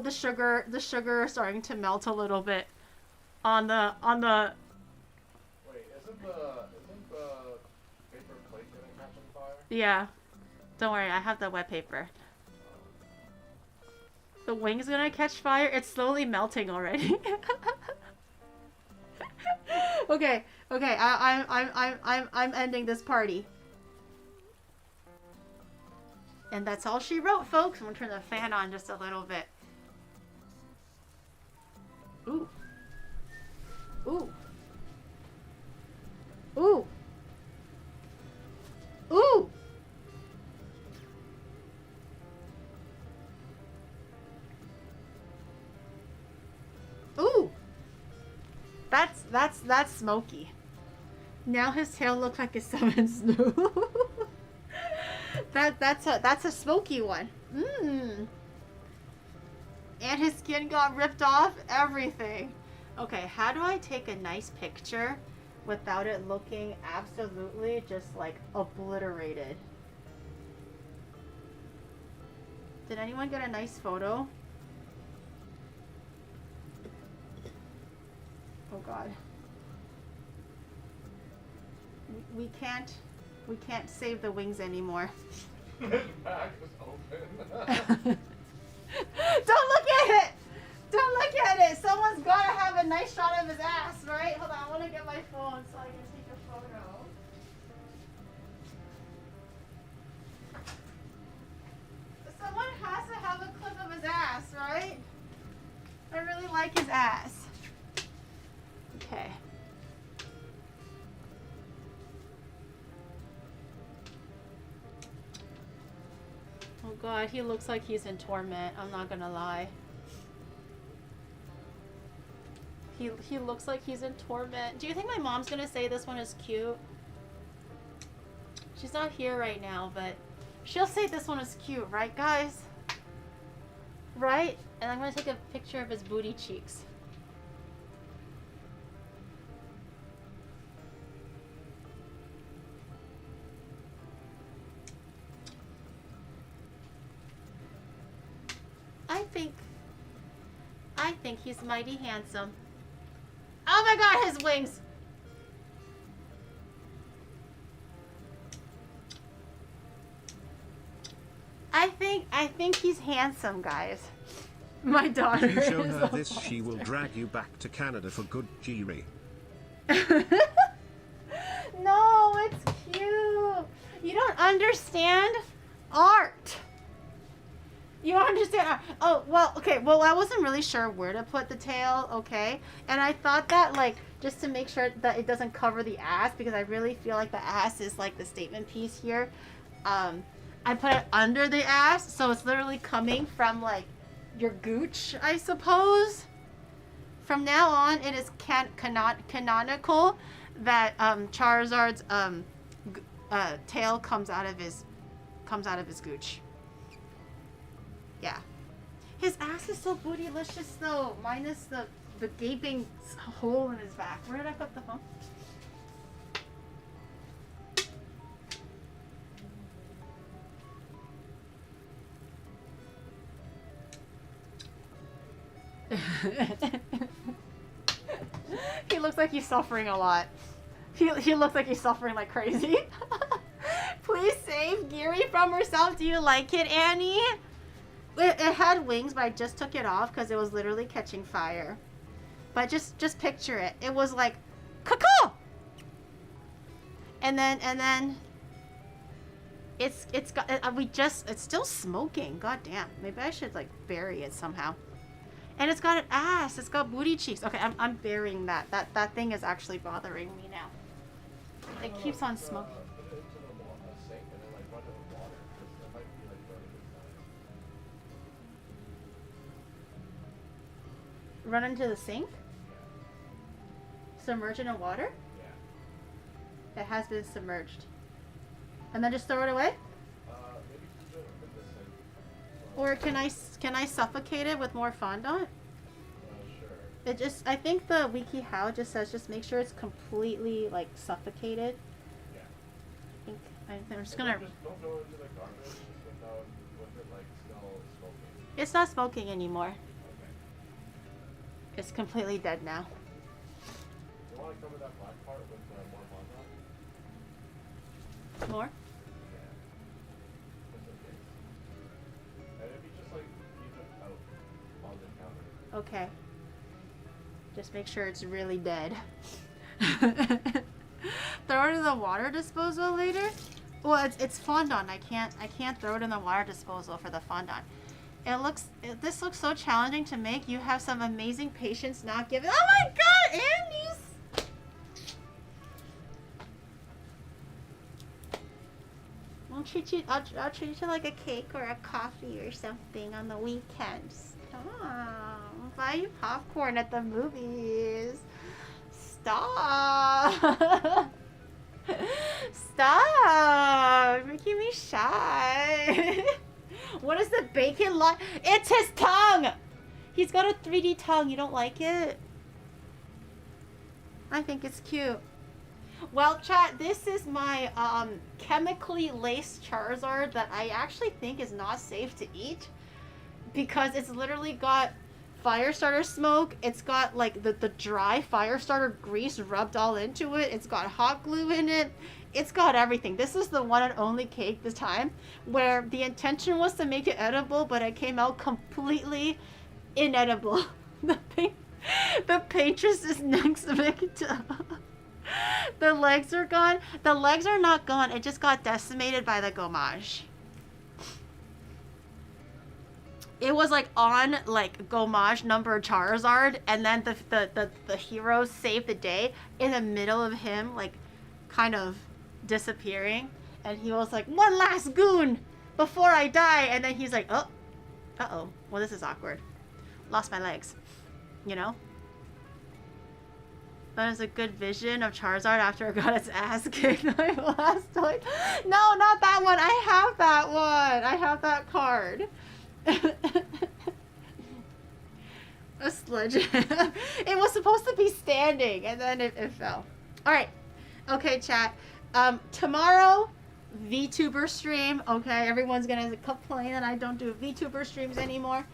the sugar is starting to melt a little bit on the. Wait, isn't the paper plate gonna catch on fire? Yeah. Don't worry, I have the wet paper. The wing's gonna catch fire. It's slowly melting already. Okay. I'm ending this party. And that's all she wrote, folks. I'm gonna turn the fan on just a little bit. Ooh. Ooh. Ooh. Ooh. Ooh. That's smoky. Now his tail looks like a seven snow. That's a smoky one. Mmm. And his skin got ripped off. Everything. Okay, how do I take a nice picture without it looking absolutely just like obliterated? Did anyone get a nice photo? Oh God. We can't save the wings anymore. His back is open. Don't look at it! Don't look at it! Someone's gotta have a nice shot of his ass, right? Hold on, I wanna get my phone so I can take a photo. Someone has to have a clip of his ass, right? I really like his ass. Okay. Oh god, he looks like he's in torment. I'm not gonna lie. He looks like he's in torment. Do you think my mom's gonna say this one is cute? She's not here right now, but she'll say this one is cute, right guys? Right? And I'm gonna take a picture of his booty cheeks. I think he's mighty handsome. Oh my god, his wings! I think he's handsome, guys. My daughter If you show is her a this, she will drag you back to Canada for good Giri. No, it's cute. You don't understand art. You don't understand art. Oh, well, okay. Well, I wasn't really sure where to put the tail, okay? And I thought that, like, just to make sure that it doesn't cover the ass, because I really feel like the ass is, like, the statement piece here. I put it under the ass, so it's literally coming from, like, your gooch, I suppose. From now on, it is canonical that Charizard's tail comes out of his gooch. Yeah. His ass is so bootylicious though, minus the gaping hole in his back. Where did I put the phone? He looks like he's suffering a lot. He looks like he's suffering like crazy. Please save Giri from herself. Do you like it, Annie? It had wings, but I just took it off because it was literally catching fire. But just picture it. It was like, caw. And then it's still smoking. God damn. Maybe I should like bury it somehow. And it's got an ass. It's got booty cheeks. Okay, I'm burying that. That thing is actually bothering me now. It keeps on smoking. Put it into the sink and then like run it with water, because it might be like burning inside. Run into the sink? Yeah. Submerge it in water? Yeah. It has been submerged. And then just throw it away? Maybe keep it in the sink. Or can I suffocate it with more fondant? Sure. I think the wiki how just says just make sure it's completely like suffocated. Yeah. I'm just gonna. Just don't go into the garbage with it like still smoking. It's not smoking anymore. Okay. It's completely dead now. You want to cover that black part with more fondant? More? Yeah. Just in case. And if you just like leave it out on the counter. Okay. Just make sure it's really dead. Throw it in the water disposal later. Well, it's fondant. I can't throw it in the water disposal for the fondant. This looks so challenging to make. You have some amazing patience not giving. Oh my God, Andy's. I'll treat you like a cake or a coffee or something on the weekends. Oh, buy you popcorn at the movies. Stop. Stop. You're making me shy. What is the bacon line? It's his tongue. He's got a 3D tongue. You don't like it? I think it's cute. Well, chat, this is my chemically laced Charizard that I actually think is not safe to eat because it's literally got fire starter smoke. It's got like the dry fire starter grease rubbed all into it. It's got hot glue in it. It's got everything. This is the one and only cake this time where the intention was to make it edible, but it came out completely inedible. The Patroness is next victim. The legs are gone. The legs are not gone. It just got decimated by the gommage. It was like on like gommage number Charizard, and then the heroes saved the day in the middle of him like kind of disappearing, and he was like, one last goon before I die, and then he's like, oh, uh-oh, well, this is awkward, lost my legs, you know. That is a good vision of Charizard after it got its ass kicked last time. No, not that one. I have that one. I have that card. A sledge. It was supposed to be standing, and then it fell. All right. Okay, chat. Tomorrow, VTuber stream. Okay, everyone's gonna complain that I don't do VTuber streams anymore.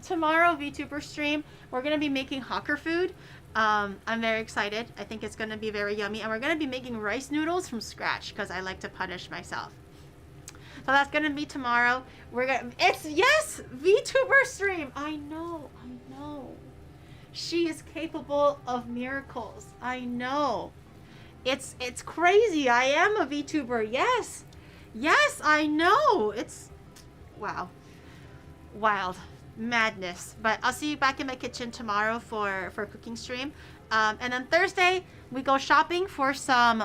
Tomorrow, VTuber stream. We're gonna be making hawker food. I'm very excited. I think it's going to be very yummy. And we're going to be making rice noodles from scratch because I like to punish myself. So that's going to be tomorrow. Yes, VTuber stream. I know. She is capable of miracles. I know. It's crazy. I am a VTuber. Yes, I know. It's, wow. Wild. Madness. But I'll see you back in my kitchen tomorrow for cooking stream, and then Thursday we go shopping for some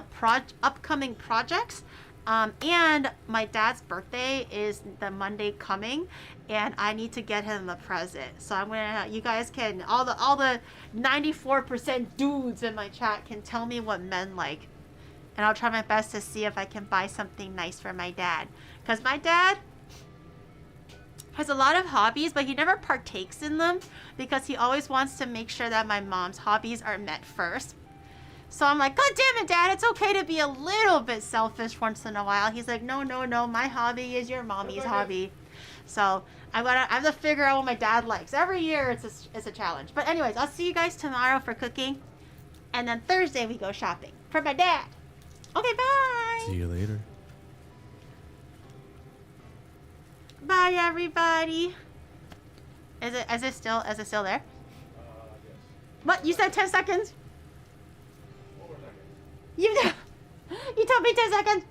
upcoming projects, and my dad's birthday is the Monday coming, and I need to get him a present. So I'm gonna, you guys can, all the 94% dudes in my chat can tell me what men like, and I'll try my best to see if I can buy something nice for my dad, because my dad has a lot of hobbies, but he never partakes in them because he always wants to make sure that my mom's hobbies are met first. So I'm like, God damn it, Dad, it's okay to be a little bit selfish once in a while. He's like, no, my hobby is your mommy's hobby. So I have to figure out what my dad likes. Every year it's a challenge. But anyways, I'll see you guys tomorrow for cooking, and then Thursday we go shopping for my dad. Okay, bye. See you later. Bye, everybody. Is it still there? Yes. What? You said 10 seconds? What more seconds? You told me 10 seconds.